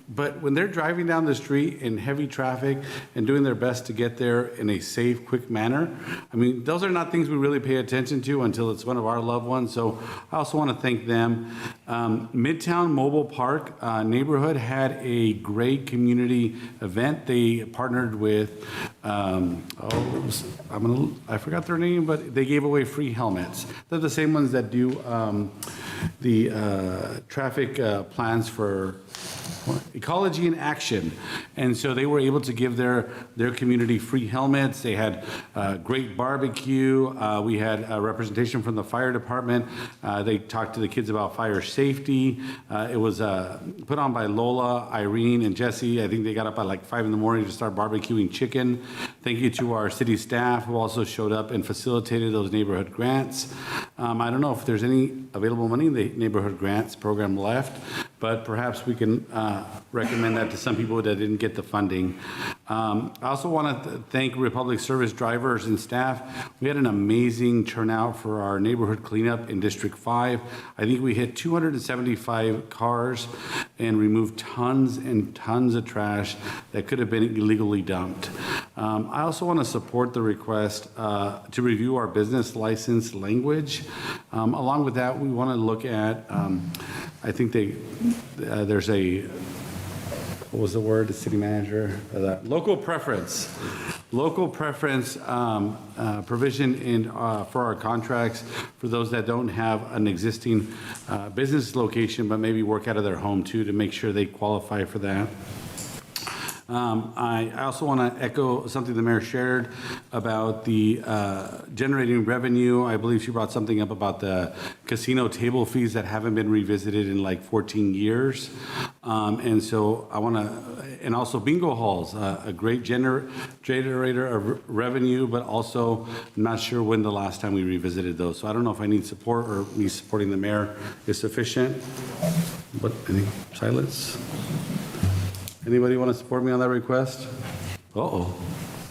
but when they're driving down the street in heavy traffic and doing their best to get there in a safe, quick manner, I mean, those are not things we really pay attention to until it's one of our loved ones. So I also want to thank them. Midtown Mobile Park neighborhood had a great community event. They partnered with, I forgot their name, but they gave away free helmets. They're the same ones that do the traffic plans for Ecology in Action. And so they were able to give their community free helmets. They had great barbecue. We had representation from the fire department. They talked to the kids about fire safety. It was put on by Lola, Irene, and Jesse. I think they got up at like 5 in the morning to start barbecuing chicken. Thank you to our city staff who also showed up and facilitated those neighborhood grants. I don't know if there's any available money in the neighborhood grants program left, but perhaps we can recommend that to some people that didn't get the funding. I also want to thank Republic Service drivers and staff. We had an amazing turnout for our neighborhood cleanup in District 5. I think we hit 275 cars and removed tons and tons of trash that could have been illegally dumped. I also want to support the request to review our business license language. Along with that, we want to look at, I think there's a, what was the word, the city manager? Local preference. Local preference provision for our contracts for those that don't have an existing business location, but maybe work out of their home too, to make sure they qualify for that. I also want to echo something the mayor shared about the generating revenue. I believe she brought something up about the casino table fees that haven't been revisited in like 14 years. And so I want to, and also bingo halls, a great generator of revenue, but also I'm not sure when the last time we revisited those. So I don't know if I need support or me supporting the mayor is sufficient. But any silence? Anybody want to support me on that request? Uh-oh.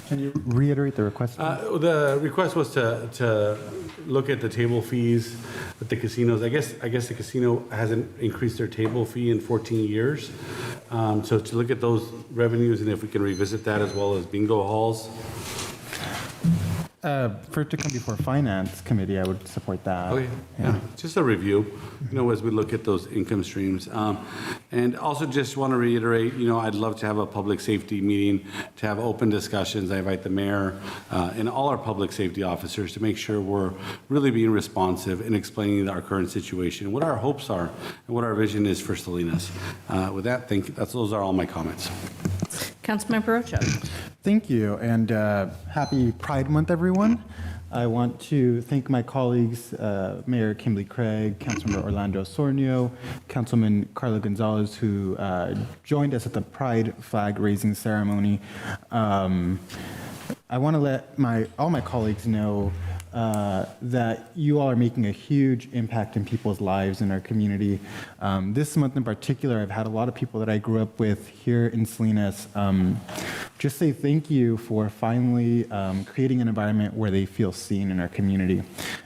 Can you reiterate the request? The request was to look at the table fees at the casinos. I guess the casino hasn't increased their table fee in 14 years. So to look at those revenues and if we can revisit that as well as bingo halls. For it to come before Finance Committee, I would support that. Okay, yeah, just a review, as we look at those income streams. And also just want to reiterate, I'd love to have a public safety meeting, to have open discussions. I invite the mayor and all our public safety officers to make sure we're really being responsive and explaining our current situation, what our hopes are, and what our vision is for Salinas. With that, those are all my comments. Councilmember Rocha. Thank you, and happy Pride Month, everyone. I want to thank my colleagues, Mayor Kimberly Craig, Councilmember Orlando Sornio, Councilman Carla Gonzalez, who joined us at the Pride flag raising ceremony. I want to let all my colleagues know that you all are making a huge impact in people's lives in our community. This month in particular, I've had a lot of people that I grew up with here in Salinas just say thank you for finally creating an environment where they feel seen in our community.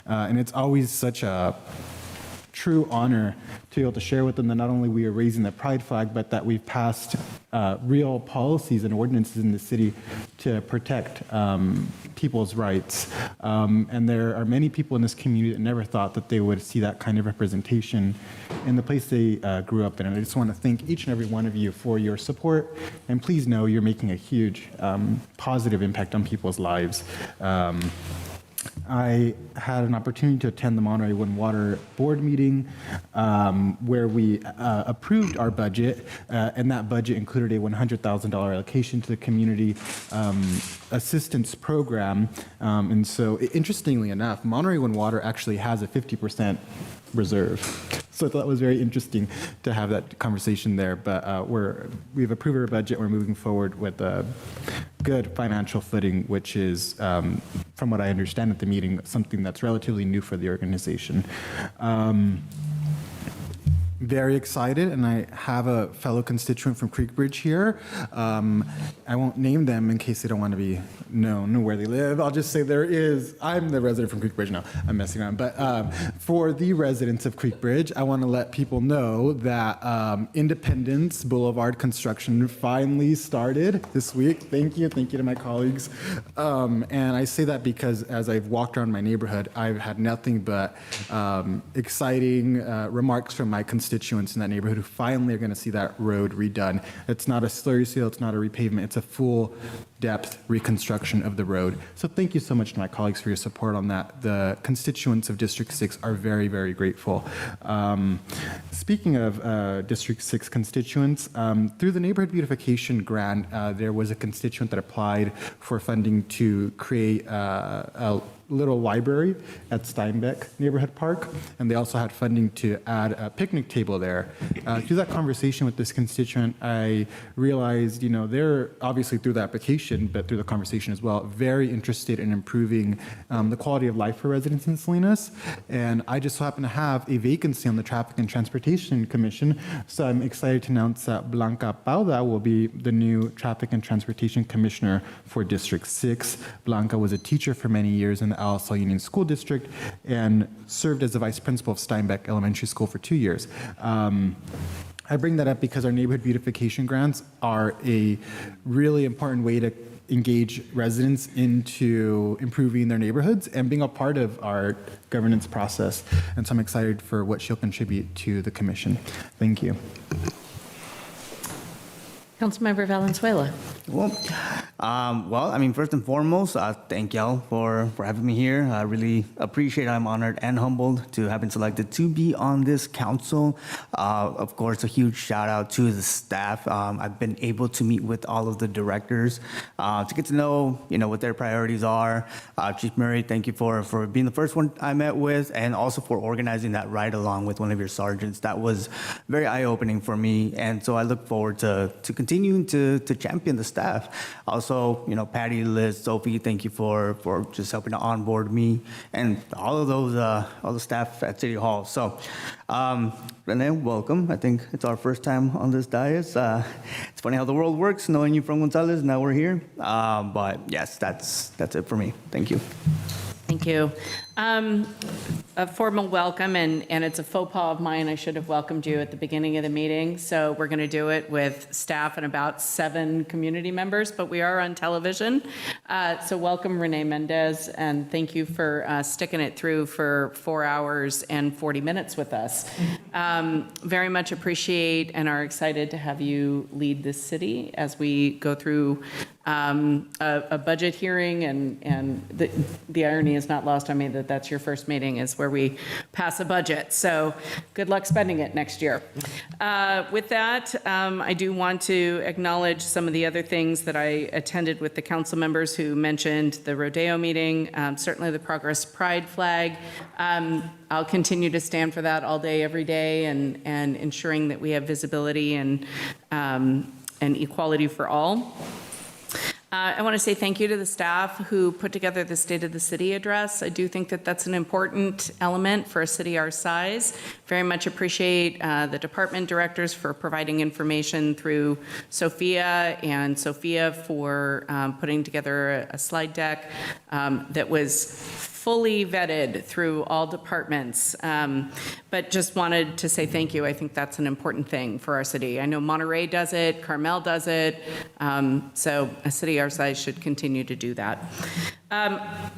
And it's always such a true honor to be able to share with them that not only we are raising the pride flag, but that we've passed real policies and ordinances in the city to protect people's rights. And there are many people in this community that never thought that they would see that kind of representation in the place they grew up in. And I just want to thank each and every one of you for your support. And please know you're making a huge positive impact on people's lives. I had an opportunity to attend the Monterey Wind Water Board meeting where we approved our budget, and that budget included a $100,000 allocation to the community assistance program. And so, interestingly enough, Monterey Wind Water actually has a 50% reserve. So I thought it was very interesting to have that conversation there. But we've approved our budget. We're moving forward with a good financial footing, which is, from what I understand at the meeting, something that's relatively new for the organization. very excited, and I have a fellow constituent from Creek Bridge here. I won't name them in case they don't want to be known where they live. I'll just say I'm the resident from Creek Bridge now. I'm messing around. But for the residents of Creek Bridge, I want to let people know that Independence Boulevard construction finally started this week. Thank you to my colleagues. And I say that because as I've walked around my neighborhood, I've had nothing but exciting remarks from my constituents in that neighborhood who finally are going to see that road redone. It's not a slurry seal, it's not a repavement, it's a full depth reconstruction of the road. So thank you so much to my colleagues for your support on that. The constituents of District 6 are very, very grateful. Speaking of District 6 constituents, through the Neighborhood Beautification Grant, there was a constituent that applied for funding to create a little library at Steinbeck Neighborhood Park, and they also had funding to add a picnic table there. Through that conversation with this constituent, I realized, they're obviously through the application, but through the conversation as well, very interested in improving the quality of life for residents in Salinas. And I just so happen to have a vacancy on the Traffic and Transportation Commission, so I'm excited to announce that Blanca Pauda will be the new Traffic and Transportation Commissioner for District 6. Blanca was a teacher for many years in the Alisal Union School District and served as the vice principal of Steinbeck Elementary School for 2 years. I bring that up because our neighborhood beautification grants are a really important way to engage residents into improving their neighborhoods and being a part of our governance process. And so I'm excited for what she'll contribute to the commission. Thank you. Councilmember Valenzuela. First and foremost, thank y'all for having me here. I really appreciate it. I'm honored and humbled to have been selected to be on this council. Of course, a huge shout out to the staff. I've been able to meet with all of the directors to get to know, what their priorities are. Chief Murray, thank you for being the first one I met with, and also for organizing that ride along with one of your sergeants. That was very eye-opening for me, and so I look forward to continuing to champion the staff. Also, Patty, Liz, Sophie, thank you for just helping to onboard me and all of those, all the staff at City Hall. So, Renee, welcome. I think it's our first time on this dais. It's funny how the world works, knowing you from Gonzales, now we're here. But yes, that's it for me. Thank you. Thank you. A formal welcome, and it's a faux pas of mine. I should have welcomed you at the beginning of the meeting. So we're going to do it with staff and about 7 community members, but we are on television. So welcome, Renee Mendez, and thank you for sticking it through for 4 hours and 40 minutes with us. Very much appreciate and are excited to have you lead this city as we go through a budget hearing, and the irony is not lost on me that that's your first meeting is where we pass a budget. So good luck spending it next year. With that, I do want to acknowledge some of the other things that I attended with the council members who mentioned the Rodeo meeting, certainly the Progress Pride flag. I'll continue to stand for that all day, every day, and ensuring that we have visibility and equality for all. I want to say thank you to the staff who put together the State of the City address. I do think that that's an important element for a city our size. Very much appreciate the department directors for providing information through Sophia, and Sophia for putting together a slide deck that was fully vetted through all departments, but just wanted to say thank you. I think that's an important thing for our city. I know Monterey does it, Carmel does it, so a city our size should continue to do that.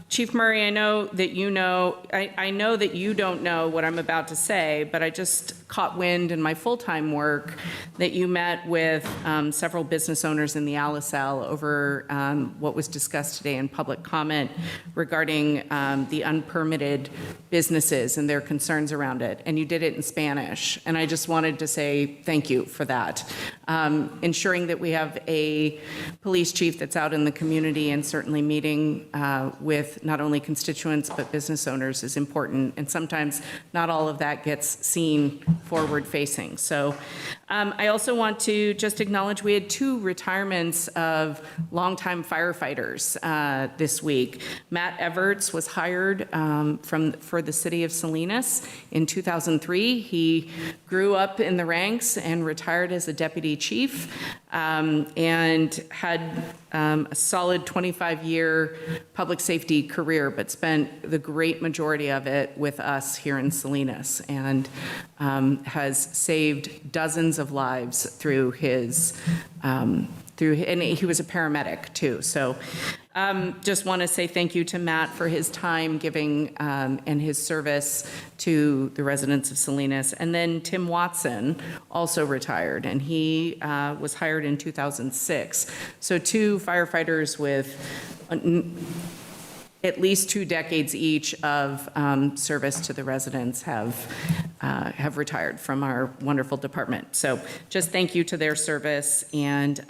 Chief Murray, I know that you know, I know that you don't know what I'm about to say, but I just caught wind in my full-time work that you met with several business owners in the Alisal over what was discussed today in public comment regarding the unpermitted businesses and their concerns around it. And you did it in Spanish. And I just wanted to say thank you for that. Ensuring that we have a police chief that's out in the community and certainly meeting with not only constituents but business owners is important, and sometimes not all of that gets seen forward-facing. So I also want to just acknowledge we had 2 retirements of longtime firefighters this week. Matt Everts was hired for the city of Salinas in 2003. He grew up in the ranks and retired as a deputy chief, and had a solid 25-year public safety career, but spent the great majority of it with us here in Salinas, and has saved dozens of lives through his, and he was a paramedic too. So just want to say thank you to Matt for his time giving and his service to the residents of Salinas. And then Tim Watson also retired, and he was hired in 2006. So 2 firefighters with at least 2 decades each of service to the residents have retired from our wonderful department. So just thank you to their service. And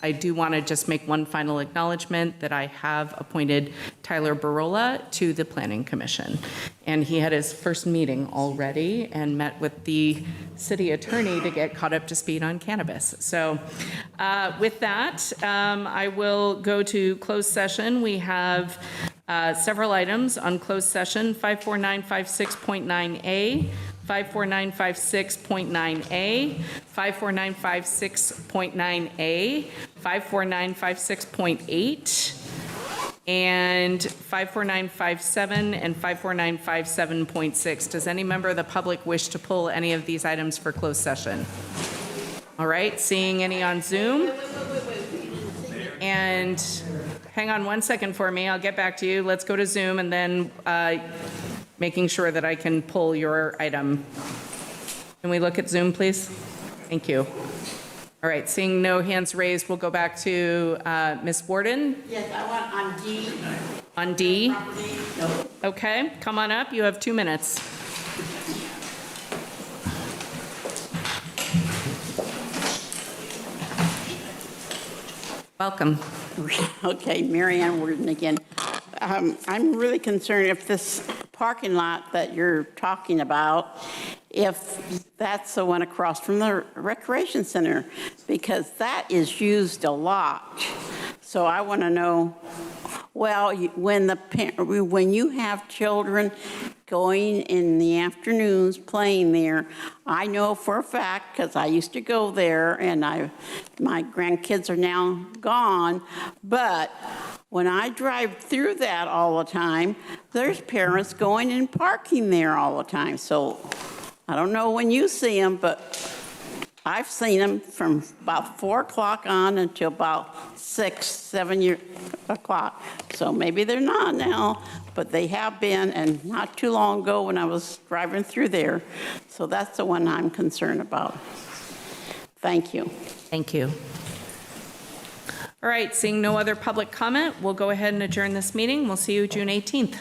I do want to just make one final acknowledgement that I have appointed Tyler Barola to the Planning Commission. And he had his first meeting already and met with the city attorney to get caught up to speed on cannabis. So with that, I will go to closed session. We have several items on closed session: 54956.9A, 54956.9A, 54956.9A, 54956.8, and 54957 and 54957.6. Does any member of the public wish to pull any of these items for closed session? All right, seeing any on Zoom? And hang on one second for me, I'll get back to you. Let's go to Zoom, and then making sure that I can pull your item. Can we look at Zoom, please? Thank you. All right, seeing no hands raised, we'll go back to Ms. Warden. Yes, I want on D. On D? No. Okay, come on up. You have 2 minutes. Welcome. Okay, Mary Ann Worden again. I'm really concerned if this parking lot that you're talking about, if that's the one across from the recreation center, because that is used a lot. So I want to know, well, when you have children going in the afternoons playing there, I know for a fact, because I used to go there, and my grandkids are now gone, but when I drive through that all the time, there's parents going and parking there all the time. So I don't know when you see them, but I've seen them from about 4 o'clock on until about 6, 7 o'clock. So maybe they're not now, but they have been, and not too long ago when I was driving through there. So that's the one I'm concerned about. Thank you. Thank you. All right, seeing no other public comment, we'll go ahead and adjourn this meeting. We'll see you June 18th.